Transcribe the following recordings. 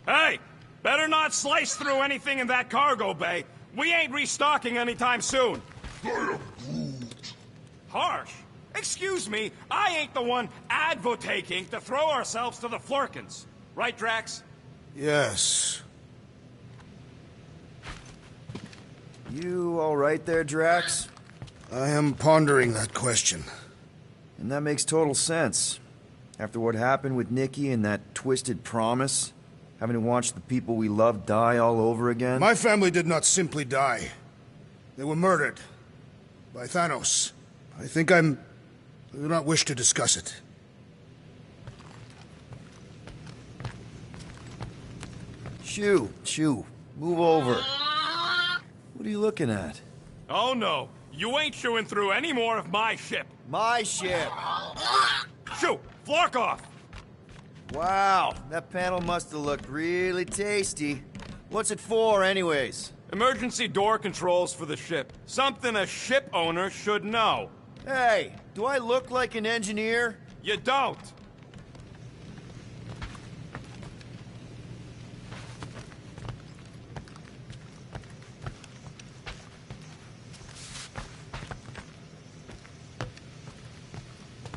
Hey! Better not slice through anything in that cargo bay. We ain't restocking anytime soon. Harsh? Excuse me, I ain't the one advocating to throw ourselves to the Flurkins. Right, Drax? Yes. You all right there, Drax? I am pondering that question. And that makes total sense. After what happened with Nikki and that twisted promise, having to watch the people we love die all over again. My family did not simply die. They were murdered. By Thanos. I do not wish to discuss it. Shoo, move over. What are you looking at? Oh no, you ain't chewing through any more of my ship. My ship! Shoo, Flark off! Wow, that panel must have looked really tasty. What's it for, anyways? Emergency door controls for the ship. Something a ship owner should know. Hey, do I look like an engineer? You don't.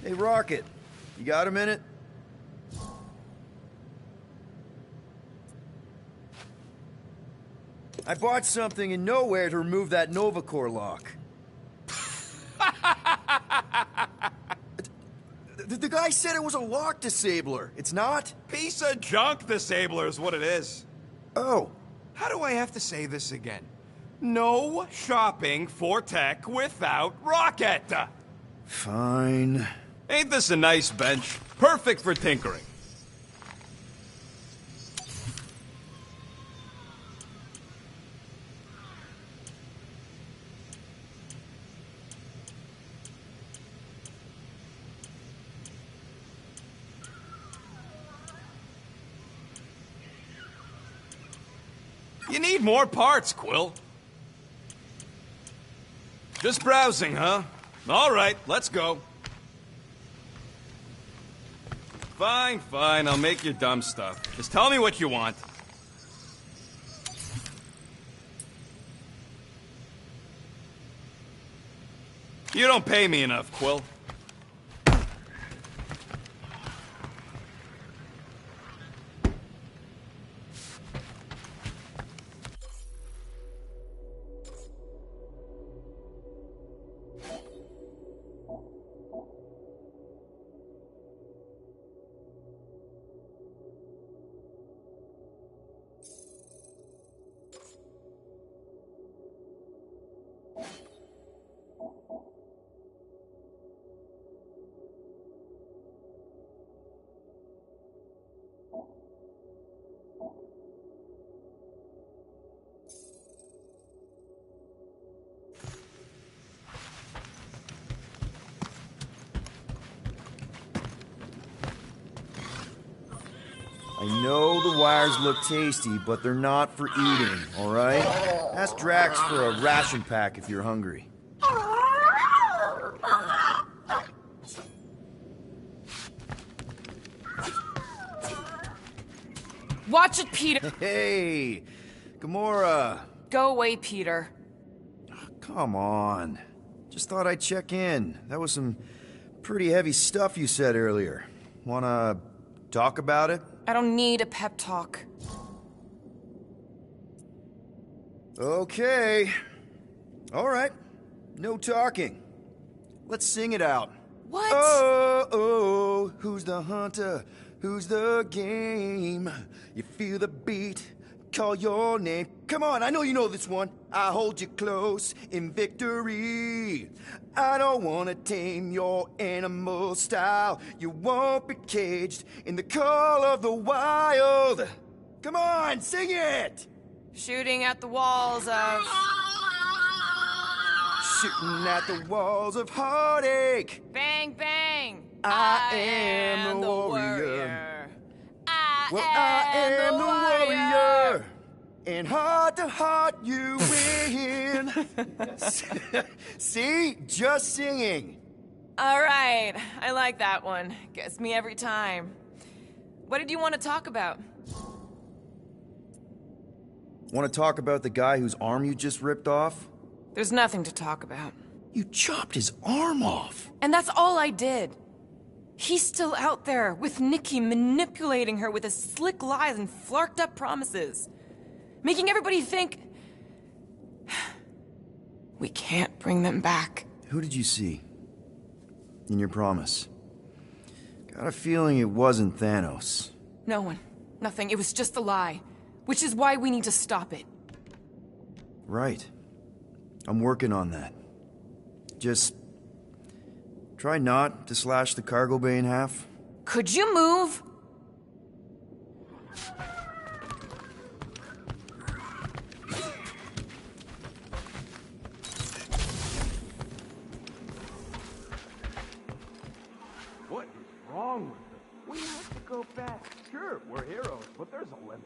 Hey, Rocket, you got a minute? I bought something in Nowhere to remove that Novacore lock. The guy said it was a lock disabler. It's not? Piece of junk disabler is what it is. Oh. How do I have to say this again? No shopping for tech without Rocket! Fine. Ain't this a nice bench? Perfect for tinkering. You need more parts, Quill. Just browsing, huh? All right, let's go. Fine, I'll make your dumb stuff. Just tell me what you want. You don't pay me enough, Quill. I know the wires look tasty, but they're not for eating, all right? Ask Drax for a ration pack if you're hungry. Watch it, Peter! Hey, Gamora. Go away, Peter. Come on. Just thought I'd check in. That was some pretty heavy stuff you said earlier. Wanna talk about it? I don't need a pep talk. Okay. All right. No talking. Let's sing it out. What? Oh, who's the hunter? Who's the game? You feel the beat, call your name. Come on, I know you know this one. I hold you close in victory. I don't wanna tame your animal style. You won't be caged in the call of the wild. Come on, sing it! Shooting at the walls of... Shooting at the walls of heartache. Bang, bang! I am the warrior. I am the warrior. And heart to heart you win. See? Just singing. All right, I like that one. Gets me every time. What did you want to talk about? Want to talk about the guy whose arm you just ripped off? There's nothing to talk about. You chopped his arm off. And that's all I did. He's still out there, with Nikki manipulating her with his slick lies and flarked up promises. Making everybody think... we can't bring them back. Who did you see? In your promise? Got a feeling it wasn't Thanos. No one. Nothing. It was just a lie. Which is why we need to stop it. Right. I'm working on that. Just... try not to slash the cargo bay in half. Could you move? What is wrong with us? We have to go back. Sure, we're heroes, but there's a limit.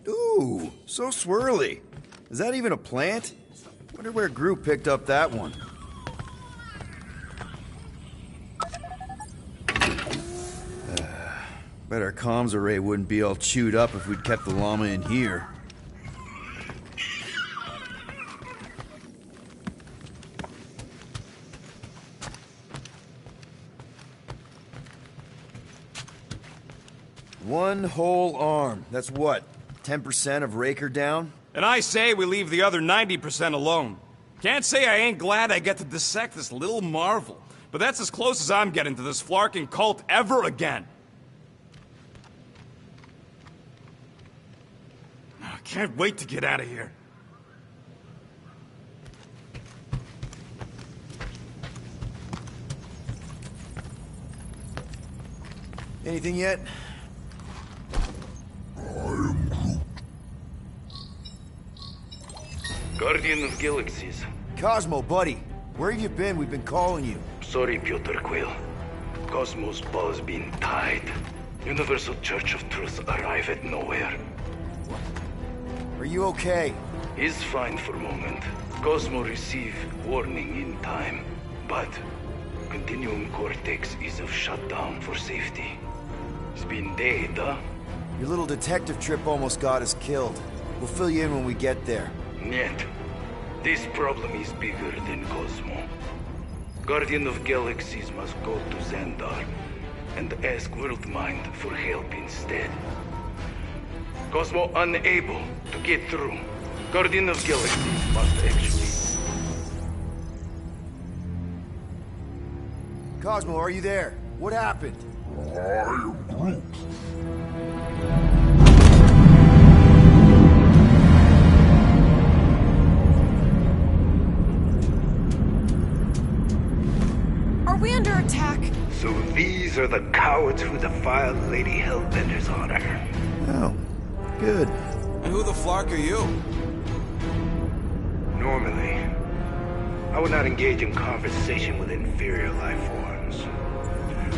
Ooh, so swirly. Is that even a plant? Wonder where Groot picked up that one. Bet our comms array wouldn't be all chewed up if we'd kept the llama in here. One whole arm. That's what? 10% of Raker down? And I say we leave the other 90% alone. Can't say I ain't glad I get to dissect this little marvel, but that's as close as I'm getting to this flarking cult ever again. I can't wait to get out of here. Anything yet? Guardian of Galaxies. Cosmo, buddy. Where have you been? We've been calling you. Sorry, Piotr Quill. Cosmos ball's been tied. Universal Church of Truth arrive at nowhere. Are you okay? He's fine for a moment. Cosmo receive warning in time, but Continuum Cortex is of shutdown for safety. It's been dead, huh? Your little detective trip almost got us killed. We'll fill you in when we get there. Yet, this problem is bigger than Cosmo. Guardian of Galaxies must go to Xandar and ask Worldmind for help instead. Cosmo unable to get through. Guardian of Galaxies must actually... Cosmo, are you there? What happened? Are we under attack? So these are the cowards who defiled Lady Hellbender's honor. Oh, good. And who the flark are you? Normally, I would not engage in conversation with inferior life forms.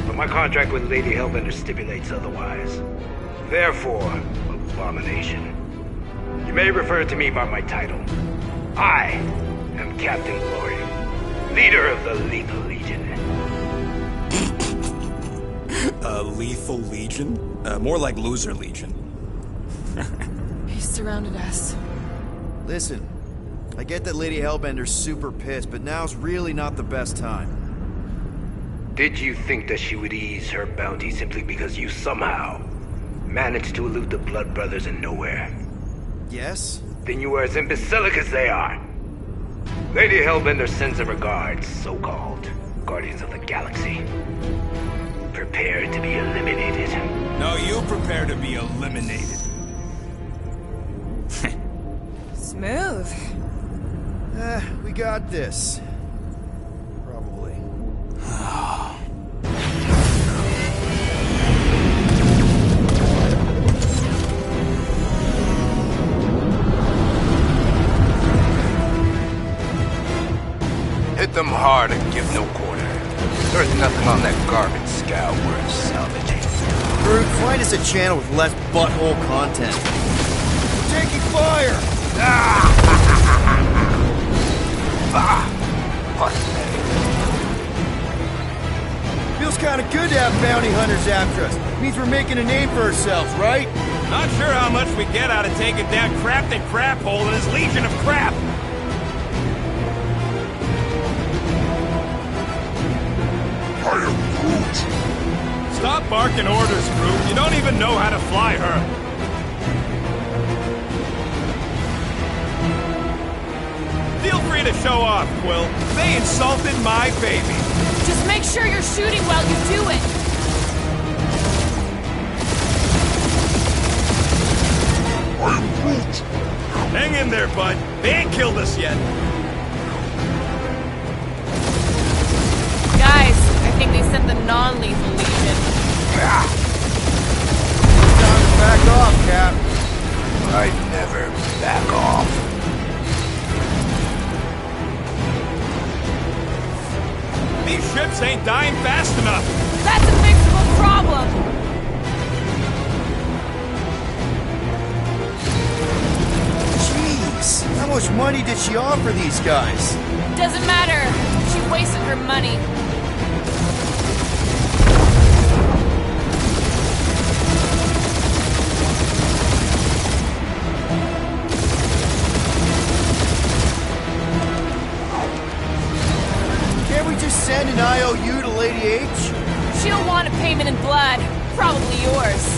But my contract with Lady Hellbender stipulates otherwise. Therefore, Abomination, you may refer to me by my title. I am Captain Glory, leader of the Lethal Legion. Lethal Legion? More like Loser Legion. He surrounded us. Listen, I get that Lady Hellbender's super pissed, but now's really not the best time. Did you think that she would ease her bounty simply because you somehow managed to elude the Blood Brothers in nowhere? Yes? Then you are as imbecilic as they are. Lady Hellbender sends her regards, so-called Guardians of the Galaxy. Prepare to be eliminated. No, you prepare to be eliminated. Smooth. We got this. Probably. Hit them hard and give no quarter. There's nothing on that garbage scow worth salvaging. Groot, find us a channel with less butthole content. We're taking fire! Feels kind of good to have bounty hunters after us. Means we're making a name for ourselves, right? Not sure how much we get out of taking down Crafty Craphole and his legion of crap. I am Groot. Stop barking orders, Groot. You don't even know how to fly her. Feel free to show off, Quill. They insulted my baby. Just make sure you're shooting while you do it. I am Groot. Hang in there, bud. They ain't killed us yet. Guys, I think they sent the non-lethal legion. Time to back off, Cap. I never back off. These ships ain't dying fast enough. That's a fixable problem. Jeez, how much money did she offer these guys? Doesn't matter. She wasted her money. Can't we just send an IOU to Lady H? She'll want a payment in blood. Probably yours.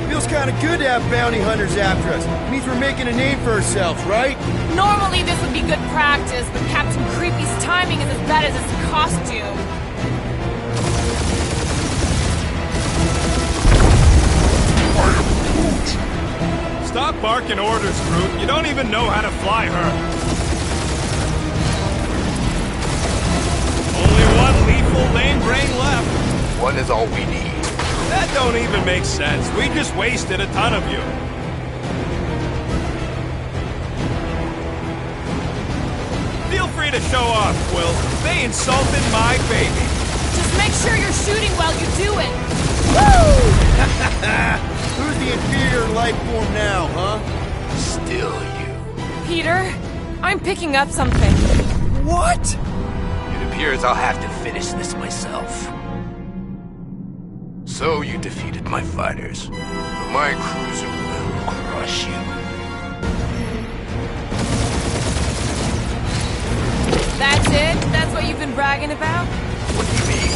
Feels kind of good to have bounty hunters after us. Means we're making a name for ourselves, right? Normally this would be good practice, but Captain Creepy's timing is as bad as his costume. I am Groot. Stop barking orders, Groot. You don't even know how to fly her. Only one lethal lame brain left. One is all we need. That don't even make sense. We just wasted a ton of you. Feel free to show off, Quill. They insulted my baby. Just make sure you're shooting while you do it. Who's the inferior life form now, huh? Still you. Peter, I'm picking up something. What? It appears I'll have to finish this myself. So you defeated my fighters. My cruiser will crush you. That's it? That's what you've been bragging about? What do you mean?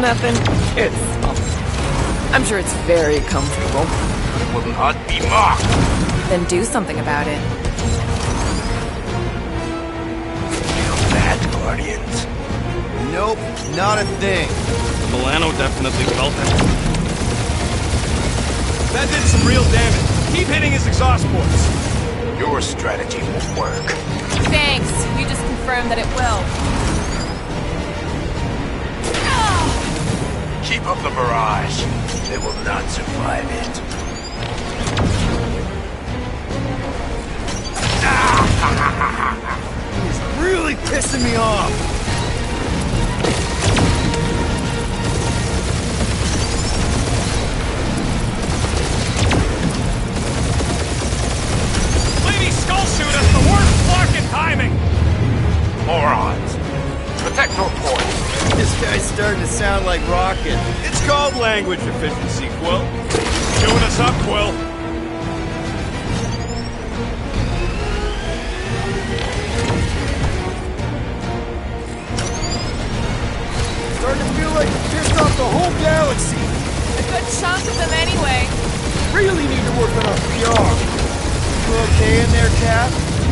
Nothing. I'm sure it's very comfortable. I will not be mocked. Then do something about it. Feel that, Guardians? Nope, not a thing. Milano definitely felt it. That did some real damage. Keep hitting his exhaust ports. Your strategy won't work. Thanks. You just confirmed that it will. Keep up the barrage. They will not survive it. He's really pissing me off. Lady Skull Shooter, the worst Flarkin timing! Morons. Protect your points. This guy's starting to sound like Rocket. It's called language efficiency, Quill. Chewing us up, Quill. Starting to feel like he pissed off the whole galaxy. A good chunk of them anyway. Really need to work on our PR. You okay in there, Cap?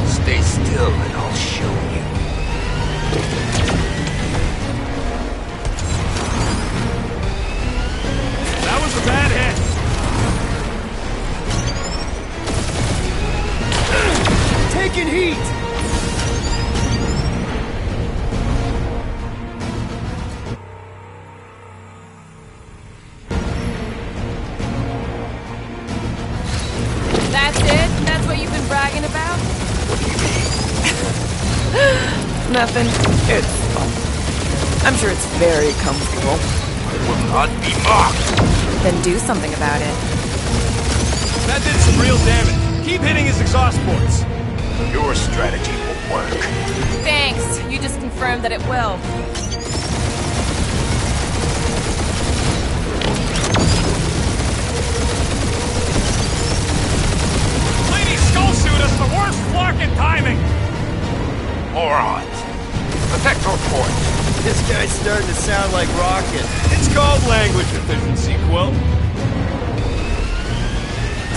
Stay still and I'll show you. That was a bad hit. taking heat! That's it? That's what you've been bragging about? What do you mean? Nothing. It's... I'm sure it's very comfortable. I will not be mocked. Then do something about it. That did some real damage. Keep hitting his exhaust ports. Your strategy will work. Thanks. You just confirmed that it will. Lady Skullsuit has the worst fucking timing! Morons. Protect your ports. This guy's starting to sound like Rocket. It's called language efficiency, Quill.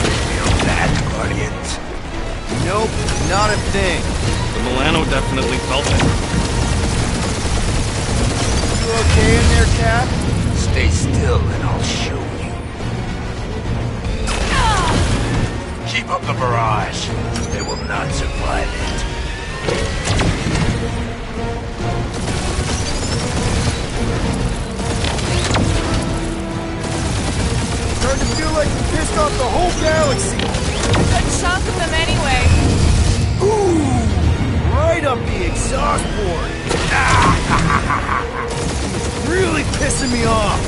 Feel that, Guardians? Nope, not a thing. The Milano definitely felt it. You okay in there, Cap? Stay still and I'll show you. Keep up the barrage. They will not survive it. Starting to feel like we pissed off the whole galaxy. A chunk of them anyway. Ooh! Right up the exhaust port. It's really pissing me off.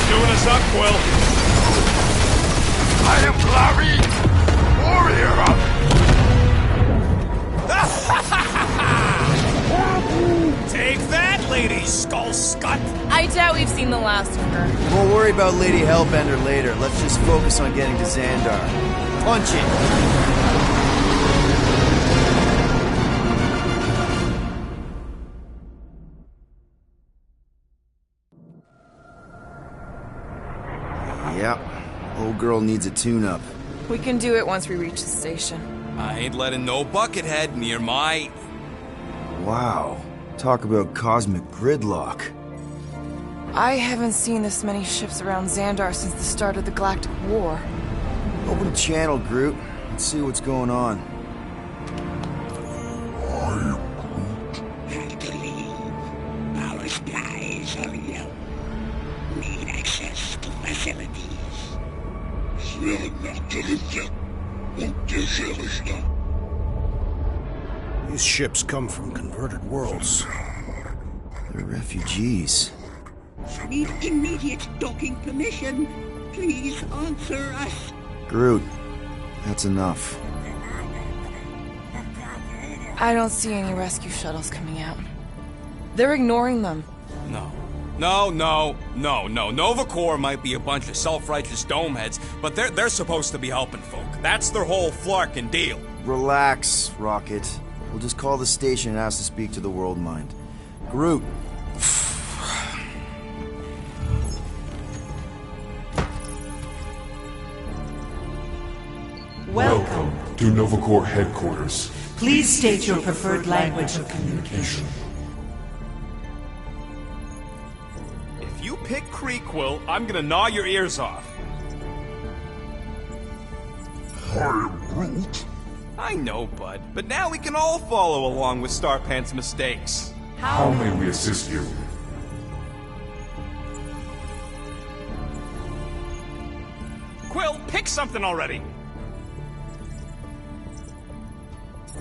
Doing us up, Quill. I am Clary, warrior of... Take that, Lady Skullscut! I doubt we've seen the last of her. We'll worry about Lady Hellbender later. Let's just focus on getting to Xandar. Punch it! Yep. Old girl needs a tune-up. We can do it once we reach the station. I ain't letting no buckethead near my... Wow. Talk about cosmic gridlock. I haven't seen this many ships around Xandar since the start of the Galactic War. Open the channel, Groot. Let's see what's going on. Hard to leave. Our skies are yellow. Need access to facilities. These ships come from converted worlds. They're refugees. Need immediate docking permission. Please answer us. Groot, that's enough. I don't see any rescue shuttles coming out. They're ignoring them. No. No. Nova Corps might be a bunch of self-righteous domeheads, but they're supposed to be helping folk. That's their whole flarkin' deal. Relax, Rocket. We'll just call the station and ask to speak to the World Mind. Groot. Welcome to Nova Corps headquarters. Please state your preferred language of communication. If you pick Kree, Quill, I'm gonna gnaw your ears off. I am Groot. I know, bud, but now we can all follow along with Starpant's mistakes. How may we assist you? Quill, pick something already.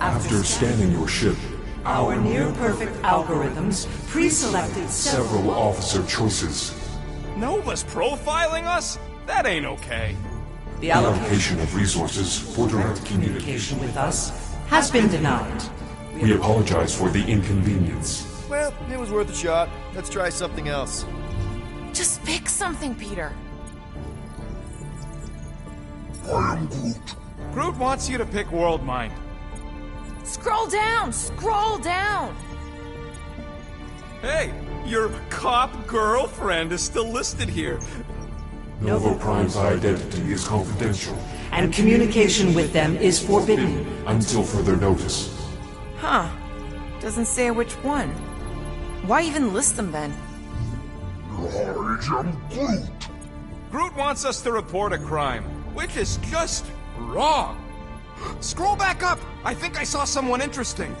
After scanning your ship, Our near-perfect algorithms pre-selected several officer choices. Nova's profiling us? That ain't okay. The Allocation of resources for direct communication. communication with us has been denied. We apologize for the inconvenience. Well, it was worth a shot. Let's try something else. Just pick something, Peter. Groot wants you to pick World Mind. Scroll down! Scroll down! Hey, your cop girlfriend is still listed here. Nova Prime's identity is confidential And communication with them is forbidden. until further notice. Huh. Doesn't say which one. Why even list them then? Groot wants us to report a crime, which is just wrong. Scroll back up. I think I saw someone interesting.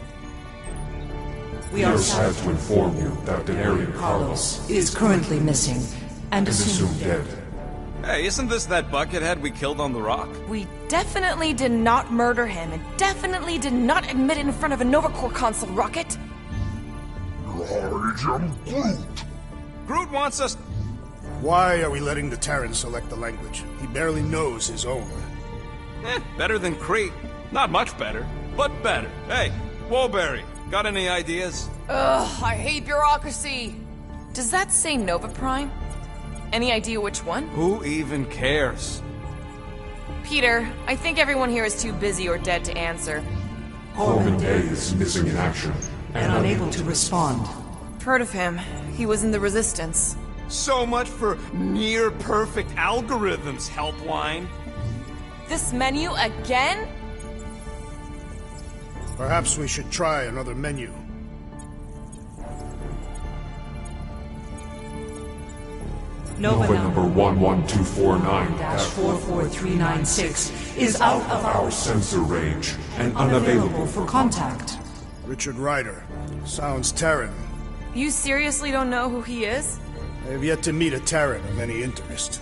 We We are are sad to inform you that Denarian Carlos is currently missing and is assumed assumed dead. dead. Hey, isn't this that buckethead we killed on the rock? We definitely did not murder him, and definitely did not admit it in front of a Nova Corps console, Rocket. Groot wants us... Why are we letting the Terran select the language? He barely knows his own. Better than Crete. Not much better, but better. Hey, Woolberry, got any ideas? Ugh, I hate bureaucracy. Does that say Nova Prime? Any idea which one? Who even cares? Peter, I think everyone here is too busy or dead to answer. Corbin Day is missing in action And unable to respond. Heard of him. He was in the Resistance. So much for near-perfect algorithms, Helpline. This menu again? Perhaps we should try another menu. Nova number number 11249-44396 is out of our sensor range and unavailable. unavailable for contact. Richard Ryder. Sounds Terran. You seriously don't know who he is? I have yet to meet a Terran of any interest.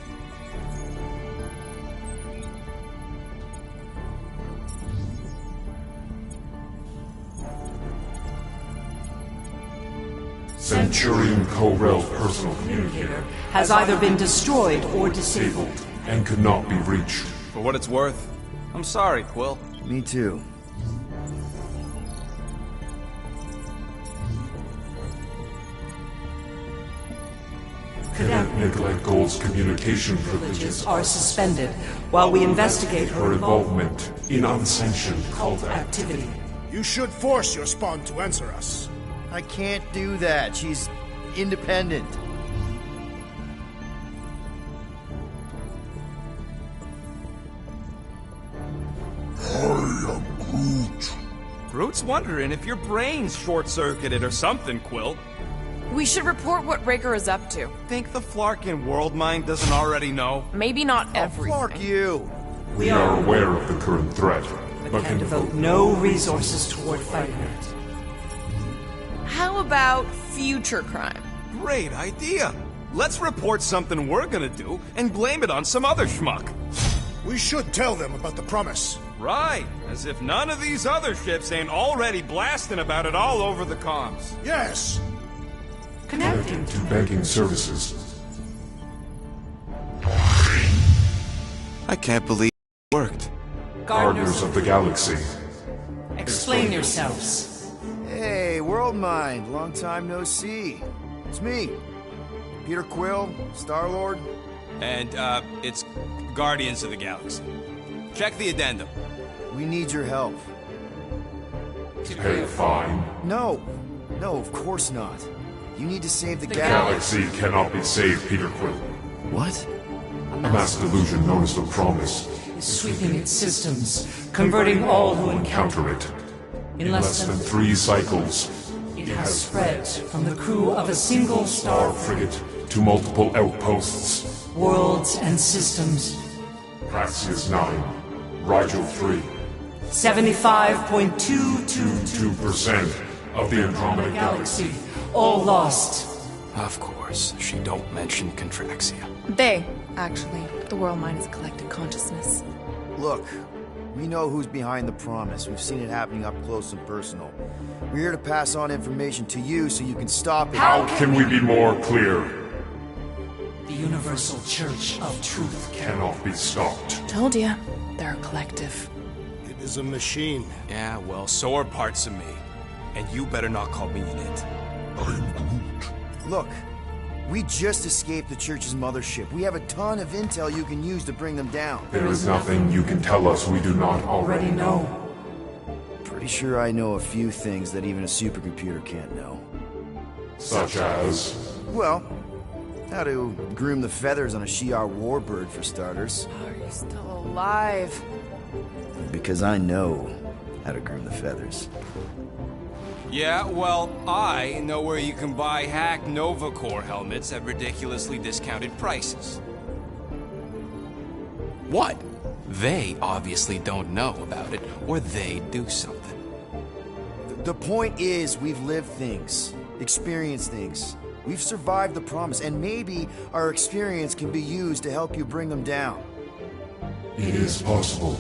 Centurion Co-Rel's personal communicator Has either been destroyed or disabled. disabled and could not be reached. For what it's worth, I'm sorry, Quill. Me too. Cadet Nicolette Gold's communication privileges Are suspended while we investigate her her involvement in unsanctioned cult activity. You should force your spawn to answer us. I can't do that. She's independent. Groot's wondering if your brain's short-circuited or something, Quill. We should report what Raker is up to. Think the Flarkin world mind doesn't already know? Maybe not everything. Fuck you. We are aware of the current threat, but Can devote no resources toward fighting it. How about future crime? Great idea. Let's report something we're gonna do and blame it on some other schmuck. We should tell them about the promise. Right, as if none of these other ships ain't already blasting about it all over the comms. Yes! Connecting to banking services. I can't believe it worked. Gardeners of the Galaxy. Explain yourselves. Hey, World Mind. Long time no see. It's me. Peter Quill, Star-Lord. And, it's Guardians of the Galaxy. Check the addendum. We need your help. Pay a fine. No. No, of course not. You need to save the galaxy. Galaxy cannot be saved, Peter Quill. What? A mass delusion known as the Promise. Sweeping its systems, converting all who encounter Counter it. in In less than 3 cycles, it has spread from the crew of a single star star frigate to multiple outposts. worlds and systems. Praxius 9, Rigel 3, 75.222 2% of the Andromeda Galaxy. galaxy, all lost. Of course, she don't mention Contraxia. They, actually. The world mind is a collective consciousness. Look, we know who's behind the promise. We've seen it happening up close and personal. We're here to pass on information to you so you can stop it. How can we be more clear? The Universal Church of Truth. Cannot be stopped. Told ya. They're a collective. It is a machine. Yeah, well, so are parts of me. And you better not call me in it. Look, we just escaped the Church's mothership. We have a ton of intel you can use to bring them down. There is nothing you can tell us we do not already Already know. know. Pretty sure I know a few things that even a supercomputer can't know. Such as... Well, how to groom the feathers on a Shi'ar warbird, for starters. Are you still alive? Because I know how to groom the feathers. Yeah, well, I know where you can buy hack Nova Corps helmets at ridiculously discounted prices. What? They obviously don't know about it, or they'd do something. The point is, we've lived things, experienced things. We've survived the promise, and maybe our experience can be used to help you bring them down. It is possible.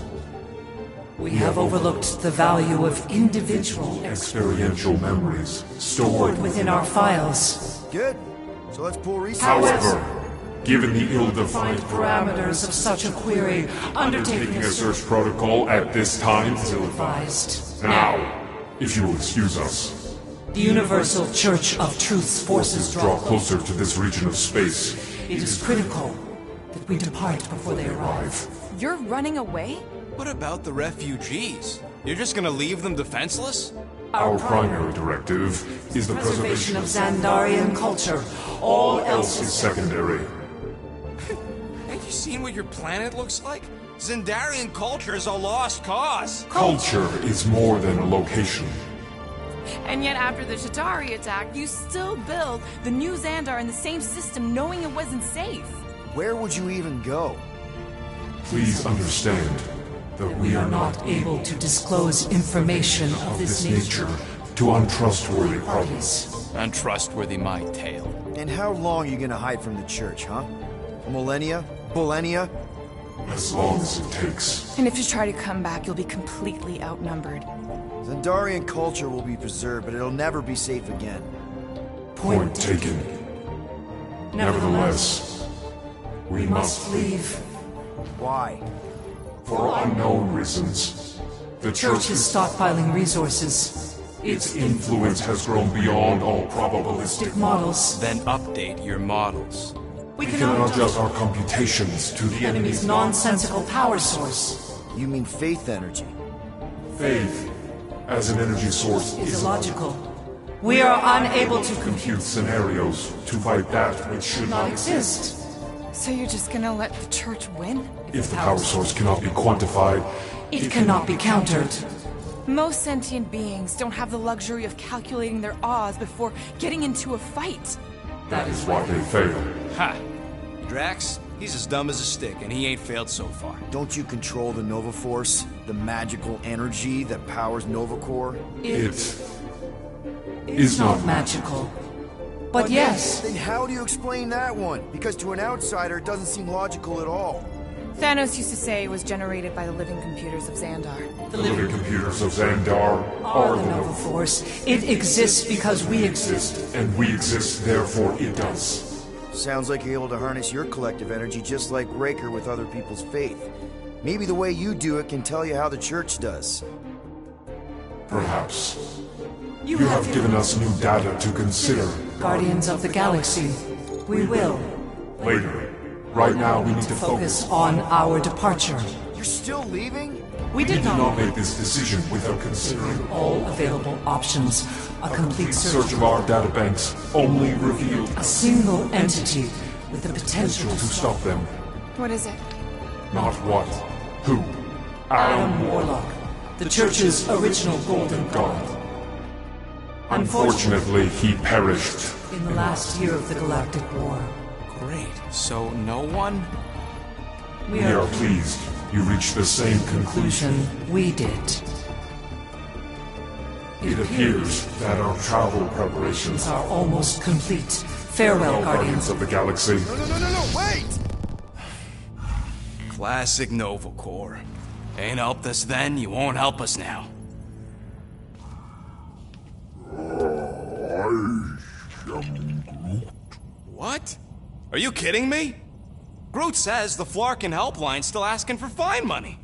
We have overlooked the value of individual Experiential memories stored within our files. Good. So let's pull resources. However, given the ill-defined Parameters of such a query, undertaking a search protocol at this time is advised. Now, if you will excuse us, The Universal Church of Truth's forces draw closer to this region of space. It is critical that we depart before they arrive. You're running away? What about the refugees? You're just gonna leave them defenseless? Our primary directive is the preservation of Xandarian culture. All else is is secondary. Have you seen what your planet looks like? Xandarian culture is a lost cause. Culture is more than a location. And yet after the Chitauri attack, you still build the new Xandar in the same system knowing it wasn't safe. Where would you even go? Please understand that we are not able to disclose information of this nature to untrustworthy parties. Untrustworthy my tale. And how long are you gonna hide from the church, huh? Millennia? Millennia? As long as it takes. And if you try to come back, you'll be completely outnumbered. Xandarian culture will be preserved, but it'll never be safe again. Point taken. Nevertheless, we must leave. Why? For unknown reasons. The Church is stockpiling resources. Its influence has grown beyond all probabilistic. Models. Then update your models. We We cannot adjust our computations to the enemy's nonsensical power source. You mean faith energy? Faith as an energy source Is is illogical. We are unable to compute scenarios to fight that which should not not exist. So you're just gonna let the church win? If the power source cannot be quantified, It cannot be countered. Most sentient beings don't have the luxury of calculating their odds before getting into a fight. that is why they fail. Ha! Drax, he's as dumb as a stick, and he ain't failed so far. Don't you control the Nova Force? The magical energy that powers Nova Corps? It is not magical. But yes, Then how do you explain that one? Because to an outsider, it doesn't seem logical at all. Thanos used to say it was generated by the living computers of Xandar. the living computers of Xandar are the Nova Force. It exists because we exist. and we exist, therefore it does. Sounds like you're able to harness your collective energy just like Raker with other people's faith. Maybe the way you do it can tell you how the church does. Perhaps. You have given us new data to consider. Guardians of the Galaxy. We will Later. Right now, we need to focus on our departure. You're still leaving? We We did did not not make this decision without considering all available options. A complete search search of our databanks only revealed a single entity with the potential to stop them. What is it? Not what, who. Adam Warlock, the Church's original Golden God. Unfortunately, he perished. In the last year of the Galactic War, Great. So no one? we We are are pleased you reached the same conclusion. we did. It appears that our travel preparations Are almost complete. Farewell, Guardians Guardians. of the Galaxy. No, wait! Classic Nova Corps. Ain't helped us then, you won't help us now. What? Are you kidding me? Groot says the Flarkin helpline's still asking for fine money.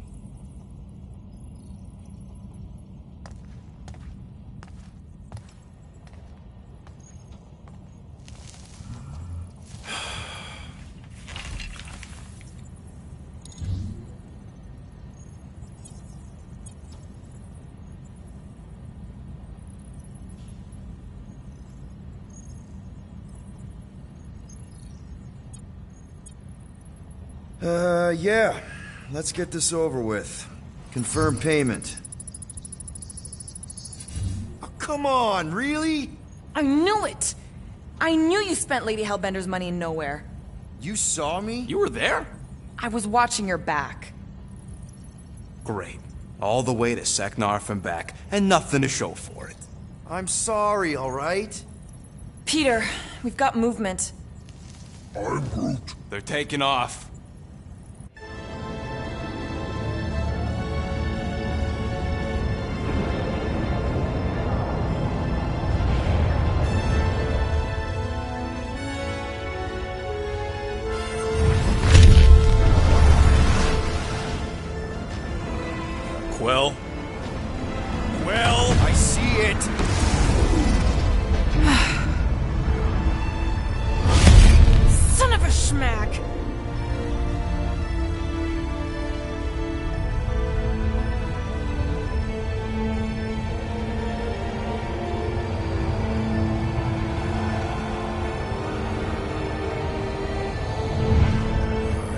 Yeah. Let's get this over with. Confirm payment. Oh, Come on, really? I knew it! I knew you spent Lady Hellbender's money in nowhere. You saw me? You were there? I was watching your back. Great. All the way to Seknarf and back, and nothing to show for it. I'm sorry, all right? Peter, we've got movement. I'm Groot. They're taking off. Quill? Quill? I see it. Son of a schmack!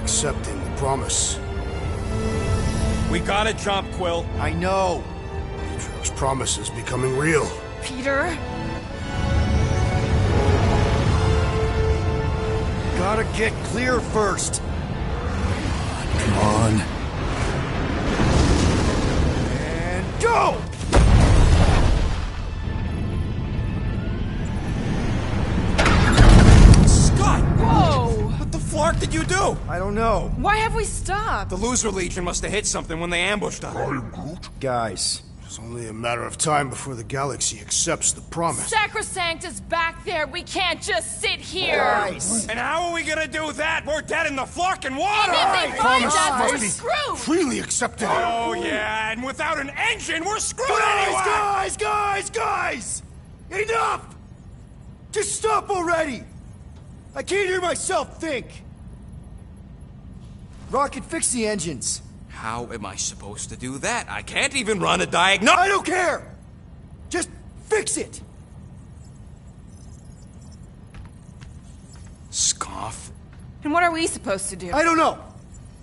Accepting the promise. We gotta jump, Quill. I know. Atrio's promise is becoming real. Peter? Gotta get clear first. Come on. And go! Scott! Whoa! What the flark did you do? I don't know. Why have we stopped? The Loser Legion must have hit something when they ambushed us. I'm Groot. Guys, It's only a matter of time before the galaxy accepts the promise. Sacrosanct is back there. We can't just sit here. guys. And how are we gonna do that? We're dead in the flarkin' water! And if they find Promise us, must we're be screwed. freely accepted. Oh yeah, and without an engine, we're screwed anyway! Guys! Enough! Just stop already! I can't hear myself think. Rocket, fix the engines. How am I supposed to do that? I can't even run a diagnosis. I don't care! Just fix it! Scoff. And what are we supposed to do? I don't know,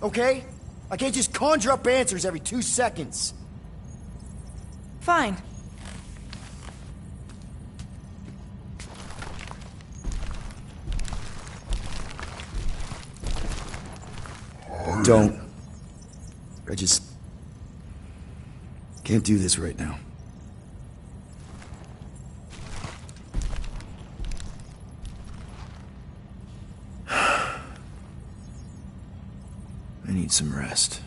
okay? I can't just conjure up answers every 2 seconds. Fine. Don't. I just can't do this right now. I need some rest.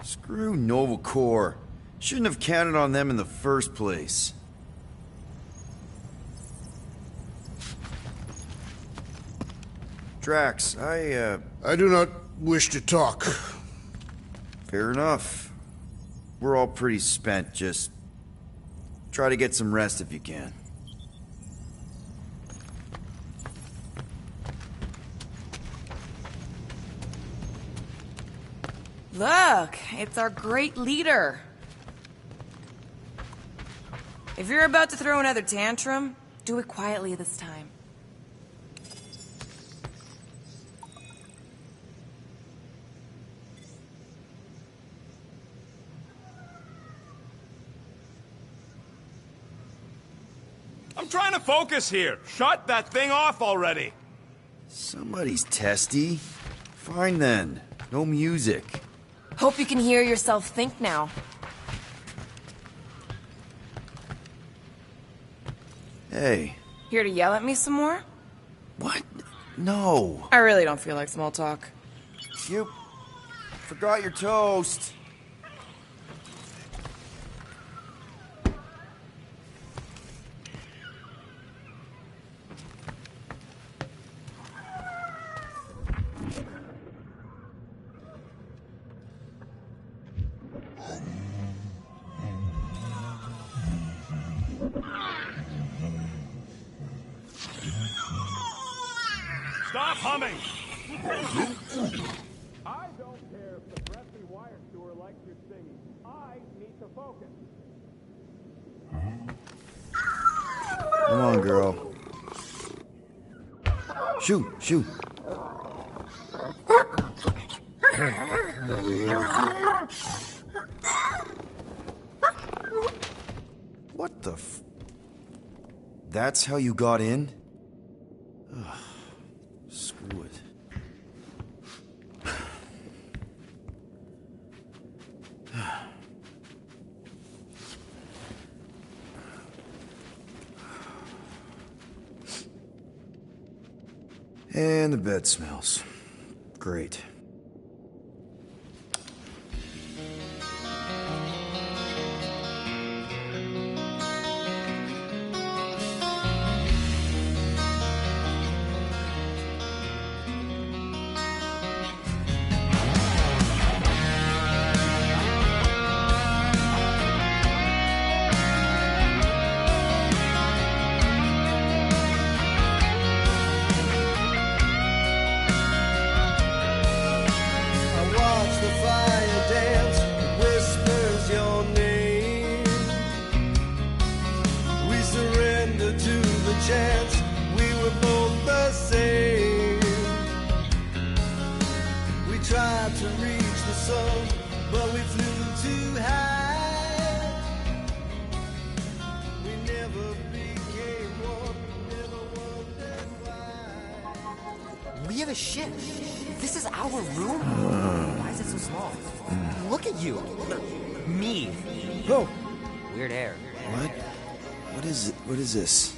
Screw Nova Corps. Shouldn't have counted on them in the first place. Drax, I do not wish to talk. Fair enough. We're all pretty spent, just try to get some rest if you can. Look, it's our great leader. If you're about to throw another tantrum, do it quietly this time. I'm trying to focus here. Shut that thing off already. Somebody's testy. Fine then. No music. Hope you can hear yourself think now. Hey. Here to yell at me some more? What? No. I really don't feel like small talk. You forgot your toast. Stop humming! I don't care if the breathy wire sewer likes your singing. I need to focus. Come on, girl. Shoo, shoo. What the f... That's how you got in? Ugh, screw it. And the bed smells. Great. chance we were both the same. We tried to reach the sun, but we flew too high. We never became one, never wondered why. We have a ship. This is our room? Why is it so small? Look at you. Me. Oh. Weird hair. What? What is it? What is this?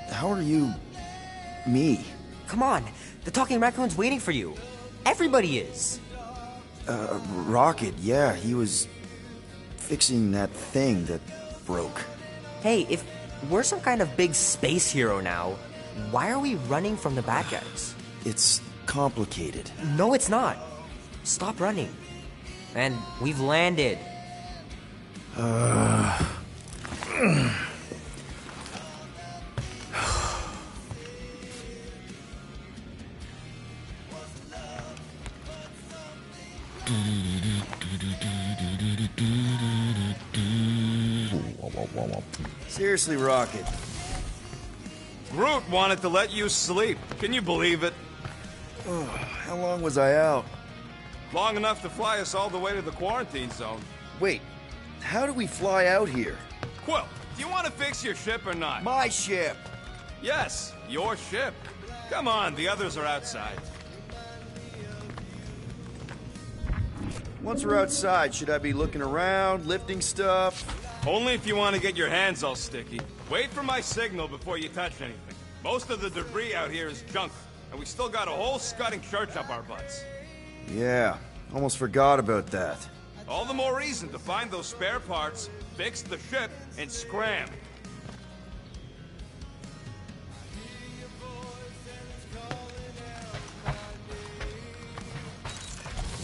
How are you... me? Come on. The talking raccoon's waiting for you. Everybody is. Rocket, yeah, he was fixing that thing that broke. Hey, if we're some kind of big space hero now, why are we running from the bad guys? It's complicated. No, it's not. Stop running. And we've landed. Seriously, Rocket. Groot wanted to let you sleep. Can you believe it? Oh, how long was I out? Long enough to fly us all the way to the quarantine zone. Wait, how do we fly out here? Quill, do you want to fix your ship or not? My ship! Yes, your ship. Come on, the others are outside. Once we're outside, should I be looking around, lifting stuff? Only if you want to get your hands all sticky. Wait for my signal before you touch anything. Most of the debris out here is junk, and we still got a whole scudding church up our butts. Yeah, almost forgot about that. All the more reason to find those spare parts, fix the ship, and scram.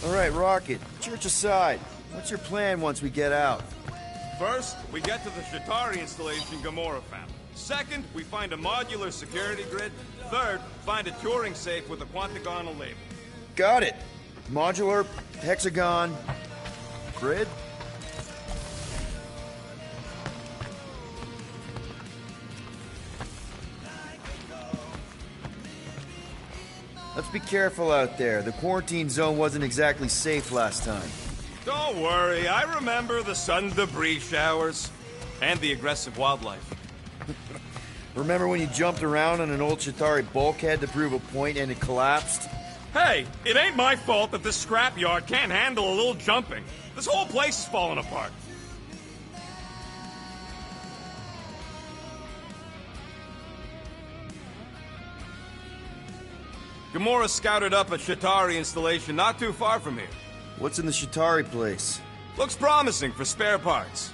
All right, Rocket, church aside. What's your plan once we get out? First, we get to the Chitauri installation Gamora found. Second, we find a modular security grid. Third, find a Turing safe with a Quantagonal label. Got it. Modular, hexagon, grid? Let's be careful out there. The quarantine zone wasn't exactly safe last time. Don't worry, I remember the sudden debris showers. And the aggressive wildlife. Remember when you jumped around on an old Chitauri bulkhead to prove a point and it collapsed? Hey, it ain't my fault that this scrapyard can't handle a little jumping. This whole place is falling apart. Gamora scouted up a Chitauri installation not too far from here. What's in the Chitauri place? Looks promising for spare parts.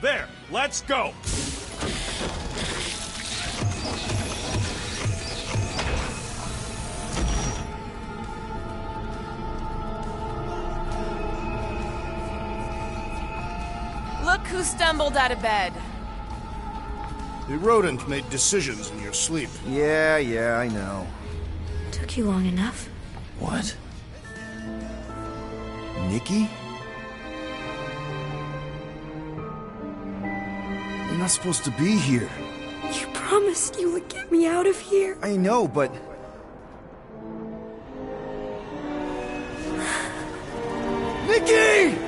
There, let's go! look who stumbled out of bed. The rodent made decisions in your sleep. Yeah, I know. Took you long enough. What? Nikki? You're not supposed to be here. You promised you would get me out of here. I know, but... Nikki!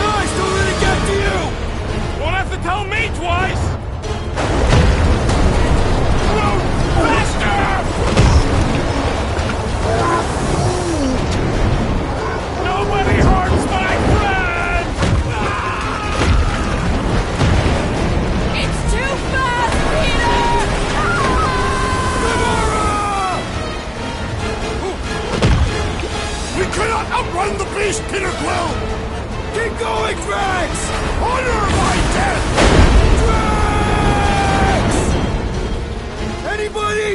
Guys, don't let it get to you! Won't have to tell me twice! Run faster! Nobody hurts my friend! It's too fast, Peter! We cannot outrun the beast, Peter Quill! Keep going, Drax! Honor my death! Drax! Anybody?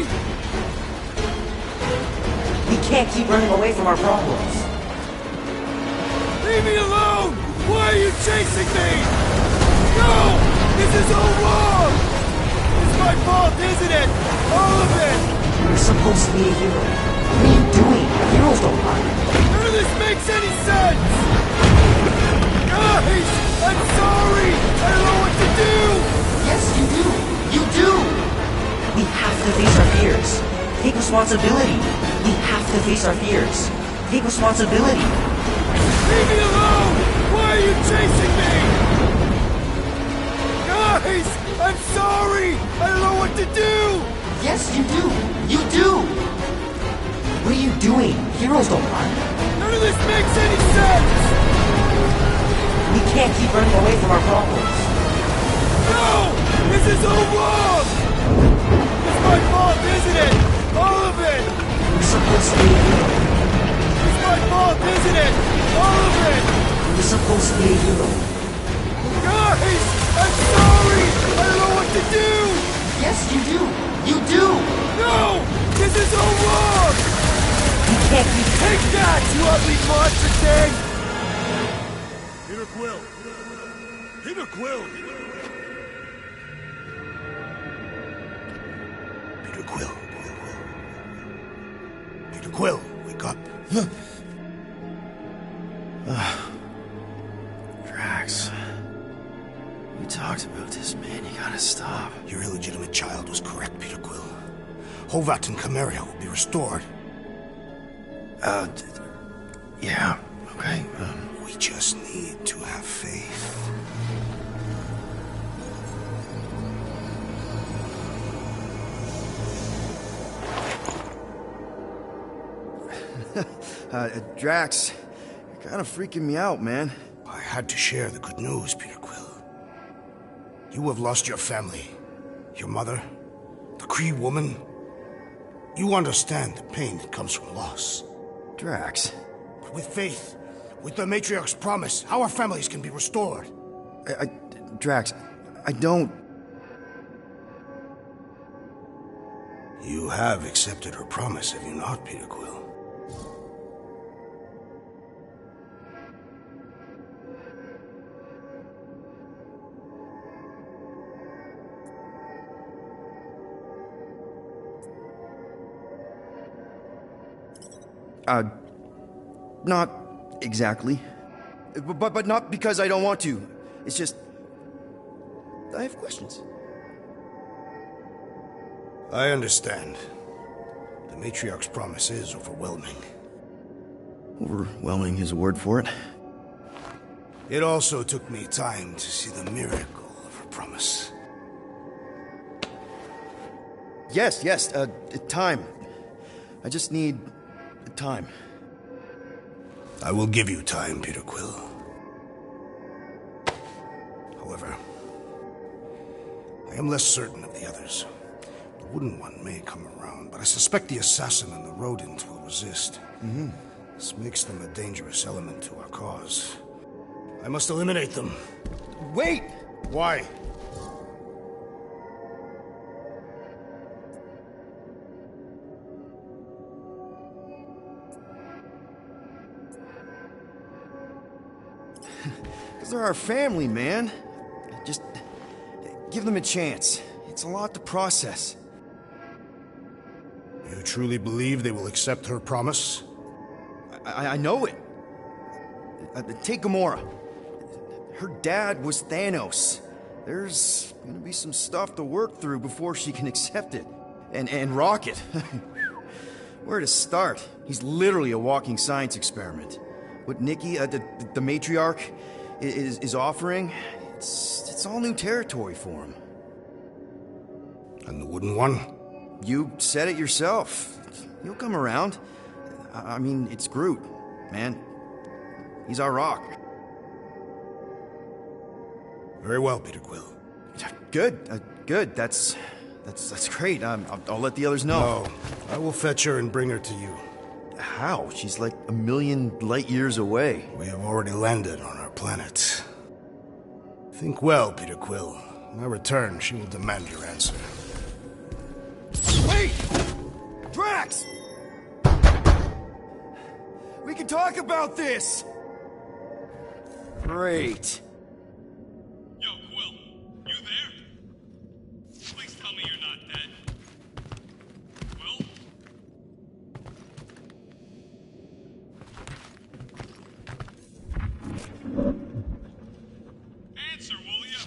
We can't keep running away from our problems. Leave me alone! Why are you chasing me? No! This is all wrong! It's my fault, isn't it? All of it! You're supposed to be a hero. What are you doing? Heroes don't run. None of this makes any sense! Guys! I'm sorry! I don't know what to do! Yes, you do. You do. We have to face our fears. Take responsibility. We have to face our fears. Take responsibility. Leave me alone! Why are you chasing me? Guys! I'm sorry! I don't know what to do! Yes, you do. You do. What are you doing? Heroes don't run. None of this makes any sense! We can't keep running away from our problems. No! This is all wrong! It's my fault, isn't it? All of it! You're supposed to be a hero. It's my fault, isn't it? All of it! You're supposed to be a hero. Guys! I'm sorry! I don't know what to do! Yes, you do. You do. No! This is all wrong! You can't keep... Take that, you ugly monster thing! Peter Quill! Peter Quill! Peter Quill. Peter Quill, wake up. Drax. We talked about this, man. You gotta stop. Your illegitimate child was correct, Peter Quill. Hovat and Cameria will be restored. Yeah, okay. We just need to have faith. Drax, you're kind of freaking me out, man. I had to share the good news, Peter Quill. You have lost your family. Your mother, the Kree woman. You understand the pain that comes from loss. Drax. But with faith, with the Matriarch's promise, our families can be restored. Drax, I don't... You have accepted her promise, have you not, Peter Quill? Not exactly. But not because I don't want to. It's just... I have questions. I understand. The Matriarch's promise is overwhelming. Overwhelming is a word for it. It also took me time to see the miracle of her promise. Yes, time. I just need... time. I will give you time, Peter Quill. However, I am less certain of the others. The Wooden One may come around, but I suspect the assassin and the rodent will resist. This makes them a dangerous element to our cause. I must eliminate them. Wait! Why? Because they're our family, man. Just give them a chance. It's a lot to process. You truly believe they will accept her promise? I know it. Take Gamora. Her dad was Thanos. There's gonna be some stuff to work through before she can accept it. And Rocket. Where to start? He's literally a walking science experiment. What Nikki, the matriarch, is offering, it's all new territory for him. And the wooden one? You said it yourself. He'll come around. I mean, it's Groot, man. He's our rock. Very well, Peter Quill. Good, good. That's great. I'll let the others know. No, I will fetch her and bring her to you. How? She's like a million light years away. We have already landed on our planet. Think well, Peter Quill. When I return, she will demand your answer. Wait! Drax! We can talk about this! Great. Yo, Quill, you there? Please tell me you're not dead. Quill? Answer, will ya?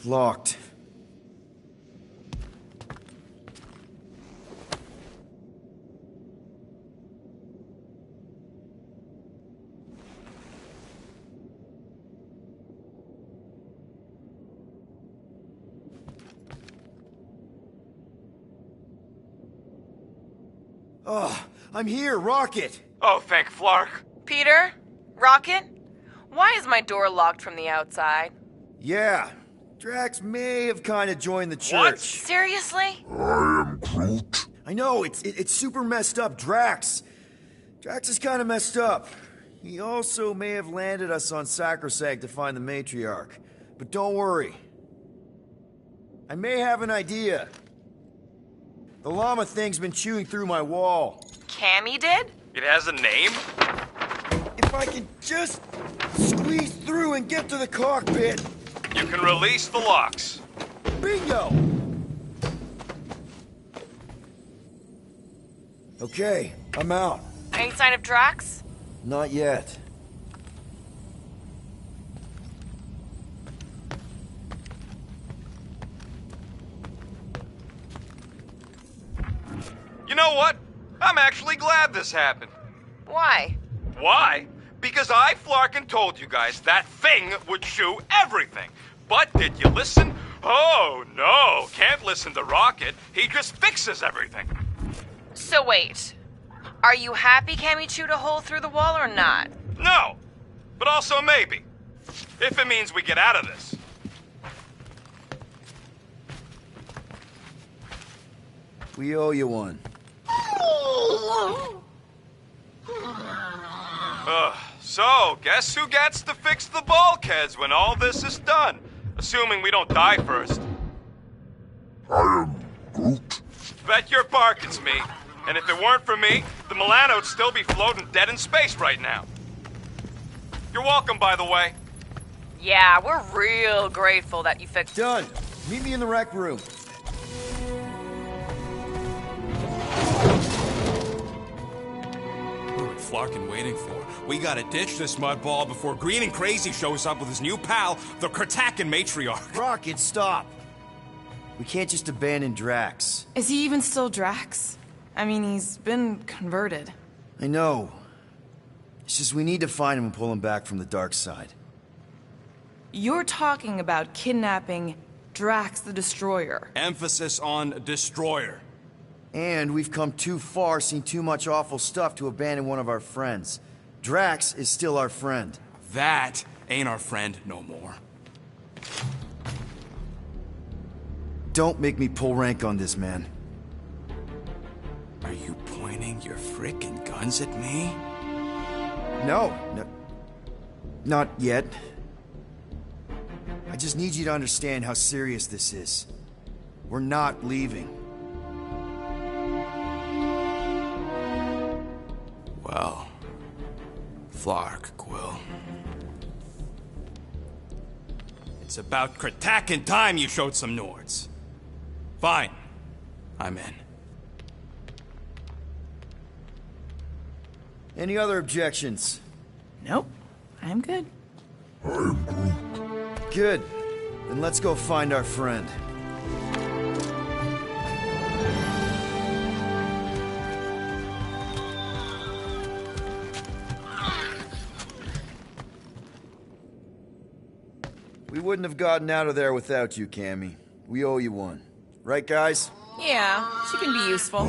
Locked. Oh, I'm here, Rocket! Oh, thank Flark. Peter? Rocket? Why is my door locked from the outside? Yeah, Drax may have kind of joined the church. What? Seriously? I am Groot. I know, it's super messed up, Drax. Drax is kind of messed up. He also may have landed us on Sacrosanct to find the matriarch. But don't worry. I may have an idea. The llama thing's been chewing through my wall. Cammy did? It has a name? If I can just squeeze through and get to the cockpit. You can release the locks. Bingo! Okay, I'm out. Any sign of Drax? Not yet. You know what? I'm actually glad this happened. Why? Why? Because I, Flarkin, told you guys that thing would chew everything. But did you listen? Oh, no. Can't listen to Rocket. He just fixes everything. So wait. Are you happy Cammy chewed a hole through the wall or not? No. But also maybe. If it means we get out of this. We owe you one. So, guess who gets to fix the bulkheads when all this is done? Assuming we don't die first. I am Groot. Bet your bark it's me. And if it weren't for me, the Milano would still be floating dead in space right now. You're welcome, by the way. Yeah, we're real grateful that you fixed... Done. Meet me in the rec room. What are Flarkin waiting for? We gotta ditch this mudball before Green and Crazy shows up with his new pal, the Kratakan matriarch. Rocket, stop! We can't just abandon Drax. Is he even still Drax? I mean, he's been converted. I know. It's just we need to find him and pull him back from the dark side. You're talking about kidnapping Drax the Destroyer. Emphasis on destroyer. And we've come too far, seen too much awful stuff to abandon one of our friends. Drax is still our friend. That ain't our friend no more. Don't make me pull rank on this, man. Are you pointing your frickin' guns at me? No, not yet. I just need you to understand how serious this is. We're not leaving. Well, Flark, Quill. It's about Kratakin time you showed some Nords. Fine. I'm in. Any other objections? Nope. I'm good. Good. Then let's go find our friend. We wouldn't have gotten out of there without you, Cammy. We owe you one. Right, guys? Yeah, she can be useful.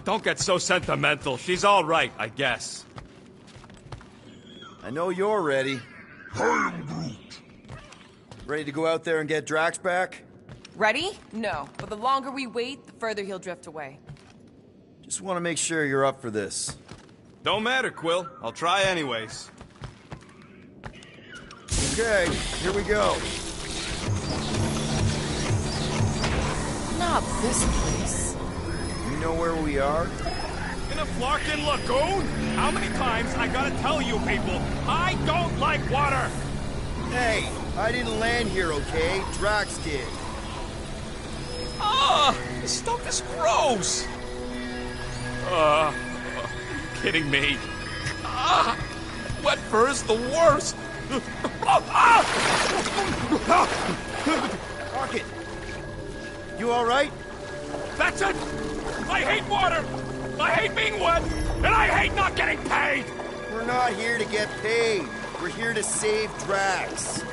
Don't get so sentimental. She's all right, I guess. I know you're ready. Ready to go out there and get Drax back? Ready? No. But the longer we wait, the further he'll drift away. Just want to make sure you're up for this. Don't matter, Quill. I'll try anyways. Okay, here we go. Not this place. You know where we are? In a Flarkin lagoon? How many times I gotta tell you people, I don't like water! Hey, I didn't land here, okay? Drax did. This stuff is gross! Kidding me. Wet fur is the worst! Rocket! You alright? That's it! I hate water! I hate being wet! And I hate not getting paid! We're not here to get paid. We're here to save Drax.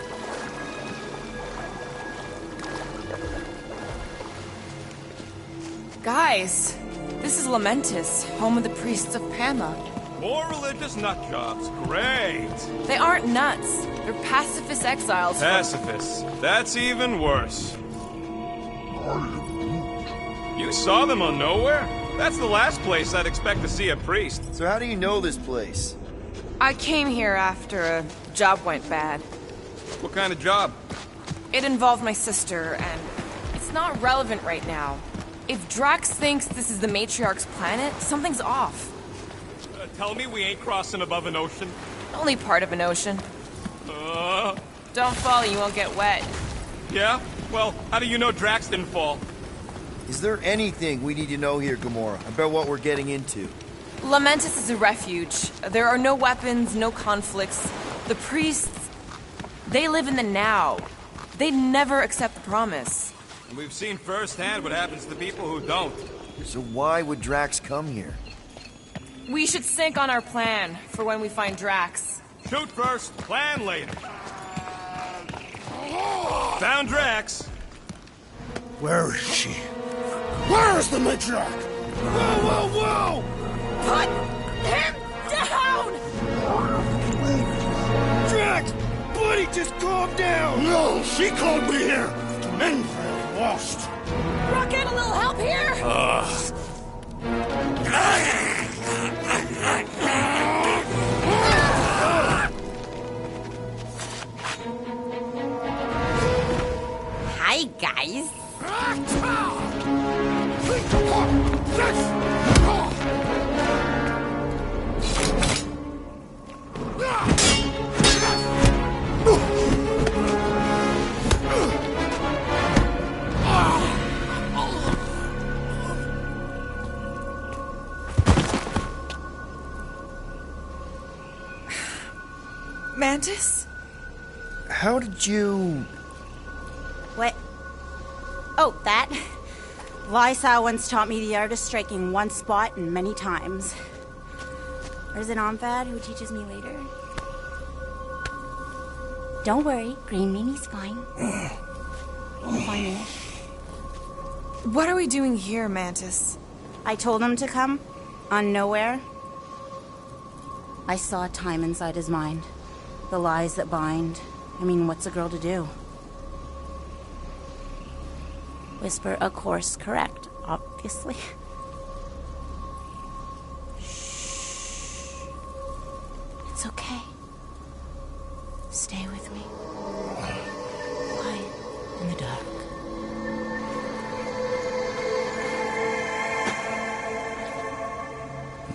Guys, this is Lamentis, home of the priests of Pama. More religious nut jobs. Great! They aren't nuts. They're pacifist exiles. Pacifists. That's even worse. You saw them on Nowhere? That's the last place I'd expect to see a priest. So how do you know this place? I came here after a job went bad. What kind of job? It involved my sister, and it's not relevant right now. If Drax thinks this is the Matriarch's planet, something's off. Tell me we ain't crossing above an ocean? Only part of an ocean. Don't fall, you won't get wet. Yeah? Well, how do you know Drax didn't fall? Is there anything we need to know here, Gamora, about what we're getting into? Lamentis is a refuge. There are no weapons, no conflicts. The priests, they live in the now. They never accept the promise. And we've seen firsthand what happens to people who don't. So why would Drax come here? We should sync on our plan for when we find Drax. Shoot first, plan later. Found Drax. Where is she? Where is the matriarch? Whoa, whoa, whoa! Put him down! Drax! Buddy, just calm down! No, she called me here. Menfeld lost. Rocket, a little help here? Hi, guys. Mantis? How did you... What? Oh, that? Lysa once taught me the art of striking one spot and many times. There's an Omphad who teaches me later. Don't worry, Green Meanie's fine. Fine-ish. What are we doing here, Mantis? I told him to come, on Nowhere. I saw time inside his mind. The lies that bind. I mean, what's a girl to do? Whisper a course correct, obviously. Shh. It's okay. Stay with me. Quiet in the dark.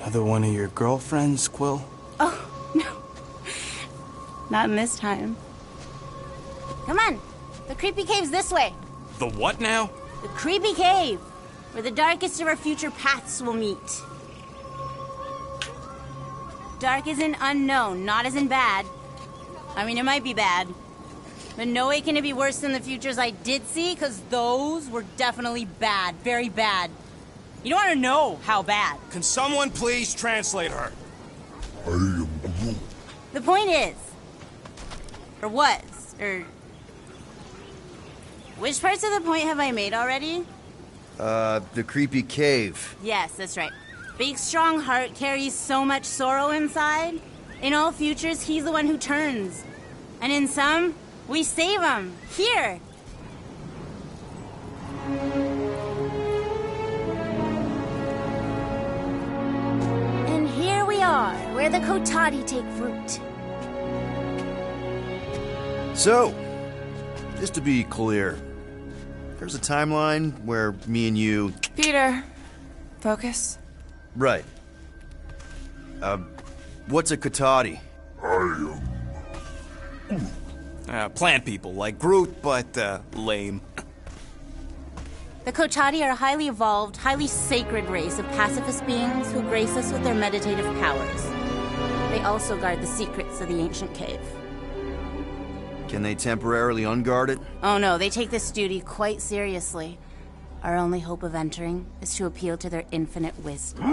Another one of your girlfriends, Quill? Oh, no. Not in this time. Come on. The creepy cave's this way. The what now? The creepy cave, where the darkest of our future paths will meet. Dark as in unknown, not as in bad. I mean, it might be bad. But no way can it be worse than the futures I did see, because those were definitely bad. Very bad. You don't want to know how bad. Can someone please translate her? I am Groot. The point is, or was, or... Which parts of the point have I made already? The creepy cave. Yes, that's right. Big, strong heart carries so much sorrow inside. In all futures, he's the one who turns. And in some, we save him. Here. And here we are, where the Kotati take root. So, just to be clear, there's a timeline where me and you... Peter, focus. Right. What's a Kotati? Plant people, like Groot, but, lame. The Kotati are a highly evolved, highly sacred race of pacifist beings who grace us with their meditative powers. They also guard the secrets of the ancient cave. Can they temporarily unguard it? Oh no, they take this duty quite seriously. Our only hope of entering is to appeal to their infinite wisdom.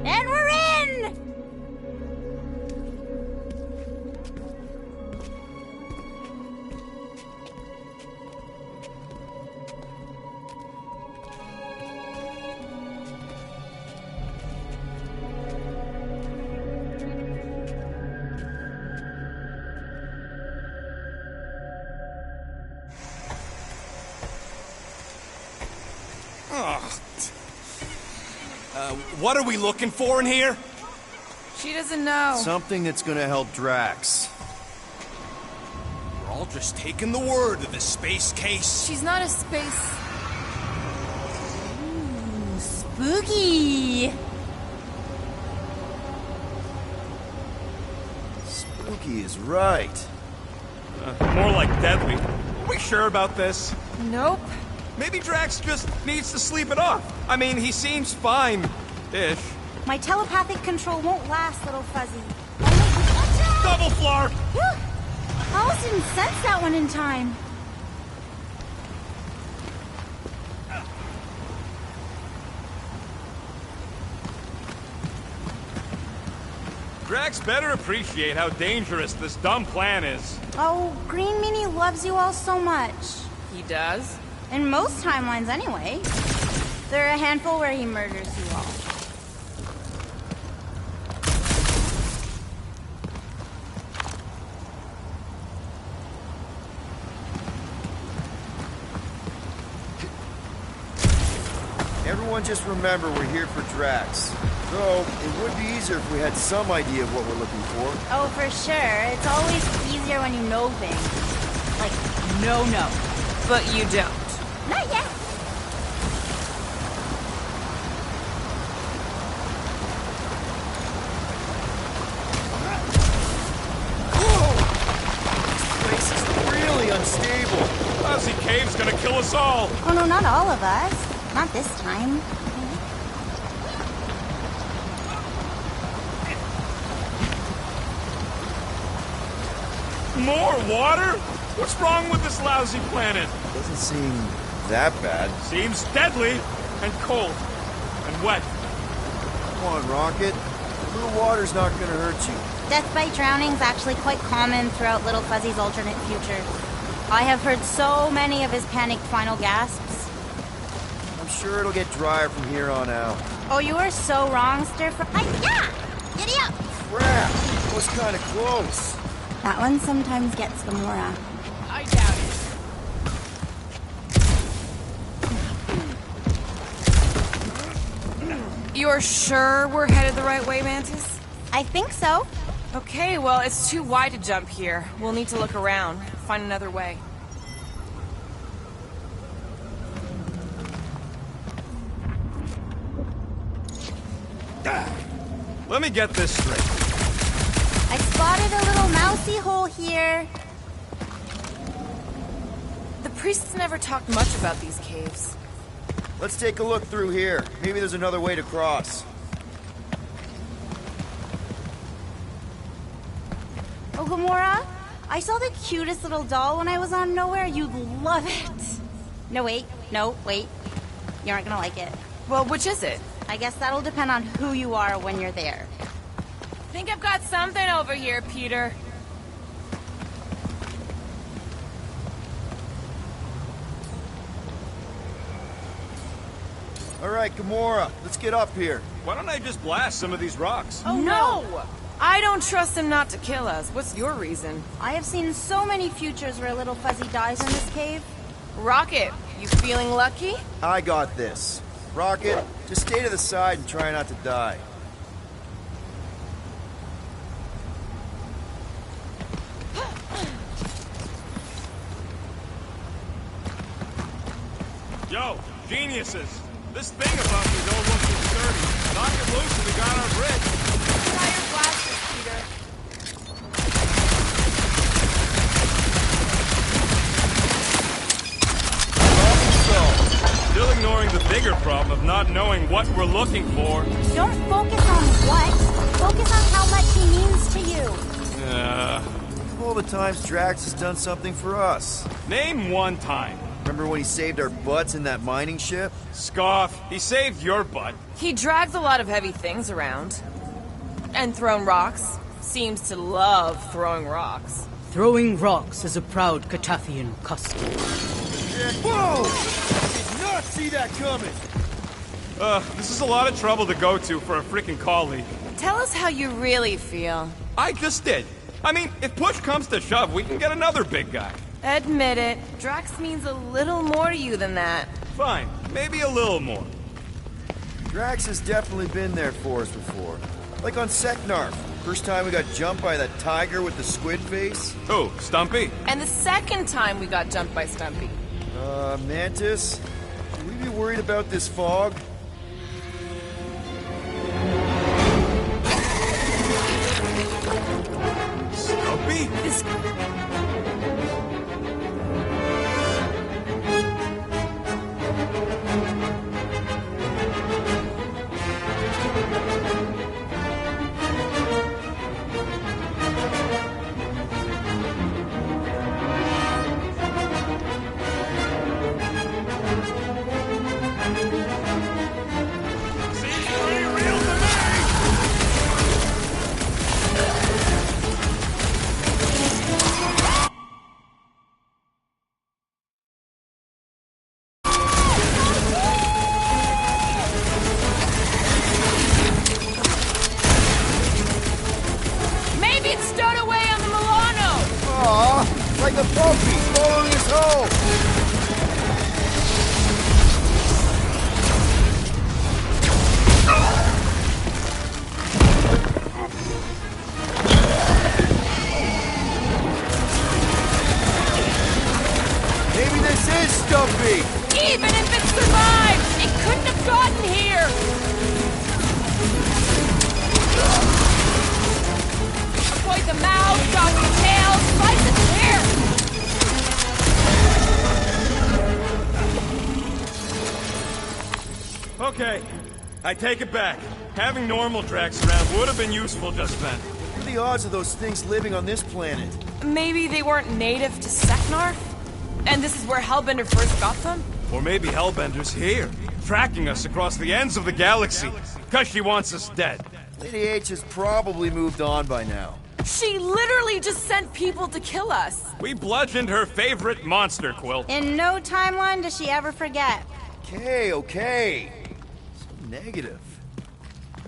And we're in! What are we looking for in here? She doesn't know. Something that's gonna help Drax. We're all just taking the word of the space case. She's not a space... Ooh, spooky! Spooky is right. More like deadly. Are we sure about this? Nope. Maybe Drax just needs to sleep it off. I mean, he seems fine-ish. My telepathic control won't last, little fuzzy. Double flar! I almost didn't sense that one in time. Drax better appreciate how dangerous this dumb plan is. Oh, Green Meanie loves you all so much. He does? In most timelines, anyway. There are a handful where he murders you all. Everyone just remember we're here for Drax. Though, it would be easier if we had some idea of what we're looking for. Oh, for sure. It's always easier when you know things. Like, no. But you don't. Not yet. This place is really unstable. Fuzzy Cave's gonna kill us all. Oh, no, not all of us. Not this time. More water? What's wrong with this lousy planet? Doesn't seem that bad. Seems deadly and cold and wet. Come on, Rocket. A little water's not gonna hurt you. Death by drowning is actually quite common throughout Little Fuzzy's alternate future. I have heard so many of his panicked final gasps. I'm sure it'll get drier from here on out. Oh, you are so wrong, Stir-Fry. Yeah! Giddy up! Crap! That was kinda close. That one sometimes gets Gamora. I doubt it. You're sure we're headed the right way, Mantis? I think so. Okay, well, it's too wide to jump here. We'll need to look around, find another way. Let me get this straight. I spotted a little mousy hole here. The priests never talked much about these caves. Let's take a look through here. Maybe there's another way to cross. Oh, Gamora, I saw the cutest little doll when I was on Nowhere. You'd love it. No, wait. You aren't gonna like it. Well, which is it? I guess that'll depend on who you are when you're there. Think I've got something over here, Peter. All right, Gamora, let's get up here. Why don't I just blast some of these rocks? Oh, no! I don't trust him not to kill us. What's your reason? I have seen so many futures where Little Fuzzy dies in this cave. Rocket, you feeling lucky? I got this. Rocket, just stay to the side and try not to die. Yo, geniuses! This thing above me don't look too sturdy. Knock it loose and we got our bridge. Try your blasters, Peter. Still ignoring the bigger problem of not knowing what we're looking for. Don't focus on what. Focus on how much he means to you. All the times Drax has done something for us. Name one time. Remember when he saved our butts in that mining ship? Scoff. He saved your butt. He drags a lot of heavy things around. And thrown rocks. Seems to love throwing rocks. Throwing rocks is a proud Catathian custom. Whoa! Did not see that coming! This is a lot of trouble to go to for a freaking colleague. Tell us how you really feel. I just did. I mean, if push comes to shove, we can get another big guy. Admit it. Drax means a little more to you than that. Fine. Maybe a little more. Drax has definitely been there for us before. Like on Seknarf. First time we got jumped by that tiger with the squid face. Oh, Stumpy? And the second time we got jumped by Stumpy. Mantis? Should we be worried about this fog? Stumpy? Like a puppy following us home! Maybe this is Stumpy! Even if it survived, it couldn't have gotten here! Avoid the mouth, dodge the tail, slice its hair! Okay, I take it back. Having normal Drax around would have been useful just then. What are the odds of those things living on this planet? Maybe they weren't native to Seknarf? And this is where Hellbender first got them? Or maybe Hellbender's here, tracking us across the ends of the galaxy, because she wants us dead. Lady H has probably moved on by now. She literally just sent people to kill us. We bludgeoned her favorite monster, Quill. In no timeline does she ever forget. Okay. So negative.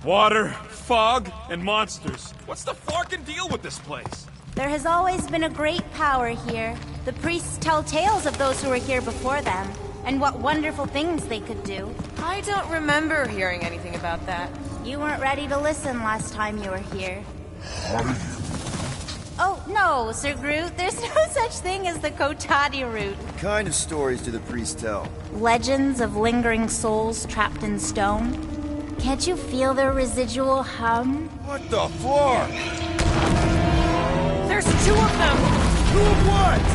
Water, fog, and monsters. What's the forking deal with this place? There has always been a great power here. The priests tell tales of those who were here before them, and what wonderful things they could do. I don't remember hearing anything about that. You weren't ready to listen last time you were here. Oh, no, Sir Groot. There's no such thing as the Kotati route. What kind of stories do the priests tell? Legends of lingering souls trapped in stone. Can't you feel their residual hum? What the fuck? There's 2 of them! 2 of what?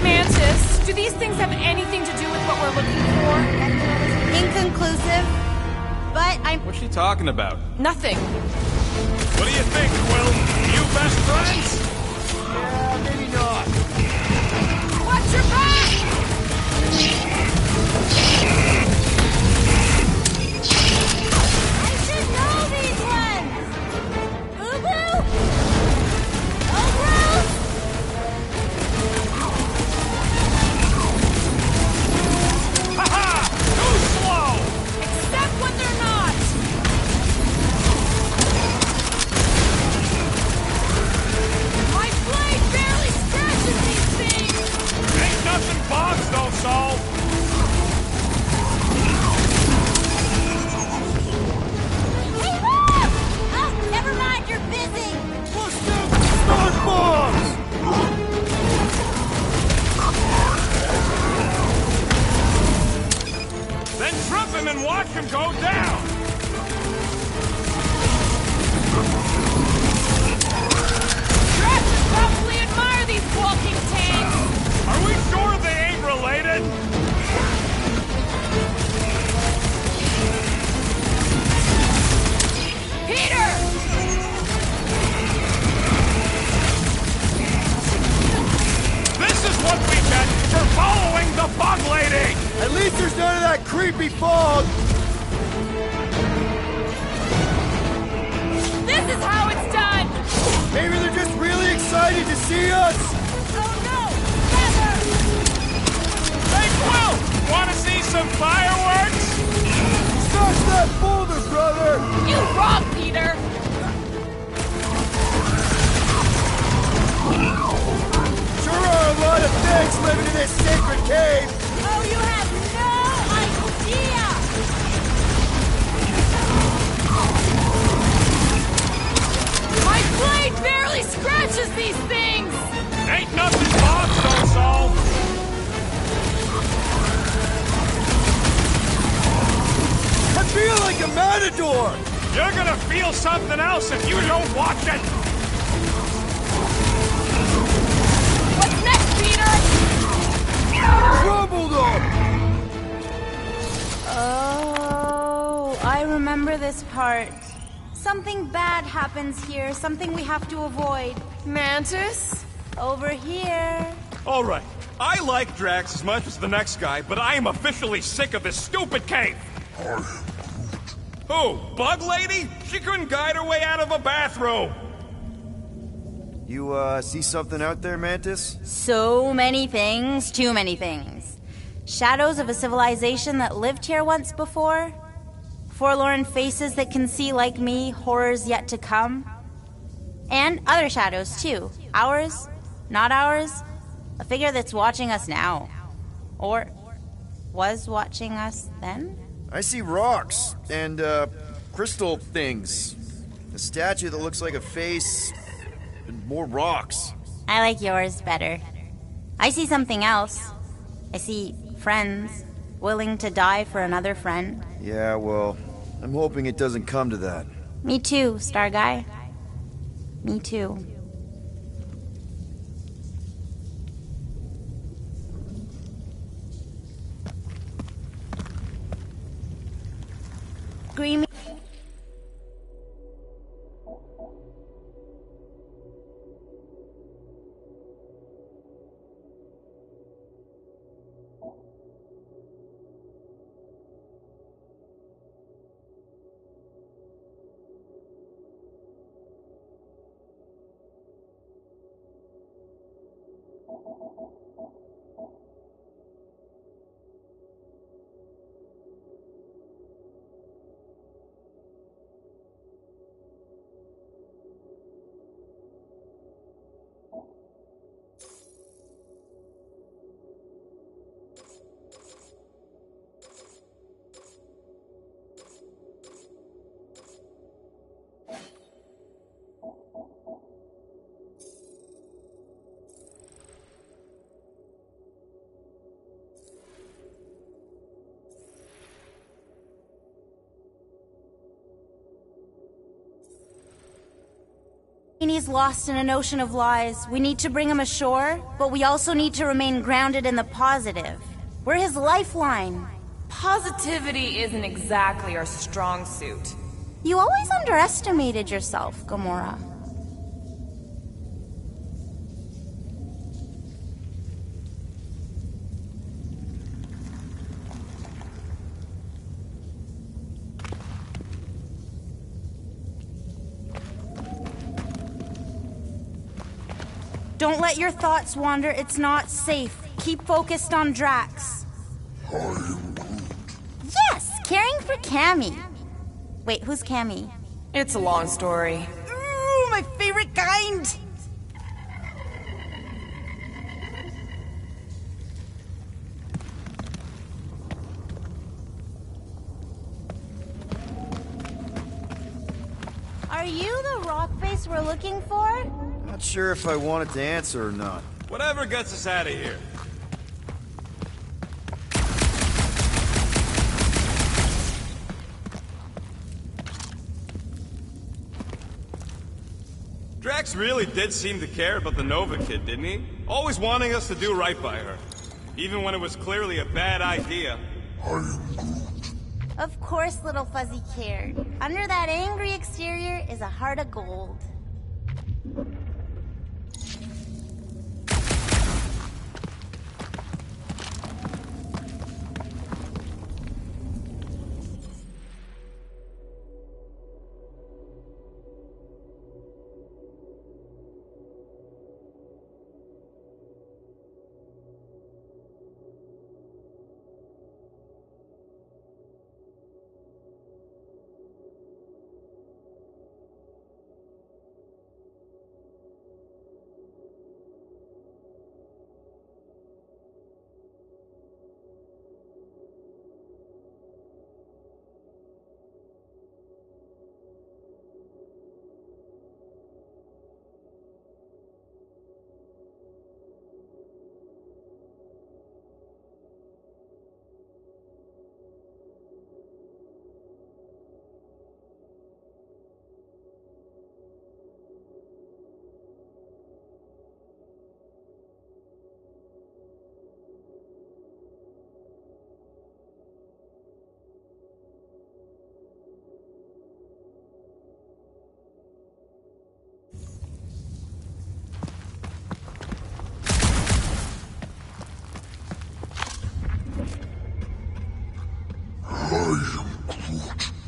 Mantis, do these things have anything to do with what we're looking for? Inconclusive. But I'm... What's she talking about? Nothing. What do you think, Quill? You best friends? Yeah, maybe not. Watch your back! I should know these ones! Ubu? Ogros? Ha-ha! Too slow! Except when they're not! My blade barely scratches these things! Ain't nothing bombs don't solve! Hey, Rob! Oh, never mind, you're busy! What's that? Start bombs! Then trip him and watch him go down! Drax would probably admire these walking tanks! Are we sure they ain't related? Peter! This is what we get for following the bug lady! At least there's none of that creepy fog! This is how it's done! Maybe they're just really excited to see us! Oh no! Never! Hey, Quill! Wanna see some fireworks? Search that folder, brother! You wrong, Peter! Sure are a lot of things living in this sacred cave! Oh, you have no idea! My blade barely scratches these things! Ain't nothing bombs don't solve! I feel like a matador! You're gonna feel something else if you don't watch it! What's next, Peter? Trouble them! Oh, I remember this part. Something bad happens here, something we have to avoid. Mantis? Over here. All right, I like Drax as much as the next guy, but I am officially sick of this stupid cave! Who? Bug Lady? She couldn't guide her way out of a bathroom! You, see something out there, Mantis? So many things, too many things. Shadows of a civilization that lived here once before. Forlorn faces that can see like me, horrors yet to come. And other shadows, too. Ours, not ours. A figure that's watching us now. Or was watching us then? I see rocks and, crystal things. A statue that looks like a face, and more rocks. I like yours better. I see something else. I see friends willing to die for another friend. Yeah, well, I'm hoping it doesn't come to that. Me too, Star Guy. Me too. Screaming. he's lost in an ocean of lies. We need to bring him ashore, but we also need to remain grounded in the positive. We're his lifeline. Positivity isn't exactly our strong suit. You always underestimated yourself, Gamora. Don't let your thoughts wander. It's not safe. Keep focused on Drax. Yes, caring for Cammy. Wait, who's Cammy? It's a long story. Ooh, my favorite kind! Are you the rock face we're looking for? Not sure if I wanted to answer or not. Whatever gets us out of here. Drax really did seem to care about the Nova kid, didn't he? Always wanting us to do right by her. Even when it was clearly a bad idea. Of course Little Fuzzy cared. Under that angry exterior is a heart of gold.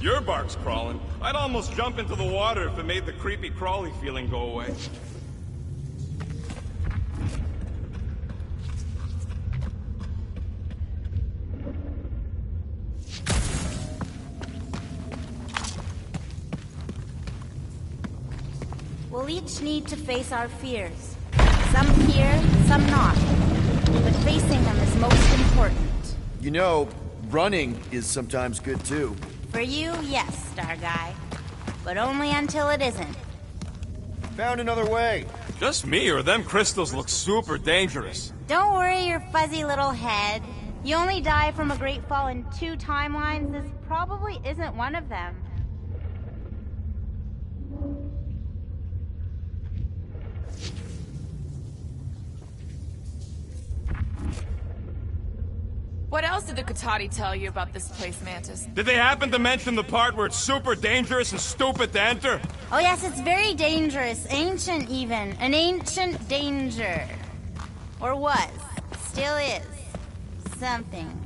Your bark's crawling. I'd almost jump into the water if it made the creepy crawly feeling go away. We'll each need to face our fears. Some fear, some not. But facing them is most important. You know, running is sometimes good too. For you, yes, Star Guy. But only until it isn't. Found another way. Just me, or them crystals look super dangerous. Don't worry your fuzzy little head. You only die from a great fall in 2 timelines. This probably isn't one of them. What else did the Katati tell you about this place, Mantis? Did they happen to mention the part where it's super dangerous and stupid to enter? Oh yes, it's very dangerous. Ancient even. An ancient danger. Or was. Still is. Something.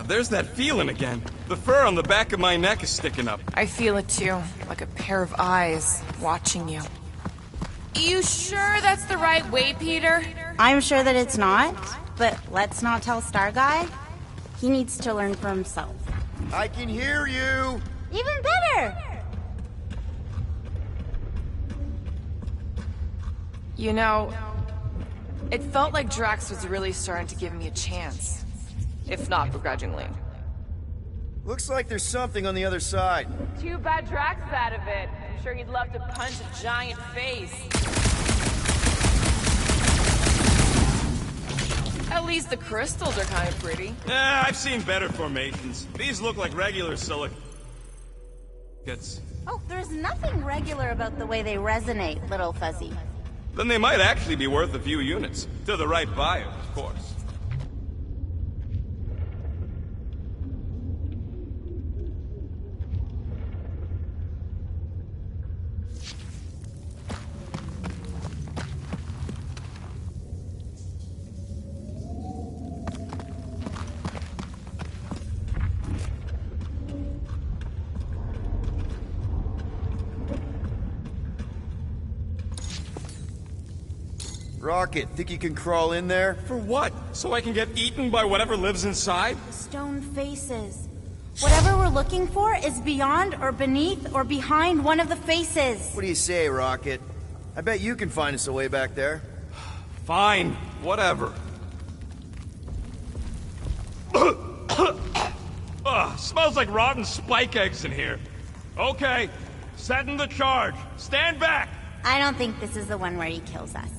There's that feeling again. The fur on the back of my neck is sticking up. I feel it too, like a pair of eyes watching you. You sure that's the right way, Peter? I'm sure that it's not, but let's not tell Star Guy. He needs to learn for himself. I can hear you! Even better! You know, it felt like Drax was really starting to give me a chance. If not begrudgingly. Looks like there's something on the other side. Too bad Drax is out of it. I'm sure he'd love to punch a giant face. At least the crystals are kind of pretty. I've seen better formations. These look like regular silicates. Oh, there's nothing regular about the way they resonate, little fuzzy. Then they might actually be worth a few units. To the right buyer, of course. Rocket, think you can crawl in there? For what? So I can get eaten by whatever lives inside? The stone faces. Whatever we're looking for is beyond or beneath or behind one of the faces. What do you say, Rocket? I bet you can find us a way back there. Fine, whatever. Smells like rotten spike eggs in here. Okay, setting the charge. Stand back! I don't think this is the one where he kills us.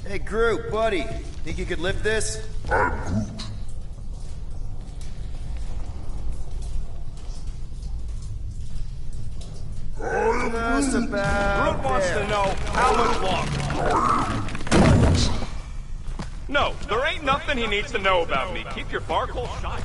Hey, Groot, buddy. Think you could lift this? I'm Groot. Just about Groot wants to know how much longer. No, there ain't nothing he needs to know about me. Keep your barcode shut.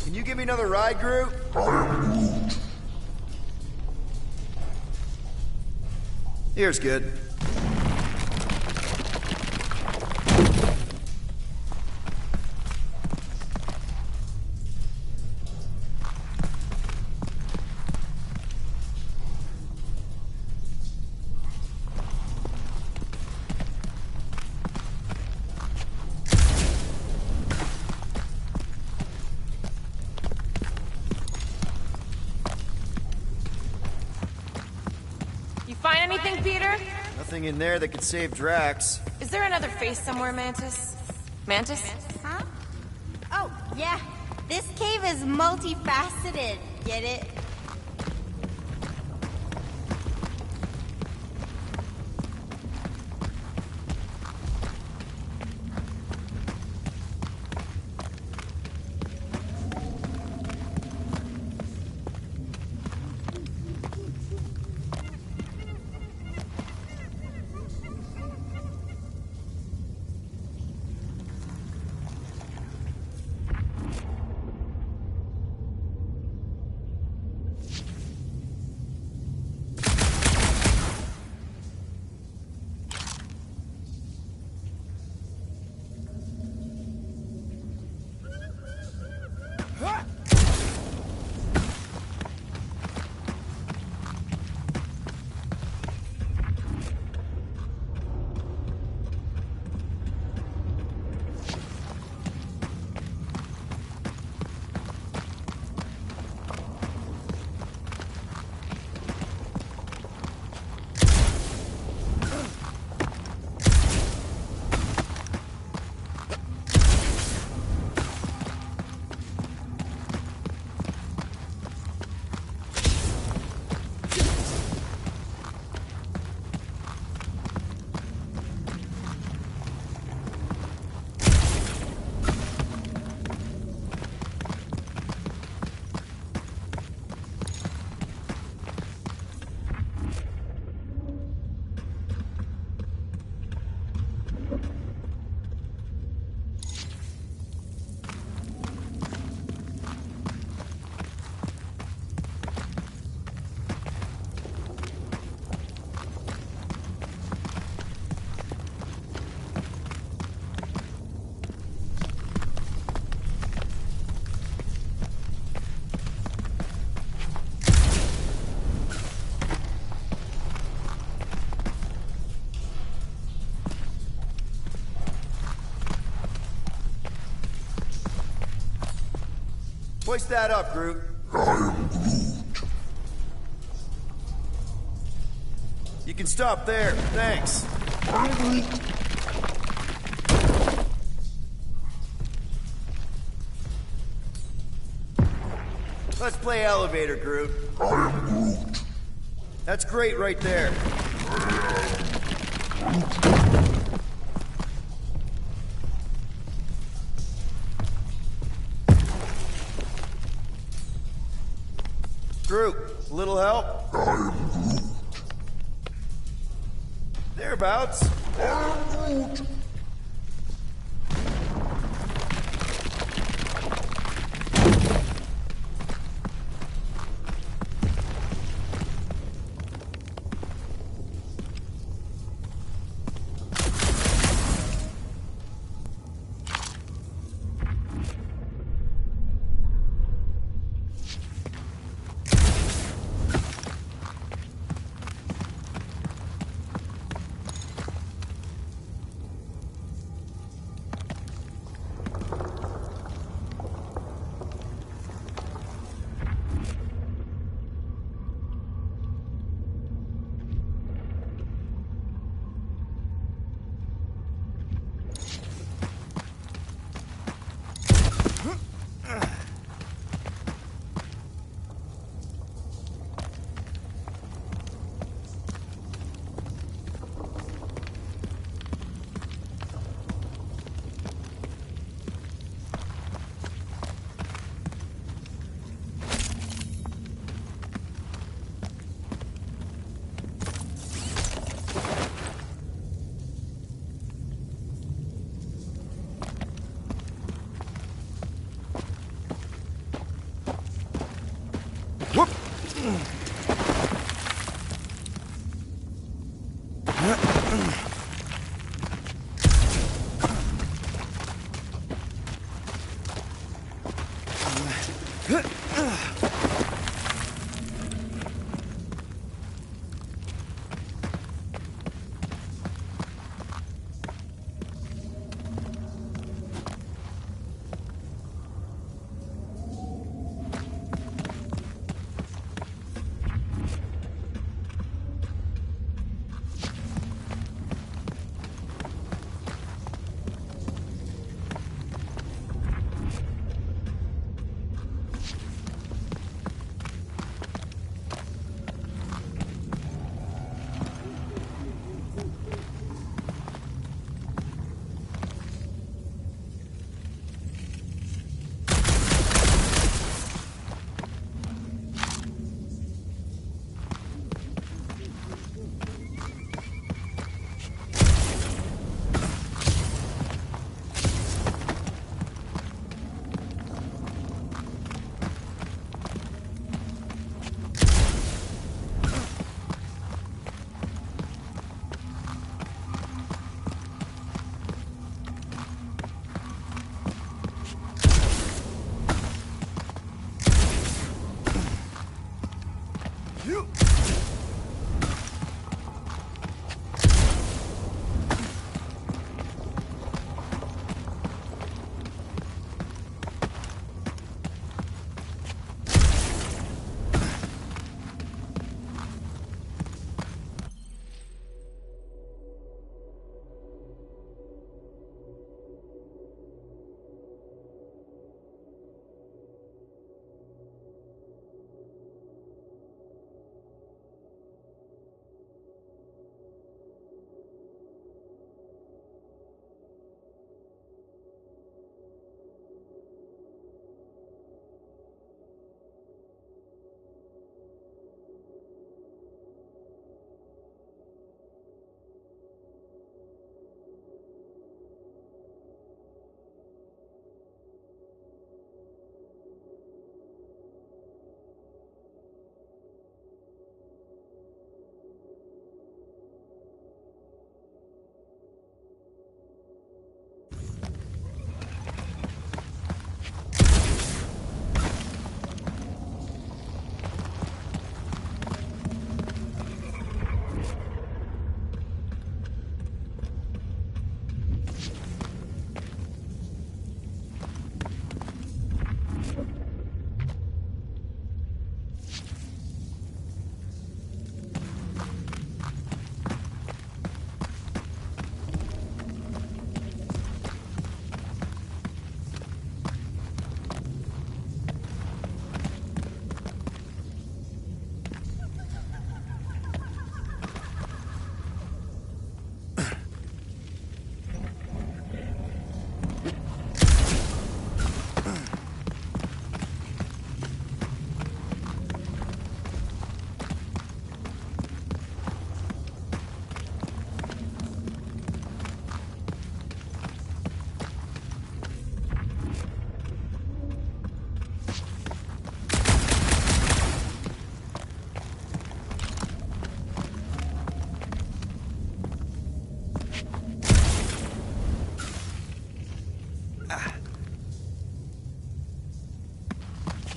Can you give me another ride, Groot? Here's good. anything, Peter? Nothing in there that could save Drax. Is there another face somewhere, Mantis? Mantis? Huh? Oh, yeah. This cave is multifaceted. Get it? Hoist that up, Groot. I am Groot. You can stop there. Thanks. Let's play elevator, Groot. I am Groot. That's great right there. Groot, a little help? I am Groot. Thereabouts. I am Groot.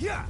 Yeah.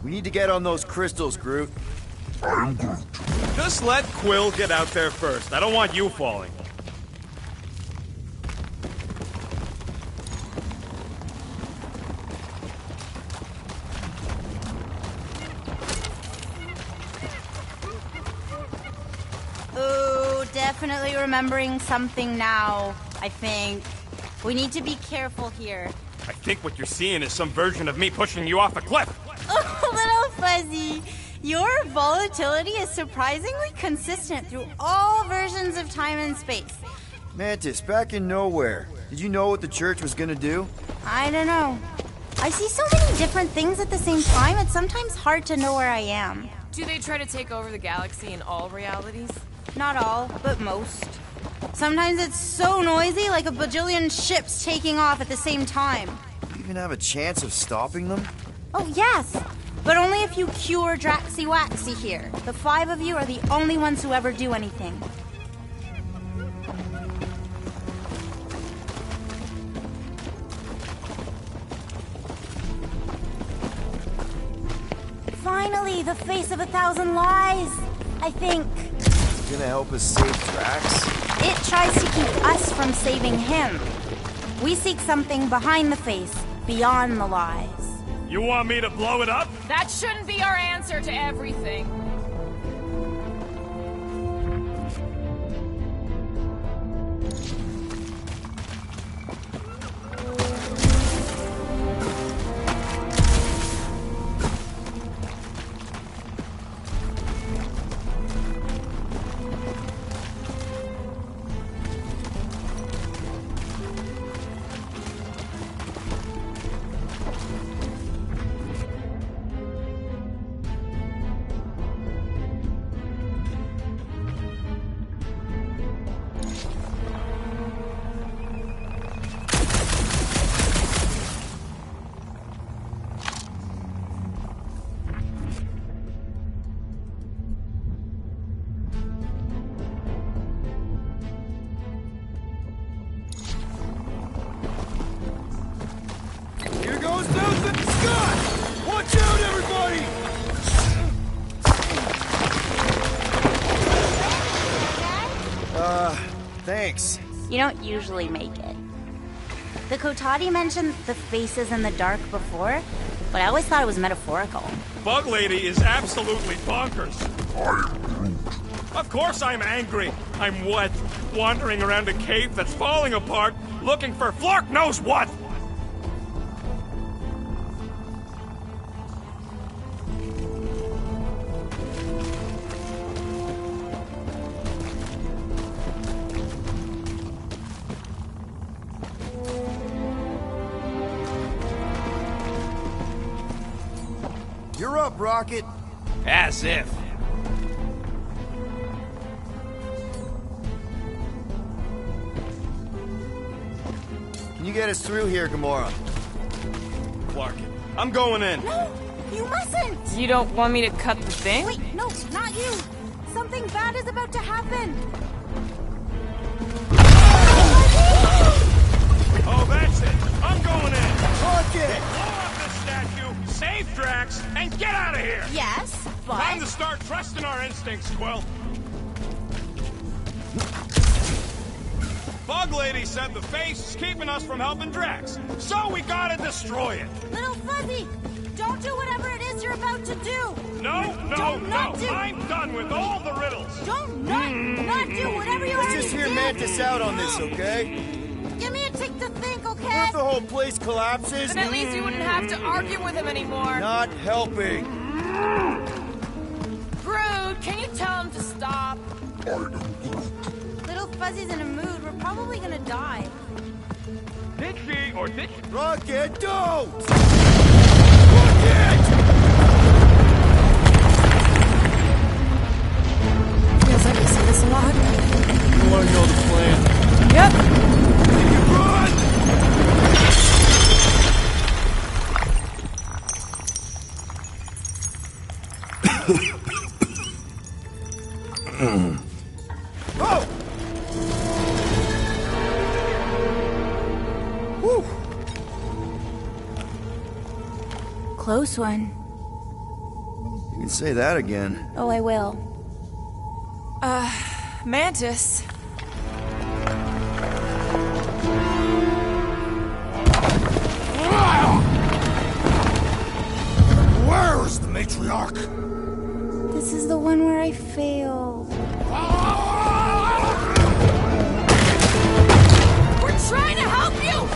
We need to get on those crystals, Groot. I'm Groot. Just let Quill get out there first. I don't want you falling. Ooh, definitely remembering something now, I think. We need to be careful here. I think what you're seeing is some version of me pushing you off a cliff. Oh, Little Fuzzy, your volatility is surprisingly consistent through all versions of time and space. Mantis, back in Nowhere. Did you know what the church was gonna do? I don't know. I see so many different things at the same time, it's sometimes hard to know where I am. Do they try to take over the galaxy in all realities? Not all, but most. Sometimes it's so noisy, like a bajillion ships taking off at the same time. Do you even have a chance of stopping them? Oh, yes! But only if you cure Draxy Waxy here. The 5 of you are the only ones who ever do anything. Finally, the face of 1,000 lies, I think. It's gonna help us save Drax? It tries to keep us from saving him. We seek something behind the face, beyond the lies. You want me to blow it up? That shouldn't be our answer to everything. Here goes nothing, Scott! Watch out, everybody! Thanks. You don't usually make it. The Kotati mentioned the faces in the dark before, but I always thought it was metaphorical. Bug Lady is absolutely bonkers. Of course I'm angry. I'm what? Wandering around a cave that's falling apart, looking for Flark knows what! You're up, Rocket. As if. Can you get us through here, Gamora? Clark, I'm going in. No, you mustn't! You don't want me to cut the thing? Wait, no, not you! Something bad is about to happen! Oh, that's it. I'm going in. Rocket! Blow up this statue, save Drax, and get out of here! Yes, but... Time to start trusting our instincts, Quill. Bug Lady said the face is keeping us from helping Drax, so we gotta destroy it. Little Fuzzy, don't do whatever it is you're about to do! No. I'm done with all the riddles. Don't not do whatever you Let's already just hear did. Mantis out on this, okay? Give me a tick to think, okay? What if the whole place collapses? Then at least we wouldn't have to argue with him anymore. Not helping. Groot, can you tell him to stop? Little Fuzzy's in a mood. We're probably gonna die. Did she or did she? Rocket, don't! Rocket! Feels like I see this a lot. You want to know the plan? Yep. Run! Oh! Whew. Close one. You can say that again. Oh, I will. Mantis. Where is the matriarch? This is the one where I failed. We're trying to help you!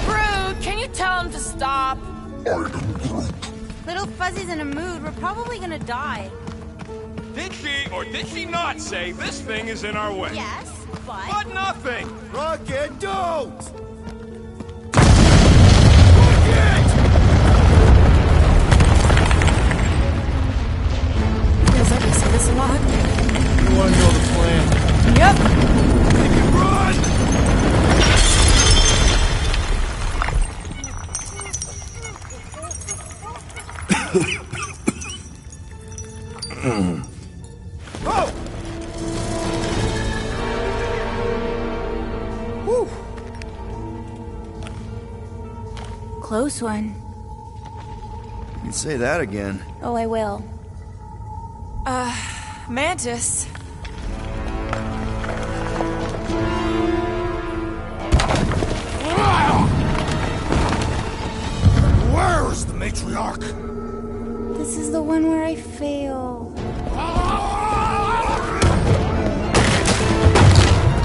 Brood, can you tell him to stop? Little Fuzzy's in a mood. We're probably gonna die. Did she or did she not say this thing is in our way? Yes, but... But nothing! Rocket, don't! Feels like I say this a lot. You want to know the plan? Yep. Make it run! Oh! Whew. Close one. You can say that again. Oh, I will. Mantis. Where is the matriarch? This is the one where I failed.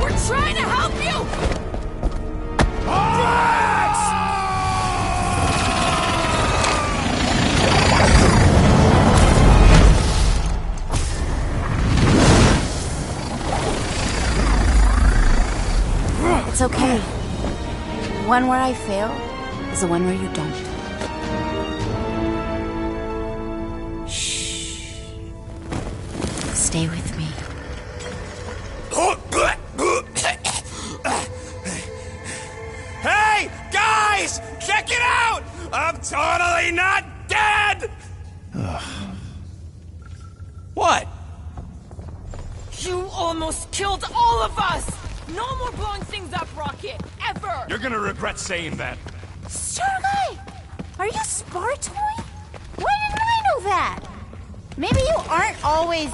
We're trying to help you! It's okay. The one where I fail is the one where you don't. Shh. Stay with me. Hey, guys! Check it out! I'm totally not dead! What? You almost killed all of us! No more blowing things up, Rocket! Ever! You're gonna regret saying that. Sergei! Are you Spartoy? Why didn't I know that? Maybe you aren't always...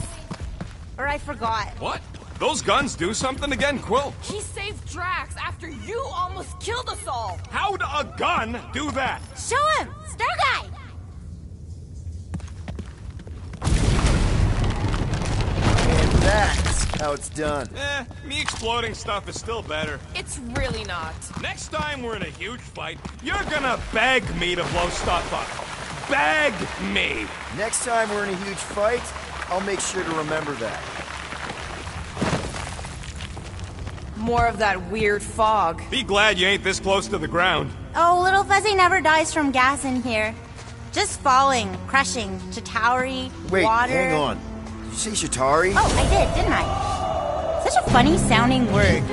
Or I forgot. What? Those guns do something again, Quill? He saved Drax after you almost killed us all! How'd a gun do that? Show him! Starguy! And that's how it's done. Me exploding stuff is still better. It's really not. Next time we're in a huge fight, you're gonna beg me to blow stuff up. Beg me! Next time we're in a huge fight, I'll make sure to remember that. More of that weird fog. Be glad you ain't this close to the ground. Oh, Little Fuzzy never dies from gas in here. Just falling, crushing, Chitauri, Wait, water... hang on. Did you say Chitauri? Oh, I did, didn't I? Such a funny sounding word.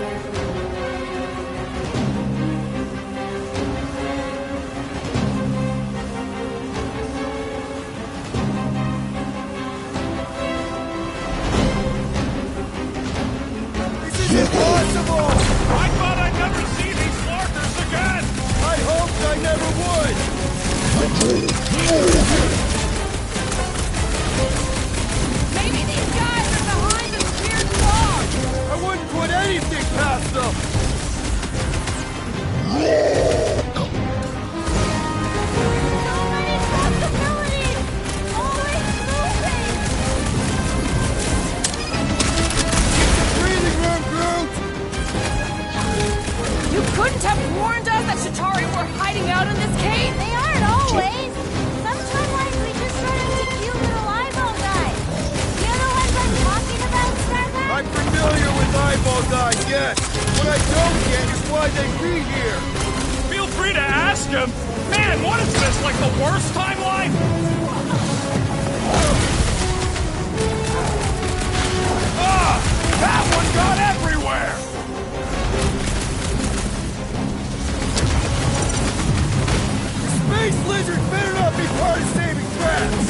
This is impossible! I thought I'd never see these Larkers again! I hoped I never would! Maybe these guys are behind this weird fog! I wouldn't put anything past them! Breathing room, Groot! You couldn't have warned us that Chitauri were hiding out in this cave? They aren't always. Sometimes we just run into cute little eyeball guys. You know the ones I'm talking about, Starguy? I'm familiar with eyeball guys, yes. What I don't get is why they be here. Feel free to ask him. Man, what is this, like the worst timeline? Ah! That one got everywhere! started saving traps!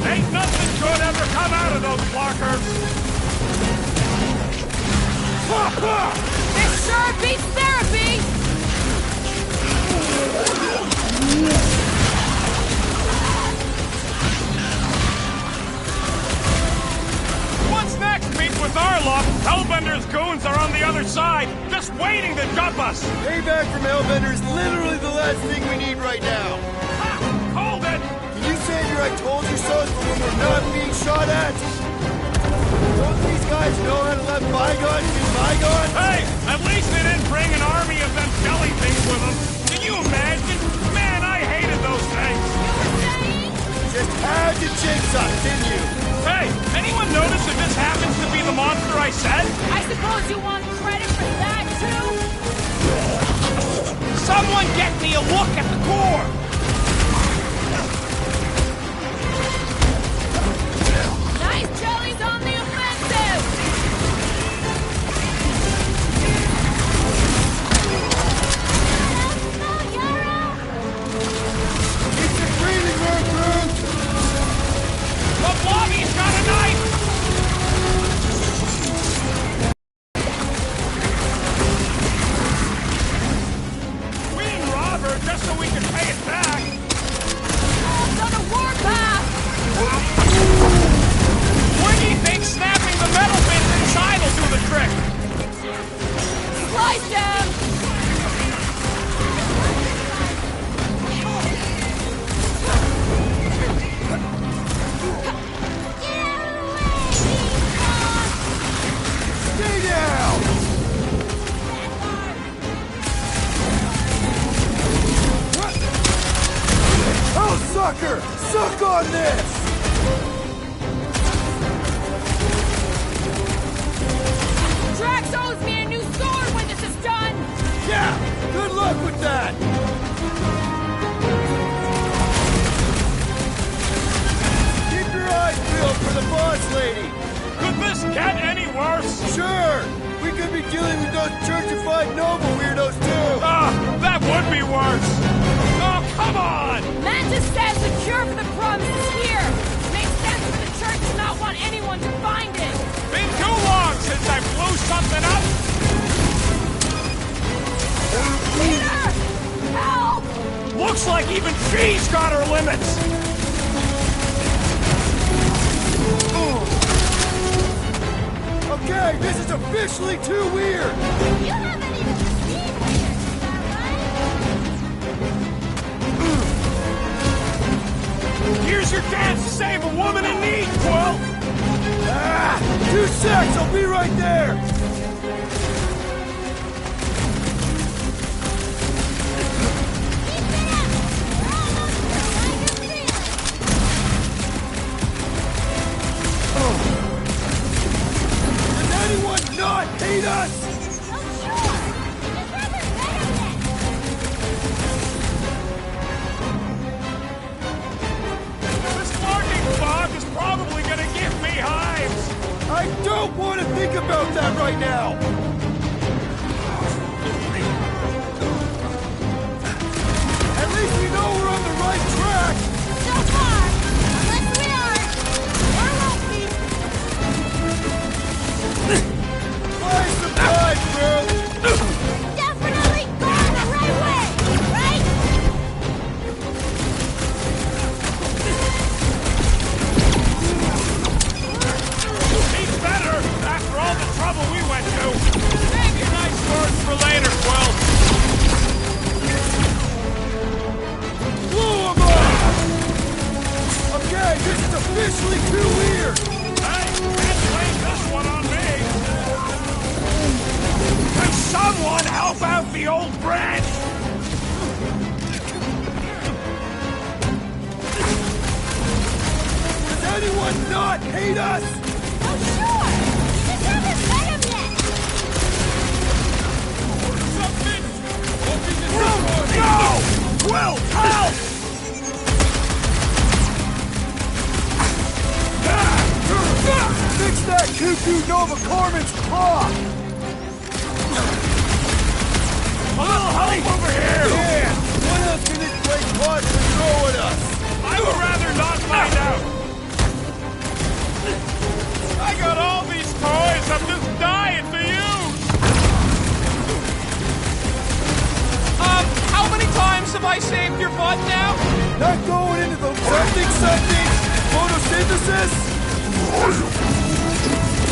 Ain't nothing good ever come out of those blockers! This sure beats therapy! What's next? Meet with Arlock. Hellbender's goons are on the other side, just waiting to jump us! Payback from Hellbender is literally the last thing we need right now! Ha! Hold it! Can you save your I told you so's for when we're not being shot at? Don't these guys know how to let bygones be bygones? Hey! At least they didn't bring an army of them jelly things with them! Can you imagine? Man, I hated those things! Just had to jinx us, didn't you? Hey! Anyone notice if this happens to be the monster I said? I suppose you want credit for that, too? Someone get me a look at the core! Nice jellies on the offensive! It's a breathing room, Groot! The Blobby's got a knife! We didn't rob her just so we could pay it back! It's on a warpath! Where do you think snapping the metal bits inside will do the trick? Slice them! Stay down! Oh, sucker! Suck on this! Drax owes me a new sword when this is done! Yeah! Good luck with that! Keep your eyes peeled for the boss lady! Could this get any worse? Sure! We could be dealing with those churchified noble weirdos, too! Ah, that would be worse! Oh, come on! Mantis says the cure for the problem is here! Makes sense for the church to not want anyone to find it! Been too long since I blew something up! Peter! Help! Looks like even she's got her limits! Okay, this is officially too weird! You haven't even seen weird, is that right? Here's your chance to save a woman in need, Quill! Ah! 2 secs, I'll be right there! Does anyone not hate us? This marking fog is probably gonna give me hives! I don't want to think about that right now! At least we know we're on the right track! So far, unless we are, or won't be. Fly surprise, bro! Definitely going the right way, right? He's better, after all the trouble we went to! Maybe nice words for later, Quill! Blew him up! Okay, this is officially too weird! Hey, can't blame this one on me! Can someone help out the old branch? Does anyone not hate us? Oh, sure! You just haven't met him yet! No! Quill, help! Fix that Cuckoo Nova Corman's clock! A little help over here! Yeah! What else can this place possibly throw at us? I would rather what now? Not going into the something photosynthesis?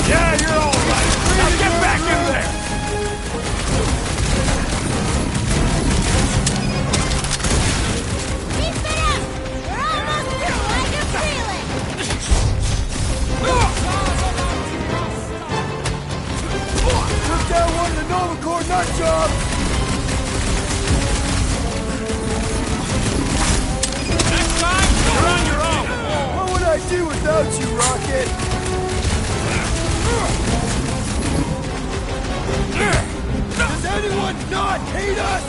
Yeah, you're all right. Now get back in there. Keep it up! We're almost through, I can feel it! Took down one of the Nova Corps nut jobs! Next time, you're on your own. What would I do without you, Rocket? Does anyone not hate us?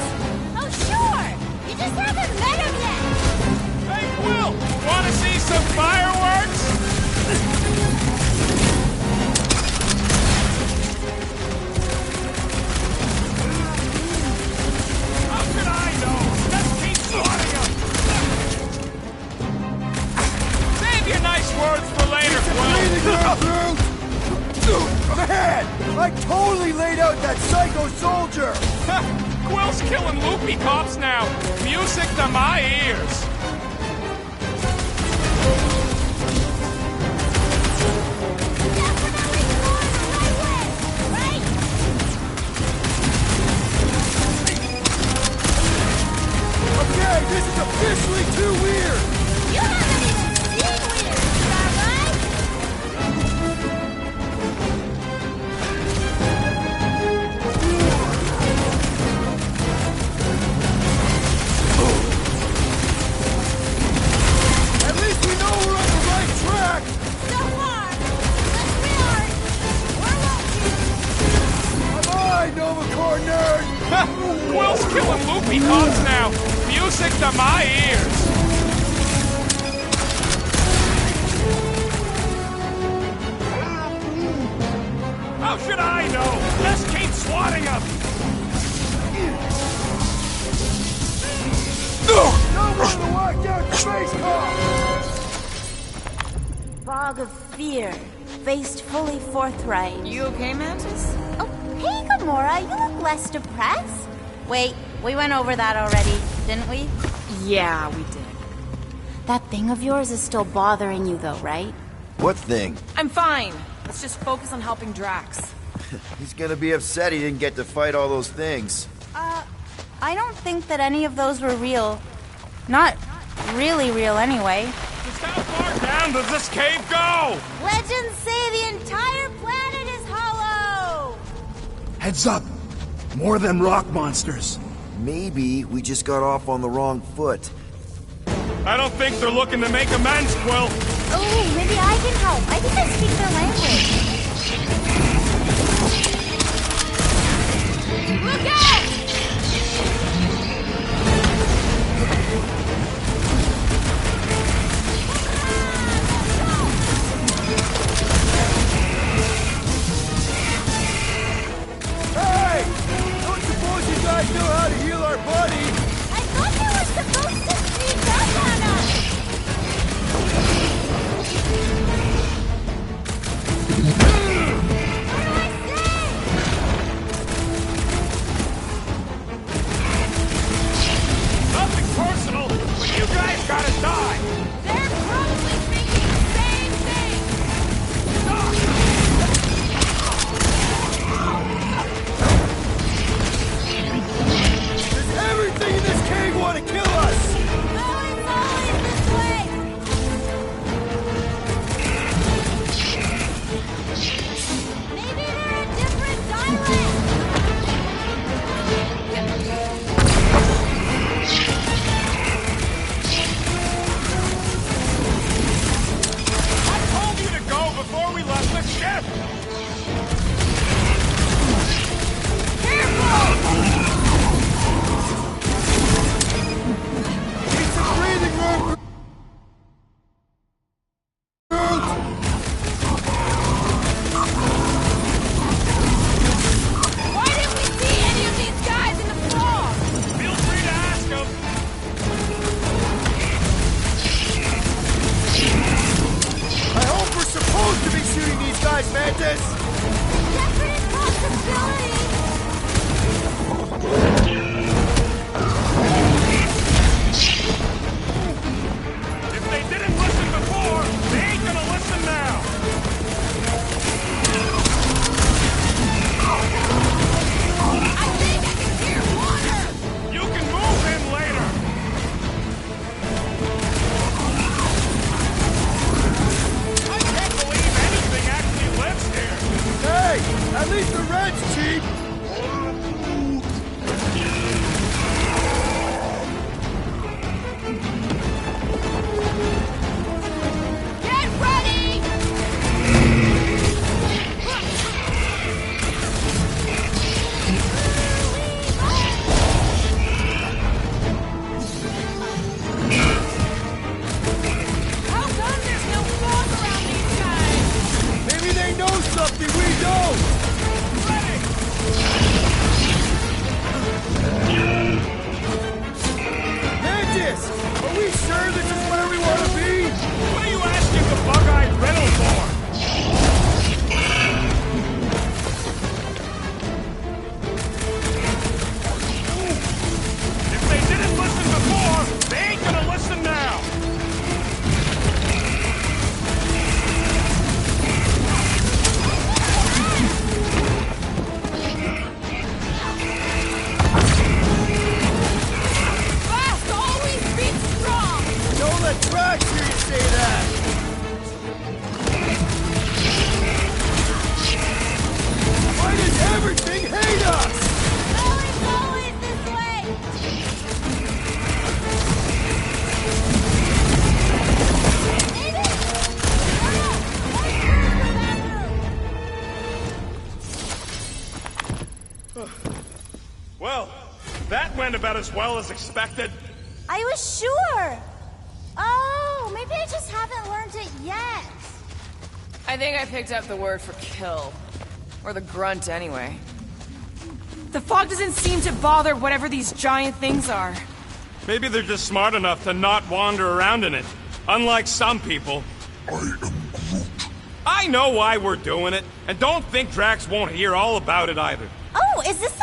Oh, sure! You just haven't met him yet! Hey, Quill, want to see some fireworks? How could I know? Just keep swatting them. Save your nice words for later, Quill. Man! I totally laid out that psycho soldier! Quill's killing loopy cops now. Music to my ears. Definitely going the right way, right? Okay, this is officially too weird! You haven't even seen weird, is that right? At least we know we're on the right track! So far, let's restart. We're watching. Bye-bye, Nova Corps nerd! Quill's killing loopy cops now. Music to my ears. How should I know? Just keep swatting them. No one to walk down Space Cop! Fog of fear, faced fully forthright. You okay, Mantis? Oh, hey, Gamora, you look less depressed. Wait, we went over that already, didn't we? Yeah, we did. That thing of yours is still bothering you, though, right? What thing? I'm fine. Let's just focus on helping Drax. He's gonna be upset he didn't get to fight all those things. I don't think that any of those were real. Not really real, anyway. Just how far down does this cave go? Legends say the entire planet is hollow! Heads up! More than rock monsters. Maybe we just got off on the wrong foot. I don't think they're looking to make amends, Quill. Oh, maybe I can help. I think I speak their language. Look out! Hey! Don't suppose you guys know how to heal our buddy? I thought they were supposed to sneak up on us! Nothing personal, but you guys gotta die. They're probably thinking the same thing! Does everything in this cave want to kill us? No, it's always this way! Maybe they're a different dialect! I told you to go before we left the ship. this? Are we sure this is where we want to be? What are you asking the bug-eyed riddle for? If they didn't listen before, they ain't gonna listen now. Fast always beats strong! Don't let Drax hear you say that! Why does everything hate us? Always this way! Well, that went about as well as expected. I was sure! Oh, maybe I just haven't learned it yet. I think I picked up the word for kill. Or the grunt, anyway. The fog doesn't seem to bother whatever these giant things are. Maybe they're just smart enough to not wander around in it. Unlike some people. I am Groot. I know why we're doing it, and don't think Drax won't hear all about it either. Oh, is this the...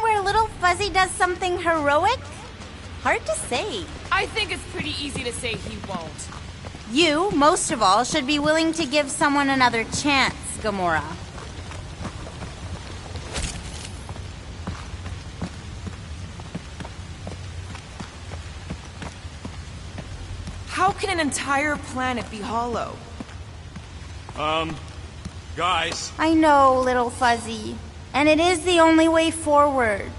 where Little Fuzzy does something heroic? Hard to say. I think it's pretty easy to say he won't. You, most of all, should be willing to give someone another chance, Gamora. How can an entire planet be hollow? Guys. I know, Little Fuzzy. And it is the only way forward.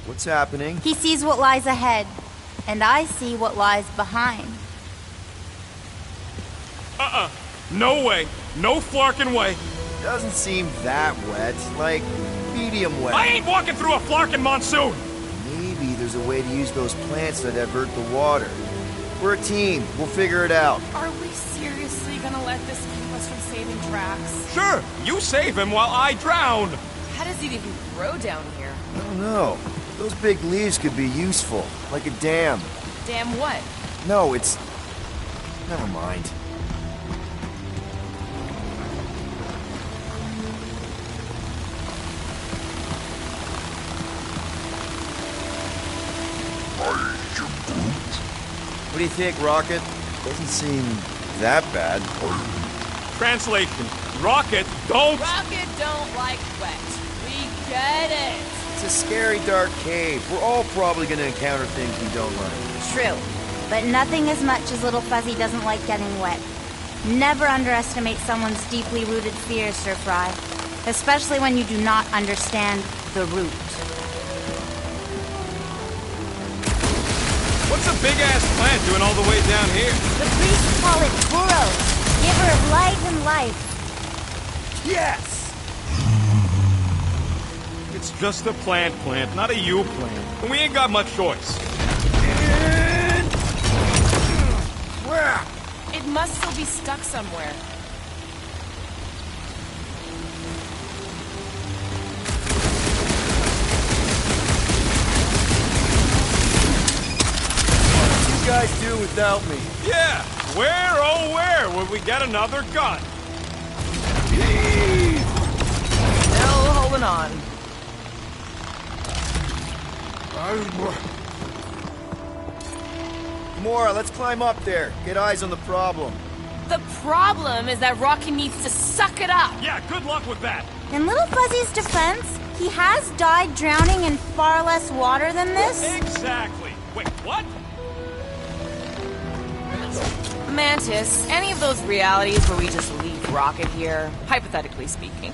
What's happening? He sees what lies ahead, and I see what lies behind. No way. No flarkin' way. Doesn't seem that wet. Like, medium wet. I ain't walking through a flarkin' monsoon! Maybe there's a way to use those plants to divert the water. We're a team. We'll figure it out. Are we seriously gonna let this keep us from saving Drax? Sure, you save him while I drown. How does it even grow down here? I don't know. Those big leaves could be useful. Like a dam. Damn what? No, it's... Never mind. do you think, Rocket? Doesn't seem that bad. Translation. Rocket don't... Rocket don't like wet. We get it. It's a scary dark cave. We're all probably gonna encounter things we don't like. True. But nothing as much as Little Fuzzy doesn't like getting wet. Never underestimate someone's deeply rooted fears, Sir Fry. Especially when you do not understand the root. What's a big-ass plant doing all the way down here? The priests call it Kuro, giver of light and life. Yes! It's just a plant, not a you plant. And we ain't got much choice. It must still be stuck somewhere. What would you guys do without me? Yeah, where, oh where would we get another gun? Still holding on. Gamora, let's climb up there. Get eyes on the problem. The problem is that Rocky needs to suck it up. Yeah, good luck with that. In Little Fuzzy's defense, he has died drowning in far less water than this. Exactly. Wait, what? Mantis, any of those realities where we just leave Rocket here, hypothetically speaking.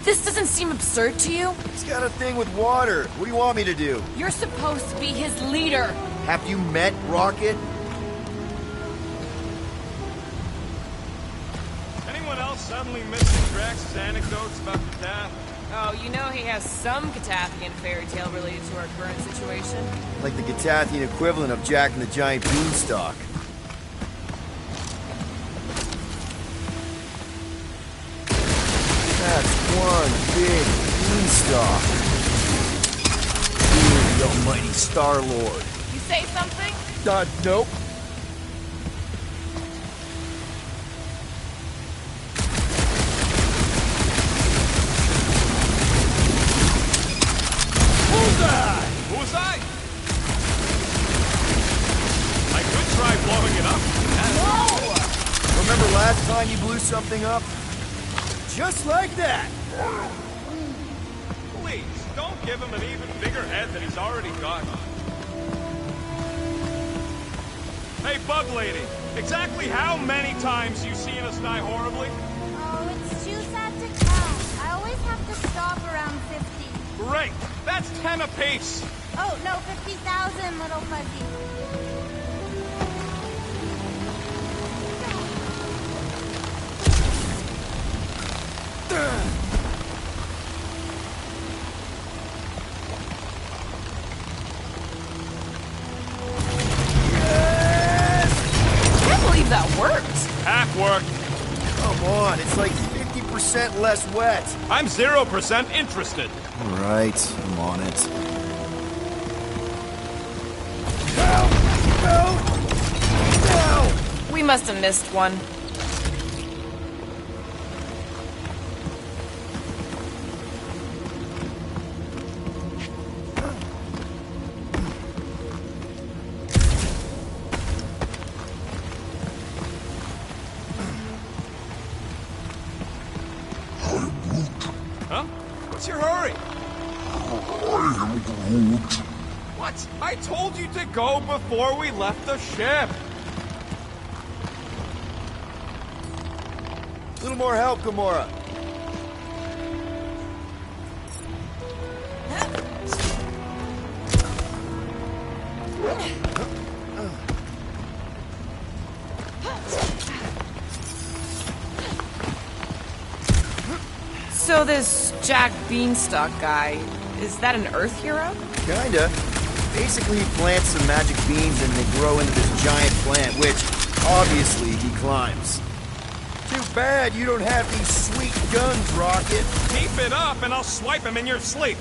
This doesn't seem absurd to you? He's got a thing with water. What do you want me to do? You're supposed to be his leader. Have you met Rocket? Anyone else suddenly missing Drax's anecdotes about the death? Oh, you know he has some Catathian fairy tale related to our current situation. Like the Catathian equivalent of Jack and the Giant Beanstalk. That's one big beanstalk. You're the almighty Star-Lord. You say something? Nope. Bullseye! Who was I? I could try blowing it up. Whoa! Remember last time you blew something up? Just like that! Please, don't give him an even bigger head than he's already got. Hey, Bug Lady, exactly how many times you seen us die horribly? Oh, it's too sad to count. I always have to stop around 50. Great! That's 10 apiece! Oh, no, 50,000, Little Fuzzy. That worked. Half worked. Come on, it's like 50% less wet. I'm 0% interested. All right, I'm on it. No! We must have missed one. Huh? What's your hurry? I am Groot. What? I told you to go before we left the ship. A little more help, Gamora. So this Jack Beanstalk guy, is that an Earth hero? Kinda. Basically, he plants some magic beans and they grow into this giant plant, which, obviously, he climbs. Too bad you don't have these sweet guns, Rocket. Keep it up and I'll swipe him in your sleep.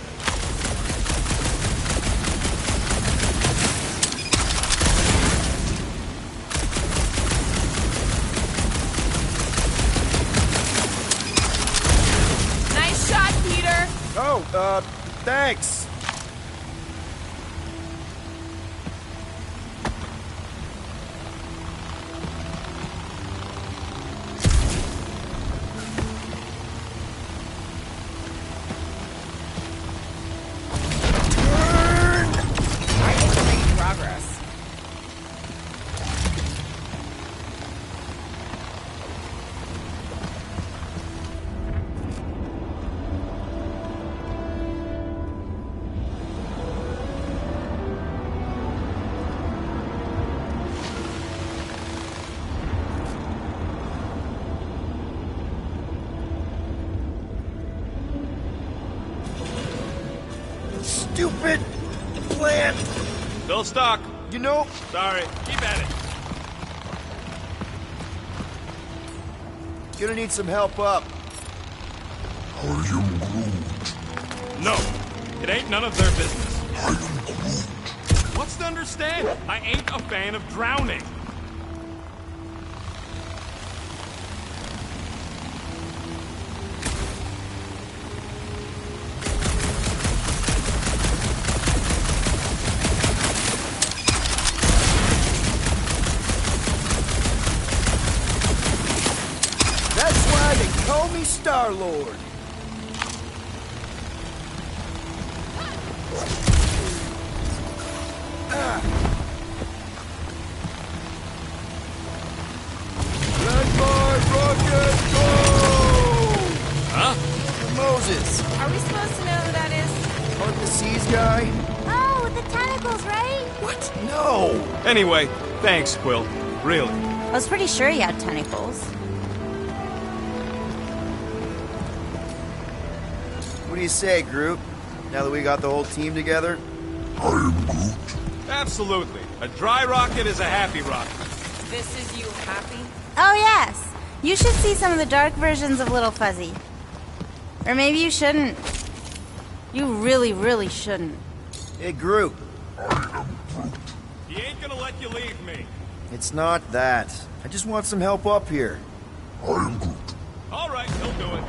Nice shot, Peter! Oh, thanks. stupid plan. Still stuck. You know... Sorry. Keep at it. Gonna need some help up. I am Groot. No. It ain't none of their business. I am Groot. What's to understand? I ain't a fan of drowning. That's why they call me Star-Lord. Moses. Are we supposed to know who that is? Part the Seas guy? Oh, with the tentacles, right? What? No! Anyway, thanks, Quill. Really. I was pretty sure he had tentacles. What do you say, Groot? Now that we got the whole team together? I am Groot. Absolutely. A dry rocket is a happy rocket. This is you happy? Oh, yes. You should see some of the dark versions of Little Fuzzy. Or maybe you shouldn't. You really, really shouldn't. Hey, Groot. He ain't gonna let you leave me. It's not that. I just want some help up here. I am Groot. All right, he'll do it.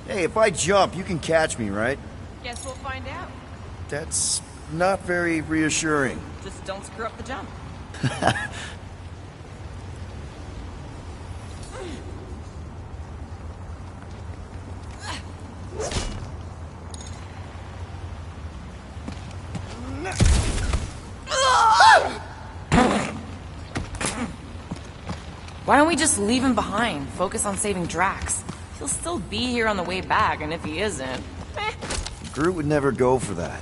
Hey, if I jump, you can catch me, right? Guess we'll find out. That's not very reassuring. Just don't screw up the jump. Why don't we just leave him behind? Focus on saving Drax. He'll still be here on the way back, and if he isn't... Groot would never go for that.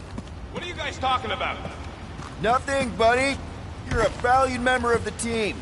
What are you guys talking about? Nothing, buddy. You're a valued member of the team.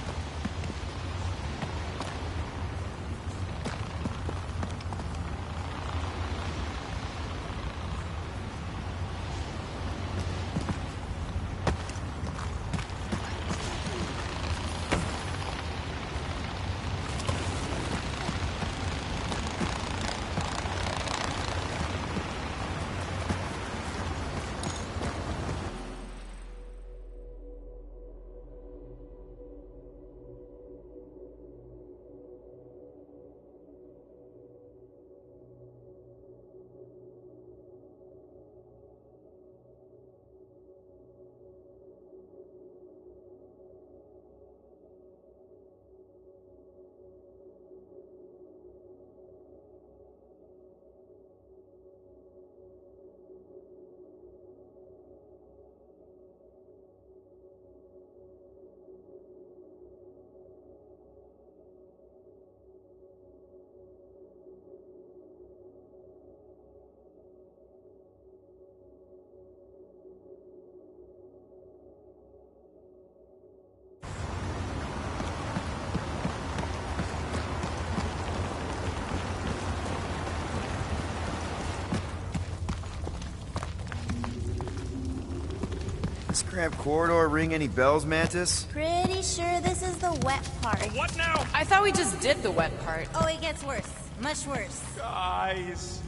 This cramped corridor ring any bells, Mantis? Pretty sure this is the wet part. What now? I thought we just did the wet part. Oh, it gets worse. Much worse. Guys.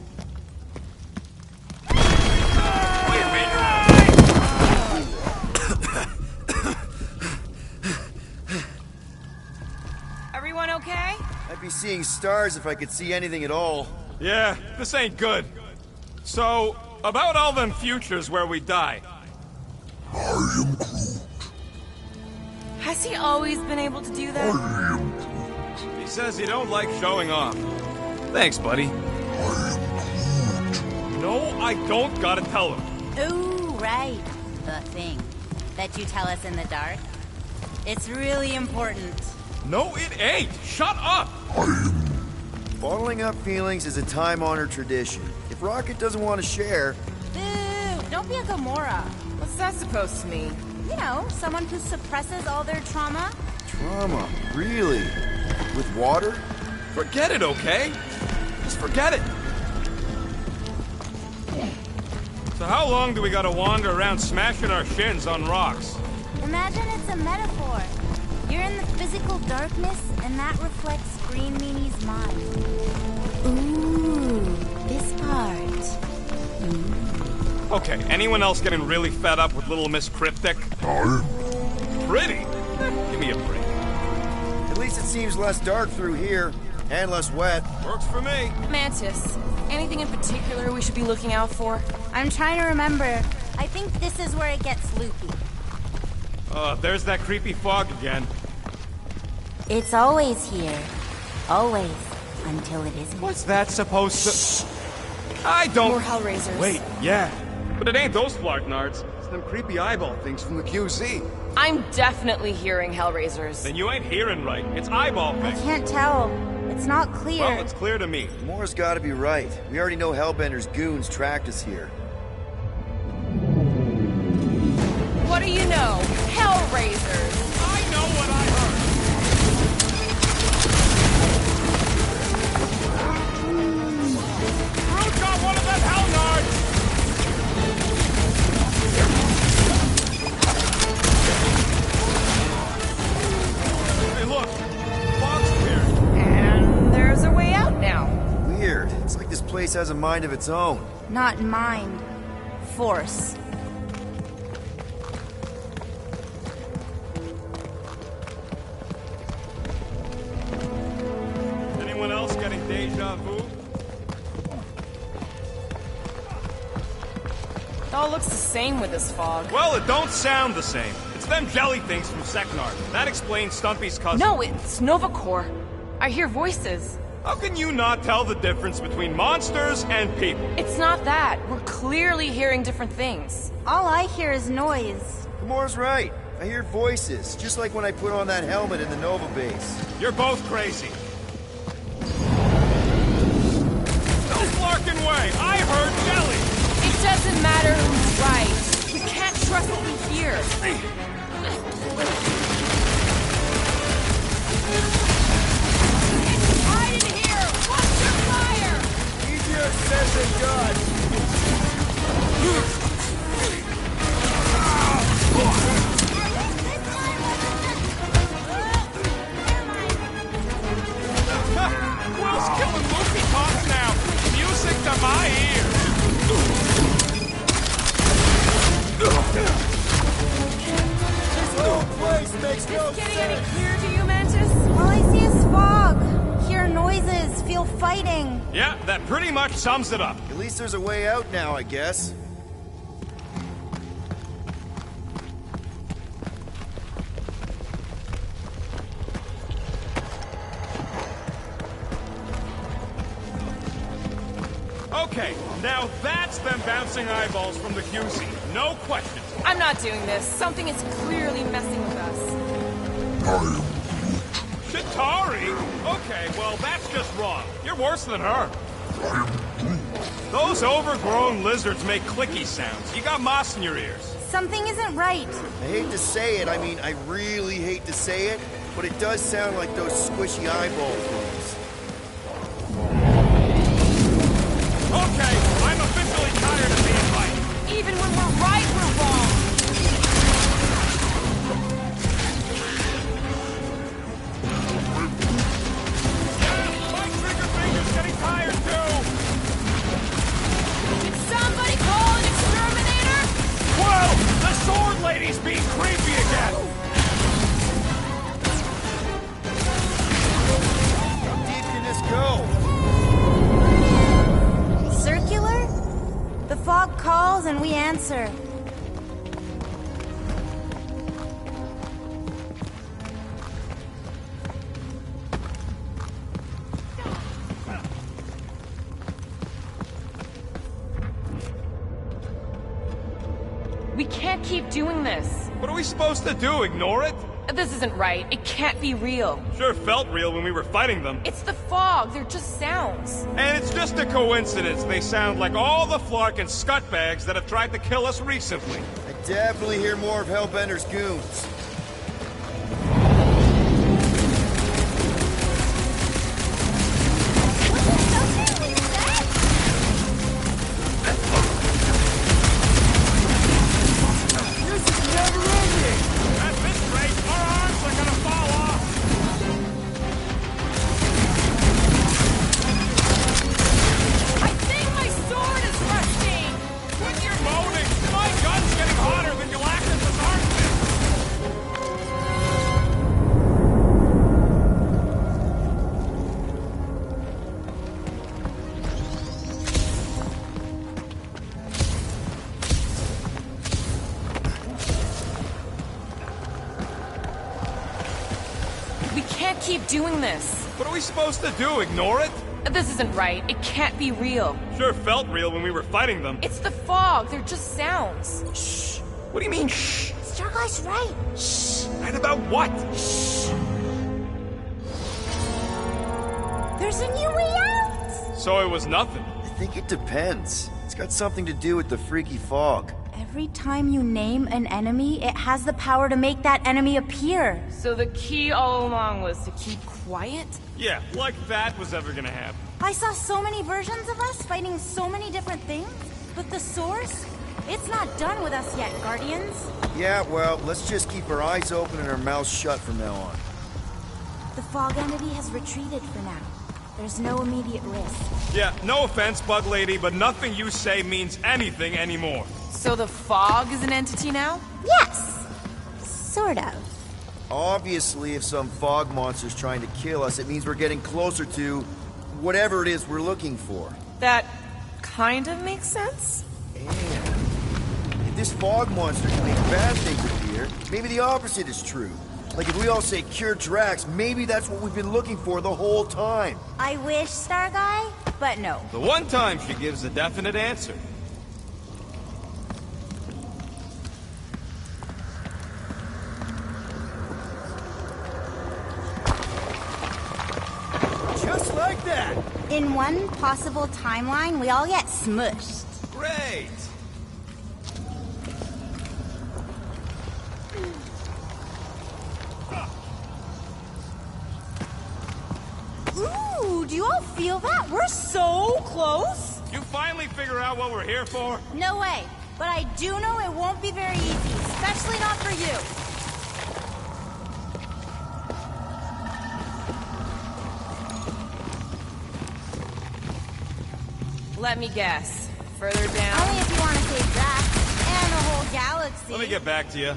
Everyone okay? I'd be seeing stars if I could see anything at all. Yeah, this ain't good. So, about all them futures where we die. I am Groot. Has he always been able to do that? I am Groot. He says he don't like showing off. Thanks, buddy. I am Groot. No, I don't gotta tell him. Ooh, right. The thing that you tell us in the dark. It's really important. No, it ain't. Shut up. I am Bottling up feelings is a time-honored tradition. If Rocket doesn't want to share... Boo! Don't be a Gamora. What's that supposed to mean? You know, someone who suppresses all their trauma. Trauma? Really? With water? Forget it, okay? Just forget it. So how long do we gotta wander around smashing our shins on rocks? Imagine it's a metaphor. You're in the physical darkness, and that reflects Green Meanie's mind. Ooh, this part. Okay, anyone else getting really fed up with Little Miss Cryptic? Pretty? Give me a break. At least it seems less dark through here, and less wet. Works for me. Mantis, anything in particular we should be looking out for? I'm trying to remember. I think this is where it gets loopy. There's that creepy fog again. It's always here. Always. Until it isn't. What's that supposed to... I don't... More Hellraisers. Wait, yeah. But it ain't those Flarknards. It's them creepy eyeball things from the QZ. I'm definitely hearing Hellraisers. Then you ain't hearing right. It's eyeball I things. can't tell. It's not clear. Well, it's clear to me. Moore's gotta be right. We already know Hellbender's goons tracked us here. What do you know? Hellraisers! I know what I heard! Groot got one of them Hellnards! Hey, look! Fog's clearing. And there's a way out now. Weird. It's like this place has a mind of its own. Not mind. Force. Anyone else getting deja vu? It all looks the same with this fog. Well, it don't sound the same. It's them jelly things from Seknard. That explains Stumpy's cousin. No, it's Nova Corps. I hear voices. How can you not tell the difference between monsters and people? It's not that. We're clearly hearing different things. All I hear is noise. Gamora's right. I hear voices, just like when I put on that helmet in the Nova base. You're both crazy. No Flarkin way! I heard jelly! It doesn't matter who's right. We can't trust what we hear. It's hide in here! Watch your fire! Easier said than done. Will's killing Luffy talks now! Music to my ears! This whole place makes no Getting sense. any clearer to you, Mantis? All I see is fog. Hear noises. Feel fighting. Yeah, that pretty much sums it up. At least there's a way out now, I guess. Okay, now that's them bouncing eyeballs from the QZ. No question. I'm not doing this. Something is clearly messing with us. Chitauri? Okay, well, that's just wrong. You're worse than her. Those overgrown lizards make clicky sounds. You got moss in your ears. Something isn't right. I hate to say it, I mean, I really hate to say it, but it does sound like those squishy eyeball things. Okay, I'm officially tired of being right. Even when we're right, we're wrong. Yeah, my trigger finger's getting tired too. Did somebody call an exterminator? Whoa! The sword lady's being creepy again. How deep can this go? Circular? The fog calls and we answer. We can't keep doing this. What are we supposed to do, ignore it? This isn't right. It can't be real. Sure felt real when we were fighting them. It's the fog. They're just sounds. And it's just a coincidence they sound like all the Flarkin scutbags that have tried to kill us recently. I definitely hear more of Hellbender's goons. Keep doing this. What are we supposed to do, ignore it? This isn't right. It can't be real. Sure felt real when we were fighting them. It's the fog. They're just sounds. Shh. What do you mean, shh? Starguy's right. Shh. Right about what? Shh. There's a new way out! So it was nothing. I think it depends. It's got something to do with the freaky fog. Every time you name an enemy, it has the power to make that enemy appear. So the key all along was to keep quiet? Yeah, like that was ever gonna happen. I saw so many versions of us fighting so many different things, but the source, it's not done with us yet, Guardians. Yeah, well, let's just keep our eyes open and our mouths shut from now on. The fog entity has retreated for now. There's no immediate risk. Yeah, no offense, Bug Lady, but nothing you say means anything anymore. So the fog is an entity now? Yes! Sort of. Obviously, if some fog monster's trying to kill us, it means we're getting closer to whatever it is we're looking for. That kind of makes sense? And if this fog monster can make bad things appear, maybe the opposite is true. Like if we all say cure Drax, maybe that's what we've been looking for the whole time. I wish, Starguy, but no. The one time she gives a definite answer. Just like that! In one possible timeline, we all get smushed. Great! Ooh, do you all feel that? We're so close! You finally figure out what we're here for? No way. But I do know it won't be very easy, especially not for you. Let me guess. Further down? Only if you want to save Drax and the whole galaxy. Let me get back to you.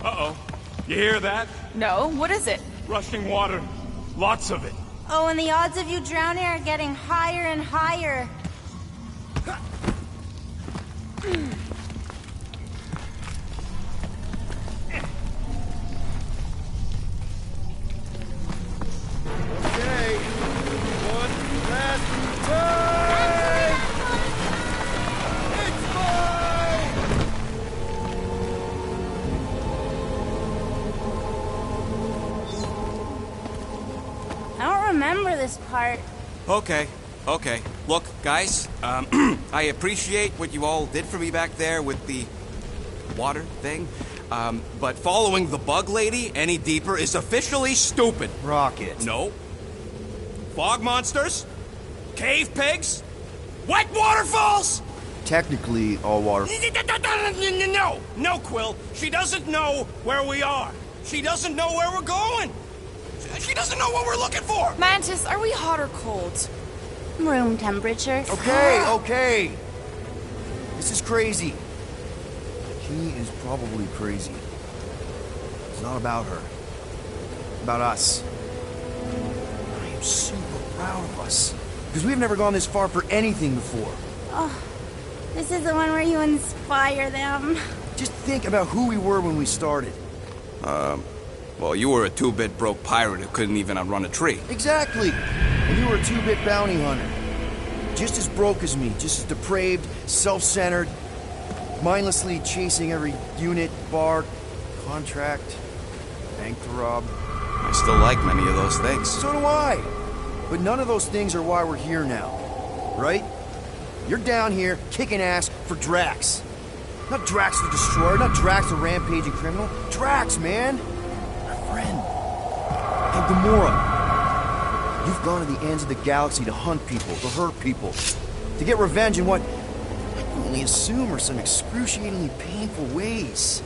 Uh-oh. You hear that? No, what is it? Rushing water. Lots of it. Oh, and the odds of you drowning are getting higher and higher. Okay, one last time! It's mine! I don't remember this part. Okay. Look, guys, I appreciate what you all did for me back there with the water thing, but following the Bug Lady any deeper is officially stupid. Rocket. No. Fog monsters? Cave pigs? Wet waterfalls? Technically, all water. No, Quill. She doesn't know where we are. She doesn't know where we're going. She doesn't know what we're looking for. Mantis, are we hot or cold? Room temperature. Okay. This is crazy. He is probably crazy. It's not about her. It's about us. I am super proud of us. Because we've never gone this far for anything before. Oh, this is the one where you inspire them. Just think about who we were when we started. Well, you were a 2-bit broke pirate who couldn't even outrun a tree. Exactly. And And you were a two-bit bounty hunter. Just as broke as me, just as depraved, self-centered, mindlessly chasing every unit, bar, contract, bank to rob. I still like many of those things. So do I. But none of those things are why we're here now. Right? You're down here kicking ass for Drax. Not Drax the Destroyer, not Drax the rampaging criminal. Drax, man! Our friend. And Gamora. You've gone to the ends of the galaxy to hunt people, to hurt people, to get revenge in what I can only assume are some excruciatingly painful ways.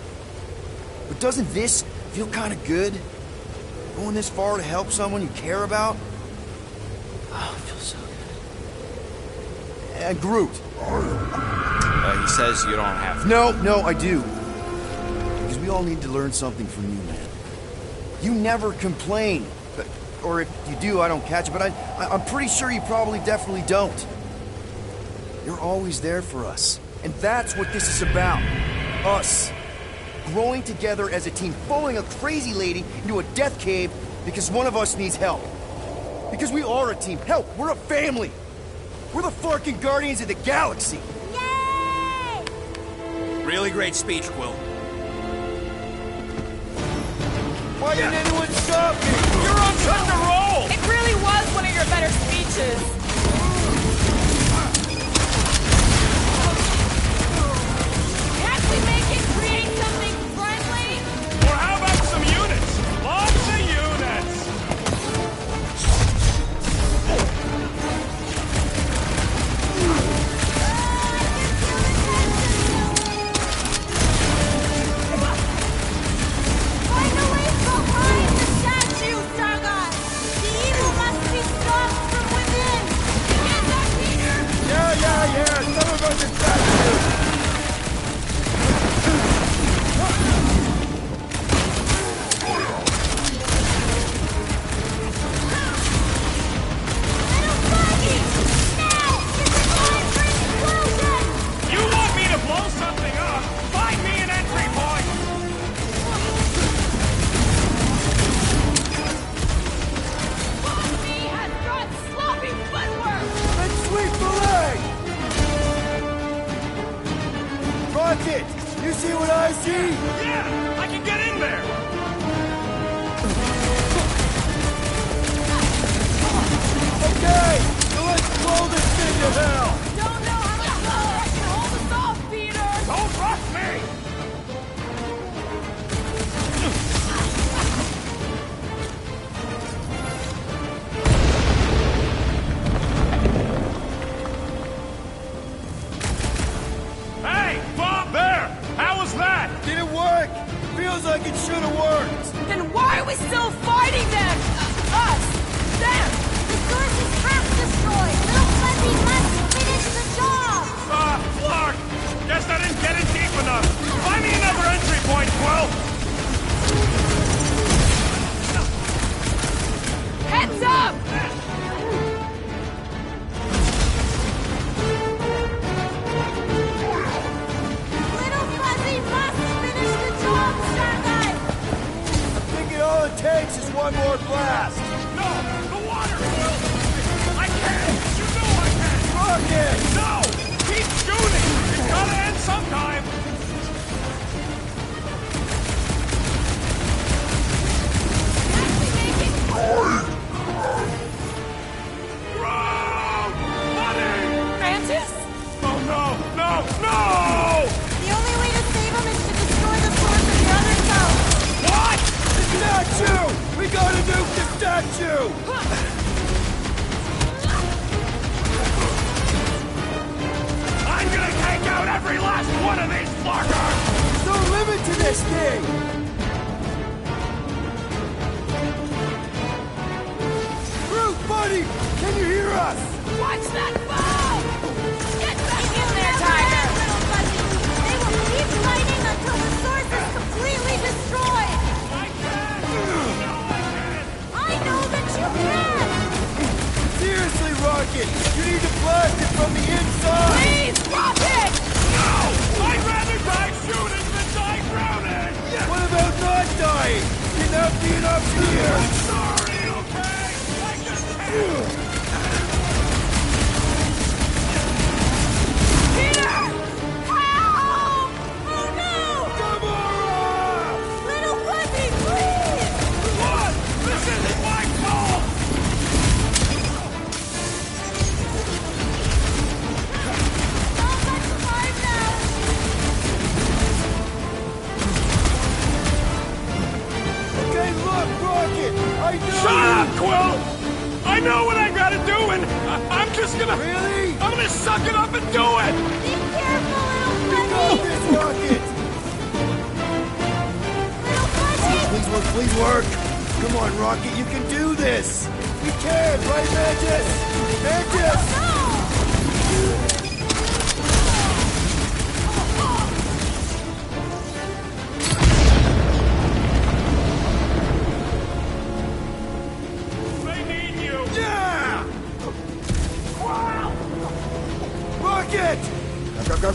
But doesn't this feel kind of good? Going this far to help someone you care about? Oh, it feels so good. And Groot. He says you don't have to. No, I do. Because we all need to learn something from you, man. You never complain. Or if you do, I don't catch it, but I'm pretty sure you probably definitely don't. You're always there for us. And that's what this is about. Us. Growing together as a team, following a crazy lady into a death cave because one of us needs help. Because we are a team. Hell, we're a family. We're the fucking Guardians of the Galaxy. Yay! Really great speech, Quill. Why didn't anyone stop me? You're on such a roll! It really was one of your better speeches. Can't we make it create something friendly? Or how about some units? Lots of units! Find a way behind the statue, Sargon! The evil must be stopped from within! Get that, Peter! Yeah, some of us are statues. You want me to blow something up? Find me an entry point! He has got sloppy footwork! Let's sweep the leg! Rocket, you see what I see? Yeah, I can get in there! Okay, so let's blow this thing to hell! Don't know how much longer I can hold us off, Peter! Don't rush me! Hey, Bob, there! How was that? Did it work? Feels like it should have worked. Then why are we still fighting them? Us! Them! The source is half destroyed! Little Fuzzy must finish the job! Flark! Guess I didn't get in deep enough. Find me another entry point, Quill! Heads up! Little Fuzzy must finish the job, Starguy! I think all it takes is one more blast. No! The water, Quill! I can! You know I can! Rocket! No! Keep shooting! It's gotta end sometime! Ground! Buddy! Mantis? Oh no! No! No! The only way to save him is to destroy the source of the other cell! What? The statue! We gotta nuke the statue! I'm gonna take out every last one of these fuckers! There's no limit to this thing! Groot, buddy! Can you hear us? Watch that bow! Get back in there, Tiger! Little Fuzzy! They will keep fighting until the source is completely destroyed! I can! No, I can! I know that you can! Seriously, Rocket! You need to blast it from the inside! Please, Rocket! No! I'd rather die shooting than die drowning! What about not dying? Can that be an option here? Sorry, okay? I just can't! gonna suck it up and do it! Be careful, little buddy! This rocket! Little buddy! Please work, please work! Come on, Rocket, you can do this! You can, right, Mantis? Mantis! They need you! Yeah! Rocket! Go!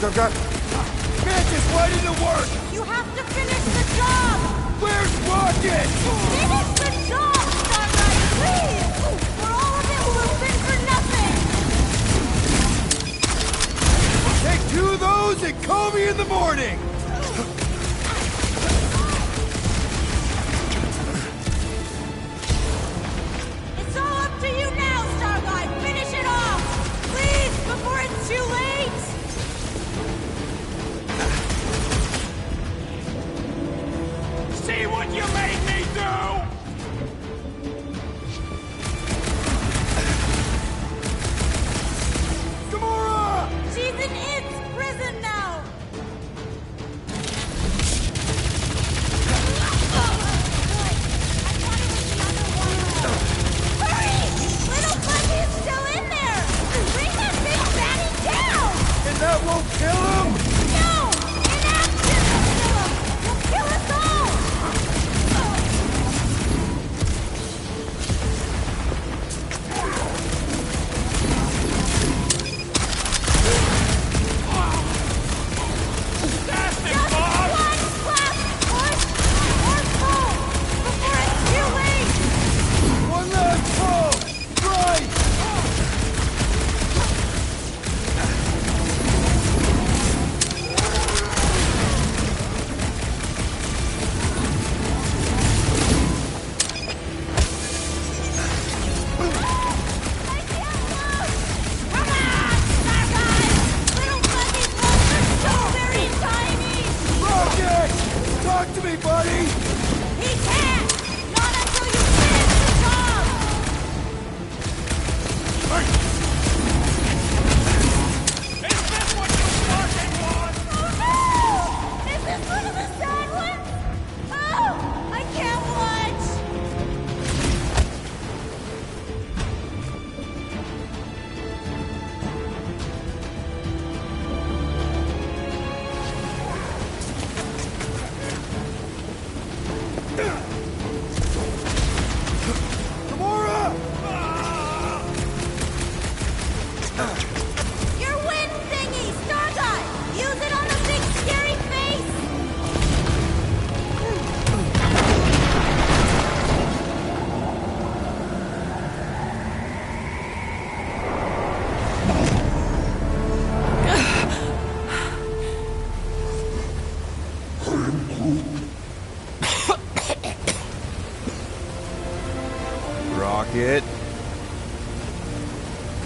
Mantis, why didn't it work? You have to finish the job! Where's Rocket? Finish the job, Starlight, please! For all of it will have been for nothing! Take 2 of those and call me in the morning! It's all up to you now, Starlight! Finish it off! Please, before it's too late! See what you made me do! Gamora! She's in its prison now! Hurry! Little Fuzzy is still in there! Bring that big baddie down! And that won't kill him? No! Inaction will kill him! He'll kill us all! That's it, Just Bob! one last push or pull before it's too late! One last pull! Right! Come on, Starlight! Little Fuzzy's lungs are so very tiny! Rocket! Talk to me, buddy! He can't! Not until you finish the job! Is this what you fucking want? Oh no! Is this one of the sad ones? Oh! I can't watch! Gamora! Your wind thingy! Starlight! Use it on the big scary face! Rocket.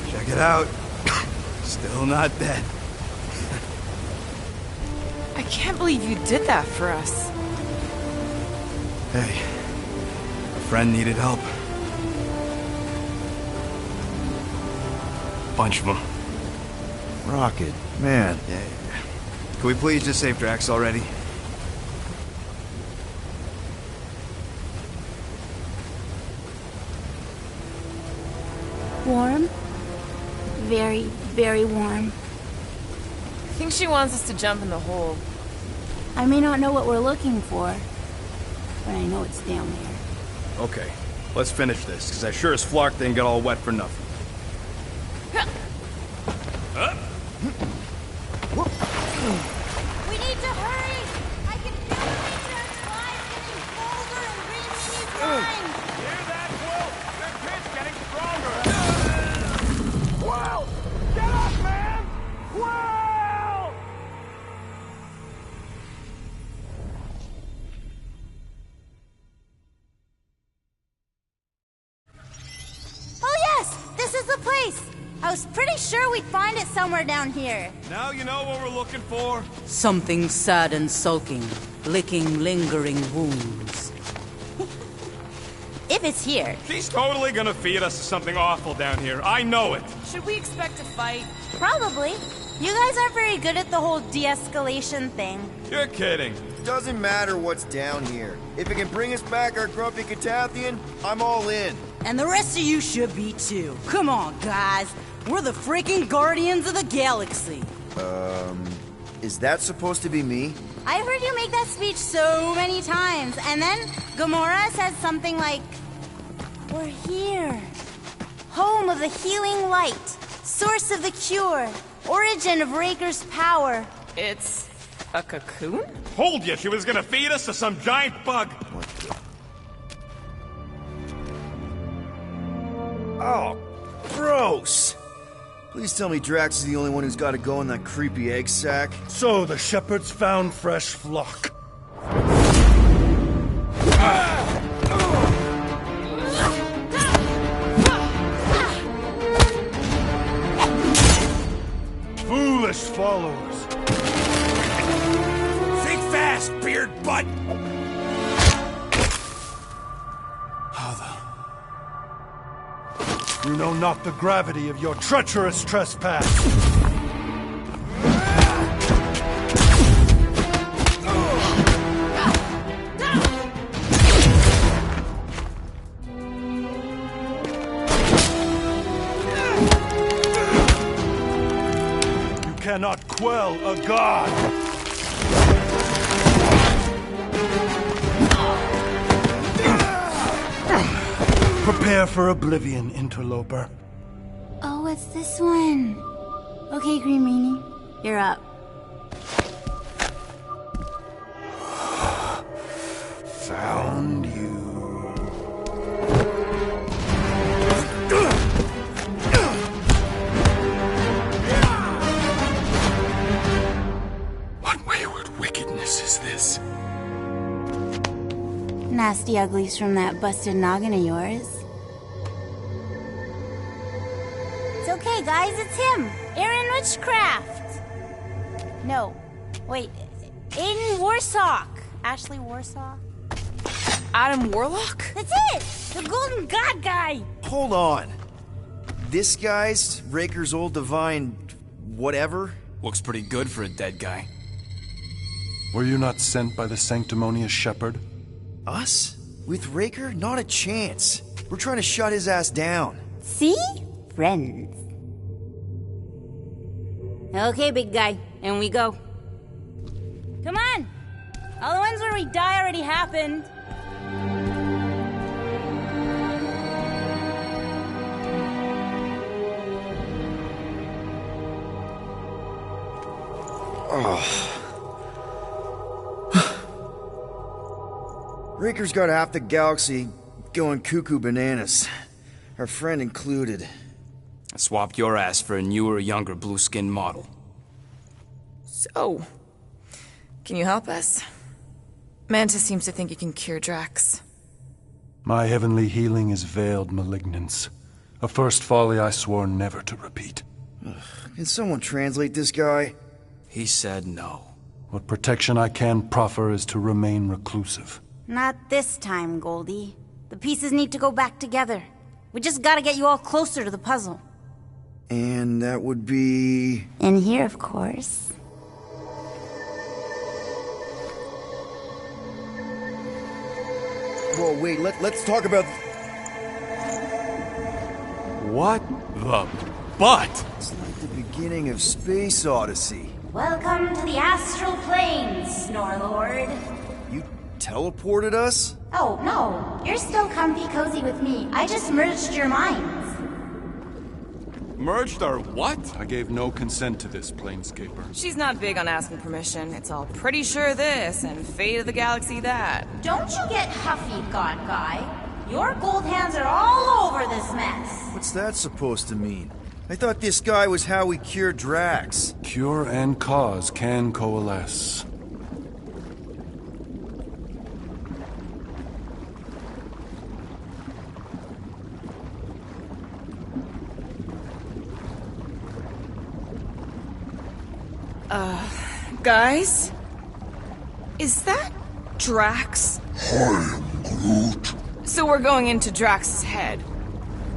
Check it out. Still not dead. I can't believe you did that for us. Hey, a friend needed help. Bunch of them. Rocket, man. Yeah. Can we please just save Drax already? Warm? Very, very warm. I think she wants us to jump in the hole. I may not know what we're looking for, but I know it's down there. Okay, let's finish this, because I sure as Flark didn't get all wet for nothing. We need to hurry! I can feel the Matriarch's lives getting colder and breathing his lines! Hear that, Quill? Their pit's getting stronger! Quill! Get up, man! Quill! Oh yes! This is the place! I was pretty sure we'd find it somewhere down here. Now you know what we're looking for? Something sad and sulking, licking lingering wounds. If it's here. She's totally gonna feed us to something awful down here. I know it. Should we expect a fight? Probably. You guys aren't very good at the whole de-escalation thing. You're kidding. Doesn't matter what's down here. If it can bring us back our grumpy Catathian, I'm all in. And the rest of you should be too. Come on, guys. We're the freaking Guardians of the Galaxy. Is that supposed to be me? I've heard you make that speech so many times, and then Gamora says something like, "We're here. Home of the healing light. Source of the cure. Origin of Raker's power." It's a cocoon? Told you she was gonna feed us to some giant bug. Oh, gross. Please tell me Drax is the only one who's got to go in that creepy egg sack. So the shepherds found fresh flock. Foolish followers. Think fast, beard butt! You know not the gravity of your treacherous trespass. You cannot quell a god. Prepare for oblivion, interloper. Oh, it's this one. Okay, Green Meanie, you're up. Found you. What wayward wickedness is this? Nasty uglies from that busted noggin of yours. It's okay, guys, it's him! Aaron Witchcraft! No, wait, Aiden Warsock! Ashley Warsaw? Adam Warlock? That's it! The Golden God guy! Hold on. This guy's Raker's old divine whatever? Looks pretty good for a dead guy. Were you not sent by the sanctimonious shepherd? Us? With Raker? Not a chance. We're trying to shut his ass down. See? Friends. Okay, big guy, and we go. Come on! All the ones where we die already happened. Raker's got half the galaxy going cuckoo bananas. Our friend included. I swapped your ass for a newer, younger blue-skinned model. So, can you help us? Mantis seems to think you can cure Drax. My heavenly healing is veiled malignance. A first folly I swore never to repeat. Can someone translate this guy? He said no. What protection I can proffer is to remain reclusive. Not this time, Goldie. The pieces need to go back together. We just gotta get you all closer to the puzzle. And that would be... In here, of course. Whoa, wait, let's talk about... What the butt? It's like the beginning of Space Odyssey. Welcome to the astral planes, Snorlord. You teleported us? Oh, no. You're still comfy cozy with me. I just merged your minds. Merged our what? I gave no consent to this, Planescaper. She's not big on asking permission. It's all pretty sure this and fate of the galaxy that. Don't you get huffy, God Guy. Your gold hands are all over this mess. What's that supposed to mean? I thought this guy was how we cured Drax. Cure and cause can coalesce. Guys? Is that Drax? I am Groot. So we're going into Drax's head.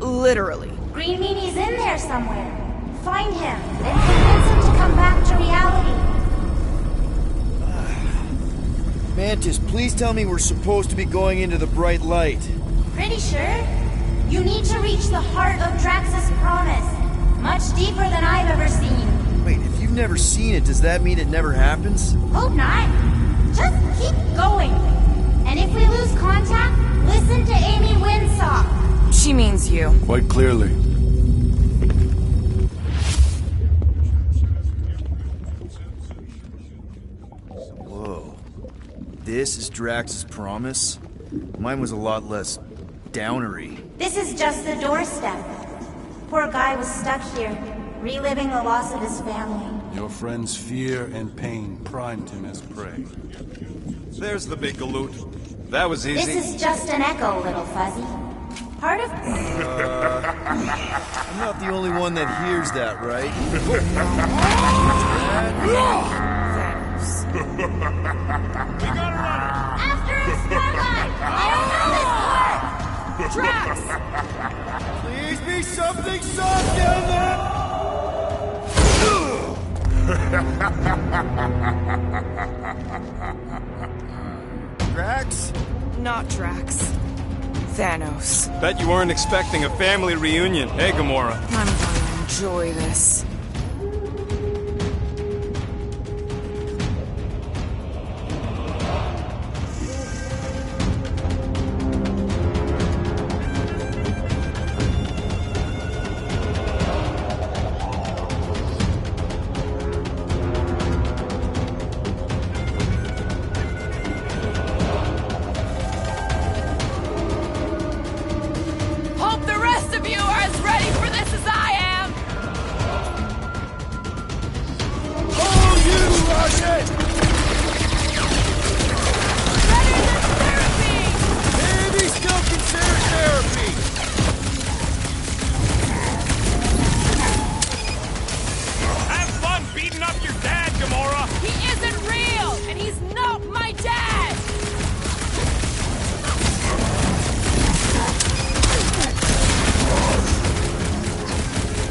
Literally. Green Meanie's in there somewhere. Find him and convince him to come back to reality. Mantis, please tell me we're supposed to be going into the bright light. Pretty sure. You need to reach the heart of Drax's promise. Much deeper than I've ever seen. Wait, if you've never seen it, does that mean it never happens? Hope not. Just keep going. And if we lose contact, listen to Amy Winsock. She means you. Quite clearly. Whoa. This is Drax's promise? Mine was a lot less downery. This is just the doorstep. Poor guy was stuck here, reliving the loss of his family. Your friend's fear and pain primed him as prey. There's the big galoot. That was easy. This is just an echo, little fuzzy. Part of... I'm not the only one that hears that, right? After us, Starlight! Open this door! Drax! Please be something soft down there! Drax? Not Drax. Thanos. Bet you weren't expecting a family reunion, hey, Gamora? I'm gonna enjoy this. Hope the rest of you are as ready for this as I am! Oh, you rocket! Better than therapy! Maybe still consider therapy! Have fun beating up your dad, Gamora! He isn't real, and he's not my dad!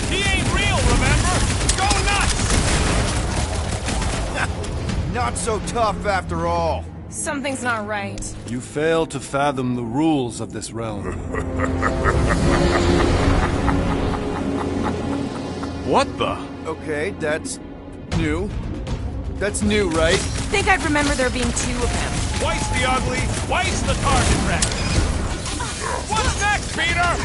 He ain't real, remember? Go nuts! Not so tough after all. Something's not right. You fail to fathom the rules of this realm. What the? Okay, that's new. That's new, right? Think I'd remember there being two of him. Twice the ugly, twice the target wreck. What's next, Peter?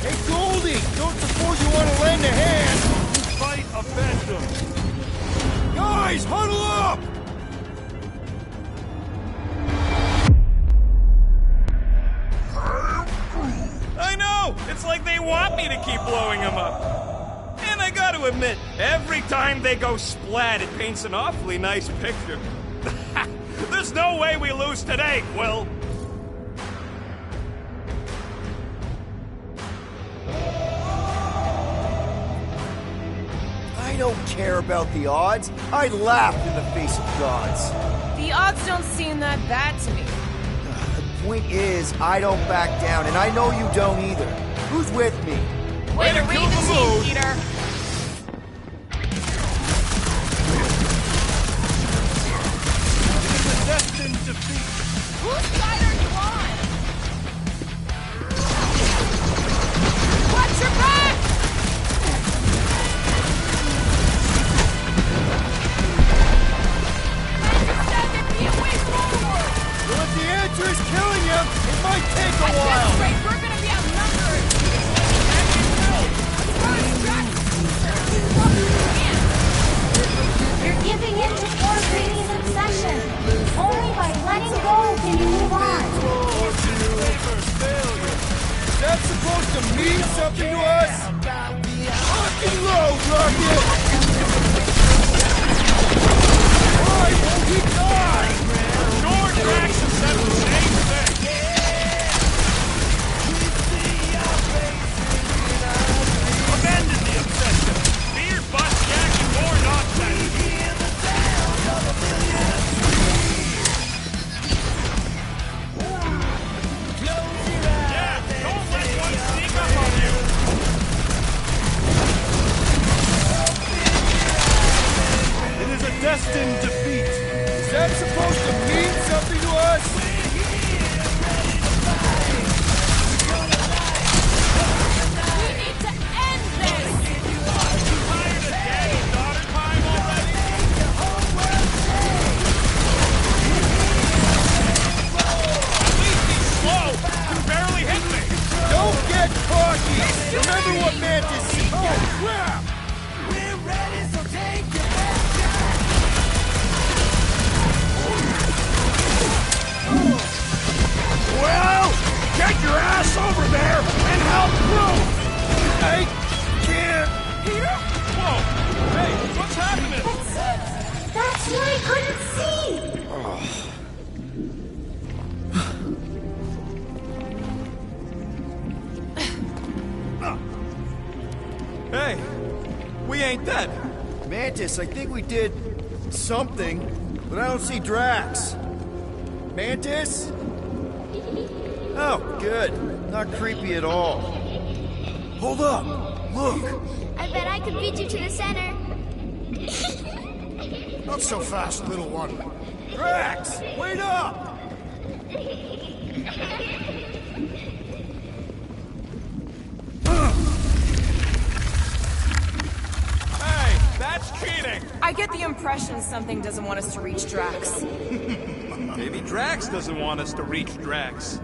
Hey, Goldie! Don't suppose you want to lend a hand? Fight Avengers. Guys, huddle up! I know! It's like they want me to keep blowing them up. And I gotta admit, every time they go splat, it paints an awfully nice picture. There's no way we lose today, Quill. I don't care about the odds. I laugh in the face of gods. The odds don't seem that bad to me. The point is, I don't back down, and I know you don't either. Who's with me? Way to read the team, Peter. Destined defeat. Whose side are you on? Watch your back! Well, if the answer is killing him, it might take a while. We're gonna be outnumbered. Where's Drax? out through! I can't! Here? Whoa! Hey, what's happening? That's what I couldn't see! Hey, we ain't dead. Mantis, I think we did something, but I don't see Drax. Mantis? Oh, good. Not creepy at all. Hold up! Look! I bet I could beat you to the center. Not so fast, little one. Drax! Wait up! Hey, that's cheating! I get the impression something doesn't want us to reach Drax. Maybe Drax doesn't want us to reach Drax.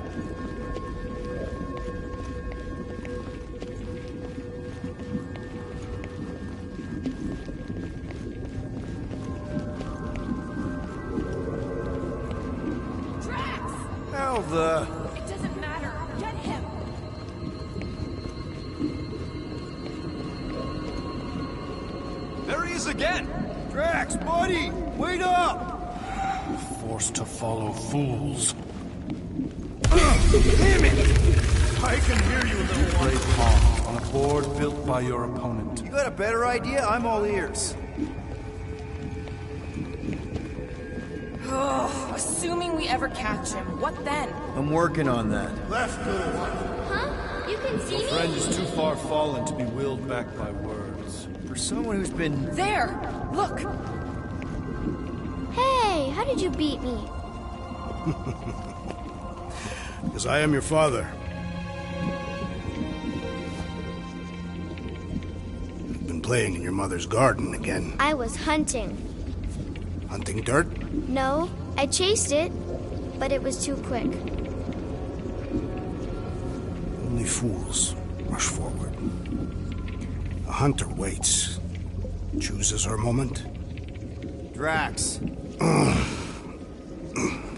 Drax! How the... It doesn't matter. Get him! There he is again! Drax, buddy! Wait up! Forced to follow fools. Damn it! I can hear you, little one. Play Pong on a board built by your opponent. You got a better idea? I'm all ears. Assuming we ever catch him, what then? I'm working on that. Left, little one. Huh? You can see Your me? friend is too far fallen to be willed back by words. For someone who's been... There! Look! Hey, how did you beat me? Because I am your father. You've been playing in your mother's garden again. I was hunting. Hunting dirt? No, I chased it, but it was too quick. Only fools rush forward. A hunter waits. Chooses her moment. Drax.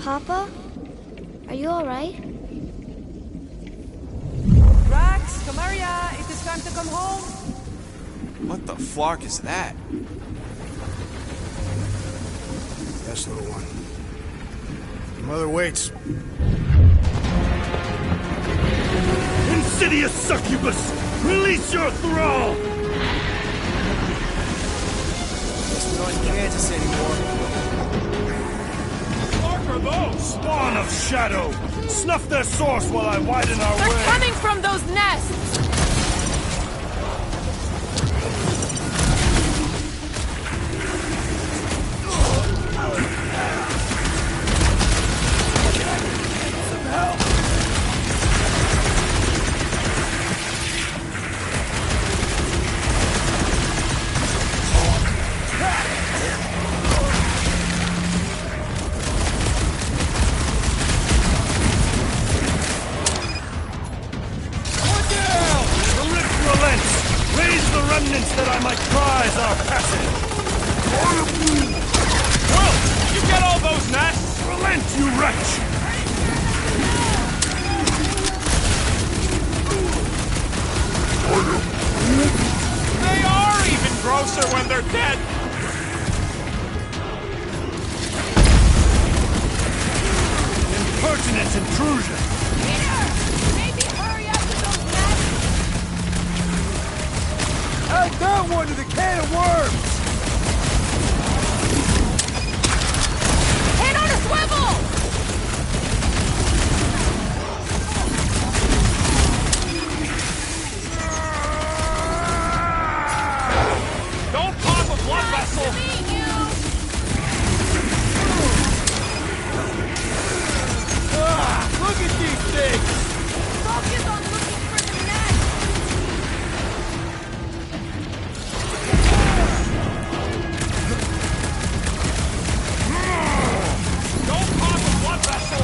Papa? Are you alright? Drax, come here, it is time to come home. What the flark is that? Yes, little one. Your mother waits. Insidious succubus! Release your thrall! Guess we're not in Kansas anymore. What are those? Spawn of shadow! Snuff their source while I widen our They're way! coming from those nests! That I might prize our passage! Well, you get all those nests! Relent, you wretch! They are even grosser when they're dead! Impertinent intrusion! Maybe hurry up with those nests! Add that one to the can of worms! Head on a swivel! Don't pop a blood vessel! Nice to meet you! Look at these things! Focus on looking for the nest! Don't pop a blood vessel!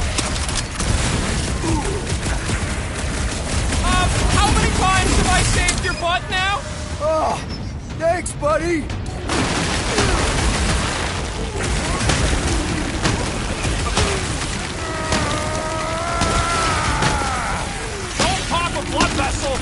How many times have I saved your butt now? Oh, thanks, buddy! Don't pop a blood vessel!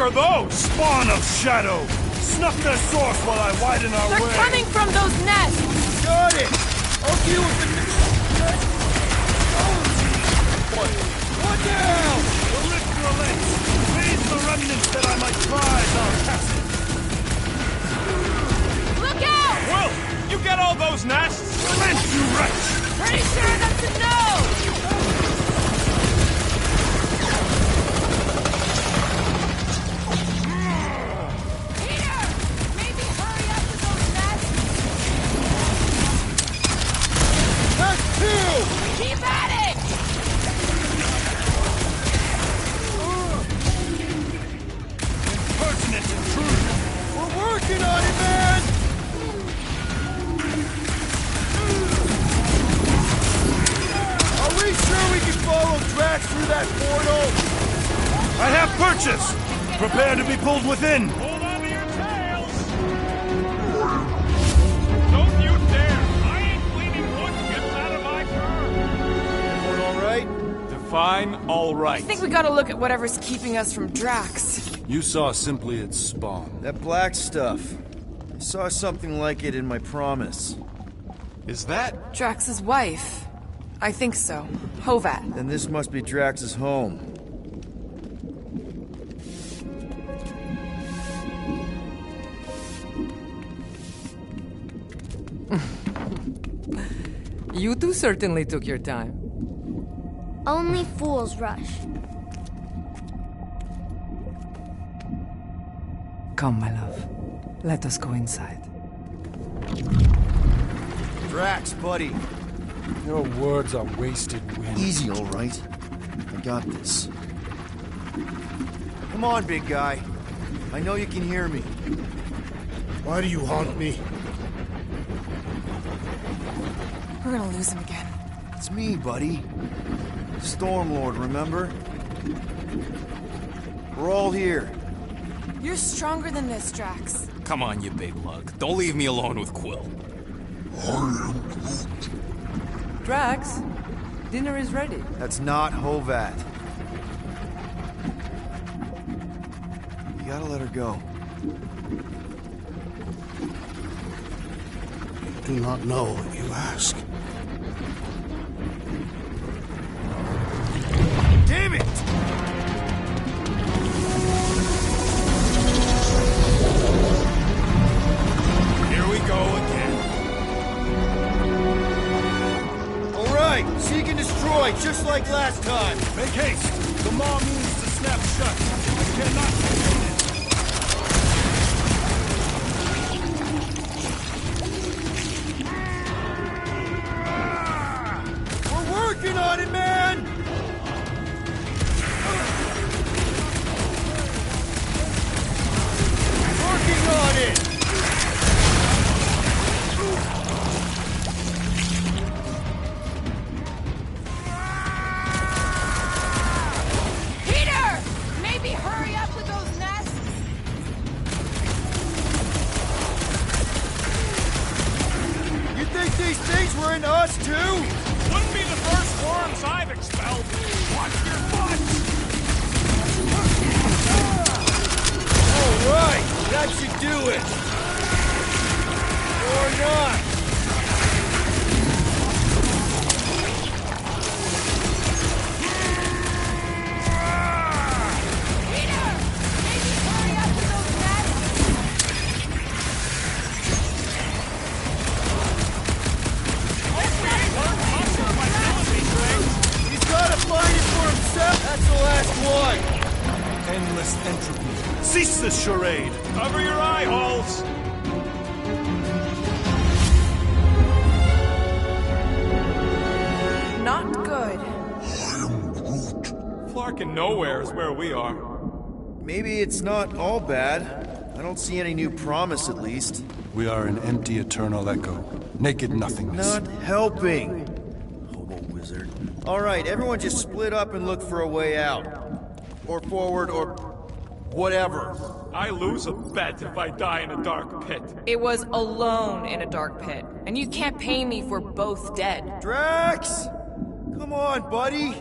are those? Spawn of Shadow! Snuff their source while I widen our way! They're coming from those nests! Got it! I'll deal with the... One down! The lift relents! Raise the remnants that I might prize our passage! Look out! Will, you get all those nests? Relent, you wretch! Pretty sure that's a no! Peter! Maybe hurry up with those nests? That's two! Keep at it! Impertinent intrusion! We're working on it, man! Are we sure we can follow Drax through that portal? I have purchase! Prepare to be pulled within! Hold on to your tails! Don't you dare! I ain't cleaning wood chips out of my car! Everyone all right? Define all right. I think we gotta look at whatever's keeping us from Drax. You saw simply its spawn. That black stuff. I saw something like it in my promise. Is that? Drax's wife. I think so. Hovat. Then this must be Drax's home. You two certainly took your time. Only fools rush. Come, my love. Let us go inside. Drax, buddy. Your words are wasted wind. Easy, all right. I got this. Come on, big guy. I know you can hear me. Why do you haunt me? We're gonna lose him again. It's me, buddy. Stormlord, remember? We're all here. You're stronger than this, Drax. Come on, you big lug. Don't leave me alone with Quill. Drax, dinner is ready. That's not Hovat. You gotta let her go. I do not know what you ask. Damn it! Here we go again. All right, seek and destroy, just like last time. Make haste! The maw means to snap shut. I cannot contain it. We're working on it, man! Working on it! Peter! Maybe hurry up with those nests? You think these things were in us, too? Wouldn't be the first worms I've expelled. Watch your butt! All right, that should do it. Or not. Peter! Maybe hurry up with those nests? He's gotta find it for himself. That's the last one. Endless entropy. Cease this charade! Cover your eye holes! Not good. Flarkin' nowhere is where we are. Maybe it's not all bad. I don't see any new promise, at least. We are an empty eternal echo. Naked nothingness. Not helping. Hobo wizard. All right, everyone just split up and look for a way out. Or forward, or whatever. I lose a bet if I die in a dark pit. It was alone in a dark pit, and you can't pay me if we're both dead. Drax! Come on, buddy.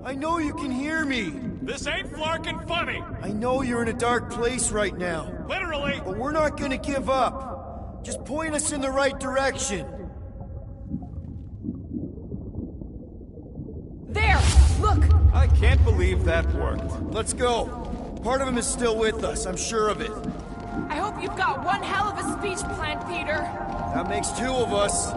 I know you can hear me. This ain't flarkin' funny! I know you're in a dark place right now. Literally! But we're not gonna give up. Just point us in the right direction. There! Look! I can't believe that worked. Let's go. Part of him is still with us, I'm sure of it. I hope you've got one hell of a speech planned, Peter. That makes two of us.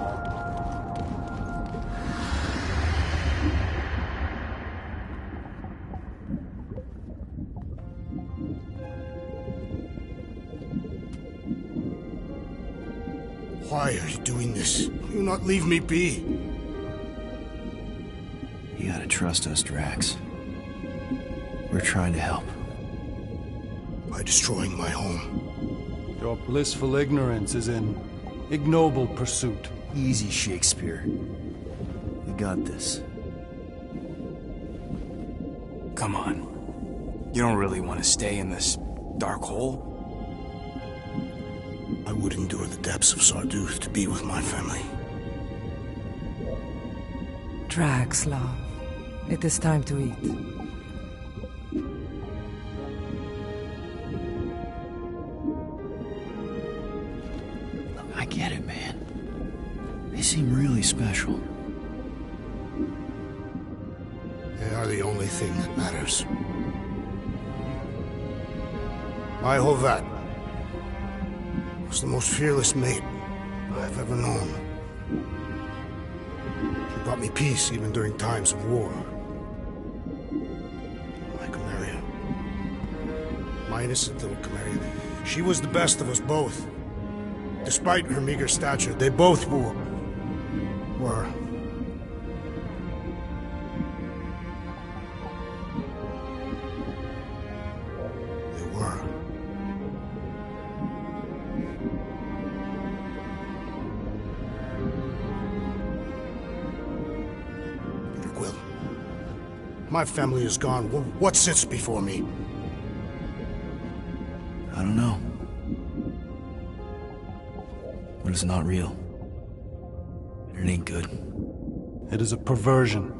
Why are you doing this? Will you not leave me be? You gotta trust us, Drax. We're trying to help. By destroying my home. Your blissful ignorance is an ignoble pursuit. Easy, Shakespeare. We got this. Come on. You don't really want to stay in this dark hole? I would endure the depths of Sarduth to be with my family. Drax, love. It is time to eat. I get it, man. They seem really special. They are the only thing that matters. My Hovat was the most fearless mate I've ever known. She brought me peace even during times of war. My Chimera. My innocent little Chimera. She was the best of us both. Despite her meager stature, they both were. They were. Peter Quill. My family is gone. What sits before me? I don't know. But it's not real. It ain't good. It is a perversion,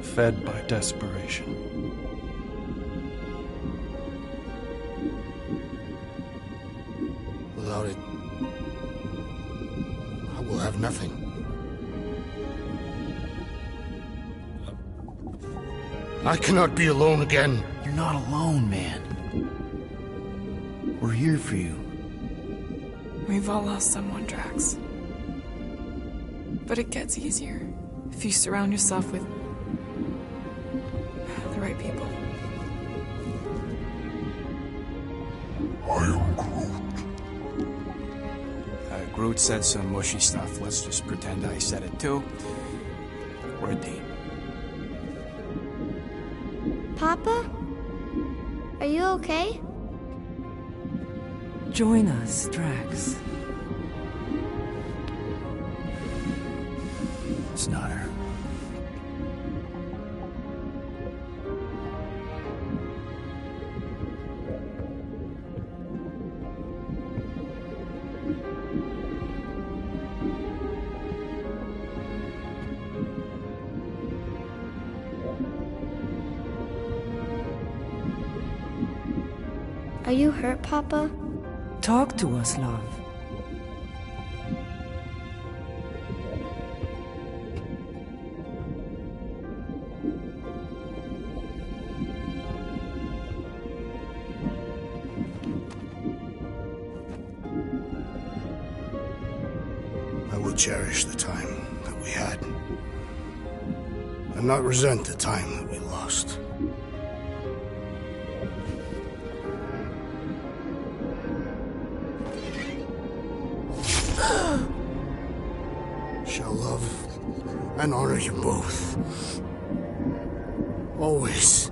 fed by desperation. Without it, I will have nothing. I cannot be alone again. You're not alone, man. We're here for you. We've all lost someone, Drax. But it gets easier if you surround yourself with the right people. I am Groot. Groot said some mushy stuff. Let's just pretend I said it too. We're a team. Papa? Are you okay? Join us, Drax. It's not her. Are you hurt, Papa? Talk to us, love. I will cherish the time that we had, and not resent the time that we lost. Shall love and honor you both. Always.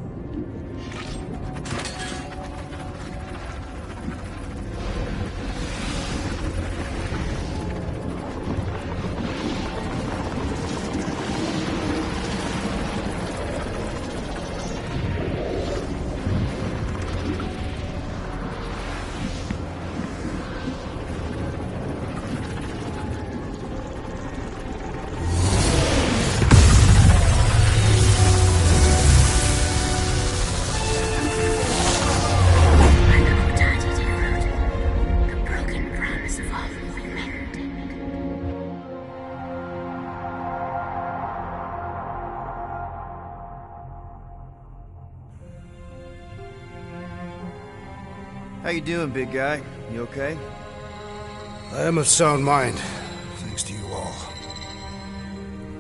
How you doing, big guy? You okay? I am of sound mind, thanks to you all.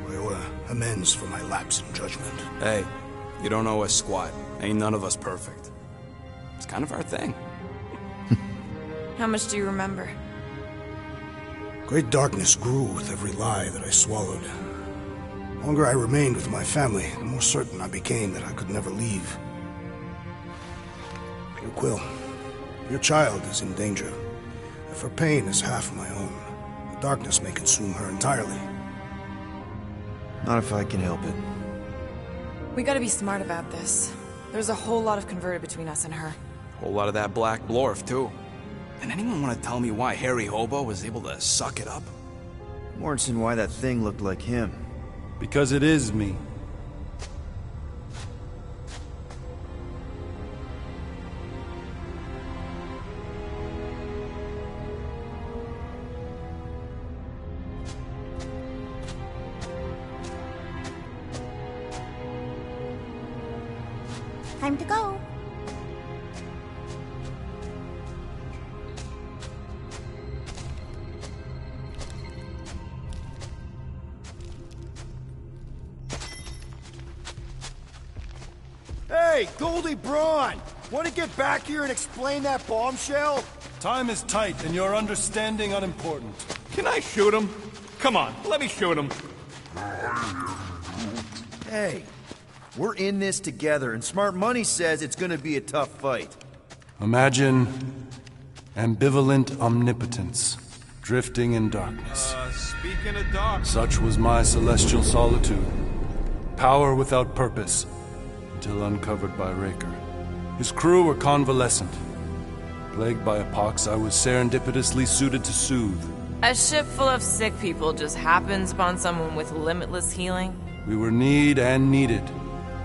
I owe amends for my lapse in judgment. Hey, you don't owe us squat. Ain't none of us perfect. It's kind of our thing. How much do you remember? Great darkness grew with every lie that I swallowed. The longer I remained with my family, the more certain I became that I could never leave. Dear Quill, your child is in danger. If her pain is half my own, the darkness may consume her entirely. Not if I can help it. We gotta be smart about this. There's a whole lot of converted between us and her. Whole lot of that black blorf, too. And anyone want to tell me why Harry Hobo was able to suck it up? Morrison, why that thing looked like him. Because it is me. Time to go. Hey, Goldie Braun! Want to get back here and explain that bombshell? Time is tight and your understanding unimportant. Can I shoot him? Come on, let me shoot him. Hey, we're in this together, and Smart Money says it's gonna be a tough fight. Imagine ambivalent omnipotence, drifting in darkness. Speaking of dark... Such was my celestial solitude. Power without purpose, until uncovered by Raker. His crew were convalescent. Plagued by a pox, I was serendipitously suited to soothe. A ship full of sick people just happens upon someone with limitless healing. We were need and needed,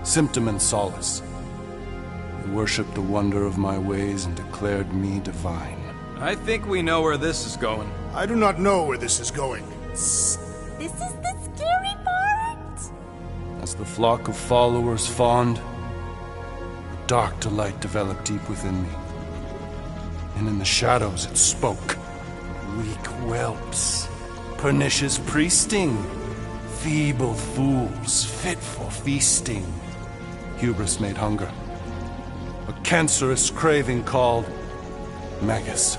symptom and solace. They worshipped the wonder of my ways and declared me divine. I think we know where this is going. I do not know where this is going. This is the scary part. As the flock of followers fawned, a dark delight developed deep within me. And in the shadows it spoke. Weak whelps, pernicious priesting, feeble fools fit for feasting. Hubris made hunger. A cancerous craving called Magus.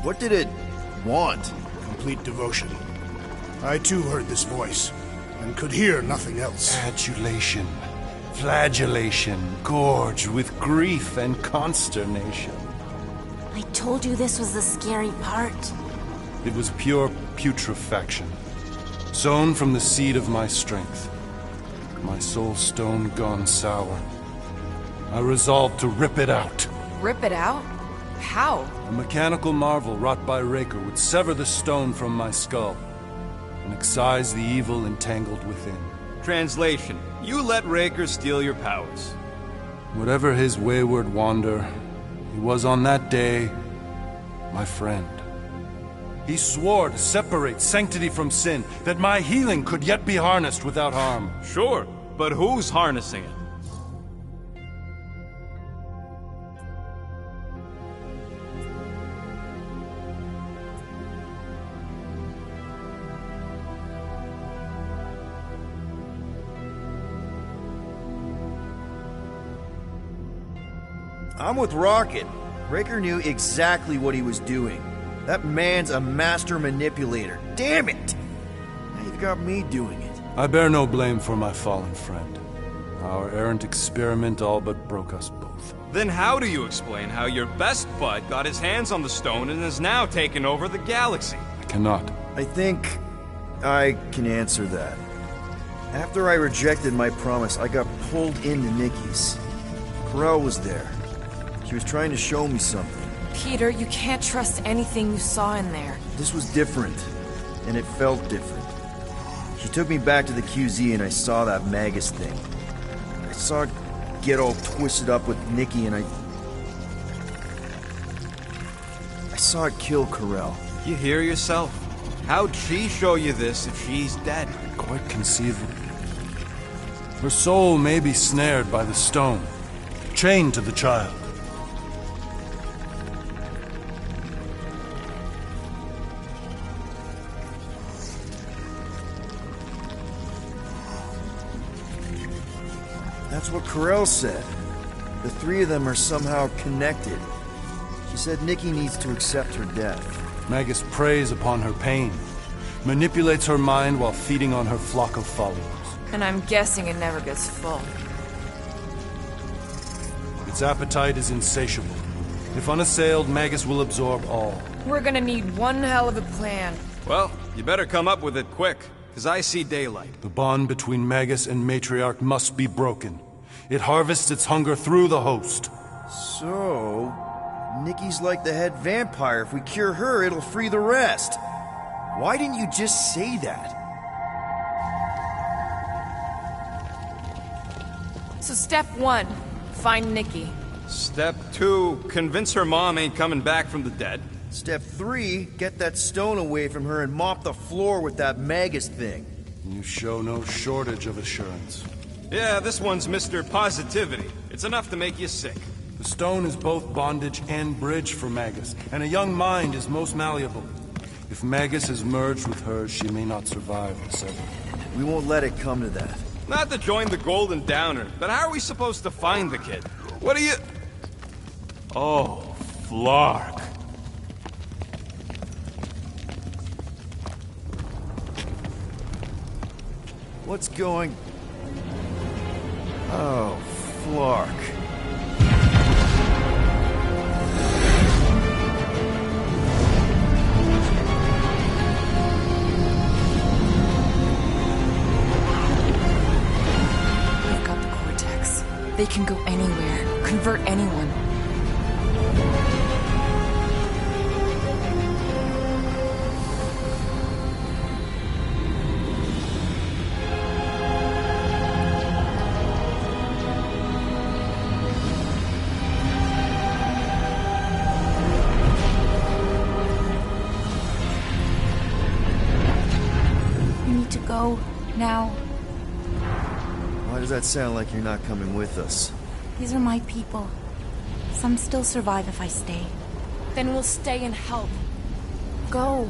What did it want? Complete devotion. I too heard this voice, and could hear nothing else. Adulation, flagellation, gorged with grief and consternation. I told you this was the scary part. It was pure putrefaction, sown from the seed of my strength. My soul stone gone sour. I resolved to rip it out. Rip it out? How? A mechanical marvel wrought by Raker would sever the stone from my skull and excise the evil entangled within. Translation: you let Raker steal your powers. Whatever his wayward wander, he was on that day my friend. He swore to separate sanctity from sin, that my healing could yet be harnessed without harm. Sure, but who's harnessing it? I'm with Rocket. Raker knew exactly what he was doing. That man's a master manipulator. Damn it! Now you've got me doing it. I bear no blame for my fallen friend. Our errant experiment all but broke us both. Then how do you explain how your best bud got his hands on the stone and is now taking over the galaxy? I cannot. I think I can answer that. After I rejected my promise, I got pulled into Nikki's. Corel was there. She was trying to show me something. Peter, you can't trust anything you saw in there. This was different, and it felt different. She took me back to the QZ and I saw that Magus thing. I saw it get all twisted up with Nikki and I saw it kill Corel. You hear yourself? How'd she show you this if she's dead? Quite conceivable. Her soul may be snared by the stone, chained to the child. That's what Corell said. The three of them are somehow connected. She said Nikki needs to accept her death. Magus preys upon her pain, manipulates her mind while feeding on her flock of followers. And I'm guessing it never gets full. Its appetite is insatiable. If unassailed, Magus will absorb all. We're gonna need one hell of a plan. Well, you better come up with it quick, because I see daylight. The bond between Magus and Matriarch must be broken. It harvests its hunger through the host. So, Nikki's like the head vampire. If we cure her, it'll free the rest. Why didn't you just say that? So step 1, find Nikki. Step 2, convince her mom ain't coming back from the dead. Step 3, get that stone away from her and mop the floor with that Magus thing. You show no shortage of assurance. Yeah, this one's Mr. Positivity. It's enough to make you sick. The stone is both bondage and bridge for Magus, and a young mind is most malleable. If Magus is merged with hers, she may not survive the sever. We won't let it come to that. Not to join the Golden Downer, but how are we supposed to find the kid? What are you... Oh, Flark. What's going... Oh, Flark. We've got the Cortex. They can go anywhere, convert anyone. Go now. Why does that sound like you're not coming with us? These are my people. Some still survive if I stay. Then we'll stay and help. Go.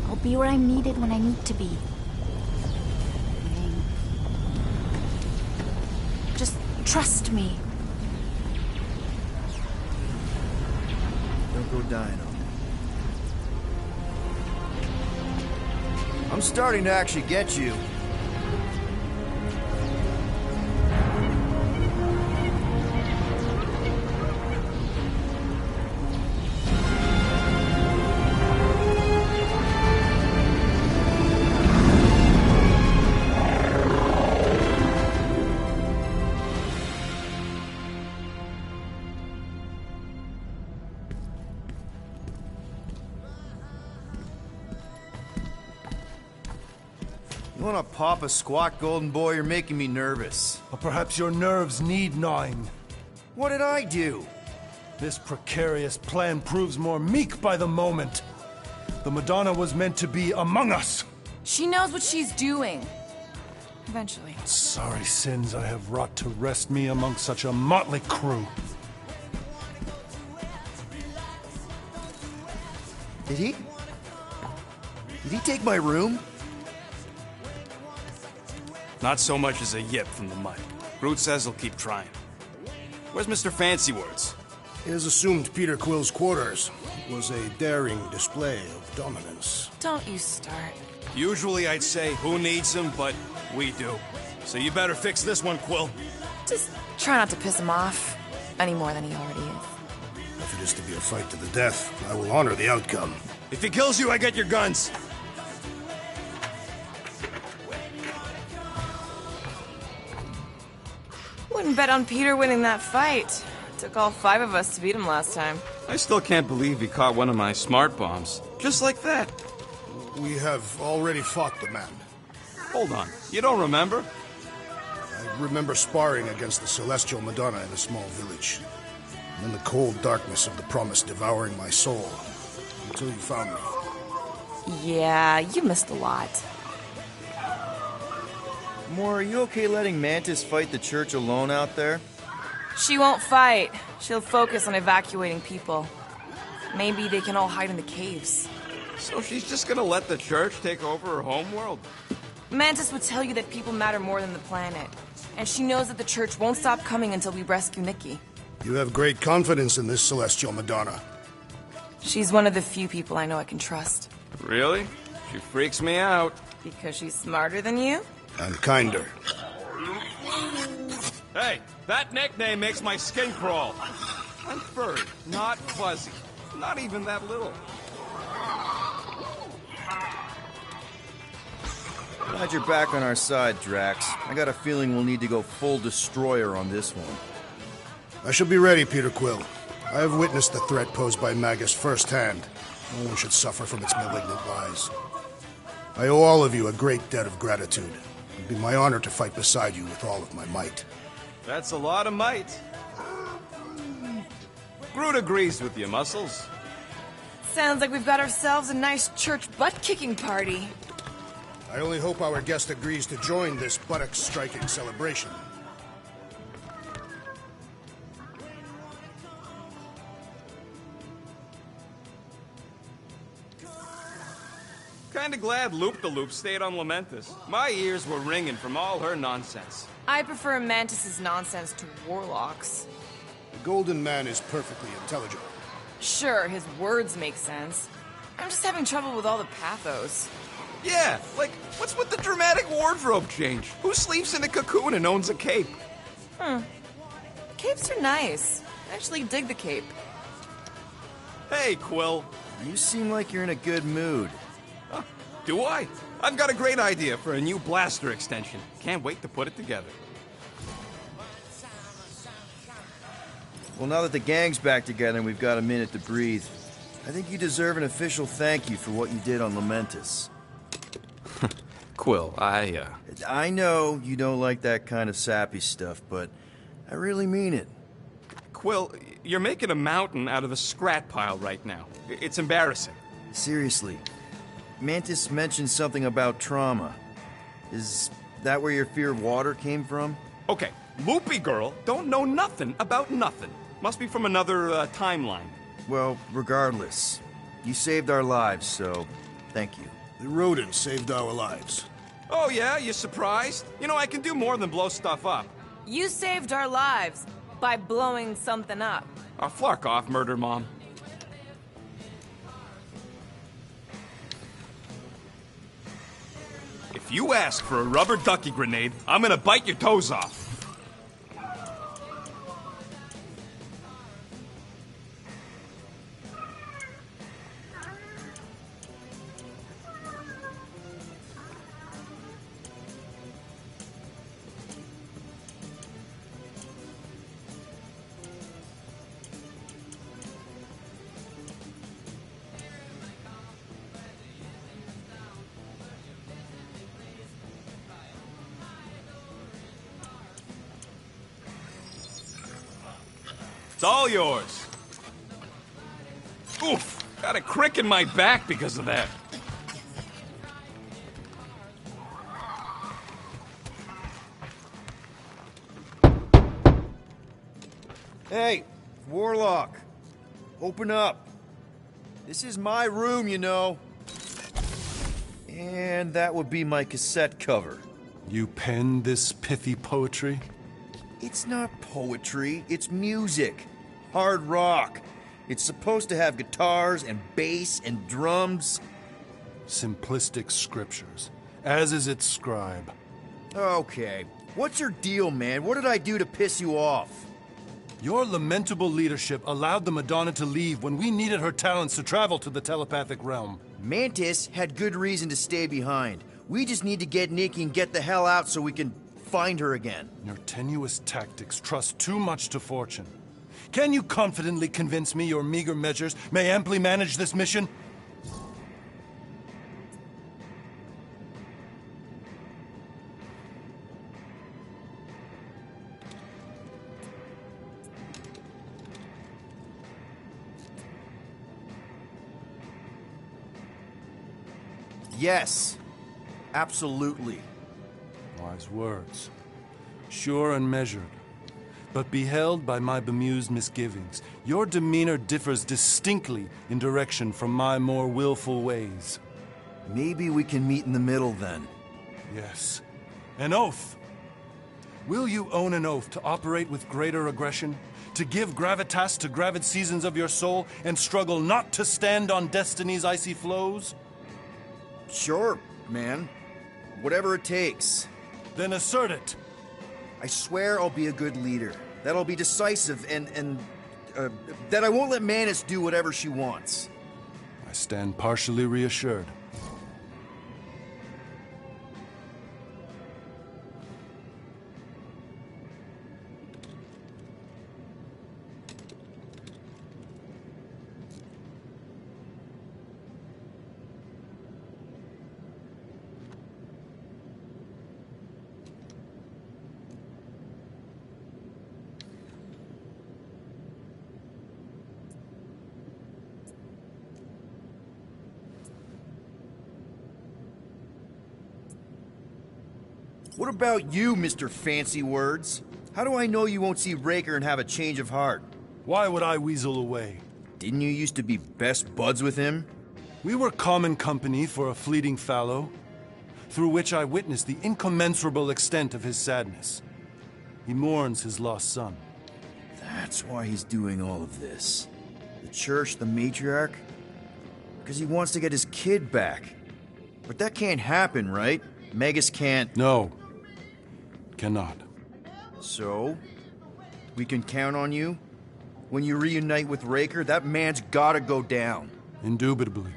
I'll be where I'm needed when I need to be. Just trust me. Don't go dying on me. I'm starting to actually get you. You wanna pop a squat, Golden Boy? You're making me nervous. Or perhaps your nerves need gnawing. What did I do? This precarious plan proves more meek by the moment. The Madonna was meant to be among us. She knows what she's doing. Eventually. Sorry sins I have wrought to wrest me among such a motley crew. Did he? Did he take my room? Not so much as a yip from the mud. Groot says he'll keep trying. Where's Mr. Fancy Words? He has assumed Peter Quill's quarters. It was a daring display of dominance. Don't you start. Usually I'd say, who needs him, but we do. So you better fix this one, Quill. Just try not to piss him off any more than he already is. If it is to be a fight to the death, I will honor the outcome. If he kills you, I get your guns. Wouldn't bet on Peter winning that fight. Took all 5 of us to beat him last time. I still can't believe he caught one of my smart bombs. Just like that. We have already fought the man. Hold on. You don't remember? I remember sparring against the Celestial Madonna in a small village. And then the cold darkness of the Promise devouring my soul. Until you found me. Yeah, you missed a lot. Moore, are you okay letting Mantis fight the church alone out there? She won't fight. She'll focus on evacuating people. Maybe they can all hide in the caves. So she's just gonna let the church take over her homeworld? Mantis would tell you that people matter more than the planet. And she knows that the church won't stop coming until we rescue Nikki. You have great confidence in this Celestial Madonna. She's one of the few people I know I can trust. Really? She freaks me out. Because she's smarter than you? And kinder. Hey, that nickname makes my skin crawl. I'm furry, not fuzzy. Not even that little. Glad you're back on our side, Drax. I got a feeling we'll need to go full destroyer on this one. I shall be ready, Peter Quill. I have witnessed the threat posed by Magus firsthand. No one should suffer from its malignant lies. I owe all of you a great debt of gratitude. It would be my honor to fight beside you with all of my might. That's a lot of might. Groot agrees with you, Muscles. Sounds like we've got ourselves a nice church butt-kicking party. I only hope our guest agrees to join this buttock-striking celebration. Kinda glad Loop-the-Loop stayed on Lamentus. My ears were ringing from all her nonsense. I prefer Mantis's nonsense to Warlock's. The Golden Man is perfectly intelligible. Sure, his words make sense. I'm just having trouble with all the pathos. Yeah, like, what's with the dramatic wardrobe change? Who sleeps in a cocoon and owns a cape? Capes are nice. I actually dig the cape. Hey, Quill. You seem like you're in a good mood. Do I? I've got a great idea for a new blaster extension. Can't wait to put it together. Well, now that the gang's back together and we've got a minute to breathe, I think you deserve an official thank you for what you did on Lamentus. Quill, I know you don't like that kind of sappy stuff, but I really mean it. Quill, you're making a mountain out of a scrap pile right now. It's embarrassing. Seriously. Mantis mentioned something about trauma. Is that where your fear of water came from? Okay, Loopy Girl don't know nothing about nothing. Must be from another timeline. Well, regardless, you saved our lives, so thank you. The rodent saved our lives. Oh yeah, you surprised? You know, I can do more than blow stuff up. You saved our lives by blowing something up. Oh, flark off, Murder Mom. If you ask for a rubber ducky grenade, I'm gonna bite your toes off. It's all yours. Oof, got a crick in my back because of that. Hey, Warlock. Open up. This is my room, you know. And that would be my cassette cover. You penned this pithy poetry? It's not poetry, it's music. Hard rock. It's supposed to have guitars and bass and drums. Simplistic scriptures, as is its scribe. Okay. What's your deal, man? What did I do to piss you off? Your lamentable leadership allowed the Madonna to leave when we needed her talents to travel to the telepathic realm. Mantis had good reason to stay behind. We just need to get Nikki and get the hell out so we can find her again. Your tenuous tactics trust too much to fortune. Can you confidently convince me your meager measures may amply manage this mission? Yes. Absolutely. Wise words. Sure and measured. But beheld by my bemused misgivings, your demeanor differs distinctly in direction from my more willful ways. Maybe we can meet in the middle then. Yes. An oath. Will you own an oath to operate with greater aggression? To give gravitas to gravid seasons of your soul and struggle not to stand on destiny's icy flows? Sure, man. Whatever it takes. Then assert it. I swear I'll be a good leader. That I'll be decisive and that I won't let Mantis do whatever she wants. I stand partially reassured. What about you, Mr. Fancy Words? How do I know you won't see Raker and have a change of heart? Why would I weasel away? Didn't you used to be best buds with him? We were common company for a fleeting fallow, through which I witnessed the incommensurable extent of his sadness. He mourns his lost son. That's why he's doing all of this. The church, the matriarch? Because he wants to get his kid back. But that can't happen, right? Magus can't... No. Cannot. So? We can count on you? When you reunite with Raker, that man's gotta go down. Indubitably.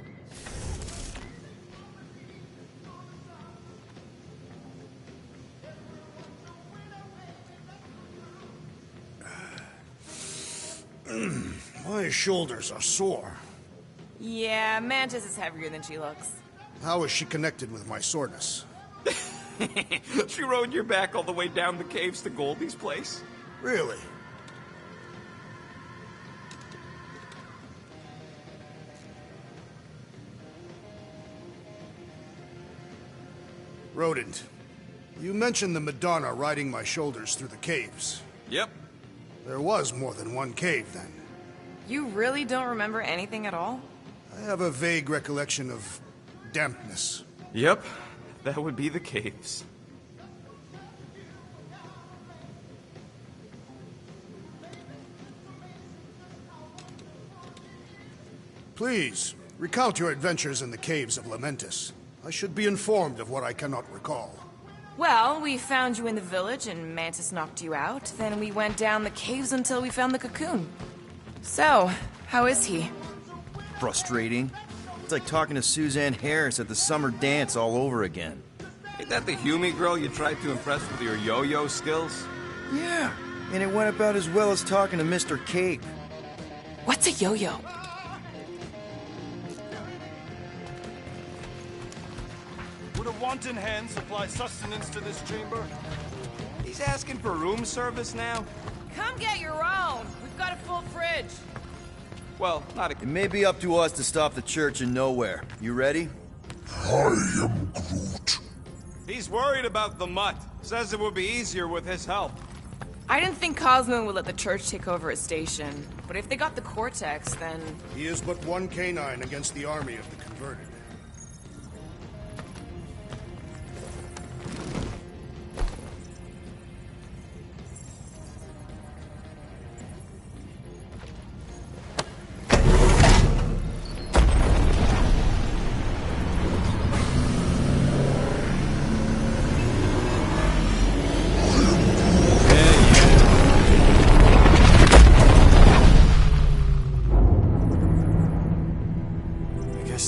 My shoulders are sore. Yeah, Mantis is heavier than she looks. How is she connected with my soreness? She rode your back all the way down the caves to Goldie's place? Really? Rodent, you mentioned the Madonna riding my shoulders through the caves. Yep. There was more than one cave, then. You really don't remember anything at all? I have a vague recollection of dampness. Yep, that would be the caves. Please, recount your adventures in the caves of Lamentis. I should be informed of what I cannot recall. Well, we found you in the village and Mantis knocked you out. Then we went down the caves until we found the cocoon. So, how is he? Frustrating. It's like talking to Suzanne Harris at the summer dance all over again. Ain't that the Hume girl you tried to impress with your yo-yo skills? Yeah, and it went about as well as talking to Mr. Cape. What's a yo-yo? Would a wanton hand supply sustenance to this chamber? He's asking for room service now? Come get your own. We've got a full fridge. Well, not a... It may be up to us to stop the church in nowhere. You ready? I am Groot. He's worried about the mutt. Says it would be easier with his help. I didn't think Cosmo would let the church take over his station. But if they got the Cortex, then... He is but one canine against the army of the converted.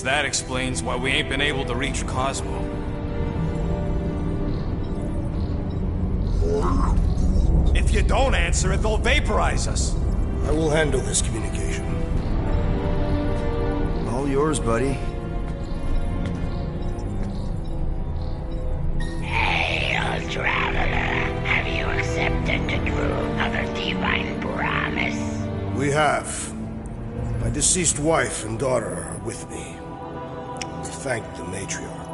That explains why we ain't been able to reach Cosmo. If you don't answer it, they'll vaporize us. I will handle this communication. All yours, buddy. Hail, traveler. Have you accepted the truth of a divine promise? We have. My deceased wife and daughter are with me. To thank the matriarch.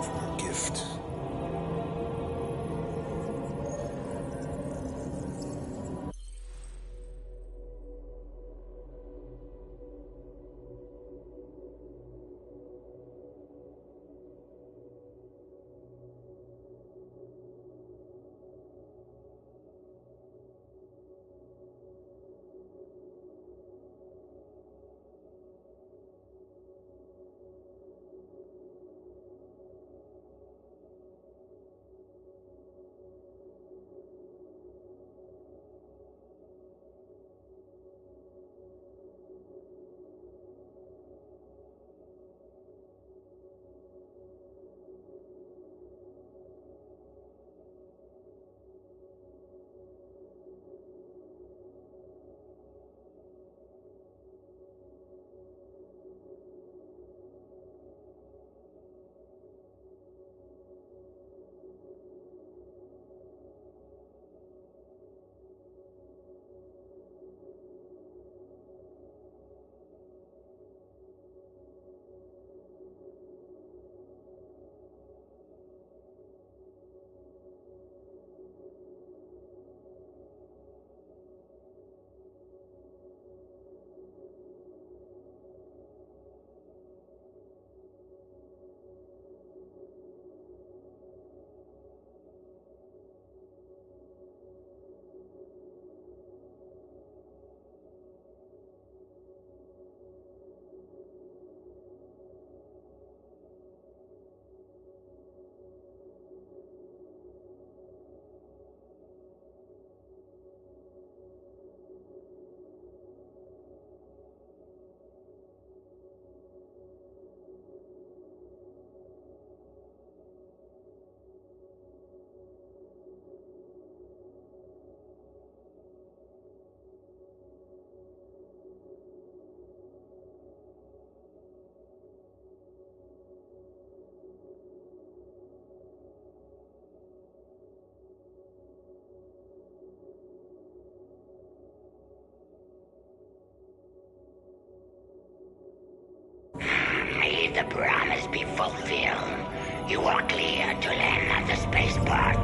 the promise be fulfilled, you are clear to land on the spaceport.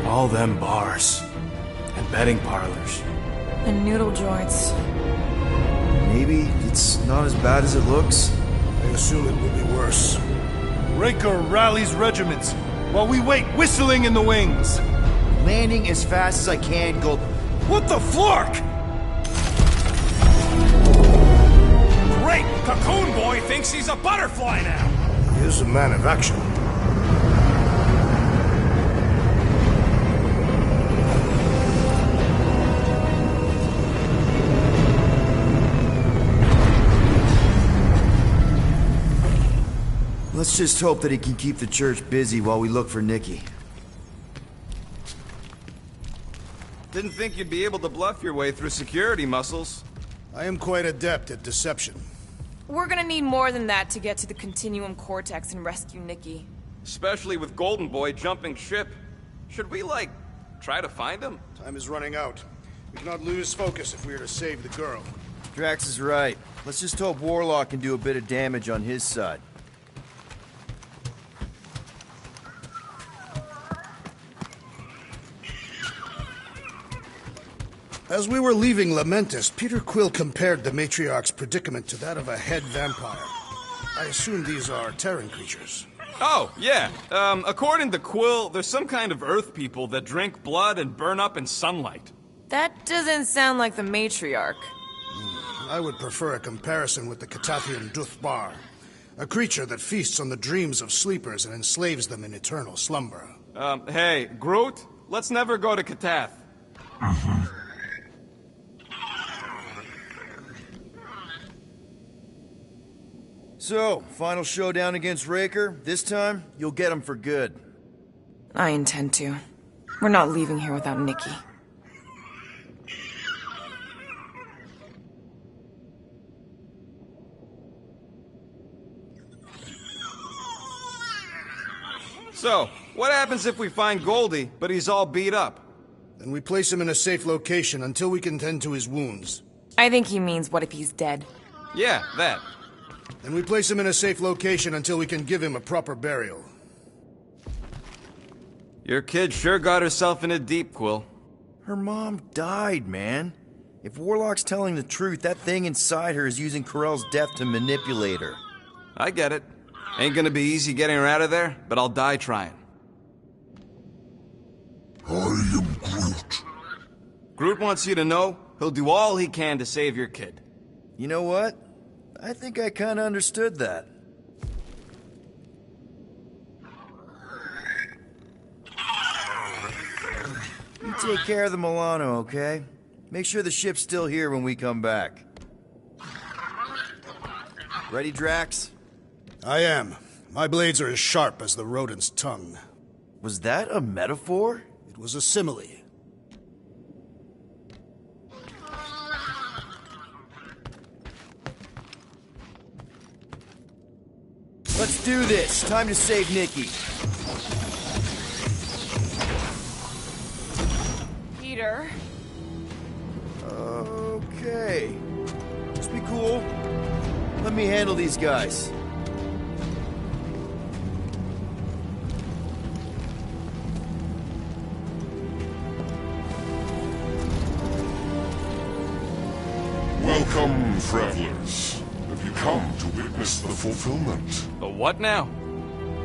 All them bars and betting parlors. And noodle joints. Maybe it's not as bad as it looks. I assume it will be worse. Raker rallies regiments while we wait whistling in the wings. Landing as fast as I can, Gold. What the flark? Great! Cocoon Boy thinks he's a butterfly now! He is a man of action. Let's just hope that he can keep the church busy while we look for Nikki. Didn't think you'd be able to bluff your way through security, Muscles. I am quite adept at deception. We're gonna need more than that to get to the Continuum Cortex and rescue Nikki. Especially with Golden Boy jumping ship. Should we, like, try to find him? Time is running out. We cannot lose focus if we are to save the girl. Drax is right. Let's just hope Warlock can do a bit of damage on his side. As we were leaving Lamentus, Peter Quill compared the Matriarch's predicament to that of a head vampire. I assume these are Terran creatures. Oh, yeah. According to Quill, there's some kind of Earth people that drink blood and burn up in sunlight. That doesn't sound like the Matriarch. I would prefer a comparison with the Catathian Duthbar, a creature that feasts on the dreams of sleepers and enslaves them in eternal slumber. Hey, Groot, let's never go to Katath. So, final showdown against Raker. This time, you'll get him for good. I intend to. We're not leaving here without Nikki. So, what happens if we find Goldie, but he's all beat up? Then we place him in a safe location until we can tend to his wounds. I think he means what if he's dead? Yeah, that. Then we place him in a safe location until we can give him a proper burial. Your kid sure got herself in it deep, Quill. Her mom died, man. If Warlock's telling the truth, that thing inside her is using Corell's death to manipulate her. I get it. Ain't gonna be easy getting her out of there, but I'll die trying. I am Groot. Groot wants you to know he'll do all he can to save your kid. You know what? I think I kinda understood that. You take care of the Milano, okay? Make sure the ship's still here when we come back. Ready, Drax? I am. My blades are as sharp as the rodent's tongue. Was that a metaphor? It was a simile. Let's do this. Time to save Nikki. Peter? Okay. Just be cool. Let me handle these guys. Welcome, travelers. Have you come to witness the fulfillment? The what now?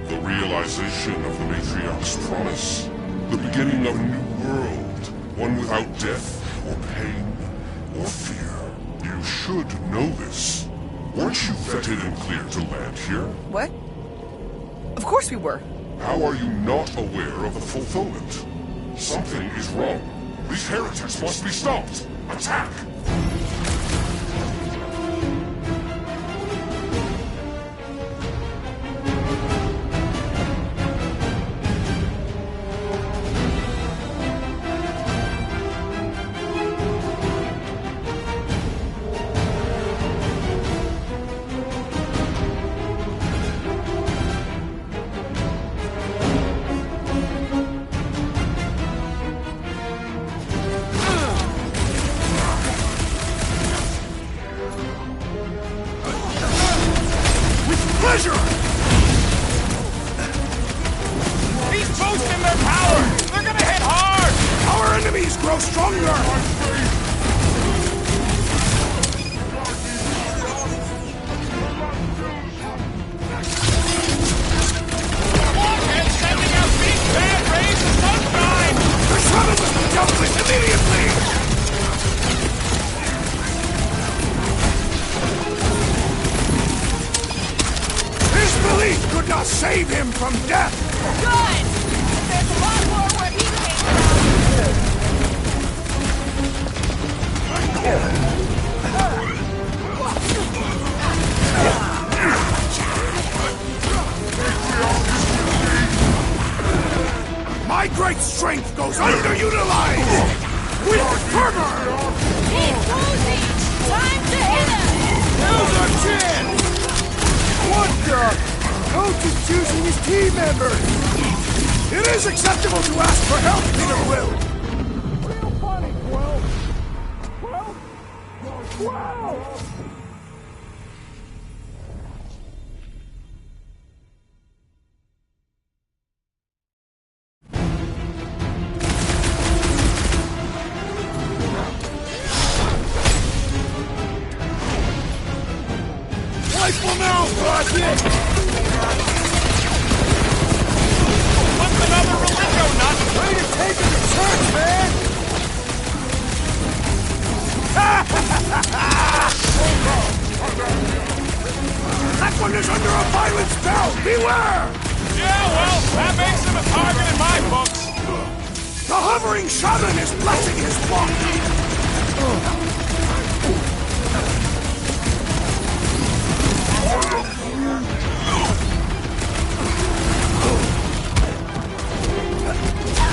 The realization of the Matriarch's promise. The beginning of a new world. One without death, or pain, or fear. You should know this. Weren't you vetted and cleared to land here? What? Of course we were. How are you not aware of the fulfillment? Something is wrong. These heretics must be stopped. Attack! pleasure! He's boosting their power! They're gonna hit hard! Our enemies grow stronger! Warhead's sending out big bad rays of sunshine! The shaman must be dealt with immediately! His belief could not save him from death! Good! There's a lot more where he came My great strength goes underutilized! With fervor! He's losing! Time to hit him! Now's our chance! What the? Coach is choosing his team members! It is acceptable to ask for help, Peter Will! Real funny, Quill. Quill? Quill! Rifle now, Rocket! What's another Relingo nut? Way to take him to church, man! That one is under a violent spell! Beware! Yeah, well, that makes him a target in my books. The hovering shaman is blessing his flock!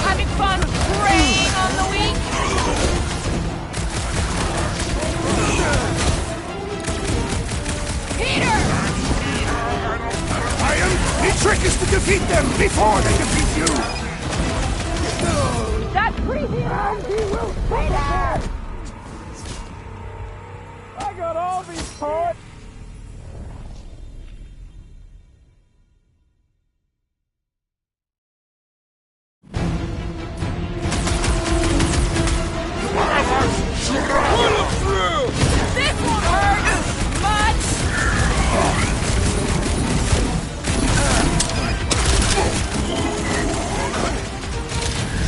Having fun preying on the weak? Peter! The trick is to defeat them before they defeat you! That crazy energy will Peter! I got all these parts. This won't hurt much!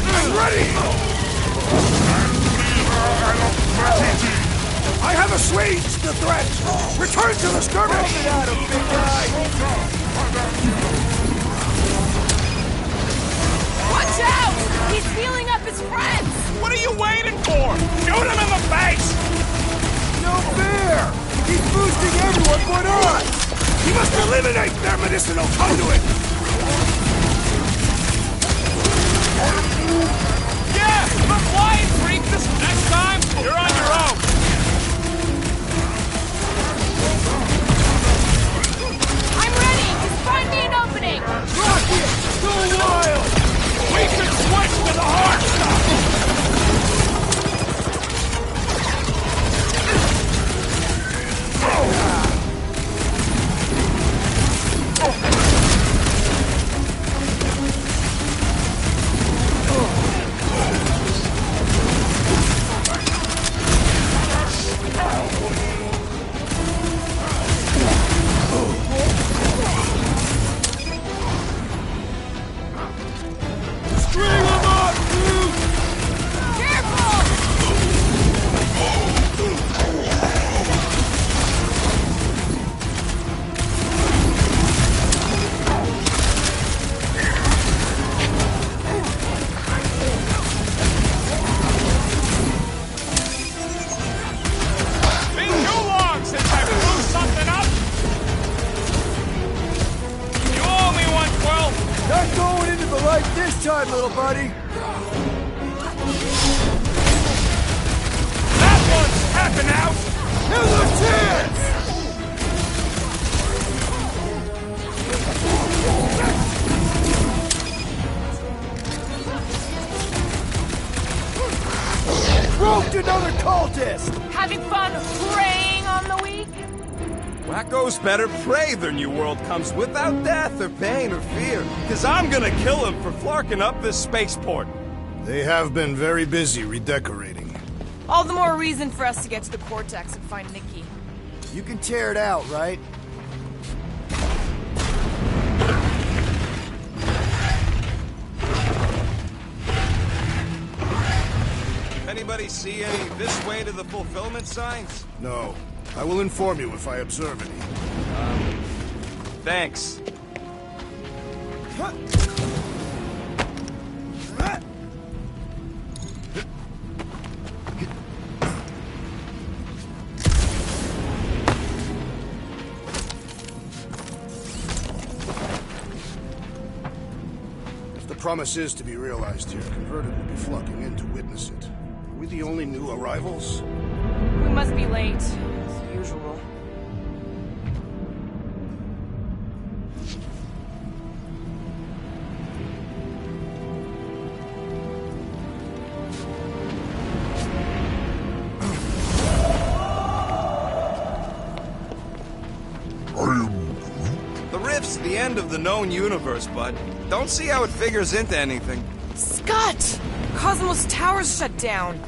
I'm ready! I have assuaged the threat! Return to the skirmish! Watch out! He's healing up his friends! What are you waiting for? Shoot him in the face! No fair! He's boosting everyone but us! He must eliminate their medicinal conduit! Yeah, the flying freak this next time, you're on your own. I'm ready! Just find me an opening! Rocket! Go wild! We should switch to the hard stuff! time, little buddy. That one's tapping out! Now's our chance! Roped another cultist! Having fun preying on the weak? Wackos better pray their new world comes without death or pain or fear, because I'm gonna kill them for flarking up this spaceport. They have been very busy redecorating. All the more reason for us to get to the Cortex and find Nikki. You can tear it out, right? Anybody see any this way to the fulfillment signs? No. I will inform you if I observe any. Thanks. If the promise is to be realized here, Converted will be flocking in to witness it. Are we the only new arrivals? We must be late, as usual. The rift's the end of the known universe, bud. Don't see how it figures into anything. Scott! Cosmos Tower's shut down.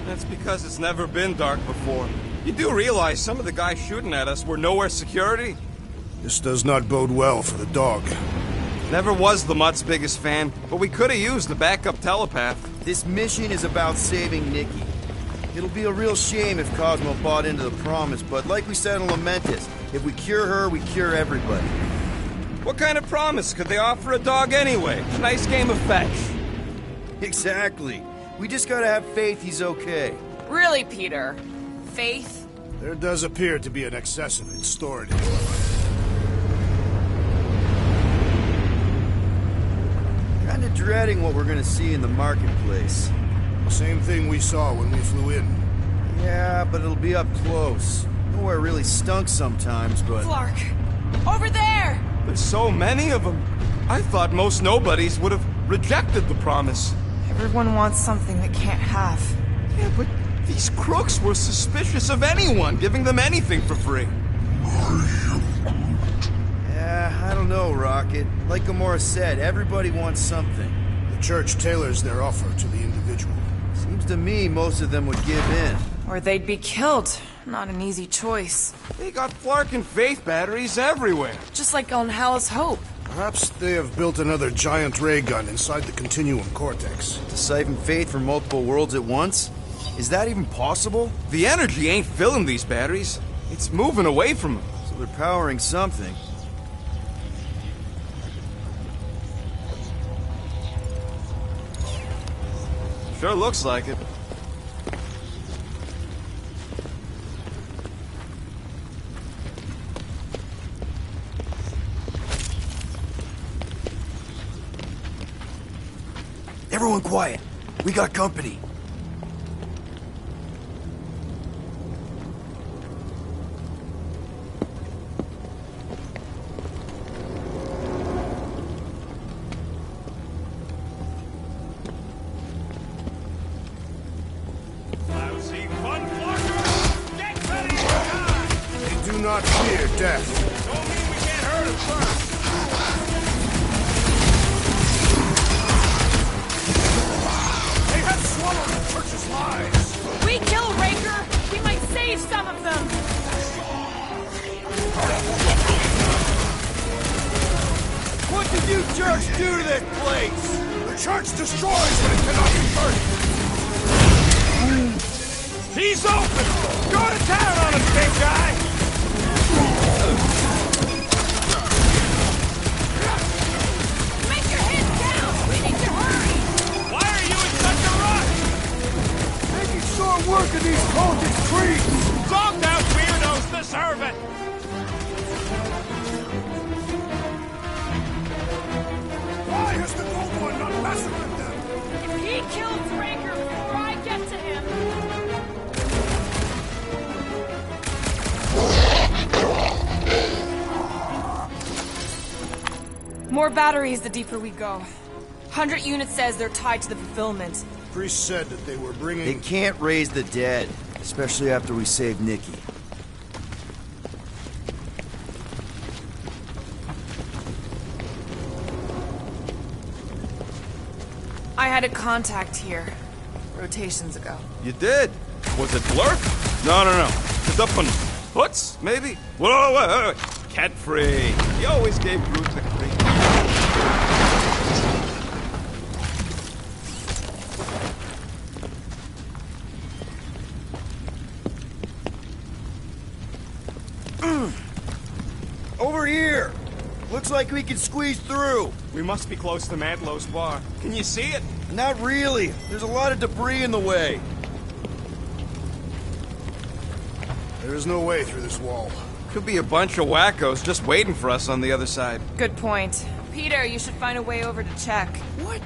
That's because it's never been dark before. You do realize some of the guys shooting at us were nowhere security? This does not bode well for the dog. Never was the Mutt's biggest fan, but we could have used the backup telepath. This mission is about saving Nikki. It'll be a real shame if Cosmo bought into the promise, but like we said in Lamentus, if we cure her, we cure everybody. What kind of promise could they offer a dog anyway? A nice game of fetch. Exactly. We just gotta have faith he's okay. Really, Peter? Faith? There does appear to be an excess of it stored. Kinda dreading what we're gonna see in the marketplace. Same thing we saw when we flew in. Yeah, but it'll be up close. Nowhere really stunk sometimes, but... Clark! Over there! There's so many of them. I thought most nobodies would have rejected the promise. Everyone wants something they can't have. Yeah, but these crooks were suspicious of anyone giving them anything for free. Yeah, I don't know, Rocket. Like Gamora said, everybody wants something. The church tailors their offer to the individual. Seems to me most of them would give in. Or they'd be killed. Not an easy choice. They got Flark and Faith batteries everywhere. Just like on Hal's Hope. Perhaps they have built another giant ray gun inside the Continuum Cortex. To siphon Faith from multiple worlds at once? Is that even possible? The energy ain't filling these batteries. It's moving away from them. So they're powering something. Sure looks like it. Everyone quiet. We got company. Lousy fun flarkers! Get ready to die! They do not fear death. Don't mean we can't hurt them first. They have swallowed the church's lies. We kill Raker, we might save some of them. What did you jerks do to this place? The church destroys what it cannot be burnt. He's open! Go to town on him, big guy! Make your head down! We need to hurry! Why are you in such a rush? Making short work of these cultist creeps. Dogged out weirdos deserve it! Why has the Gold One not massacred them? If he kills Raker before I get to him... More batteries the deeper we go. 100 units says they're tied to the fulfillment. Priest said that they were bringing... They can't raise the dead. Especially after we saved Nikki. I had a contact here. Rotations ago. You did? Was it Blurk? No. The Duffin. Hoots, maybe? Whoa. Cat free. He always gave Groot the creep. Over here! Looks like we can squeeze through. We must be close to Madlow's bar. Can you see it? Not really. There's a lot of debris in the way. There is no way through this wall. Could be a bunch of wackos just waiting for us on the other side. Good point. Peter, you should find a way over to check. What?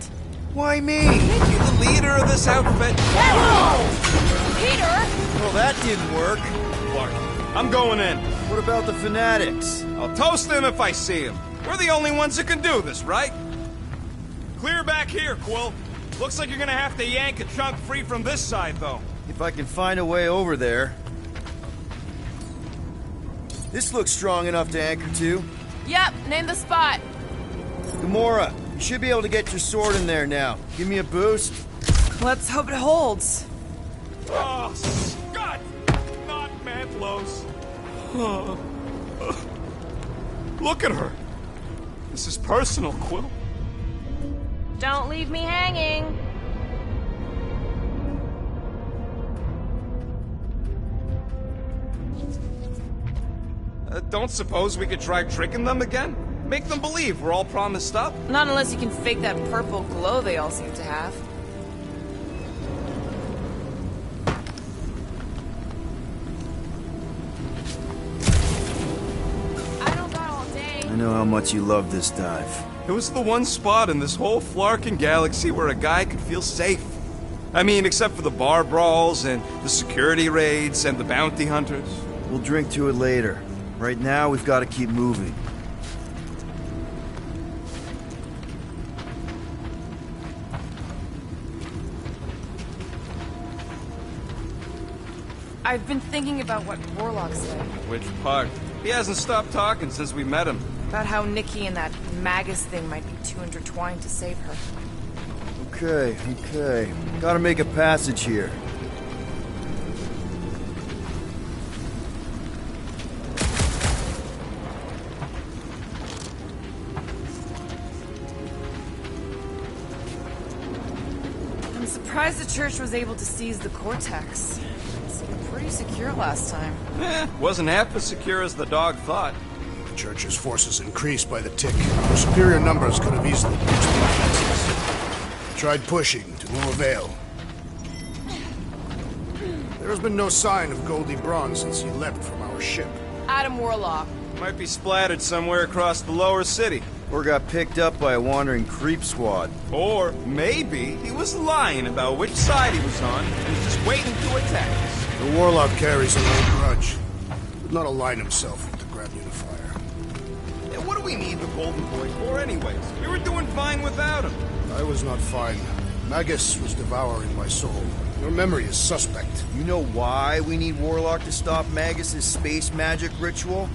Why me? Ain't you the leader of this outfit? Peter! Well, that didn't work. Clark, I'm going in. What about the fanatics? I'll toast them if I see them. We're the only ones that can do this, right? Clear back here, Quill. Looks like you're gonna have to yank a chunk free from this side, though. If I can find a way over there. This looks strong enough to anchor to. Yep, name the spot. Gamora, you should be able to get your sword in there now. Give me a boost. Let's hope it holds. Oh, Scott! Not Madlow's. Look at her. This is personal, Quill. Don't leave me hanging. Don't suppose we could try tricking them again? Make them believe we're all promised up? Not unless you can fake that purple glow they all seem to have. I don't got all day. I know how much you love this dive. It was the one spot in this whole Flarkin galaxy where a guy could feel safe. I mean, except for the bar brawls and the security raids and the bounty hunters. We'll drink to it later. Right now, we've got to keep moving. I've been thinking about what Warlock said. Which part? He hasn't stopped talking since we met him. About how Nikki and that Magus thing might be too intertwined to save her. Okay. Gotta make a passage here. I'm surprised the church was able to seize the Cortex. It seemed pretty secure last time. Wasn't half as secure as the dog thought. The Church's forces increased by the tick. Our superior numbers could have easily breached the defenses. Tried pushing, to no avail. There has been no sign of Goldie Braun since he leapt from our ship. Adam Warlock. Might be splattered somewhere across the lower city. Or got picked up by a wandering creep squad. Or maybe he was lying about which side he was on and was just waiting to attack us. The Warlock carries an old grudge. Would not align himself with the Grand Unifier. Yeah, what do we need the Golden Boy for anyways? We were doing fine without him. I was not fine. Magus was devouring my soul. Your memory is suspect. You know why we need Warlock to stop Magus's space magic ritual?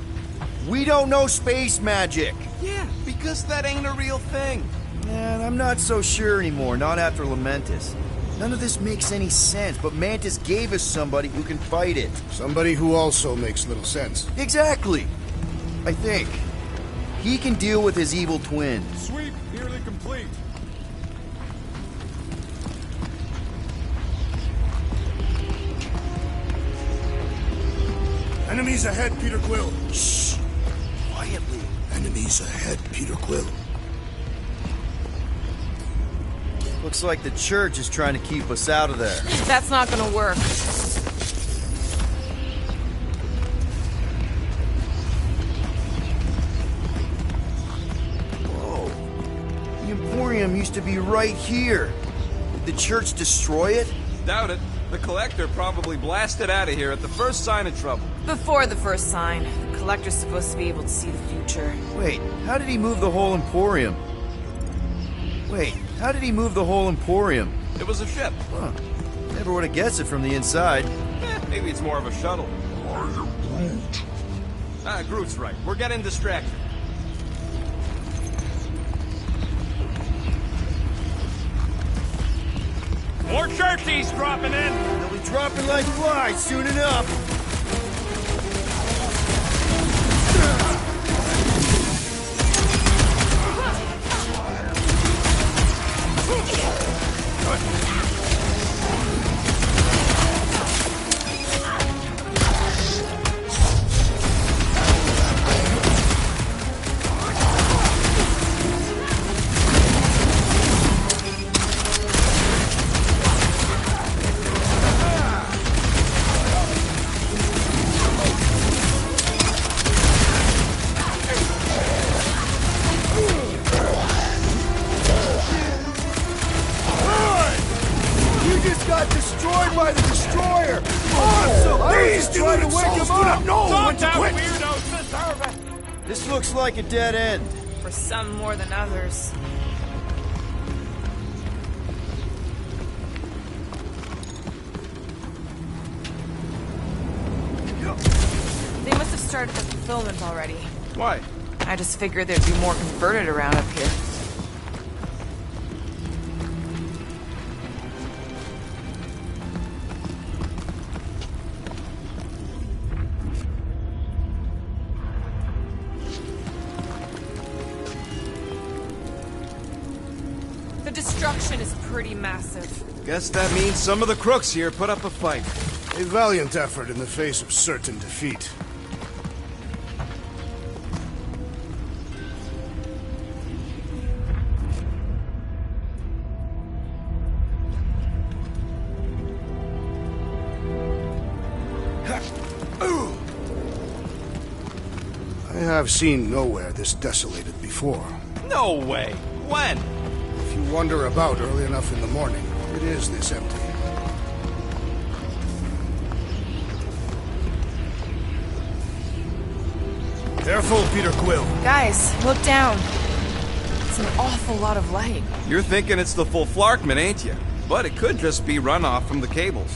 We don't know space magic! Yeah, because that ain't a real thing. Man, I'm not so sure anymore, not after Lamentus. None of this makes any sense, but Mantis gave us somebody who can fight it. Somebody who also makes little sense. Exactly! I think. He can deal with his evil twin. Sweep nearly complete. Enemies ahead, Peter Quill. Shh! Quietly. Enemies ahead, Peter Quill. Looks like the church is trying to keep us out of there. That's not gonna work. Whoa. The Emporium used to be right here. Did the church destroy it? Doubt it. The Collector probably blasted out of here at the first sign of trouble. Before the first sign. The Collector's supposed to be able to see the future. Wait, how did he move the whole Emporium? It was a ship. Huh. Never would have guessed it from the inside. Maybe it's more of a shuttle. I am Groot. Groot's right. We're getting distracted. More churchies dropping in. They'll be dropping like flies soon enough. Got destroyed by the destroyer! Awesome! I was just trying to wake him up! Don't have weirdos deserve it! This looks like a dead end. For some more than others. They must have started the fulfillment already. Why? I just figured there'd be more converted around up here. The destruction is pretty massive. Guess that means some of the crooks here put up a fight. A valiant effort in the face of certain defeat. I have seen nowhere this desolated before. No way. When? If you wander about early enough in the morning, it is this empty. Careful, Peter Quill. Guys, look down. It's an awful lot of light. You're thinking it's the full Flarkman, ain't you? But it could just be runoff from the cables.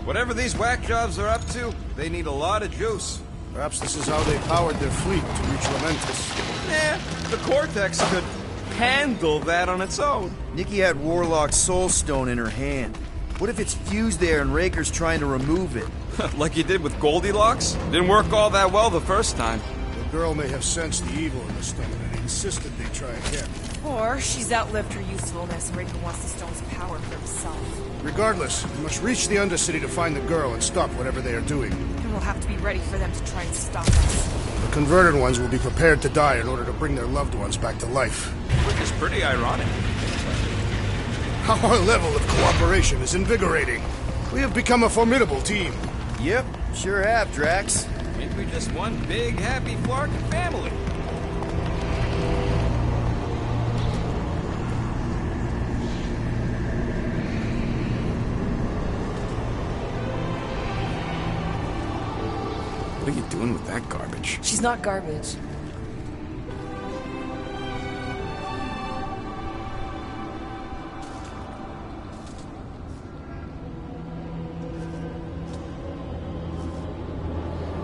Whatever these whack jobs are up to, they need a lot of juice. Perhaps this is how they powered their fleet to reach Lamentus. Yeah, the Cortex could handle that on its own. Nikki had Warlock's Soul Stone in her hand. What if it's fused there and Raker's trying to remove it? Like you did with Goldilocks? Didn't work all that well the first time. The girl may have sensed the evil in the stone and insisted they try again. Or she's outlived her usefulness and Raker wants the stone's power for himself. Regardless, we must reach the Undercity to find the girl and stop whatever they are doing. And we'll have to be ready for them to try and stop us. The converted ones will be prepared to die in order to bring their loved ones back to life. Which is pretty ironic. Our level of cooperation is invigorating. We have become a formidable team. Yep, sure have, Drax. Maybe we're just one big, happy Flarkin family. What are you doing with that garbage? She's not garbage.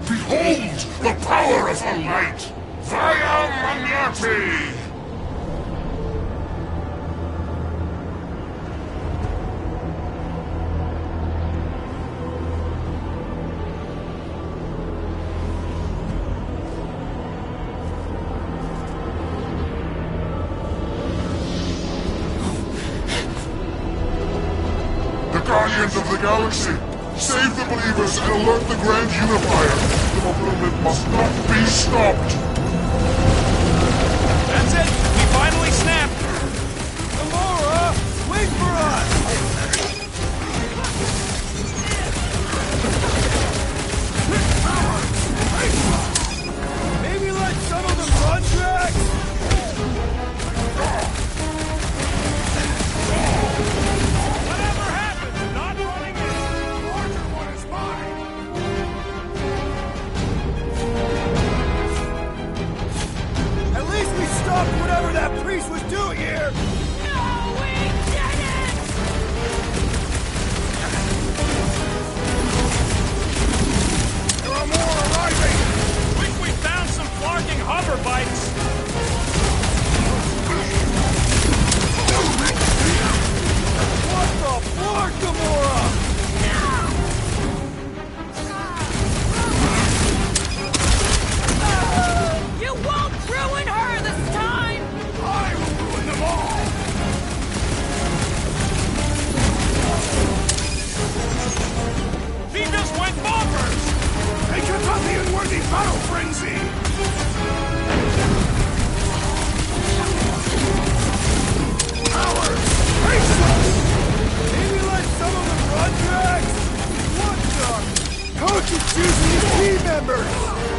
Behold the power of the light! Via Magnati! Guardians of the Galaxy! Save the believers and alert the Grand Unifier! The fulfillment must not be stopped! That's it! We finally snapped! Gamora! Wait for us! Maybe let some of them run, Drax? Whatever that priest was doing here! No, we didn't!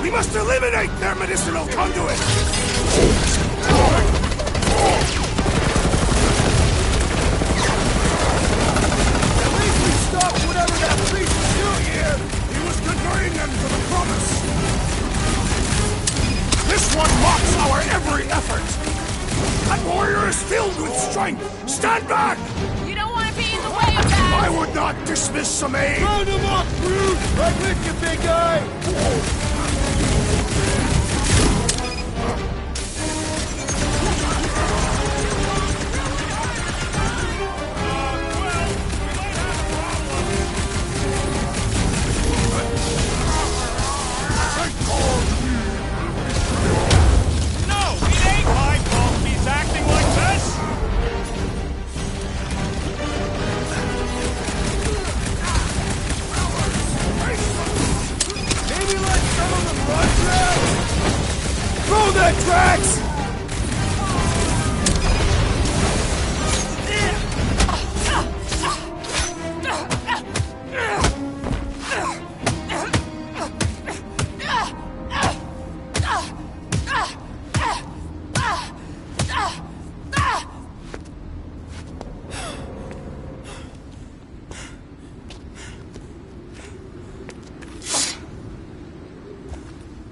We must eliminate their medicinal conduit! At least we stopped whatever that priest was doing here! He was converting them to the promise! This one mocks our every effort! That warrior is filled with strength! Stand back! You don't want to be in the way of that! I would not dismiss some aid! Round him up, Groot! Right with you, big guy! No, it ain't my fault he's acting like this! Maybe let some of them run, Drax! Throw that, Drax!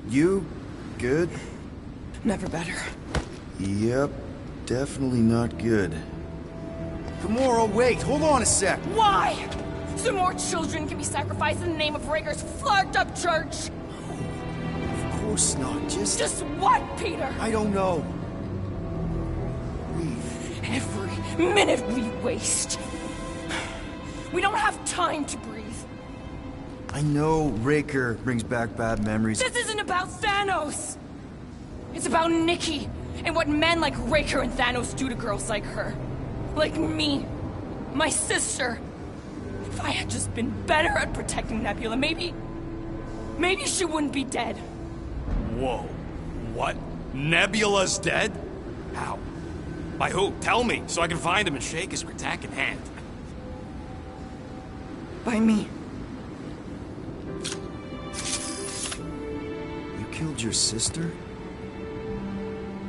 You good? Never better. Yep, definitely not good. Gamora, wait, hold on a sec. Why? So more children can be sacrificed in the name of Raker's flarked up church? Of course not, Just what, Peter? I don't know. Every minute we waste. We don't have time to breathe. I know Raker brings back bad memories. This isn't about Thanos! It's about Nikki, and what men like Raker and Thanos do to girls like her. Like me. My sister. If I had just been better at protecting Nebula, maybe she wouldn't be dead. Whoa. What? Nebula's dead? How? By who? Tell me, so I can find him and shake his Kratak in hand. By me. You killed your sister?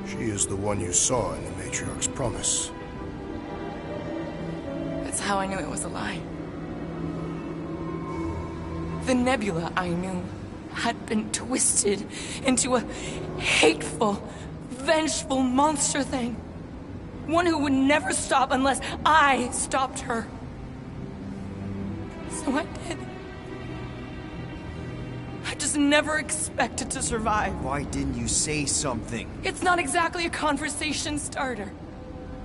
She is the one you saw in the Matriarch's promise. That's how I knew it was a lie. The Nebula I knew had been twisted into a hateful, vengeful monster thing. One who would never stop unless I stopped her. So I did. I just never expected to survive. Why didn't you say something? It's not exactly a conversation starter.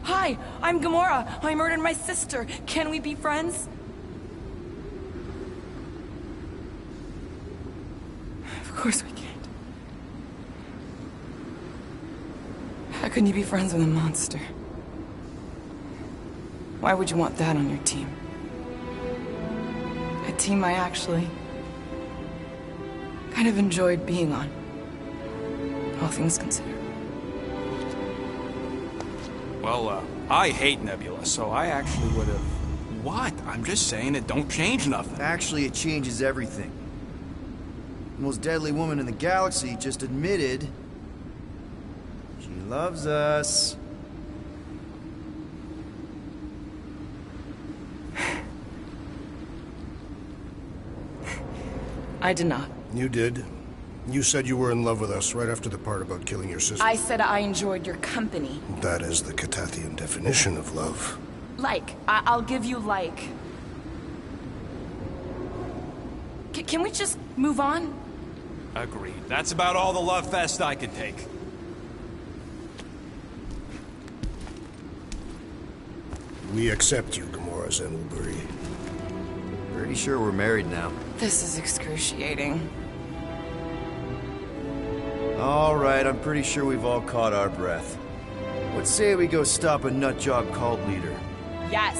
Hi, I'm Gamora. I murdered my sister. Can we be friends? Of course we can't. How can you be friends with a monster? Why would you want that on your team? A team I actually kind of enjoyed being on. All things considered. Well, I hate Nebula, so I actually would have... What? I'm just saying it don't change nothing. Actually, it changes everything. The most deadly woman in the galaxy just admitted she loves us. I did not. You did. You said you were in love with us right after the part about killing your sister. I said I enjoyed your company. That is the Catathian definition of love. Like. I'll give you like. Can we just move on? Agreed. That's about all the love fest I could take. We accept you, Gamora Zenwalbury. Pretty sure we're married now. This is excruciating. All right, I'm pretty sure we've all caught our breath. What say we go stop a nutjob cult leader? Yes.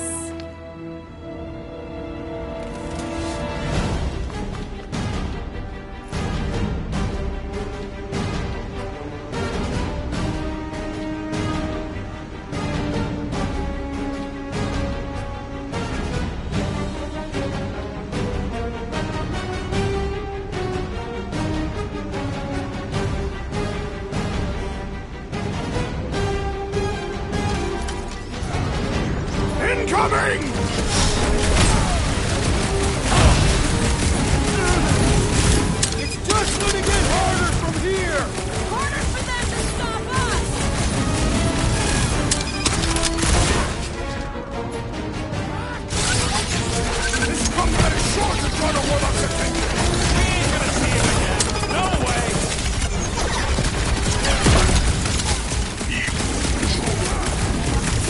coming! It's just gonna get harder from here! Harder for them to stop us! This combat is sure to draw the Warlock's attention! We ain't gonna see him again. No way!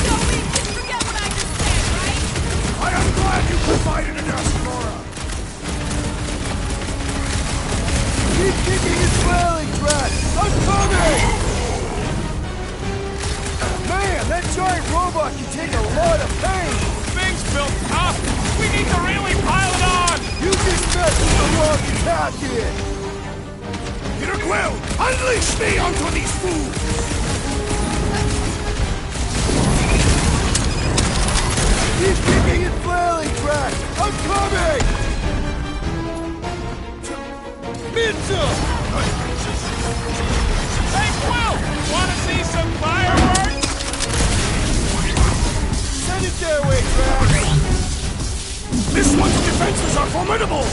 Zoe, just forget what I just said, right? I am glad you provided an Aurora! Keep kicking his railing track! I'm coming! Man, that giant robot can take a lot of pain! Thing's built tough! We need to really pile it on! You just messed with the wrong captain! Peter Quill, unleash me onto these fools! Keep kicking his flailing track! I'm coming! Pizza! Hey, Quill! Wanna see some fireworks? Send it their way, Drax! This one's defenses are formidable!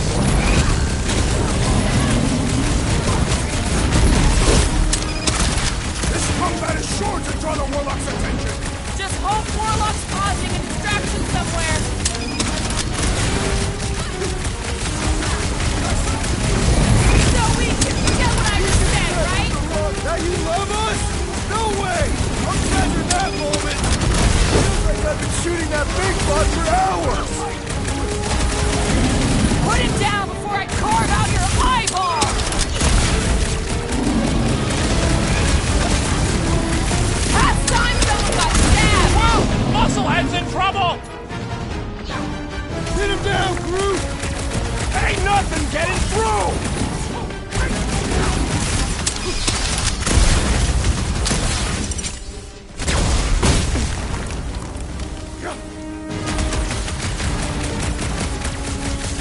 This combat is sure to draw the Warlock's attention! Just hope Warlock's causing a distraction somewhere. Zoe, just forget what I just said, right? Now you love us? No way! I'm treasuring that moment! Feels like I've been shooting that big bot for hours! Put it down before I carve out your eyeball! Past time someone got stabbed! Whoa! Musclehead's in trouble! Hit him down, Groot! Ain't nothing getting through!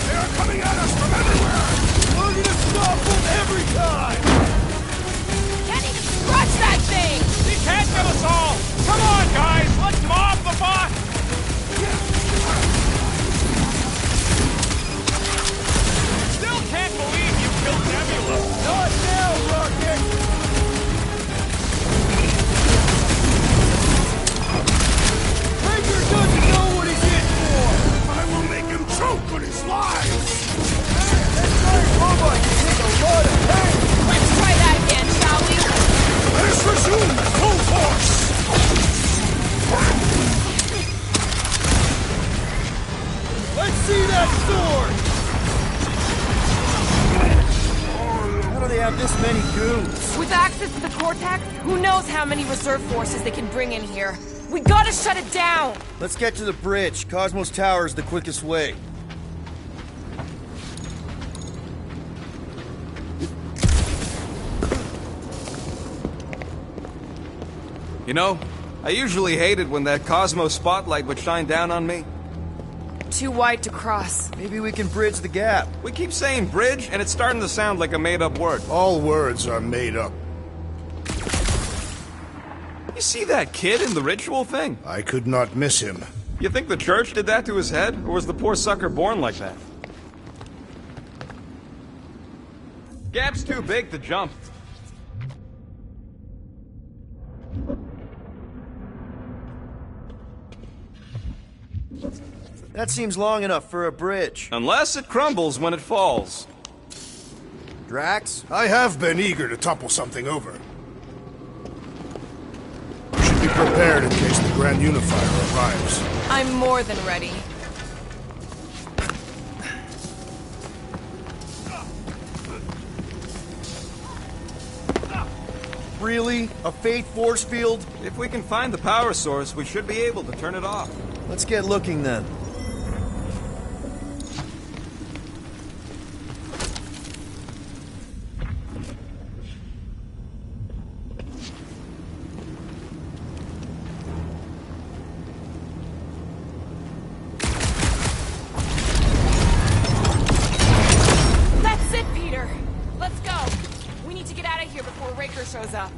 They are coming at us from everywhere! We're gonna stop them every time! Can't even scratch that thing! He can't get us all! Come on, guys! Let's mob the bot! Still can't believe you killed Nebula! Not now, Rocket! Ranger doesn't know what he's in for! I will make him choke on his lies! That giant robot can take a lot of pain! Let's try that again, shall we? Let us resume at full force! Let's see that sword! How do they have this many goons? With access to the Cortex, who knows how many reserve forces they can bring in here. We gotta shut it down! Let's get to the bridge. Cosmos Tower is the quickest way. You know, I usually hated when that Cosmo spotlight would shine down on me. Too wide to cross. Maybe we can bridge the gap. We keep saying bridge, and it's starting to sound like a made-up word. All words are made up. You see that kid in the ritual thing? I could not miss him. You think the church did that to his head, or was the poor sucker born like that? Gap's too big to jump. That seems long enough for a bridge. Unless it crumbles when it falls. Drax? I have been eager to topple something over. You should be prepared in case the Grand Unifier arrives. I'm more than ready. Really? A Fate force field? If we can find the power source, we should be able to turn it off. Let's get looking then. That's it, Peter! Let's go! We need to get out of here before Raker shows up.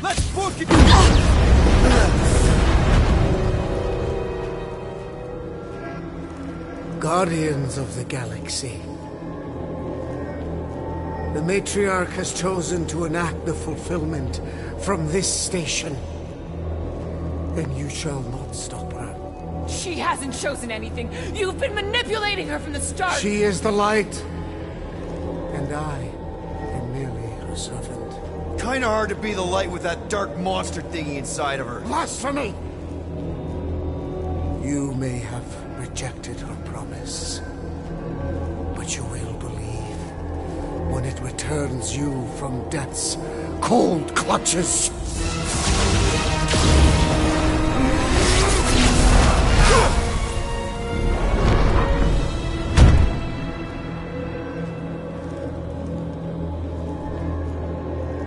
Let's book it! Guardians of the Galaxy. The Matriarch has chosen to enact the fulfillment from this station. And you shall not stop her. She hasn't chosen anything. You've been manipulating her from the start. She is the light. And I am merely her servant. Kinda hard to be the light with that dark monster thingy inside of her. Blasphemy! You may have rejected her promise, but you will believe when it returns you from death's cold clutches.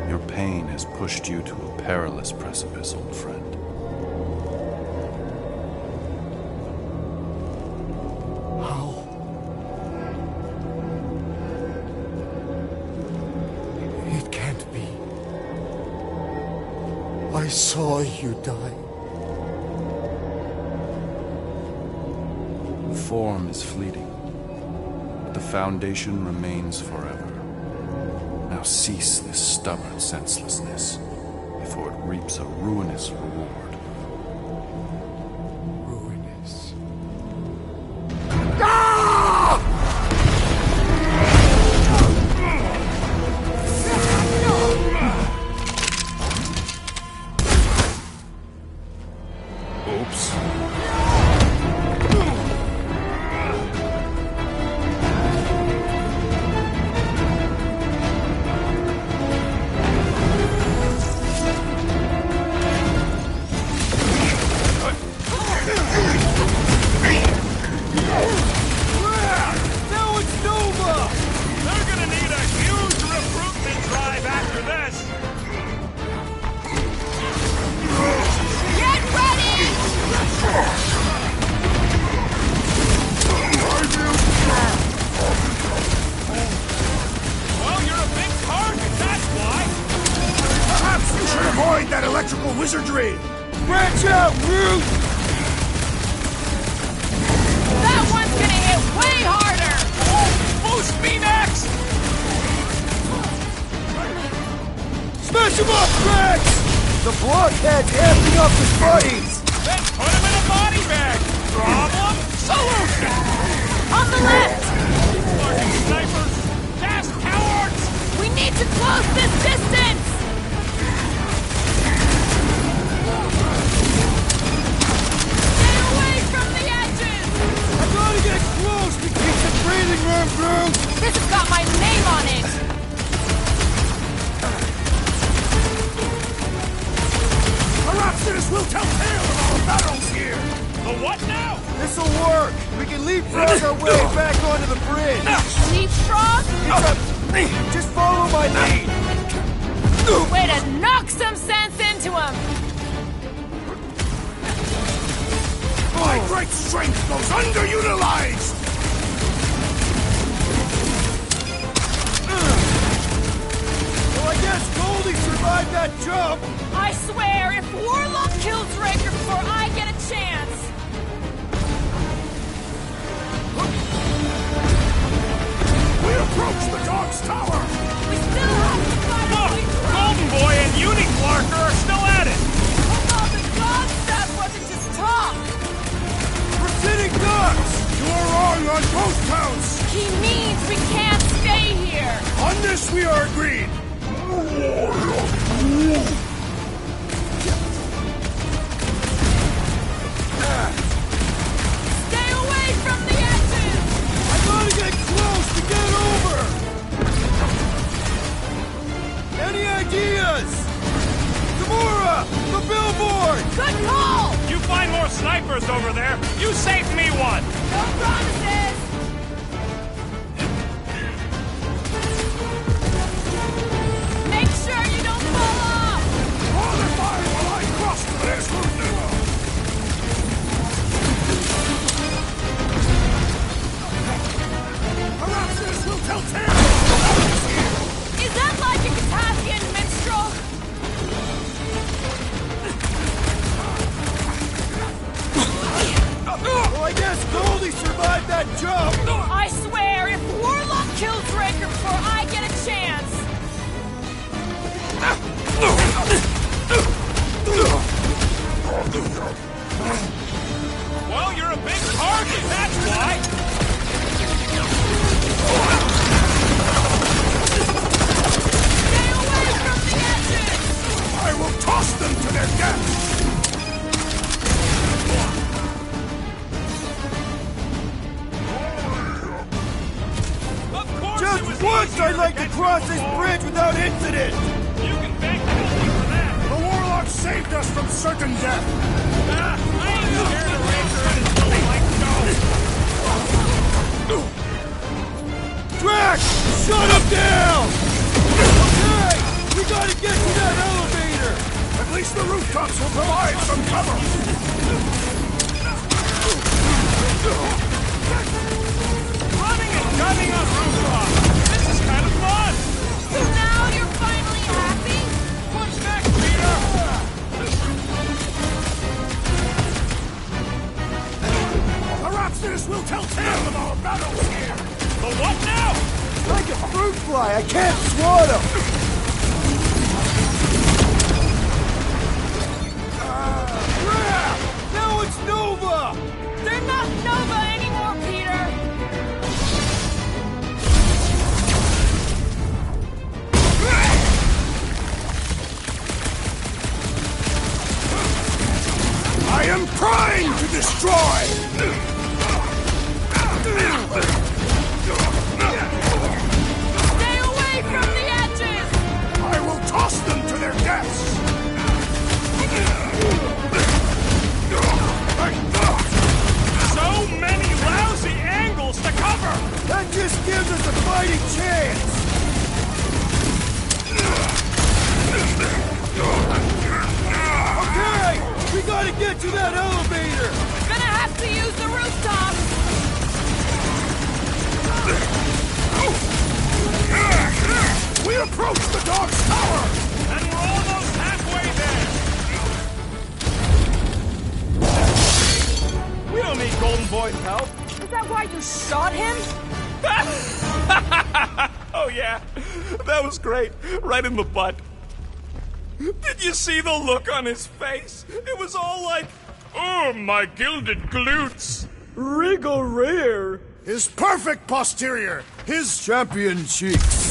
Your pain has pushed you to a perilous precipice, old friend. It can't be. I saw you die. Form is fleeting, but the foundation remains forever. Now cease this stubborn senselessness, before it reaps a ruinous reward. Ruinous. Oops. Now it's Nova! They're gonna need a huge recruitment drive after this! Get ready! Well, you're a big target, that's why! Perhaps you should avoid that electrical wizardry! Branch out, Root! That one's gonna hit way harder! Boost me next! Smash him up, Rex! The blockhead's amping up his buddies! Then put him in a body bag! Problem? Solution! On the left! Fucking snipers! Fast cowards! We need to close this distance! Stay away from the edges! I gotta get close to keep the breathing room, Groot! This has got my name on it! Perhaps this will tell tale of our battles here! The what now? This'll work! We can leapfrog our way back onto the bridge! Leapfrog? Just follow my lead! Way to knock some sense into him! My great strength goes underutilized! So I guess Goldie survived that jump! I swear, if Warlock kills Raker before I get a chance... We approach the dog's tower! We still have to fight Look! Golden Boy and Uni-Clarker are still at it! Although the god stuff wasn't just talk! We're sitting ducks! You are wrong on both counts! He means we can't stay here! On this we are agreed! Stay away from the edges! I gotta get close to get over! Any ideas? Tamura! The billboard! Good call! You find more snipers over there, you saved me one! No promises! Make sure you don't fall off! Father fire while I cross to this route now! Perhaps this will tell tale of our battles here! Is that like a Katavian minstrel? jump! I swear, if Warlock kills Raker before I get a chance... Well, you're a big target, that's why! Stay away from the edges! I will toss them to their death! Just once I'd like to cross this bridge without incident! You can thank me for that! The Warlock saved us from certain death! I ain't scared of Raker and his little white nose! Drax! Shut him down! Okay! We gotta get to that elevator! At least the rooftops will provide some cover! Running and gunning on rooftops! This is kind of fun! So now you're finally happy? What's next, Peter? The Raptors will tell tale of our battles here! The what now? Like a fruit fly, I can't swat him! Now it's Nova! They're not Nova anymore, Peter! I am primed to destroy! Stay away from the edges! I will toss them to their deaths! So many lousy angles to cover! That just gives us a fighting chance! Okay! We gotta get to that elevator! Gonna have to use the rooftop! We approach the dog's tower! And we're almost halfway there! We don't need Golden Boy's help. Is that why you shot him? Oh yeah, that was great. Right in the butt. Did you see the look on his face? It was all like, oh, my gilded glutes. Wriggle rear. His perfect posterior! His champion cheeks!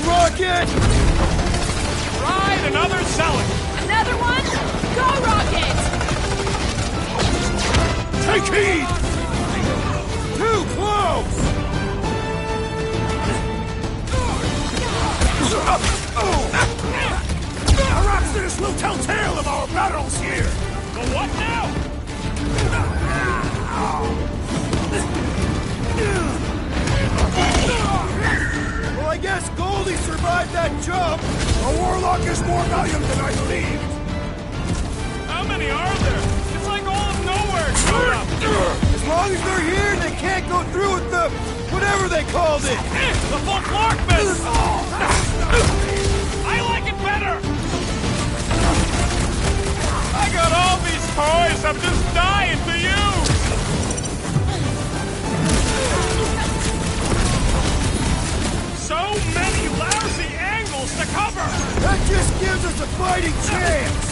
Rocket! Ride another Zealot! Another one? Go, Rocket! Take heed! Too close! The Raptors will tell tale of our battles here! The what now? Well, I guess Goldie survived that jump! The Warlock is more valiant than I believed! How many are there? It's like all of nowhere showed up! As long as they're here, they can't go through with the... whatever they called it! The folklorkmas! I like it better! I got all these toys I'm just dying to use! So many lousy angles to cover! That just gives us a fighting chance!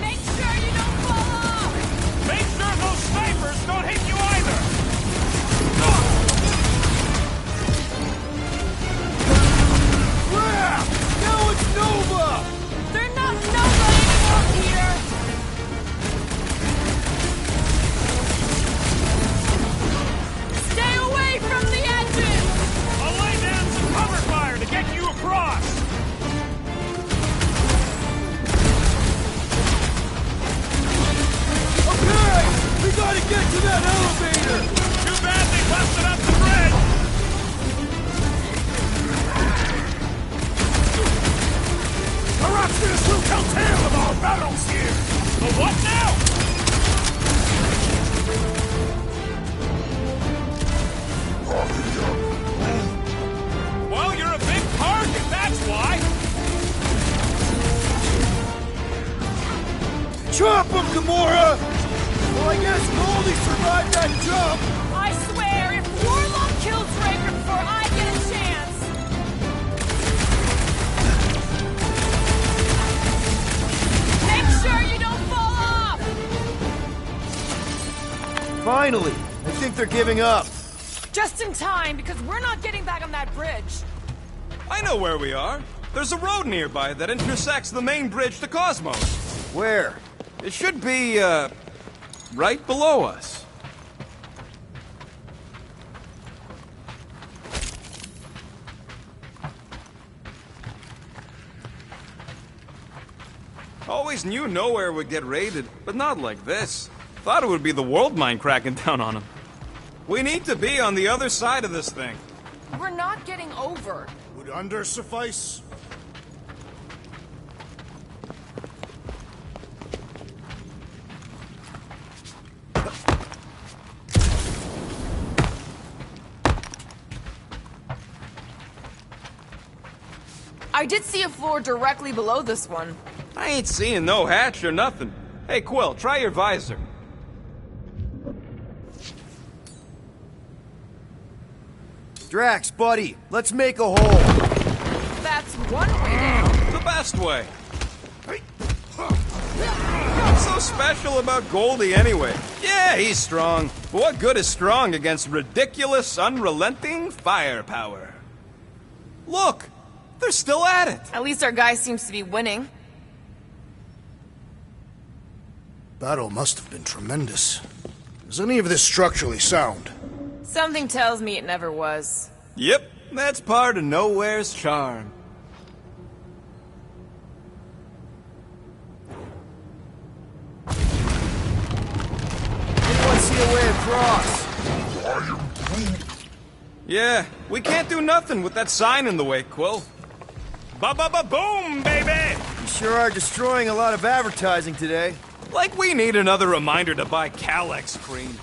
Make sure you don't fall off! Make sure those snipers don't hit you either! Crap! Now it's Nova! They're not Nova anymore, Peter! Chop him, Gamora! Well, I guess Goldie survived that jump! I swear, if Warlock kills Raker before I get a chance... Make sure you don't fall off! Finally! I think they're giving up. Just in time, because we're not getting back on that bridge. I know where we are. There's a road nearby that intersects the main bridge to Cosmos. Where? It should be, right below us. Always knew nowhere would get raided, but not like this. Thought it would be the World Mine cracking down on them. We need to be on the other side of this thing. We're not getting over. Would under suffice? I did see a floor directly below this one. I ain't seeing no hatch or nothing. Hey, Quill, try your visor. Drax, buddy, let's make a hole. That's one way down. The best way. What's so special about Goldie anyway? Yeah, he's strong. But what good is strong against ridiculous, unrelenting firepower? Look! They're still at it! At least our guy seems to be winning. Battle must have been tremendous. Is any of this structurally sound? Something tells me it never was. Yep, that's part of Nowhere's charm. Anyone see a way across? Yeah, we can't do nothing with that sign in the way, Quill. Ba-ba-ba-boom, baby! You sure are destroying a lot of advertising today. Like we need another reminder to buy Calyx cream.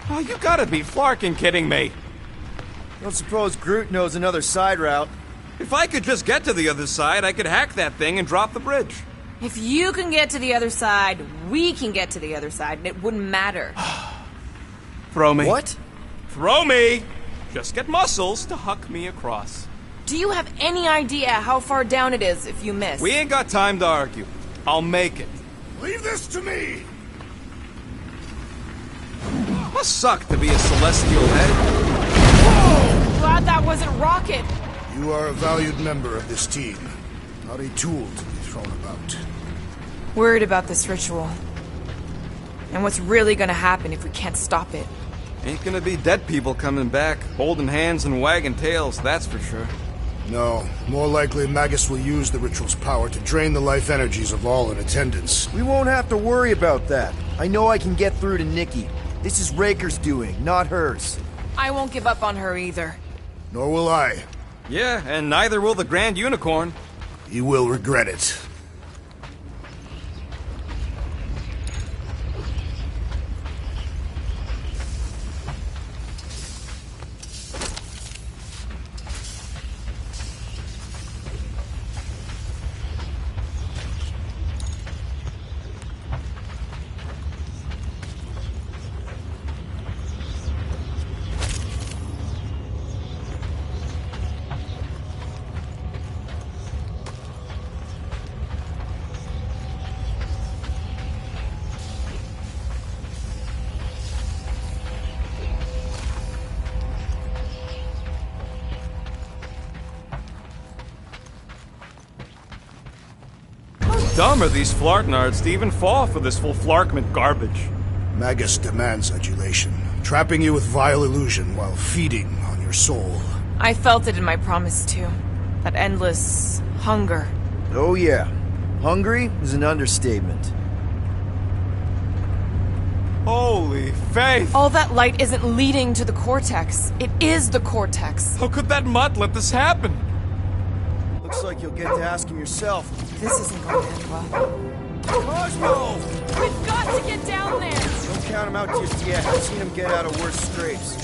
Oh, you gotta be flarking kidding me. Don't suppose Groot knows another side route. If I could just get to the other side, I could hack that thing and drop the bridge. If you can get to the other side, we can get to the other side, and it wouldn't matter. Throw me. What? Throw me! Just get muscles to huck me across. Do you have any idea how far down it is if you miss? We ain't got time to argue. I'll make it. Leave this to me! Must suck to be a celestial head. Whoa! Glad that wasn't Rocket. You are a valued member of this team, not a tool to be thrown about. Worried about this ritual. And what's really gonna happen if we can't stop it. Ain't gonna be dead people coming back, holding hands and wagging tails, that's for sure. No, more likely Magus will use the ritual's power to drain the life energies of all in attendance. We won't have to worry about that. I know I can get through to Nikki. This is Raker's doing, not hers. I won't give up on her either. Nor will I. Yeah, and neither will the Grand Unicorn. He will regret it. Dumb are these Flartnards to even fall for this full Flarkment garbage. Magus demands adulation, trapping you with vile illusion while feeding on your soul. I felt it in my promise too. That endless hunger. Oh yeah. Hungry is an understatement. Holy faith! All that light isn't leading to the Cortex. It is the Cortex. How could that mutt let this happen? Looks like you'll get to ask him yourself. This isn't going to end well. Cosmo! We've got to get down there! Don't count him out just yet. I've seen him get out of worse scrapes.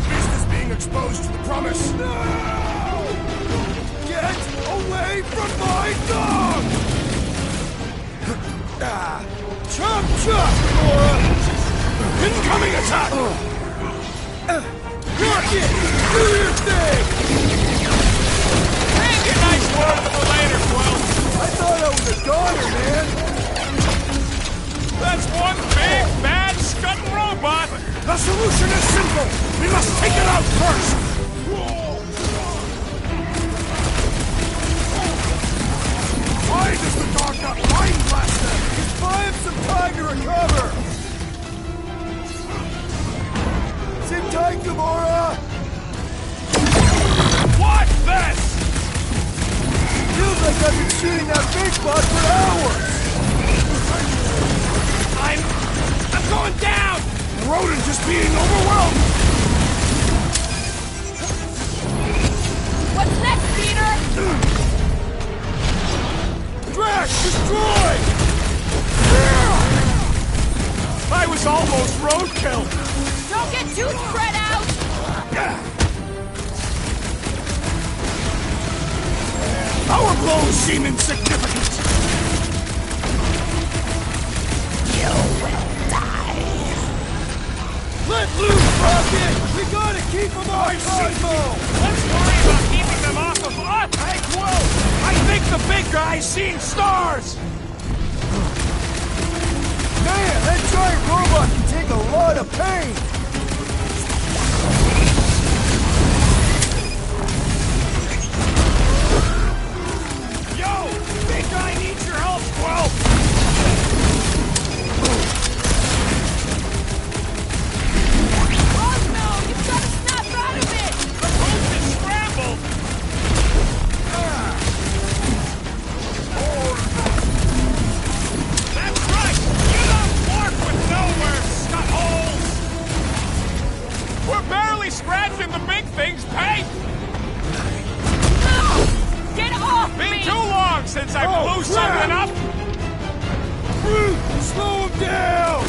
Beast is being exposed to the promise. No! Get away from my dog! Chop chop, Laura! Incoming attack! Rocket! Do your thing! Hey, get nice word for later, Quill. I thought I was a goner, man! That's one big, bad, scudding robot! The solution is simple! We must take it out first! Why does the dog not mind blaster? Just buy him some time to recover! Sit tight, Gamora! What's this? Feels like I've been shooting that big spot for hours! I'm going down! The rodent is being overwhelmed! What's next, Peter? Drax, destroy! I was almost roadkill! Don't get too spread out! Our blows seem insignificant! You will die. Let loose, Rocket! We gotta keep him off Cosmo! Let's worry about keeping them off of us! Hey, Quill! I think the big guy's seeing stars! Man, that giant robot can take a lot of pain! Yo! Big guy needs your help, Quill! Cosmo, you've got to snap out of it! The post is scrambled! That's right! You don't work with nowhere, scut holes! We're barely scratching the big thing's pay! Get off Been me! too long since I blew something up! Slow him down!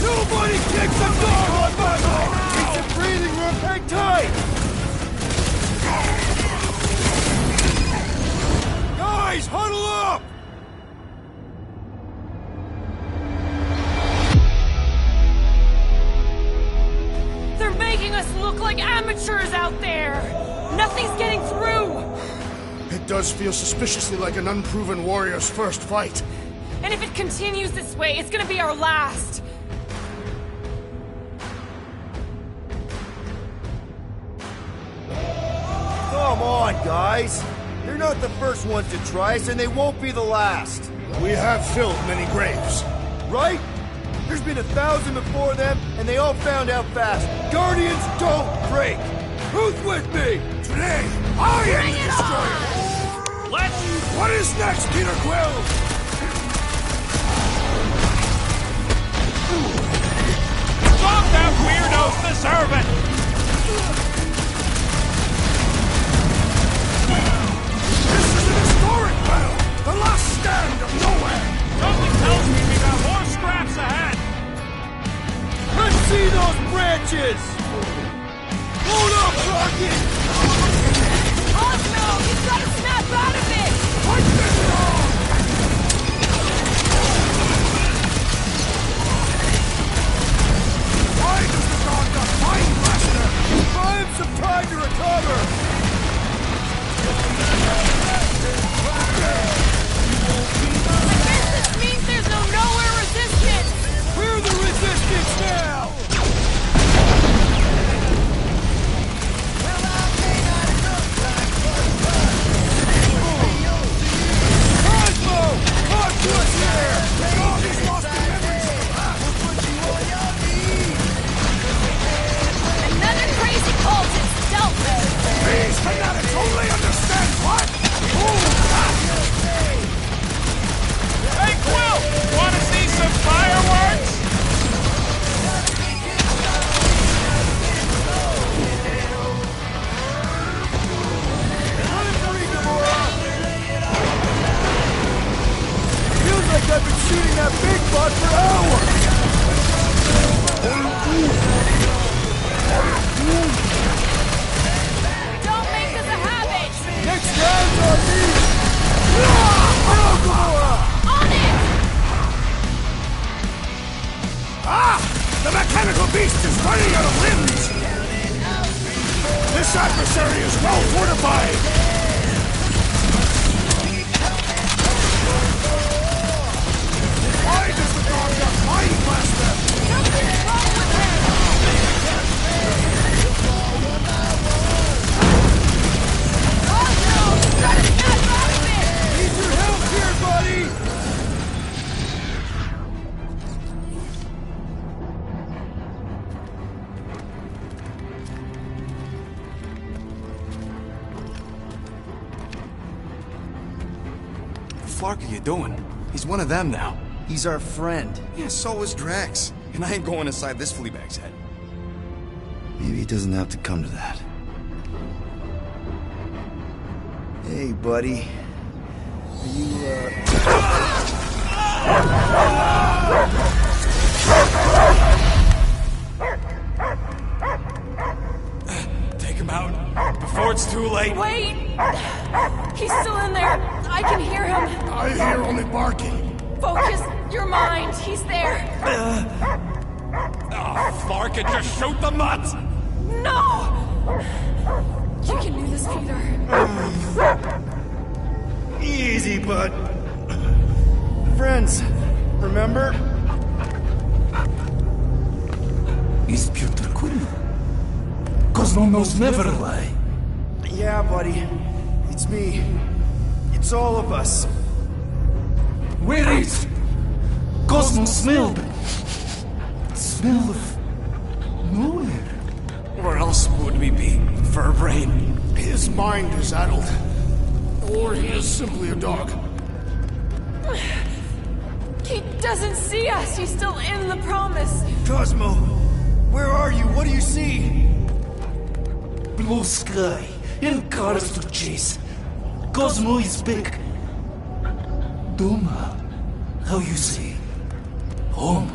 Nobody kicks a dog on my lawn! Keep the breathing room, hang tight! Guys, huddle up! They're making us look like amateurs out there! Nothing's getting through! It does feel suspiciously like an unproven warrior's first fight. And if it continues this way, it's gonna be our last! Come on, guys. They're not the first ones to try us, and they won't be the last. We have filled many graves. Right? There's been 1,000 before them, and they all found out fast. Guardians don't break! Who's with me? Today, I am the destroyer! Let's... What is next, Peter Quill? Stop that weirdos deserve it! This is an historic battle! The last stand of nowhere! Something tells me we got more scraps ahead! Let's see those branches! Hold up, Rocket! Cosmo, you've got to snap out of it! Fight this dog! Why does the dog not find last This area is well fortified! Why does the dog got Mind Blaster? Something's wrong with him! Cosmo! Try to snap out of it! Need your help here, buddy! What the fuck are you doing? He's one of them now. He's our friend. Yeah, so is Drax. And I ain't going inside this flea bag's head. Maybe it doesn't have to come to that. Hey, buddy. Are you, Take him out before it's too late. Wait! He's still in there. I can hear him. I hear only barking. Focus your mind. He's there. Oh, Clark, and just shoot the nuts! No! You can do this, Peter. Easy, bud. Friends, remember? Is Peter Quill? Cosmo knows never lie. Yeah, buddy. It's me. It's all of us. Where is Cosmo? Smelled. Smell of nowhere. Where else would we be? Furbrain. His mind is addled. Or he is simply a dog. He doesn't see us. He's still in the promise. Cosmo, where are you? What do you see? Blue sky and cars to chase. Cosmo is back. Doma, how you say? Home.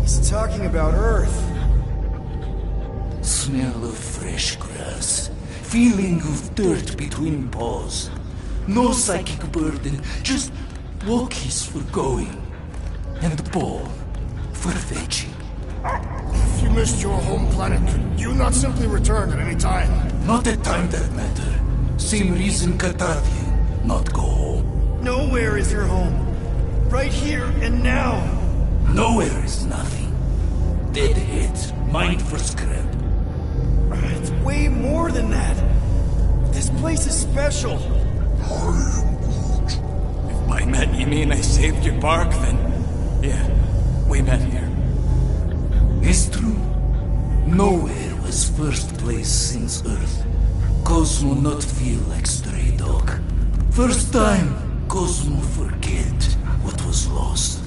He's talking about Earth. Smell of fresh grass. Feeling of dirt between paws. No psychic burden, just walkies for going. And the ball for fetching. If you missed your home planet, could you not simply return at any time? Not at time that matter. Same reason Katathi not go home. Nowhere is your home. Right here and now. Nowhere is nothing. Dead heads, mind for scrap. It's way more than that. This place is special. If by met you mean I saved your bark, then yeah, we met here. It's true. Nowhere was first place since Earth. Cosmo not feel like stray dog. First time, Cosmo forget what was lost.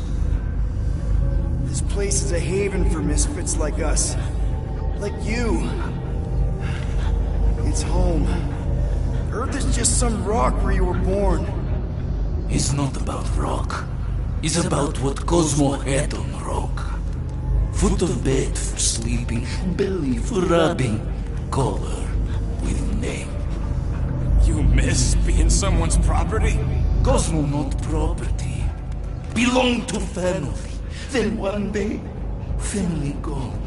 This place is a haven for misfits like us. Like you. It's home. Earth is just some rock where you were born. It's not about rock. It's about what Cosmo had on rock. Foot of bed for sleeping, belly for rubbing, color with name. You miss being someone's property? Cosmo not property. Belong to family. Then one day, family gone.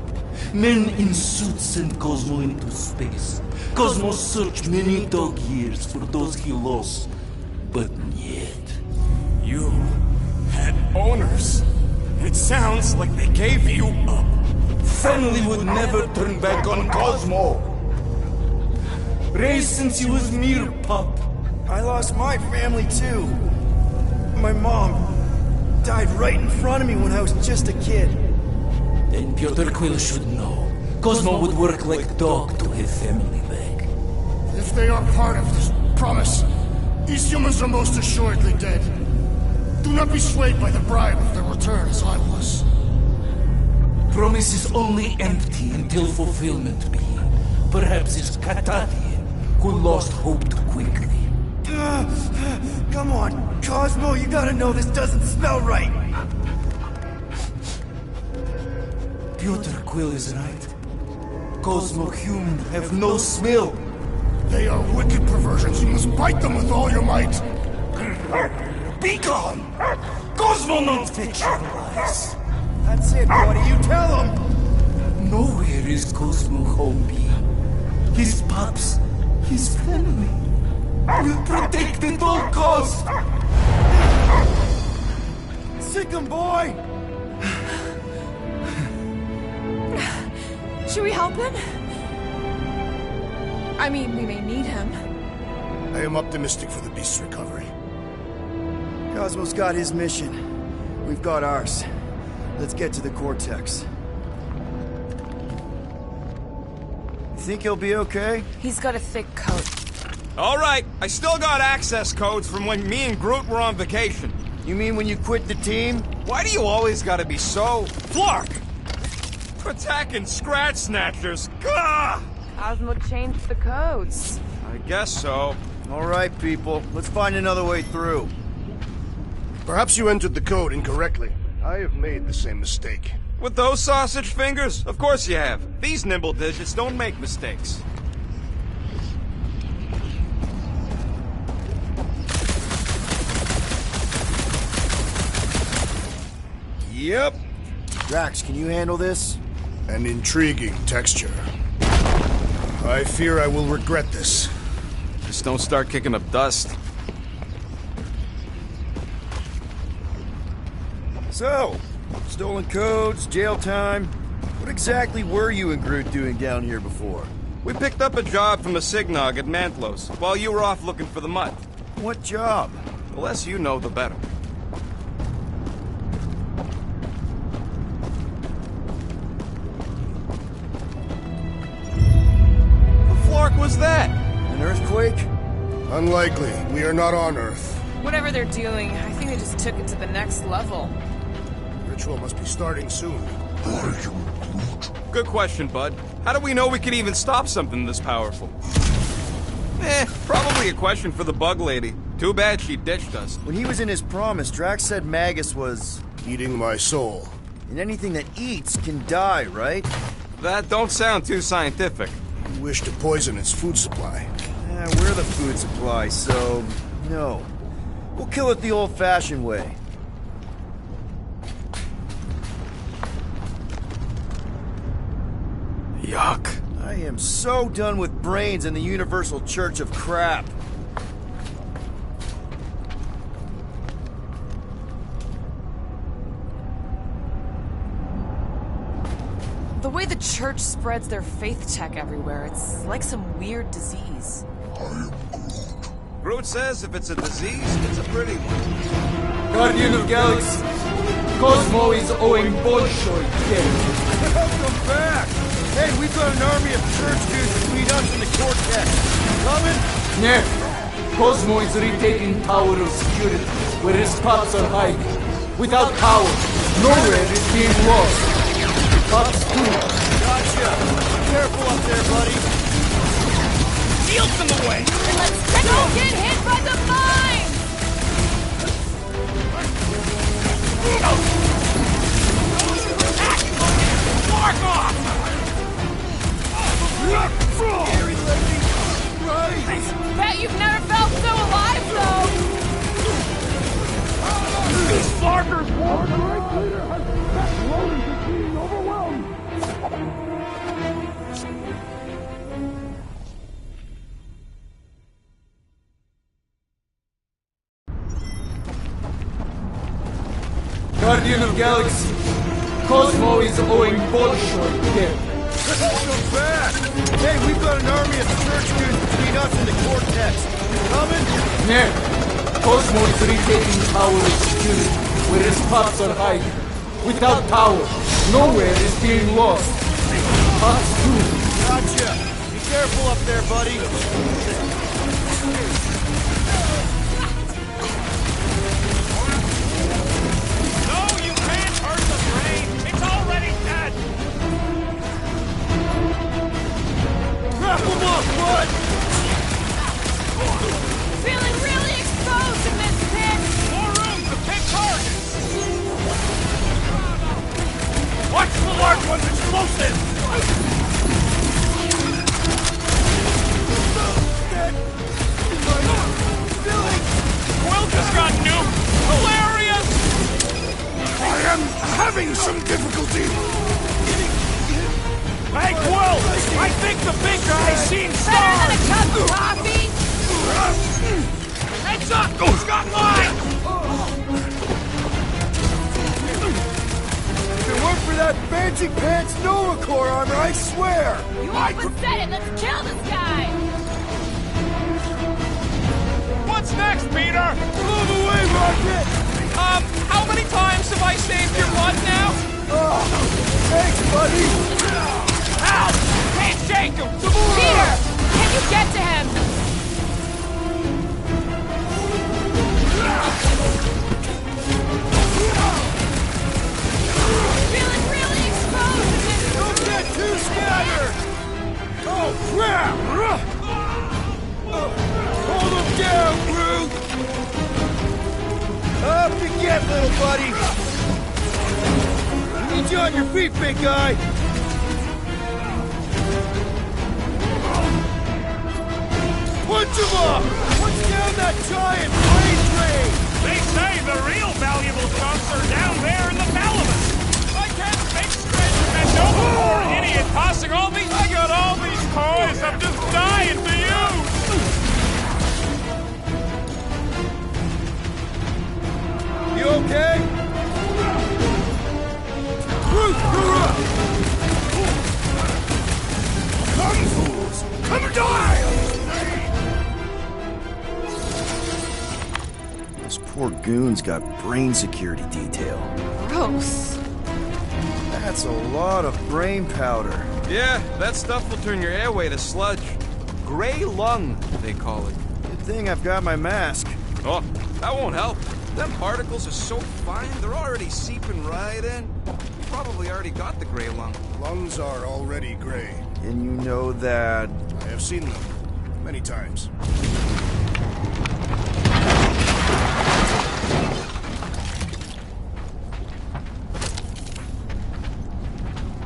Men in suits send Cosmo into space. Cosmo searched many dog years for those he lost, but yet. You had owners. It sounds like they gave you up. Family would never turn back on Cosmo. Raised since he was mere pup. I lost my family too. My mom died right in front of me when I was just a kid. Then Peter Quill should know. Cosmo would work like dog to have family back. If they are part of this promise, these humans are most assuredly dead. Do not be swayed by the bribe of their return as I was. Promise is only empty until fulfillment be. Perhaps it's Katathi who lost hope too quickly. Come on, Cosmo, you gotta know this doesn't smell right. Peter Quill is right. Cosmo human have no smell. They are wicked perversions. You must bite them with all your might. Be gone! Cosmo not fetch your lies. That's it, buddy. You tell him. Nowhere is Cosmo home be. his pups, his family. We'll protect at all costs. Sick 'em, boy! Should we help him? I mean, we may need him. I am optimistic for the beast's recovery. Cosmo's got his mission. We've got ours. Let's get to the Cortex. You think he'll be okay? He's got a thick coat. All right, I still got access codes from when me and Groot were on vacation. You mean when you quit the team? Why do you always gotta be so... Flark! Attacking Scratch Snatchers! Gah! Cosmo changed the codes. I guess so. All right, people. Let's find another way through. Perhaps you entered the code incorrectly. I have made the same mistake. With those sausage fingers? Of course you have. These nimble digits don't make mistakes. Yep. Drax, can you handle this? An intriguing texture. I fear I will regret this. Just don't start kicking up dust. So, stolen codes, jail time. What exactly were you and Groot doing down here before? We picked up a job from a Signog at Mantlos, while you were off looking for the mud. What job? The less you know, the better. What was that? An earthquake? Unlikely. We are not on Earth. Whatever they're doing, I think they just took it to the next level. Ritual must be starting soon. Good question, bud. How do we know we can even stop something this powerful? Probably a question for the bug lady. Too bad she ditched us. When he was in his promise, Drax said Magus was... eating my soul. And anything that eats can die, right? That don't sound too scientific. You wish to poison its food supply. We're the food supply, so... no. We'll kill it the old-fashioned way. Yuck. I am so done with brains and the Universal Church of Crap. The way the church spreads their faith tech everywhere, it's like some weird disease. Groot says if it's a disease, it's a pretty one. Guardian of Galaxy, Cosmo is owing Bolshoi debt. Welcome back! Hey, we've got an army of church dudes between us and the Cortex. Coming? Yeah. Cosmo is retaking Tower of Security, where his pops are hiding. Without power, nowhere is being lost. Pops too. Gotcha! Be careful up there, buddy. Shield's in the way! And let's don't get hit by the mine! Mark off! Bet you've never felt so alive, though! These Farkers want the right leader has that Roland is being overwhelmed! Guardian of Galaxy, Cosmo is owing Bolshoi debt. Welcome back! Hey, we've got an army of church dudes between us and the Cortex. Coming? Yeah. Cosmo is retaking Tower of Security, where his pops are hiding. Without power, nowhere is being lost. Pops too. Gotcha! Be careful up there, buddy. No, you can't hurt the brain! It's already dead! Wrap him up, bud! Feeling really exposed in this pit! More room to pick targets! Watch the large one's explosive! Quill just got nuked! Hilarious! I am having some difficulty. Hey, Quill! I think think the big guy's seen Better stars! than a cup of coffee? Heads up! Who's got mine? If it weren't for that fancy pants Nova Corps armor, I swear! You all but said it! Let's kill this guy! What's next, Peter? Move away, Rocket! How many times have I saved your blood now? Oh, thanks, buddy! Ow! Can't shake him! Peter! Can you get to him? Feeling really exposed! Don't get too scattered! Oh, crap! Hold him down, Groot! Up you get, little buddy! Need you on your feet, big guy! Punch him up! What's down that giant brain drain? They say the real valuable chunks are down there in the Palamas. I can't think straight. And no poor idiot tossing all these... I got all these toys I'm just dying to use. You okay? Groot, you're up! Come, fools! Come and die! Those poor goons got brain security detail. Gross. That's a lot of brain powder. Yeah, that stuff will turn your airway to sludge. Gray lung, they call it. Good thing I've got my mask. Oh, that won't help. Them particles are so fine, they're already seeping right in. You probably already got the gray lung. Lungs are already gray. And you know that... I have seen them many times.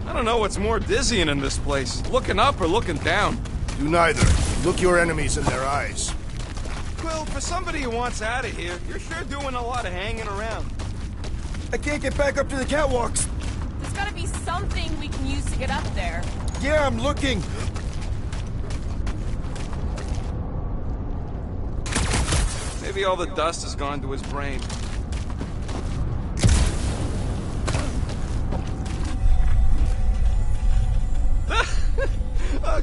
I don't know what's more dizzying in this place, looking up or looking down. Do neither. Look your enemies in their eyes. Quill, for somebody who wants out of here, you're sure doing a lot of hanging around. I can't get back up to the catwalks. There's gotta be something we can use to get up there. Yeah, I'm looking. Maybe all the dust has gone to his brain.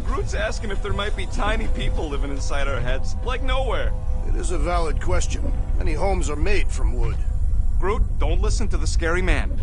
Groot's asking if there might be tiny people living inside our heads, like nowhere. It is a valid question. Many homes are made from wood. Groot, don't listen to the scary man.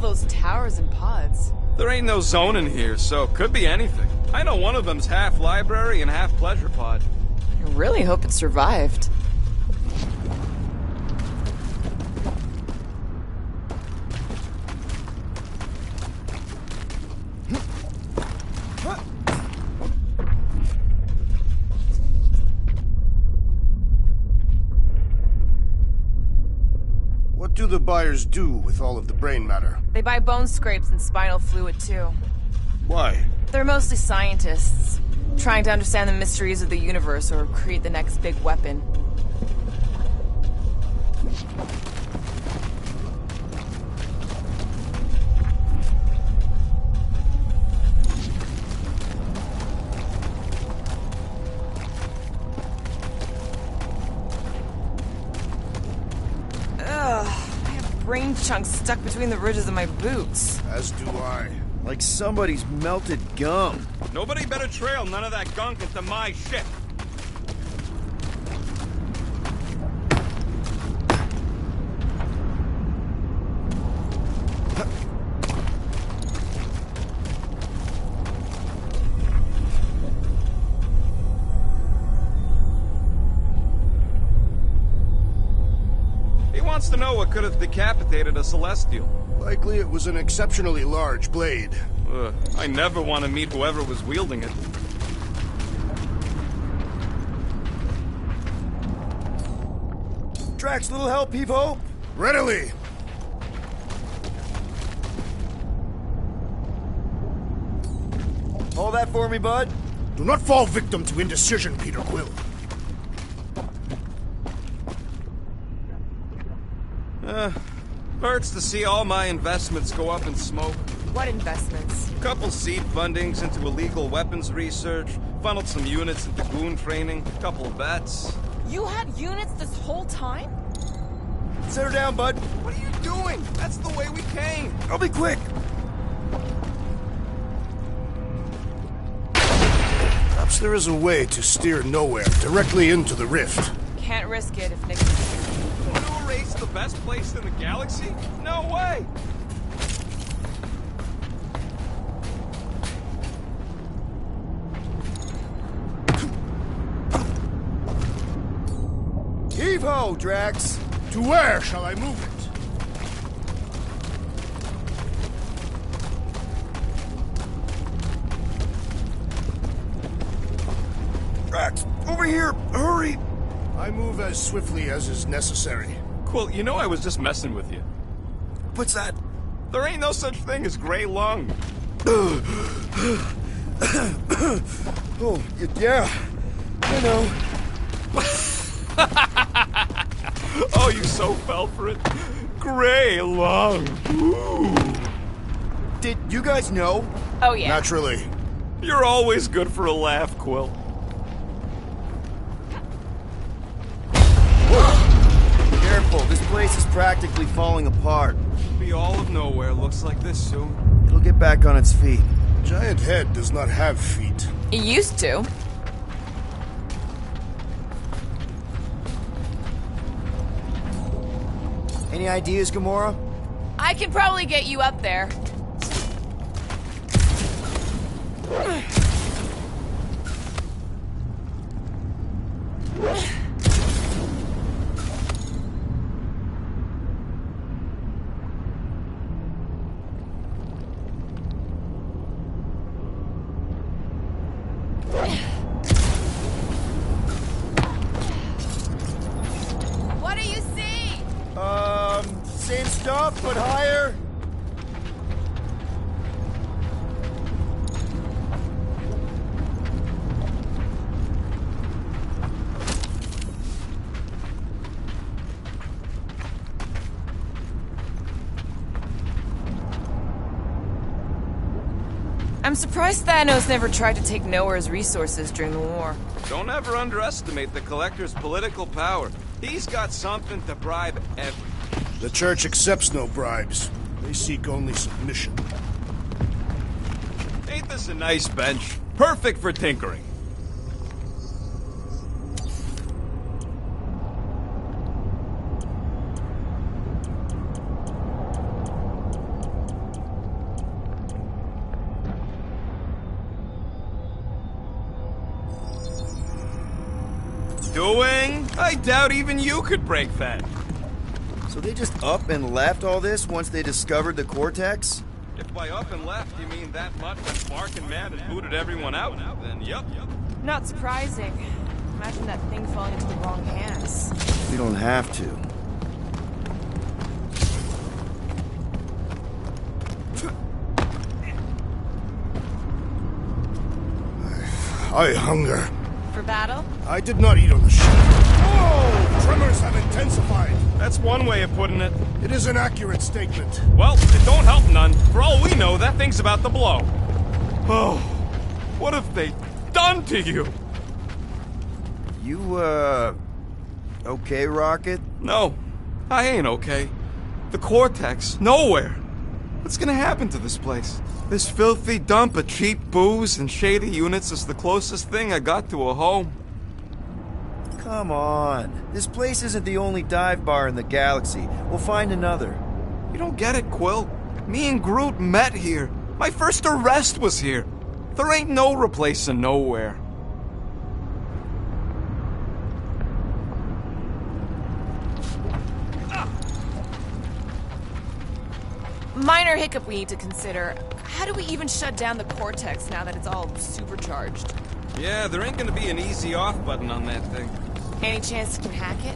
Those towers and pods. There ain't no zone in here, so could be anything. I know one of them's half library and half pleasure pod. I really hope it survived. What do the buyers do with all of the brain matter? They buy bone scrapes and spinal fluid, too. Why? They're mostly scientists, trying to understand the mysteries of the universe or create the next big weapon. Brain chunks stuck between the ridges of my boots. As do I. Like somebody's melted gum. Nobody better trail none of that gunk into my ship. Wants to know what could have decapitated a Celestial. Likely it was an exceptionally large blade. I never want to meet whoever was wielding it. Drax, little help, Evo? Readily. Hold that for me, bud. Do not fall victim to indecision, Peter Quill. Hurts to see all my investments go up in smoke. What investments? Couple seed fundings into illegal weapons research, funneled some units into goon training, couple vets. You had units this whole time? Set her down, bud. What are you doing? That's the way we came. I'll be quick. Perhaps there is a way to steer nowhere directly into the rift. Can't risk it if Nick... Want to erase the best place in the galaxy? No way! Heave-ho, Drax! To where shall I move it? Drax, over here! Hurry! I move as swiftly as is necessary. Quill, you know I was just messing with you. What's that? There ain't no such thing as gray lung. Oh, yeah. I know. Oh, you so fell for it. Gray lung. Ooh. Did you guys know? Oh, yeah. Naturally. You're always good for a laugh, Quill. Careful, this place is practically falling apart. Be all of nowhere looks like this soon. It'll get back on its feet. Giant head does not have feet. It used to. Any ideas, Gamora? I can probably get you up there. What do you see? Same stuff, but higher. I'm surprised Thanos never tried to take Nowhere's resources during the war. Don't ever underestimate the Collector's political power. He's got something to bribe everyone. The Church accepts no bribes. They seek only submission. Ain't this a nice bench? Perfect for tinkering. Doing? I doubt even you could break that. So they just up and left all this once they discovered the Cortex? If by up and left you mean that much and barking mad and booted everyone out, then yup. Not surprising. Imagine that thing falling into the wrong hands. We don't have to. I hunger. For battle? I did not eat on the ship. Whoa! Tremors have intensified. That's one way of putting it. It is an accurate statement. Well, it don't help none. For all we know, that thing's about to blow. Oh, what have they done to you? You, okay, Rocket? No, I ain't okay. The Cortex, nowhere. What's gonna happen to this place? This filthy dump of cheap booze and shady units is the closest thing I got to a home. Come on. This place isn't the only dive bar in the galaxy. We'll find another. You don't get it, Quill. Me and Groot met here. My first arrest was here. There ain't no replacing nowhere. Minor hiccup we need to consider. How do we even shut down the Cortex now that it's all supercharged? Yeah, there ain't gonna be an easy off button on that thing. Any chance you can hack it?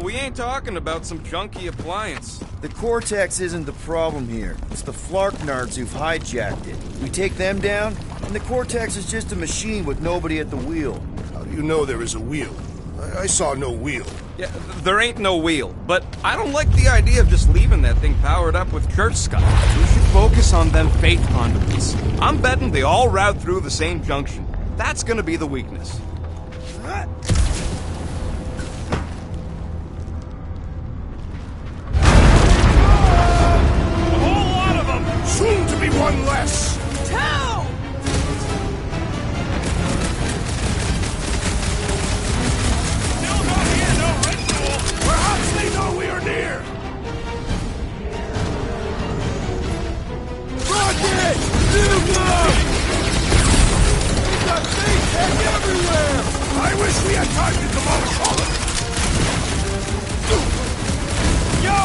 We ain't talking about some junky appliance. The Cortex isn't the problem here. It's the Flarknards who've hijacked it. We take them down, and the Cortex is just a machine with nobody at the wheel. How do you know there is a wheel? I saw no wheel. Yeah, there ain't no wheel, but I don't like the idea of just leaving that thing powered up with church stuff. We should focus on them faith conduits. I'm betting they all route through the same junction. That's gonna be the weakness. Soon to be one less! Two! Still not here, no ritual! Perhaps they know we are near! Rocket! Nuke! We've got big tech everywhere! I wish we had time to demolish all of it! Yo!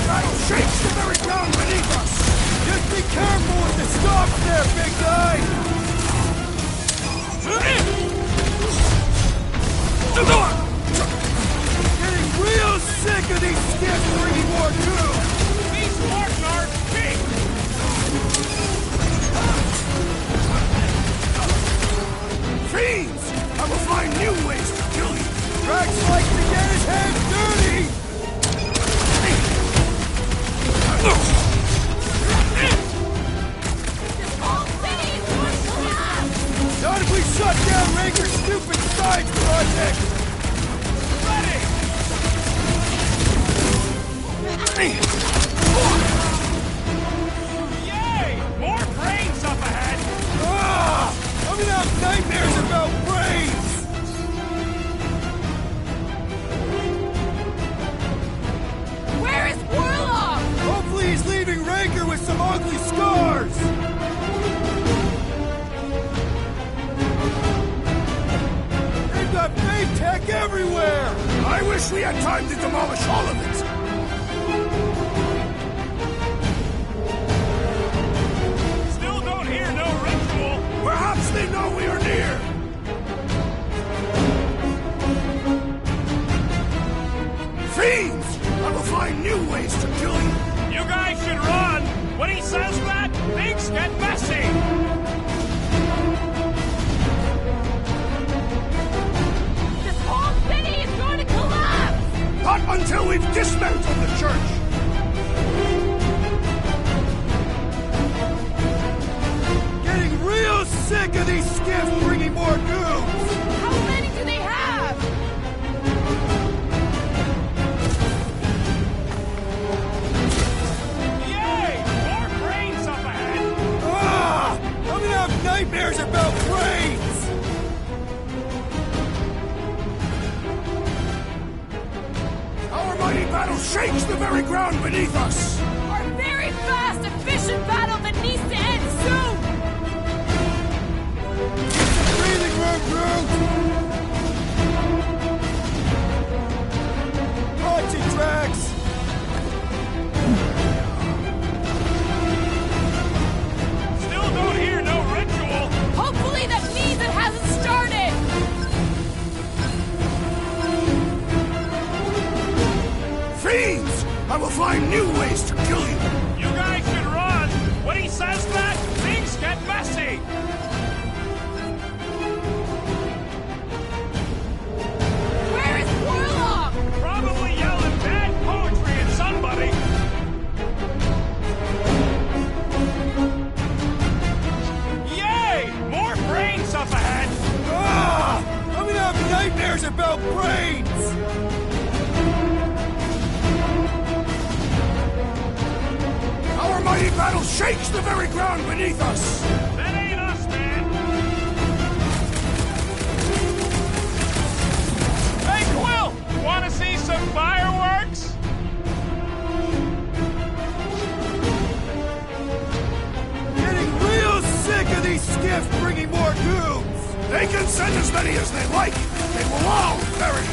Battle shakes the very ground beneath us! Just be careful with the stalks there, big guy! Getting real sick of these skips bringing more too! These Flarknards big! Fiends! I will find new ways to kill you! Drax likes to get his hands dirty! Not if we shut down Raker's stupid science project! Ready! Yay! More brains up ahead! Ah! I'm gonna have nightmares about brains! Where is Warlock? Hopefully he's leaving Raker with some ugly scars! They've got fake tech everywhere! I wish we had time to demolish all of it! Still don't hear no ritual! Perhaps they know we are near! Fiends! I will find new ways to kill you! You guys should run! When he says that, things get messy! This whole city is going to collapse! Not until we've dismantled the church! Getting real sick of these skiffs bringing more news! How many do they have? I'm gonna have nightmares about brains! Our mighty battle shakes the very ground beneath us! Our very fast, efficient battle that needs to end soon! Breathing room, Groot! Watch it, Drax! Don't hear no ritual! Hopefully that means it hasn't started! Fiends! I will find new ways to kill you! You guys should run! When he says that, things get messy! Where is Warlock? Probably yelling bad poetry at somebody! More brains up ahead! Ah! I'm gonna have nightmares about brains! Our mighty battle shakes the very ground beneath us! That ain't us, man! Hey, Quill! Wanna see some fireworks? Getting real sick of these skiffs bringing more news! They can send as many as they like! They will all perish!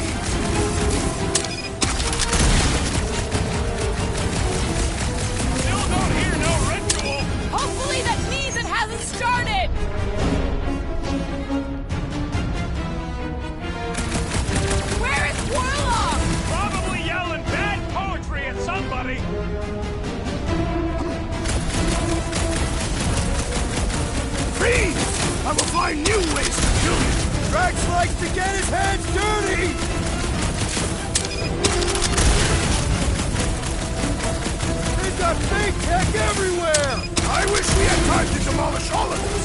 Hopefully that means it hasn't started! I will find new ways to kill you! Drax likes to get his hands dirty! They've got fake tech everywhere! I wish we had time to demolish all of this!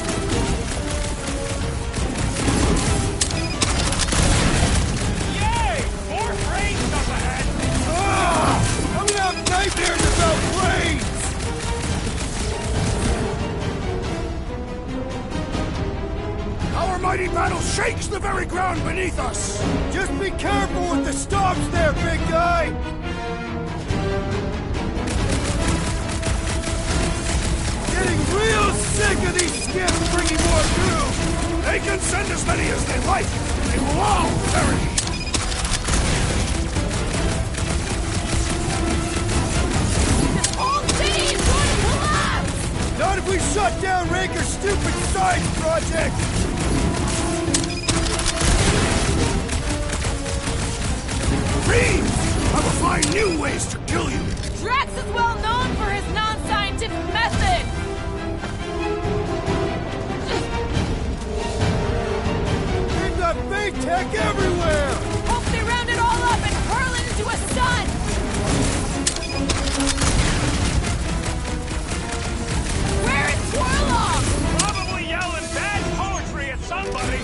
Yay! More brain stuff ahead! Ah! I'm gonna have nightmares about brains! Our mighty battle shakes the very ground beneath us! Just be careful with the stomps there, big guy! Getting real sick of these skips bringing more goo! They can send as many as they like! They will all perish! This whole city is going to collapse! Not if we shut down Raker's stupid science project! Fiends! I will find new ways to kill you! Drax is well known for his non-scientific method! They've got fake tech everywhere! Hope they round it all up and hurl it into a sun! Where is Warlock? Probably yelling bad poetry at somebody.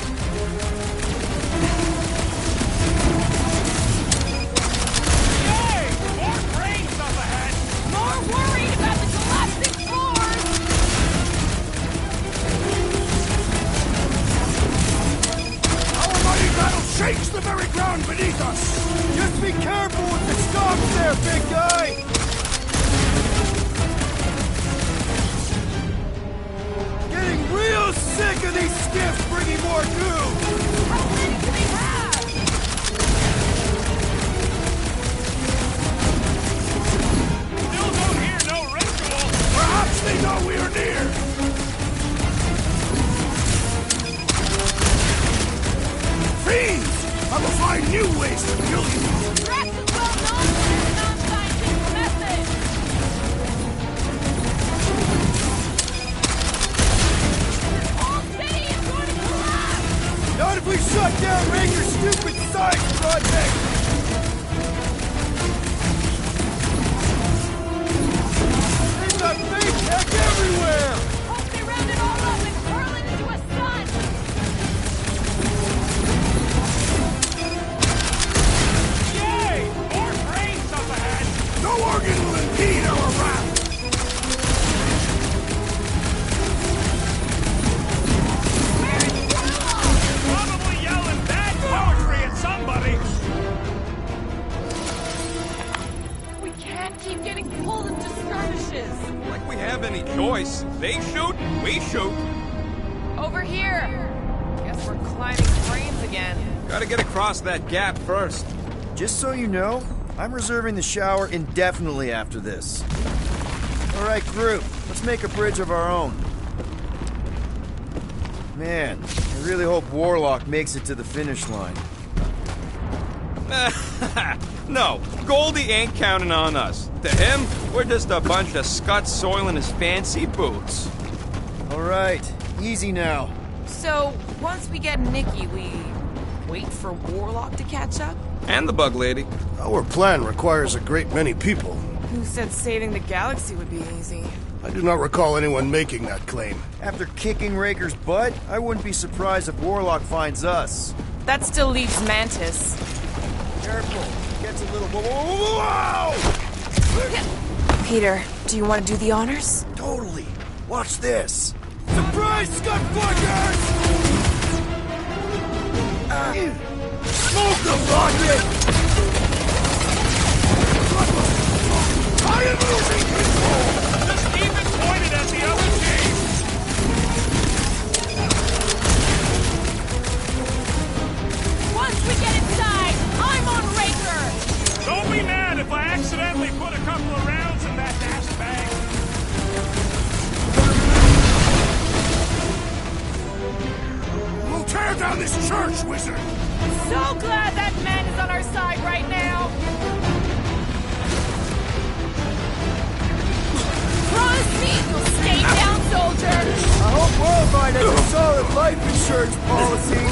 Yay! More brain stuff ahead! More worried about the collapsing floors! Our mighty battle shakes the very ground beneath us! Just be careful with the stomps there, big guy! Getting real sick of these skiffs bringing more goo! How many do they have? Still don't hear no ritual. Perhaps they know we are near! Fiends! I will find new ways to kill you! Drax is well known for his non-scientific method! This whole city is going to collapse! Not if we shut down Raker's stupid science project! They've got fake tech everywhere! Hope they round it all up and hurl it into a sun! Yay! More brain stuff ahead! No organ will impede our wrath! Where is Warlock? Probably yelling bad poetry at somebody. We can't keep getting pulled into skirmishes! Like we have any choice. They shoot, we shoot. Over here! Guess we're climbing frames again. Gotta get across that gap first. Just so you know, I'm reserving the shower indefinitely after this. All right, group, let's make a bridge of our own. Man, I really hope Warlock makes it to the finish line. No, Goldie ain't counting on us. To him, we're just a bunch of scuts soiling his fancy boots. All right, easy now. So, once we get Nikki, we wait for Warlock to catch up? And the bug lady. Our plan requires a great many people. Who said saving the galaxy would be easy? I do not recall anyone making that claim. After kicking Raker's butt, I wouldn't be surprised if Warlock finds us. That still leaves Mantis. Careful, gets a little... Whoa! Peter, do you want to do the honors? Totally. Watch this. Surprise, Scud Flaggers! Smoke the rocket! I am losing control! Just keep it pointed at the other team. Once we get inside, I'm on Raker! Don't be mad if I accidentally put a couple of rounds in that dash bag. We'll tear down this church, wizard! So glad that man is on our side right now! Promise me you'll stay down, soldier! hope Worldwide has a solid life insurance policy.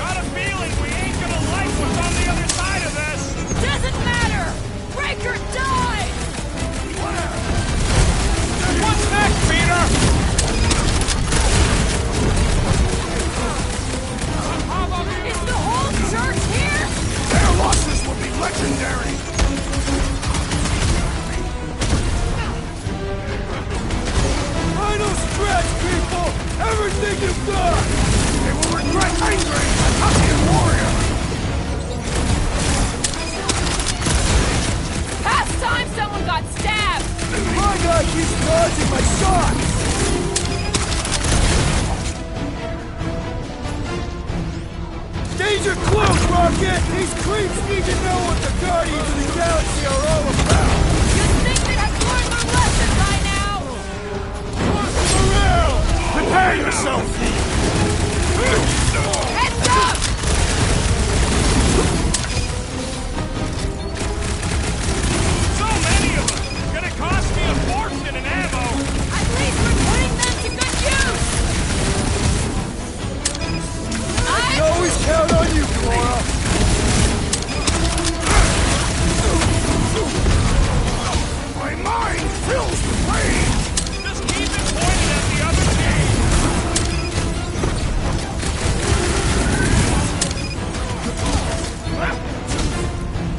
Got a feeling we ain't gonna like what's on the other side of this! Doesn't matter! Breaker died! What's next, Peter? Is the whole church here? Their losses will be legendary! Final stretch, people! Everything you've got! They will regret angering the Tuscan warrior! Past time someone got stabbed! My guy keeps dodging my shots! Danger close, Rocket! These creeps need to know what the Guardians of the Galaxy are all about! You'd think they'd have learned their lesson by now! Morale! Prepare yourself! Heads up! So many of them! Gonna cost me a fortune in ammo! At least we're putting them to good use! I can always count on you, Cora! My mind fills with rage! Just keep it pointed at the other team!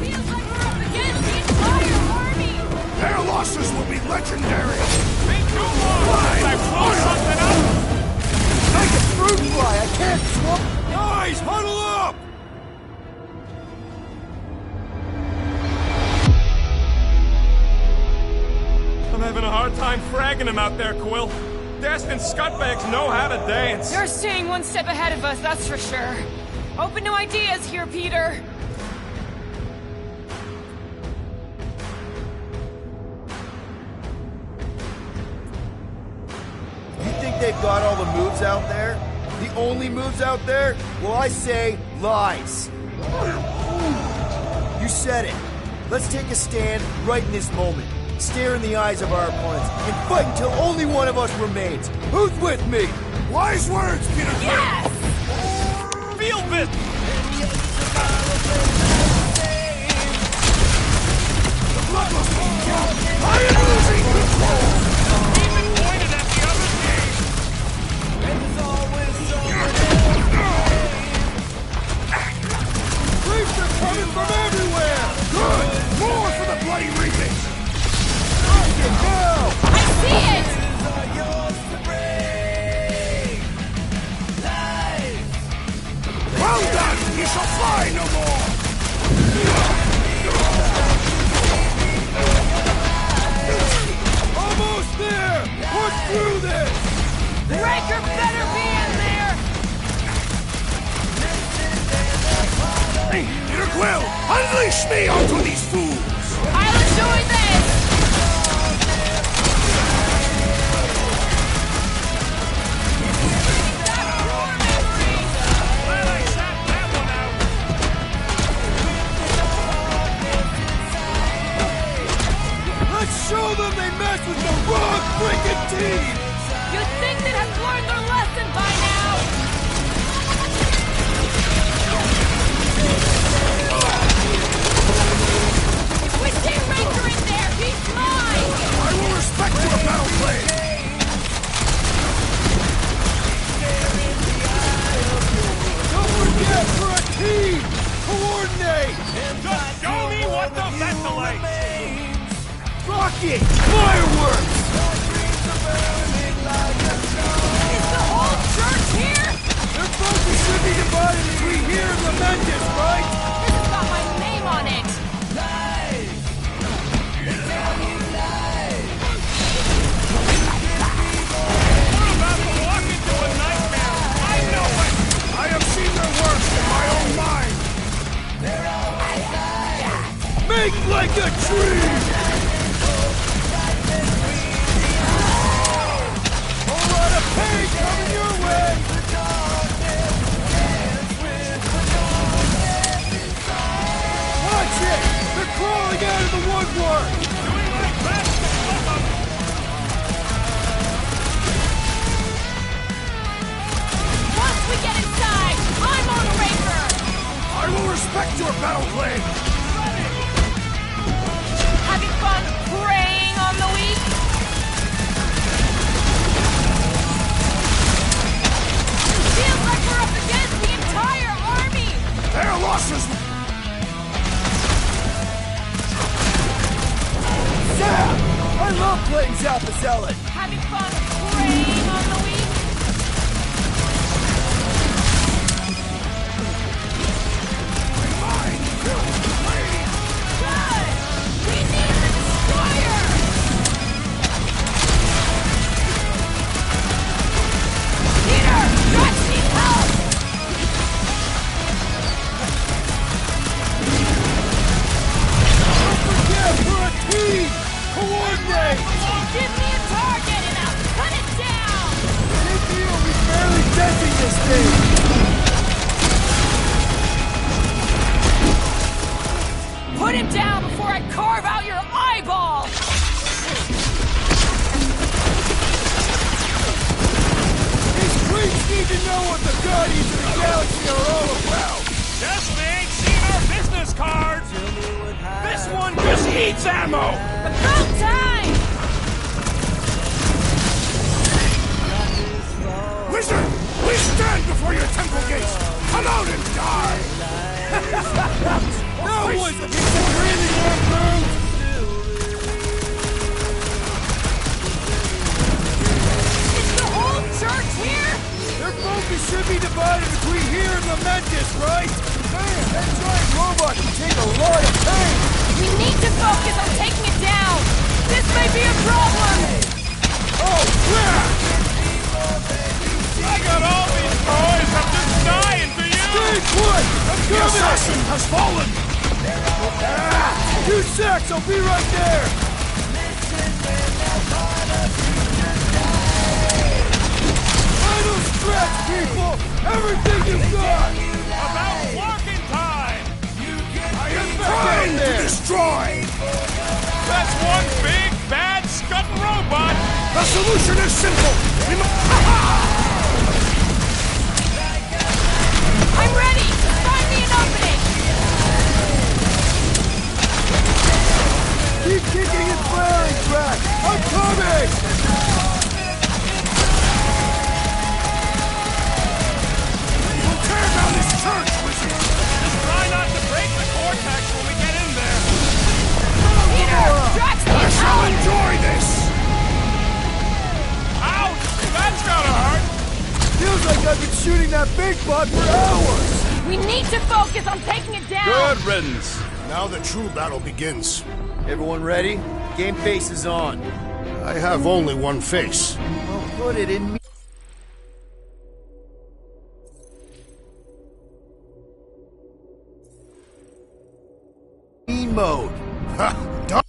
Feels like we're up against the entire army! Their losses will be legendary! Ain't too long since I blew something up! Like a fruit fly, I can't swap! Guys, huddle up! I'm having a hard time fragging them out there, Quill. Destin scuttbags know how to dance. They're staying one step ahead of us, that's for sure. Open to ideas here, Peter. You think they've got all the moves out there? The only moves out there? Well, I say lies. You said it. Let's take a stand right in this moment. Stare in the eyes of our opponents and fight until only one of us remains. Who's with me? Wise words, Peter Quill! Yes! Feel this! The bloodlust will come! I am losing control! Keep it pointed at the other team! Creeps are coming from everywhere! Good! More for the bloody reaping! Now! I see it! Well done! You shall fly no more! Almost there! Push through this! Breaker better be in there! Peter Quill, unleash me onto these fools! I'll enjoy this! Glad I sat that one out! Let's show them they mess with the wrong freaking team! You'd think they'd have learned their lesson by now! We see Ranger in there! He's mine! I will respect your battle play! Don't forget, we're a team! Coordinate! Just show me what the ventilates! Rocket! Fireworks! Is the whole church here? Their focus should be divided between here and the Mendes, right? This has got my name on it! We're about to walk into a nightmare! I know it! I have seen their worst in my own mind! Make like a tree! What's Alpha Zealot? Having fun preying on the weak? Good! We need the destroyer! Peter! Drax needs help! We're a team! Coordinate! Give me a target and I'll cut it down! Big deal, we barely denting this thing! Put him down before I carve out your eyeball! These creeps need to know what the Guardians of the Galaxy are all about! Guess they ain't seen our business cards! This one just needs ammo! About time! Wizard! We stand before your temple gates! Come out and die! No one's a piece of breathing room, Groot! Is the whole church here? Their focus should be divided between here and Lamentus, right? Man, that giant robot can take a lot of pain! We need to focus on taking it down! This may be a problem! Oh, crap! I got all these toys, I'm just dying for you! Stay put! I'm The coming! assassin has fallen! Ah, 2 secs, I'll be right there! Final stretch, people! Everything you've got! About walking time! I am trying to destroy! That's one big, bad, scudding robot! The solution is simple! We I'm ready! Find me an opening! Keep kicking and flaring, Drax! I'm coming! will tear down this church, wizard! Just try not to break the cortex when we get in there! Peter! Drax I needs shall help! enjoy this! Ouch! That's gotta hurt! Feels like I've been shooting that big bot for hours! We need to focus on taking it down! Good riddance. Now the true battle begins. Everyone ready? Game face is on. I have only one face. Well, put it in me. Mode. Ha! Done.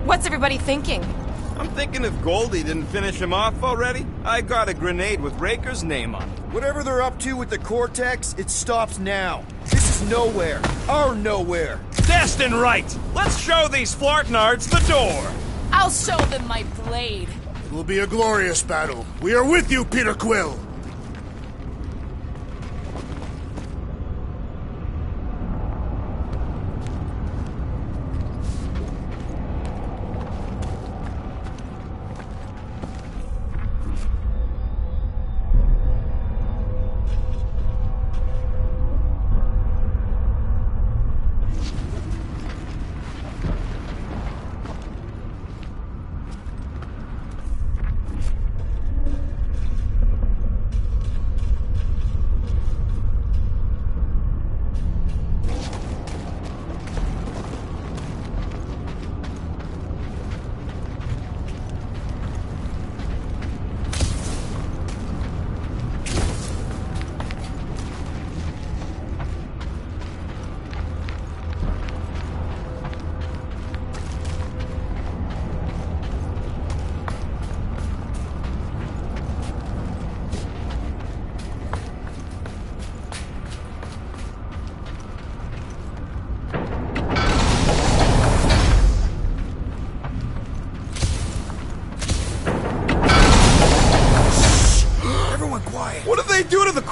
What's everybody thinking? I'm thinking if Goldie didn't finish him off already, I got a grenade with Raker's name on it. Whatever they're up to with the Cortex, it stops now. This is nowhere. Our nowhere. Destin right! Let's show these Flartnards the door! I'll show them my blade. It will be a glorious battle. We are with you, Peter Quill!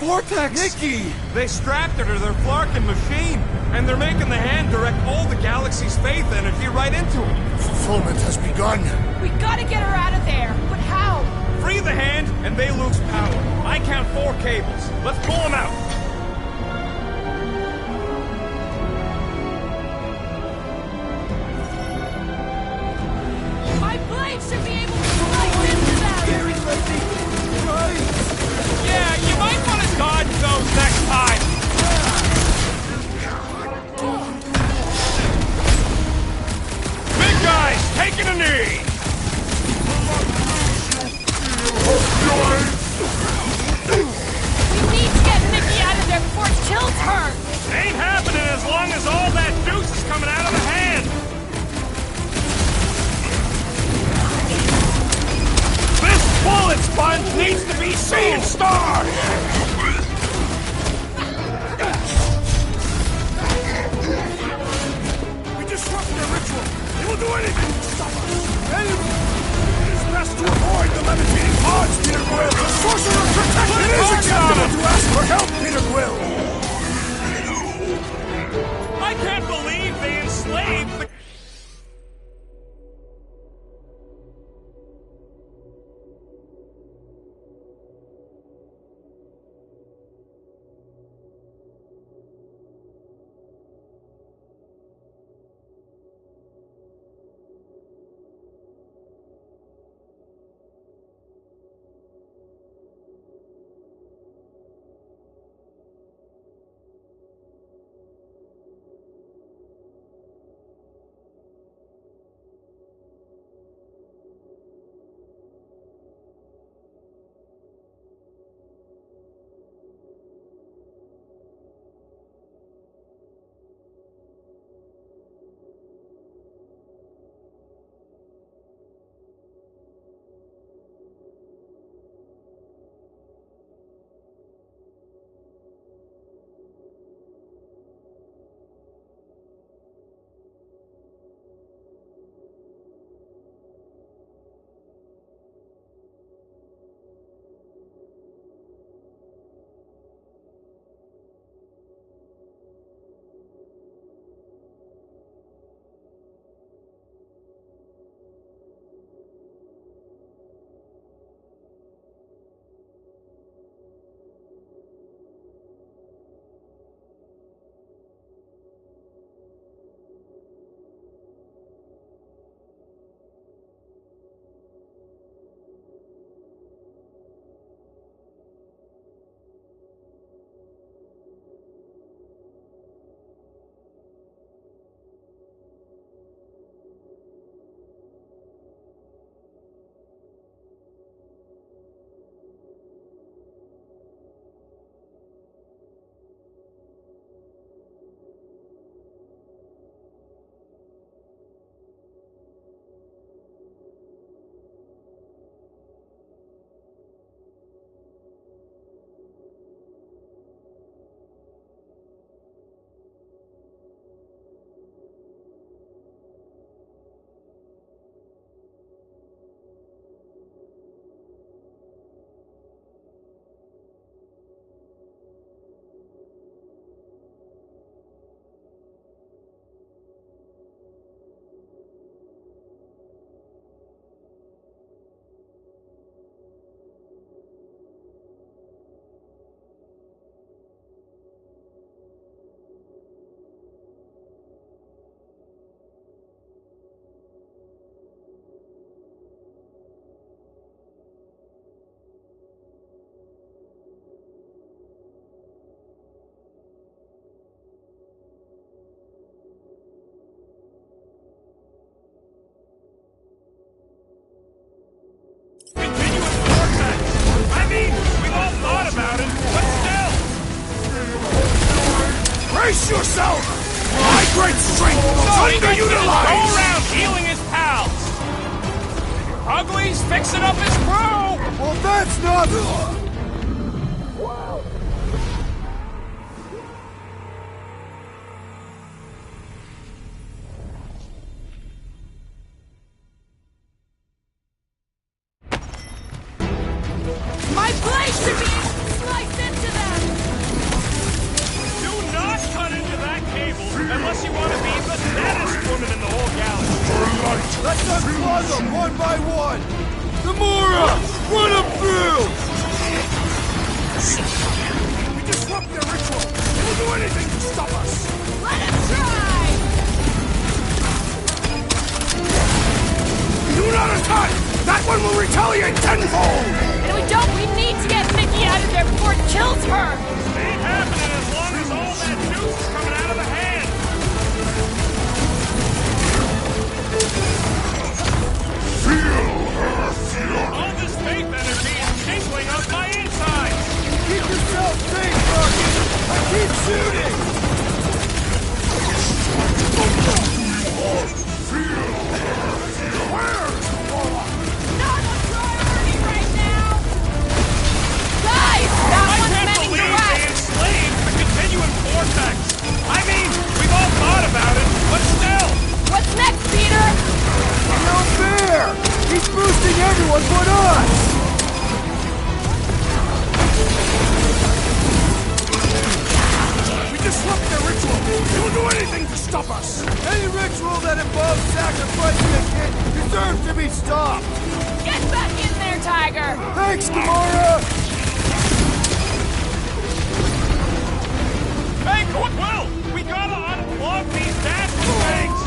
Vortex! Nikki! They strapped her to their Flarkin machine, and they're making the hand direct all the galaxy's faith energy right into it. Fulfillment has begun. We gotta get her out of there. But how? Free the hand, and they lose power. I count 4 cables. Let's pull them out. My blade should be able to slice into them! Gary, Lightning! Right! Yeah, you might want to dodge those next time. Big guys, taking a knee! We need to get Nikki out of there before it kills her! Ain't happening as long as all that juice is coming out of the hand! This bullet sponge needs to be seeing stars! We disrupt their ritual. They will do anything to stop us. It is best to avoid the levitating pods, Peter Quill. The Sorcerer Protect. It is acceptable to ask for help, Peter Quill. I can't believe they enslaved the... Brace yourself! My great strength is underutilized! Go around healing his pals! Ugly's fixing up his crew! Well, that's not... My blade should be able to slice into them! Unless you want to be the saddest woman in the whole galaxy. Let's unplug them one by one! Gamora! Run them through! We disrupt their ritual! They will do anything to stop us! Let him try! We do not attack! That one will retaliate tenfold! And if we don't, we need to get Nikki out of there before it kills her! Ain't happening as long as all that juice is coming out of the hand! Feel her fury! All this faith energy is tingling up my insides! Keep yourself safe, Rocket! I keep shooting! Not a priority right now! Guys! That I one's can't meant believe direct! they enslaved the continuum vortex! I mean, we've all thought about it, but still! What's next, Peter? No fair! He's boosting everyone but us! We disrupt their ritual! They will do anything to stop us! Any ritual that involves sacrificing a kid deserves to be stopped! Get back in there, Tiger! Thanks, Gamora! Hey, Will! We gotta unplug these dashing things!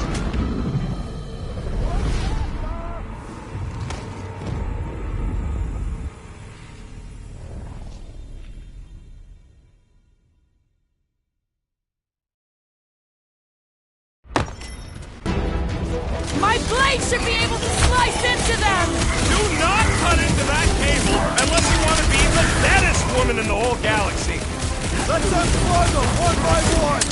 My blade should be able to slice into them! Do not cut into that cable unless you want to be the saddest woman in the whole galaxy! Let's unplug them one by one!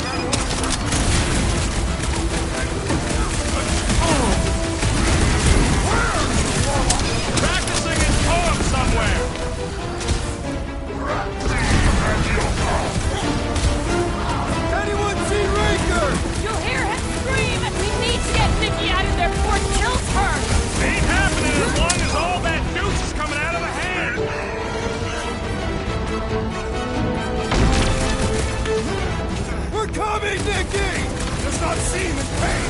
Practicing his poem somewhere! Anyone see Raker? You'll hear him scream! We need to get Nikki out of there before it kills her! Ain't happening as long as all that juice is coming out of the hand! We're coming, Nikki! Does not seem in pain!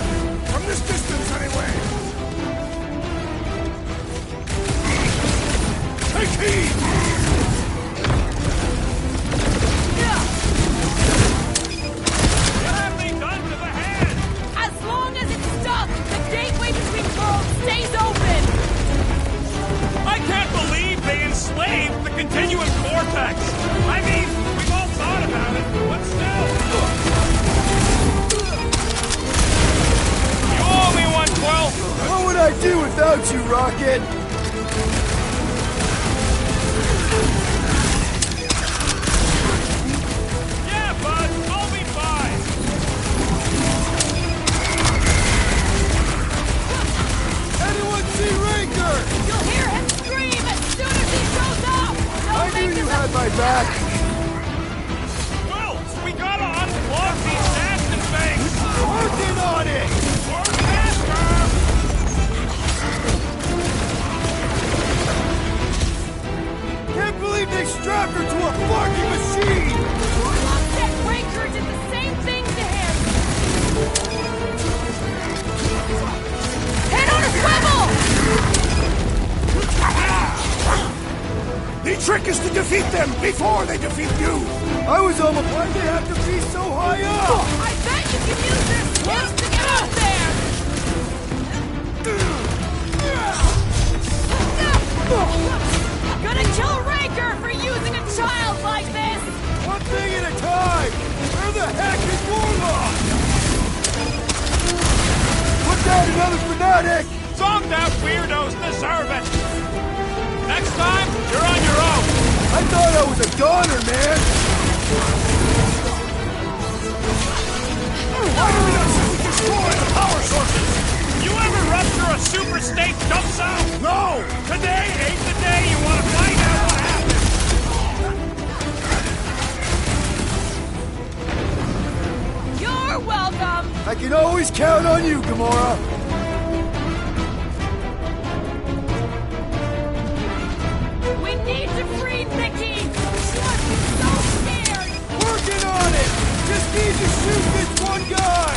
From this distance, anyway! Take heed! What have they done to the hand? As long as it's stuck, the gateway between worlds stays open! I can't believe they enslaved the continuum vortex! I mean, we've all thought about it, but still! You owe me one, Quill! What would I do without you, Rocket? Yeah, bud, I'll be fine! Anyone see Raker? You'll hear him scream as soon as he shows up! I knew you had my back! Will, we gotta unplug these nasty things! Working on it! Work faster! Can't believe they strapped her to a fucking machine! Warlock said Raker did the same thing to him! Hit on a swivel! The trick is to defeat them before they defeat you! I was almost... Why'd they have to be so high up? I bet you can use their skills to get up there! Gonna kill Raker for using a child like this! One thing at a time! Where the heck is Warlock? Put down another fanatic! Zonked out weirdos deserve it! Next time, you're on your own! I thought I was a goner, man! Why do we not simply destroy the power sources? You ever rupture a super state dump zone? No! Today ain't the day you want to find out what happened! You're welcome! I can always count on you, Gamora! We need to free Nikki! She must be so scared! Working on it! Just need to shoot this one guy!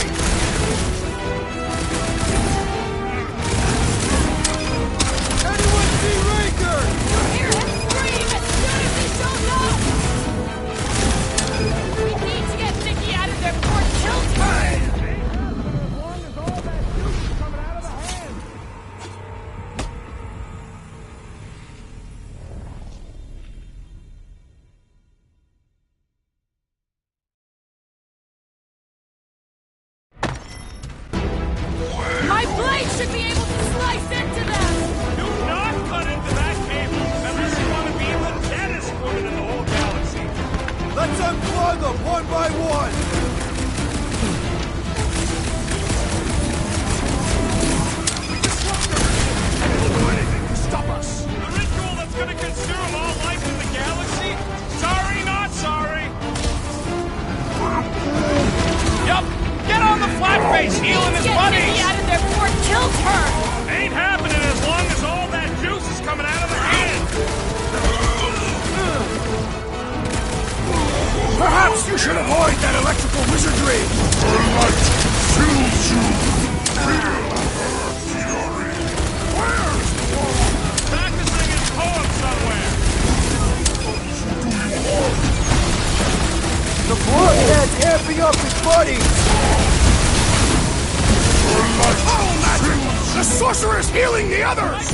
flatface healing his Get buddies! Nikki out of there before it kills her! Ain't happening as long as all that juice is coming out of the hand! Perhaps you should avoid that electrical wizardry! Her light fills you with fear, fury. Where's the warlock? Practicing his poem somewhere! The bloodhead's amping up his buddies! Oh, magic! The sorcerer's healing the others!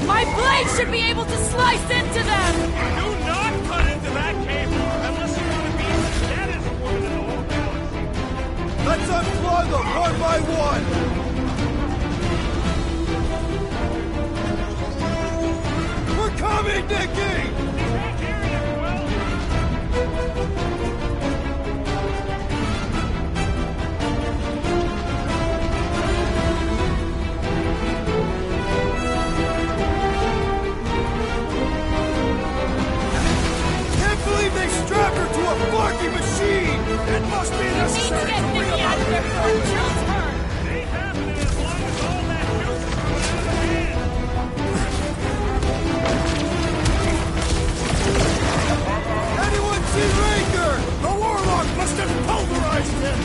My blade should be able to slice into them! Do not cut into that cable unless you want to be the deadest woman in the whole galaxy! Let's unplug them one by one! We're coming, Nikki! Can't believe they strapped her to a barking machine! It must be necessary Get to bring Nikki out about of there before it kills her! Ain't happening as long as all that juice is coming out of the hand! Anyone see Raker? The warlock must have pulverized him!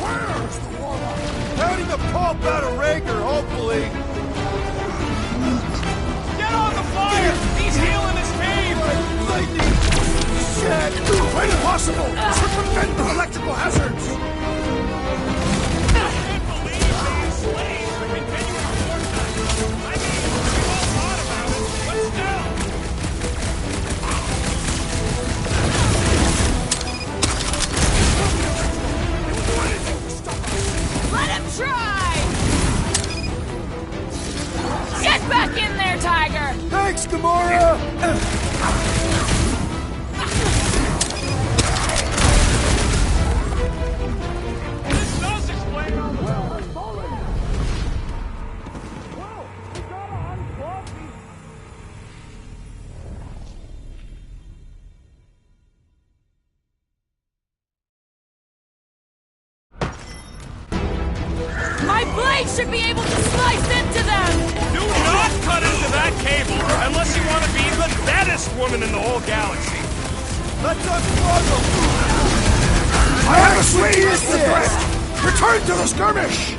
Where's the warlock? Counting the pulp out of Raker, hopefully. Get on the fire! He's healing his team! Lightning! Shit! Quite impossible! Circumvent the electrical hazards! I can't believe they enslaved the continuous vortex! I mean, we all thought about it, but still! Let him try! Get back in there, Tiger! Thanks, Gamora! This does explain all the My blade should be able to slice into them! Do not cut into that cable unless you want to be the deadest woman in the whole galaxy! Let's unplug them! I have a serious threat! Return to the skirmish!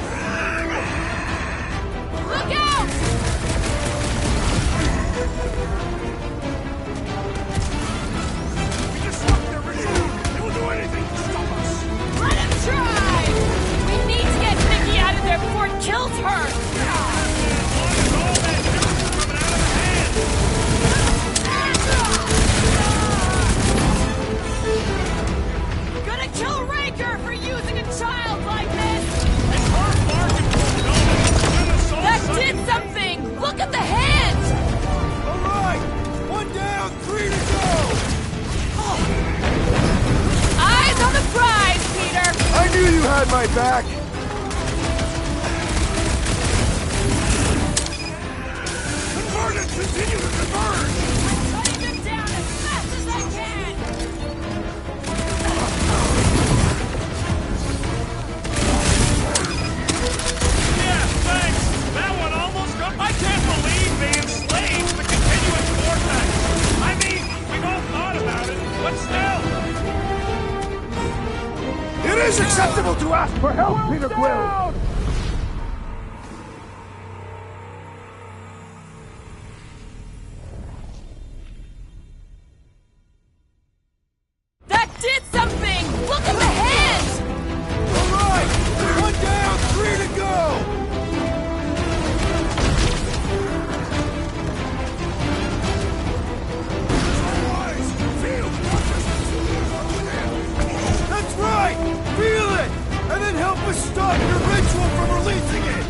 Look out! We disrupt their regime! They will do anything to stop us! Let him try! We need to get Nikki out of there before it kills her! Gonna kill Raker for using a child like this! That did something! Look at the hands! All right! One down, 3 to go! Eyes on the prize, Peter! I knew you had my back! Convert it! Continue to converge! Cutting them down as fast as I can! Yeah, thanks! That one almost got... I can't believe they enslaved the continuous vortex! I mean, we've all thought about it, but still! It is acceptable to ask for help, Peter Quill! That did something! Look at the hands! All right! One down, 3 to go! That's right! Feel it! And then help us stop your ritual from releasing it!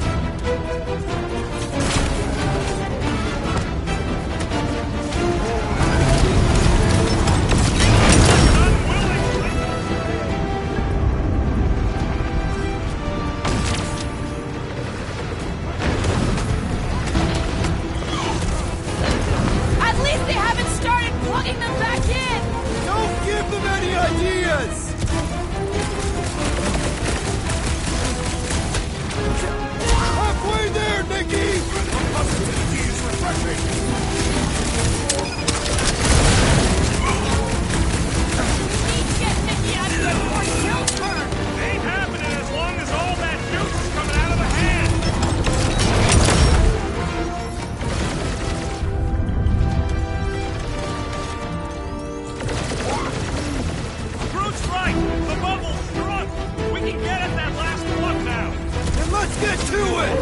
let's get to it!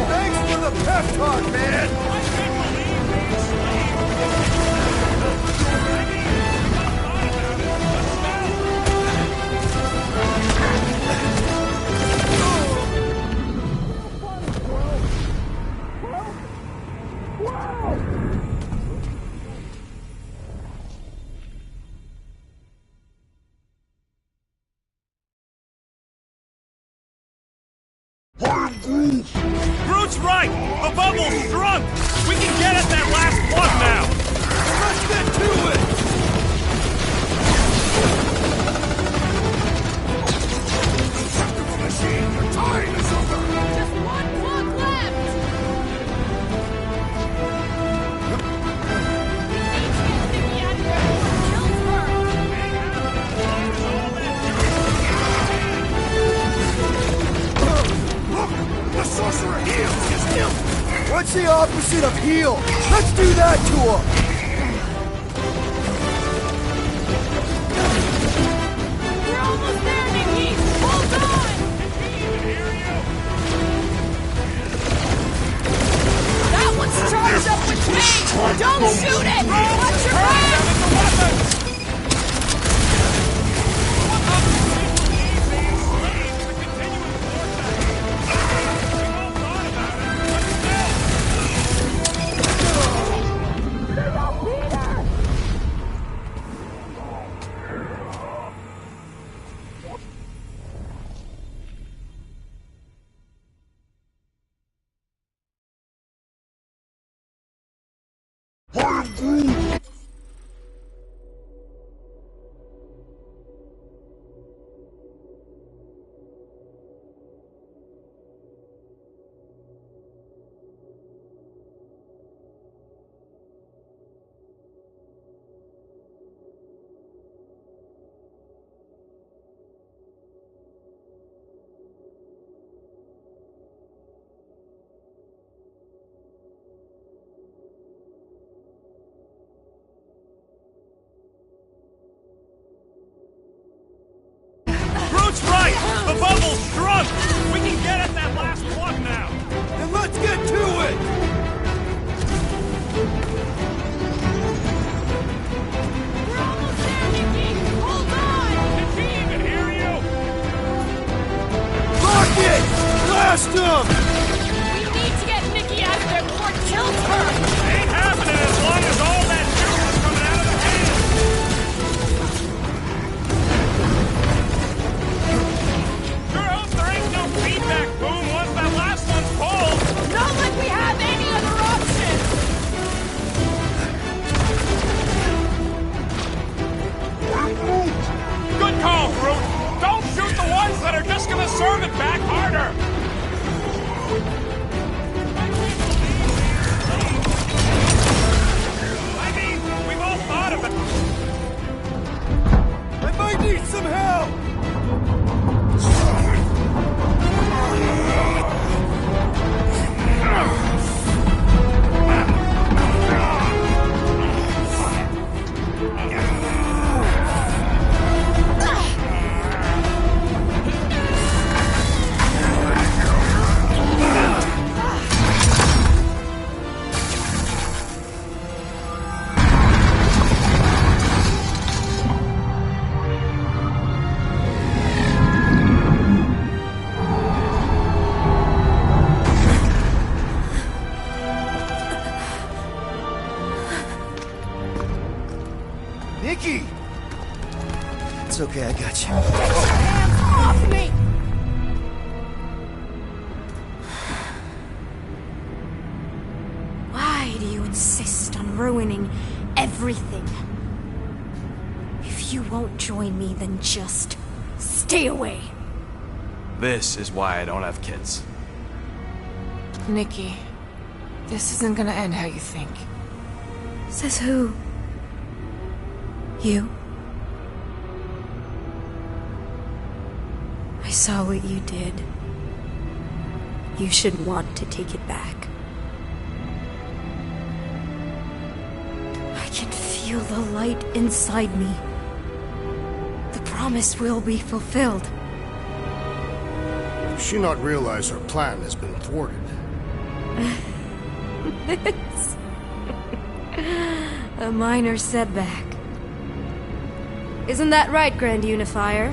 Thanks for the pep talk, man! Groot's right! The bubble's shrunk! We can get at that last plug now! Let's get to it! Acceptable machine, your time is over! Just one plug left! The sorcerer heals his guilt! What's the opposite of heal? Let's do that to him! We're almost there, Nikki! Hold on! That one's charged up with rage! Don't shoot it! Watch your back! Groot's right! The bubble's shrunk! We can get at that last plug now! Then let's get to it! We're almost there, Nikki! Hold on! Did she even hear you? Lock it! Blast him! We need to get Nikki out of there before it kills her! Ain't happening as long as all that juice is coming out of the hand! Sure hope there ain't no feedback boom once that last one's pulled! Not like we have any other option! Good call, Groot! Don't shoot the ones that are just gonna serve it back harder! I mean, we've all thought of it! I might need some help! Nikki! It's okay, I got you. Hands off me! Why do you insist on ruining everything? If you won't join me, then just stay away. This is why I don't have kids. Nikki, this isn't gonna end how you think. Says who? You? I saw what you did. You should want to take it back. I can feel feel the light inside me. The promise will be fulfilled. Does she not realize her plan has been thwarted? It's a minor setback. Isn't that right, Grand Unifier?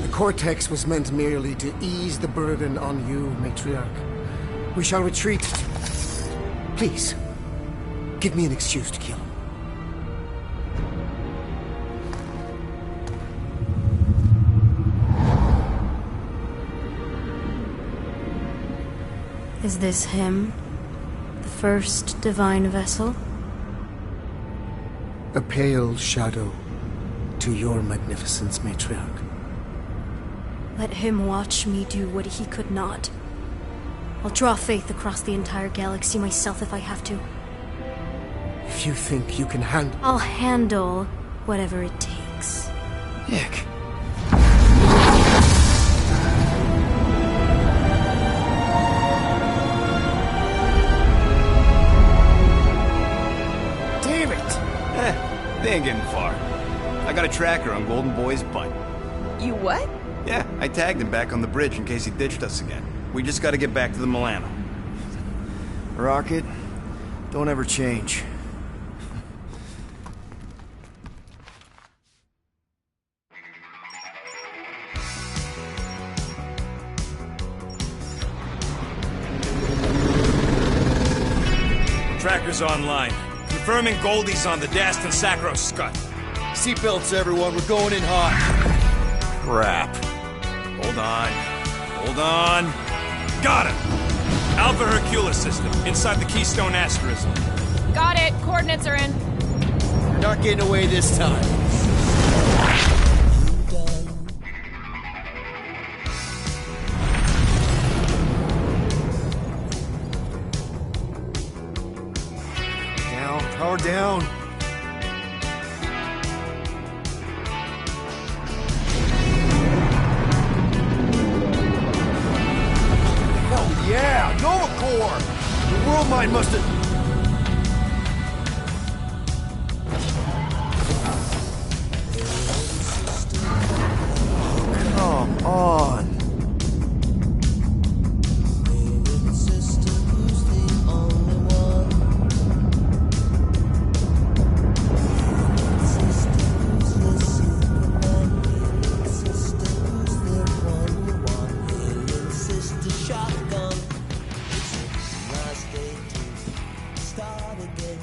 The Cortex was meant merely to ease the burden on you, Matriarch. We shall retreat. Please, give me an excuse to kill him. Is this him? The first divine vessel? A pale shadow to your magnificence, Matriarch. Let him watch me do what he could not. I'll draw faith across the entire galaxy myself if I have to. If you think you can handle... I'll handle whatever it takes. Nick. Damn it! They ain't getting far. I got a tracker on Golden Boy's butt. You what? Yeah, I tagged him back on the bridge in case he ditched us again. We just gotta get back to the Milano. Rocket, don't ever change. Tracker's online. Confirming Goldie's on the Dastan Sacro Scut. Seatbelts, everyone. We're going in hot. Crap. Hold on. Hold on. Got it! Alpha Hercules system, inside the Keystone Asterism. Got it. Coordinates are in. You're not getting away this time. Down. Power down. Yeah, Nova Corps! The world mind must have... Come on.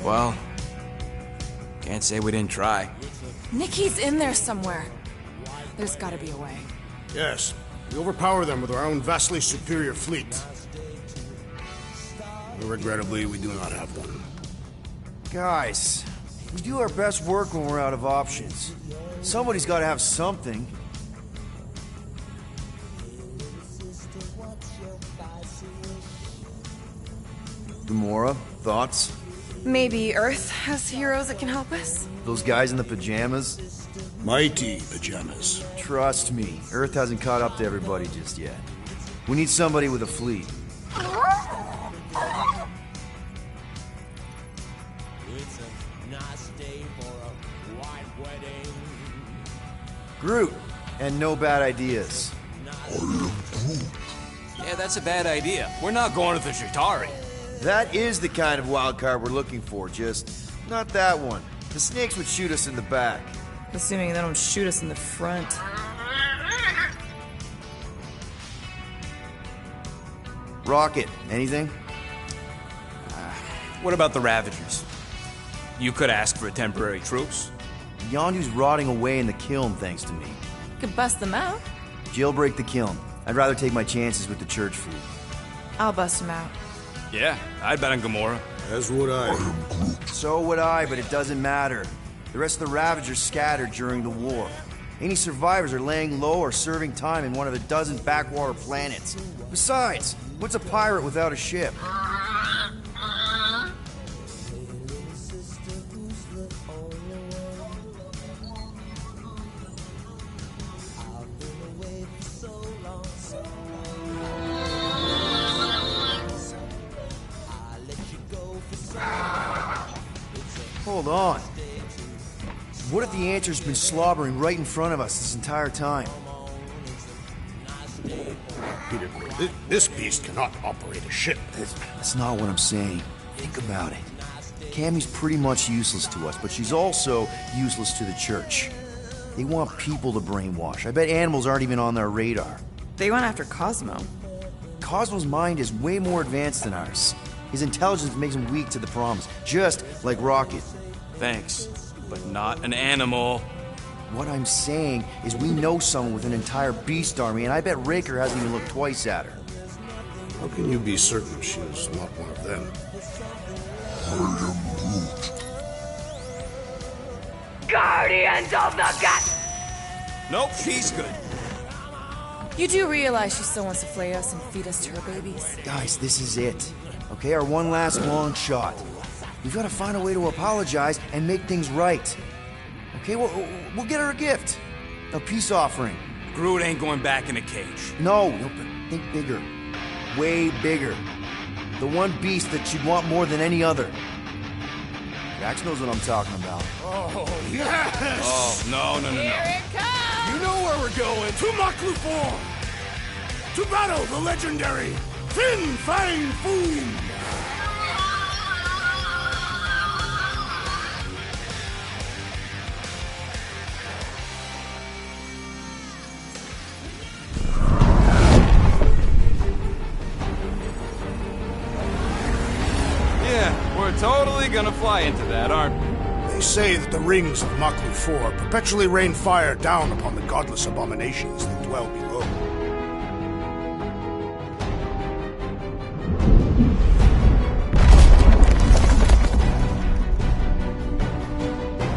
Well, can't say we didn't try. Nikki's in there somewhere. There's gotta be a way. Yes, we overpower them with our own vastly superior fleet. Regrettably, we do not have one. Guys, we do our best work when we're out of options. Somebody's got to have something. Gamora, thoughts? Maybe Earth has heroes that can help us? Those guys in the pajamas? Mighty pajamas. Trust me, Earth hasn't caught up to everybody just yet. We need somebody with a fleet. Groot, and no bad ideas. Yeah, that's a bad idea. We're not going to the Chitauri. That is the kind of wild card we're looking for, just not that one. The snakes would shoot us in the back. Assuming they don't shoot us in the front. Rocket, anything? What about the Ravagers? You could ask for a temporary truce. Yondu's rotting away in the kiln thanks to me. Could bust them out. Jailbreak the kiln. I'd rather take my chances with the church fleet. I'll bust them out. Yeah, I'd bet on Gamora. As would I. So would I, but it doesn't matter. The rest of the Ravagers scattered during the war. Any survivors are laying low or serving time in one of a dozen backwater planets. Besides, what's a pirate without a ship? hold on. What if the answer's been slobbering right in front of us this entire time? Peter, this beast cannot operate a ship. That's not what I'm saying. Think about it. Cammy's pretty much useless to us, but she's also useless to the church. They want people to brainwash. I bet animals aren't even on their radar. They went after Cosmo. Cosmo's mind is way more advanced than ours. His intelligence makes him weak to the promise, just like Rocket. Thanks, but not an animal. What I'm saying is we know someone with an entire beast army, and I bet Raker hasn't even looked twice at her. How can you be certain she was not one of them? Guardians of the Gut! Nope, she's good. You do realize she still wants to flay us and feed us to her babies? Guys, this is it. Okay, our one last long shot. We've got to find a way to apologize and make things right. Okay, we'll get her a gift. A peace offering. Groot ain't going back in a cage. No, but think bigger. Way bigger. The one beast that she'd want more than any other. Jax knows what I'm talking about. Oh, yes! Oh, no. Here it comes! You know where we're going. To Maklu 4! To battle the legendary Fin Fang Foom! We're totally gonna fly into that, aren't we? They say that the rings of Maklu 4 perpetually rain fire down upon the godless abominations that dwell below.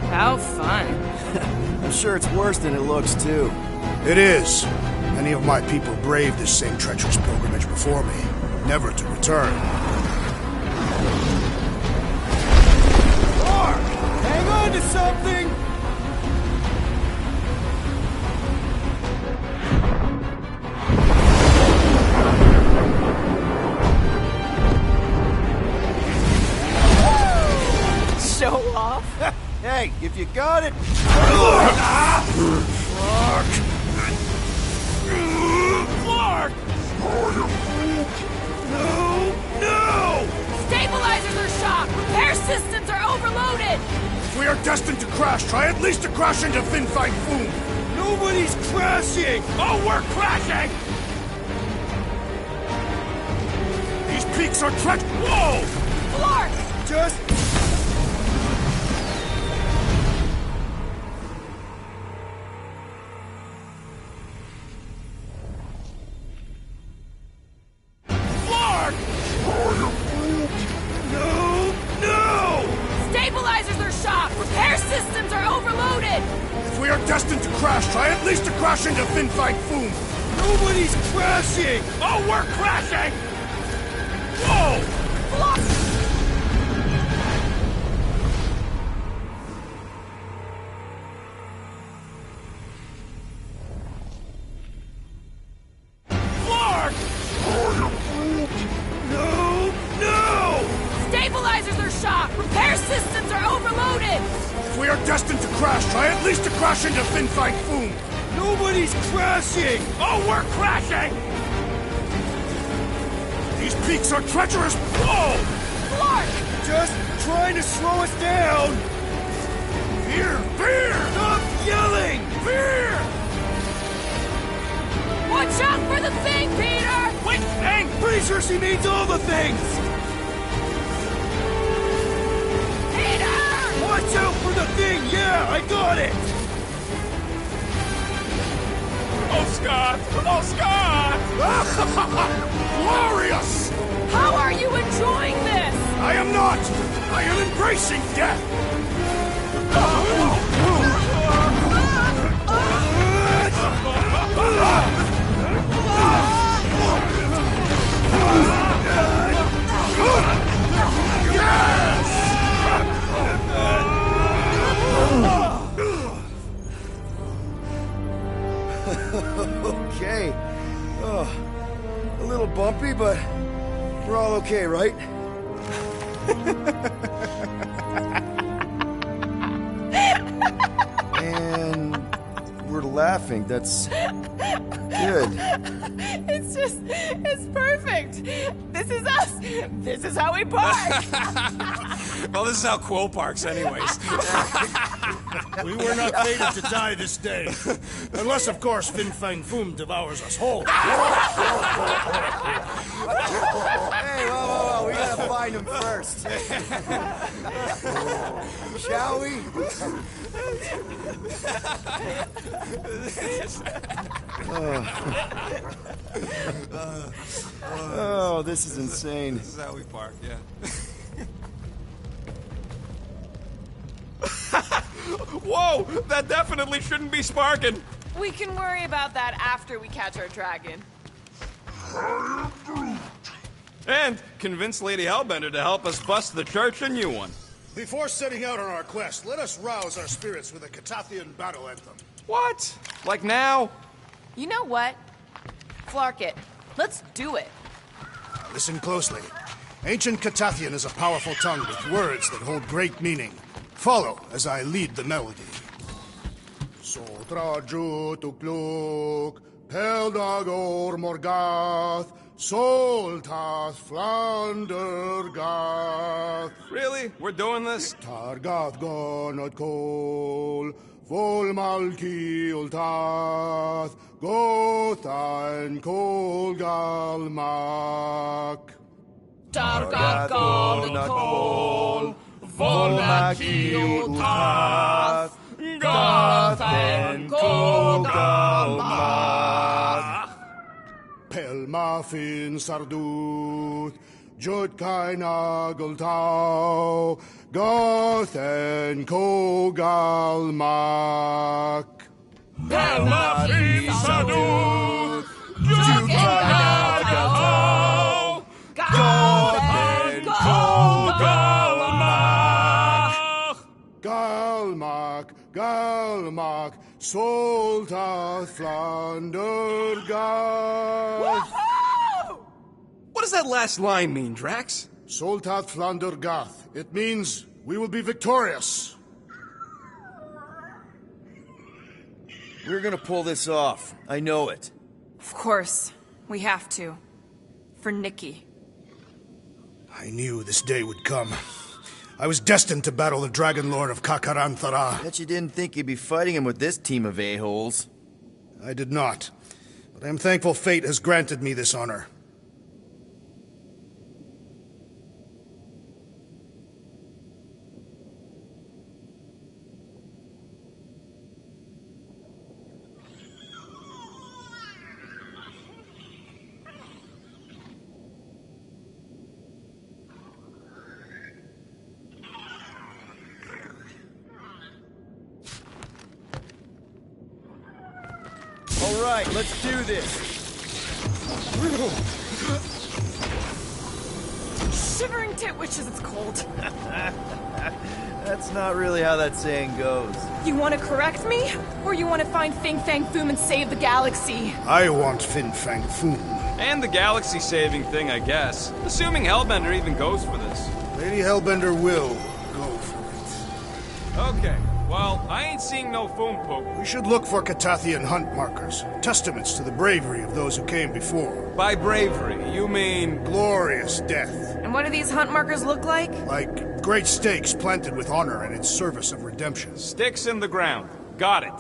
How fun. I'm sure it's worse than it looks, too. It is. Many of my people braved this same treacherous pilgrimage before me, never to return. Hang on to something! Show off? Hey, if you got it... Clark! No! Stabilizers are shot! Repair systems are overloaded! If we are destined to crash, try at least to crash into Fin Fang Foom! Nobody's crashing! Oh, we're crashing! These peaks are Whoa! Clark! Just... Stabilizers are shot! Repair systems are overloaded! If we are destined to crash, try at least to crash into Fin Fang Foom! Nobody's crashing! Oh, we're crashing! Whoa! Clark! No! Stabilizers are shot! Repair systems are overloaded! If we are destined to crash, try at least to crash into Fin Fang Foom! Nobody's crashing! Oh, we're crashing! These peaks are treacherous! Whoa! Clark! Just trying to slow us down! Fear! Stop yelling! Fear! Watch out for the thing, Peter! Which thing? Pretty sure she means all the things! Peter! Watch out for the thing! Yeah, I got it! Oh, Scott! Oh, Scott! Glorious! How are you enjoying this? I am not! I am embracing death! Okay. Oh, a little bumpy, but we're all okay, right? laughing. That's good. It's perfect. This is us. This is how we park. Well, this is how Quill parks anyways. We were not fated to die this day. Unless, of course, Fin Fang Foom devours us whole. Hey, whoa. We gotta find him first. Shall we? Oh, this is insane. This is how we park, yeah. Whoa! That definitely shouldn't be sparking! We can worry about that after we catch our dragon. And convince Lady Hellbender to help us bust the church a new one. Before setting out on our quest, let us rouse our spirits with a Catathian battle anthem. What? Like now? You know what? Flark it. Let's do it. Listen closely. Ancient Catathian is a powerful tongue with words that hold great meaning. Follow as I lead the melody. Sotra jutukluk, peldagor morgath, soltath flandergath. Really? We're doing this? Targath gonot kol, volmalki ultath, gothain kol galmak. Targath gonot kol, volmalki ultath, gothain kol galmak. Pelmafin sarduth, jutkai nageltau, gothen kogalmak. Pelmafin sarduth, jutkai nageltau, gothen kogalmak. Galmak, soltath flandergath. What does that last line mean, Drax? Soltath flandergath. It means we will be victorious. We're gonna pull this off. I know it. Of course. We have to. For Nikki. I knew this day would come. I was destined to battle the Dragon Lord of Kakaranthara. Bet you didn't think you'd be fighting him with this team of a-holes. I did not. But I am thankful fate has granted me this honor. All right, let's do this. Shivering tit wishes it's cold. That's not really how that saying goes. You want to correct me? Or you want to find Fin Fang Foom and save the galaxy? I want Fin Fang Foom. And the galaxy-saving thing, I guess. Assuming Hellbender even goes for this. Lady Hellbender will go for it. Okay, well, I ain't seeing no foom poop. We should look for Catathian hunt markers. Testaments to the bravery of those who came before. By bravery, you mean... glorious death. And what do these hunt markers look like? Like great stakes planted with honor and in service of redemption. Sticks in the ground. Got it.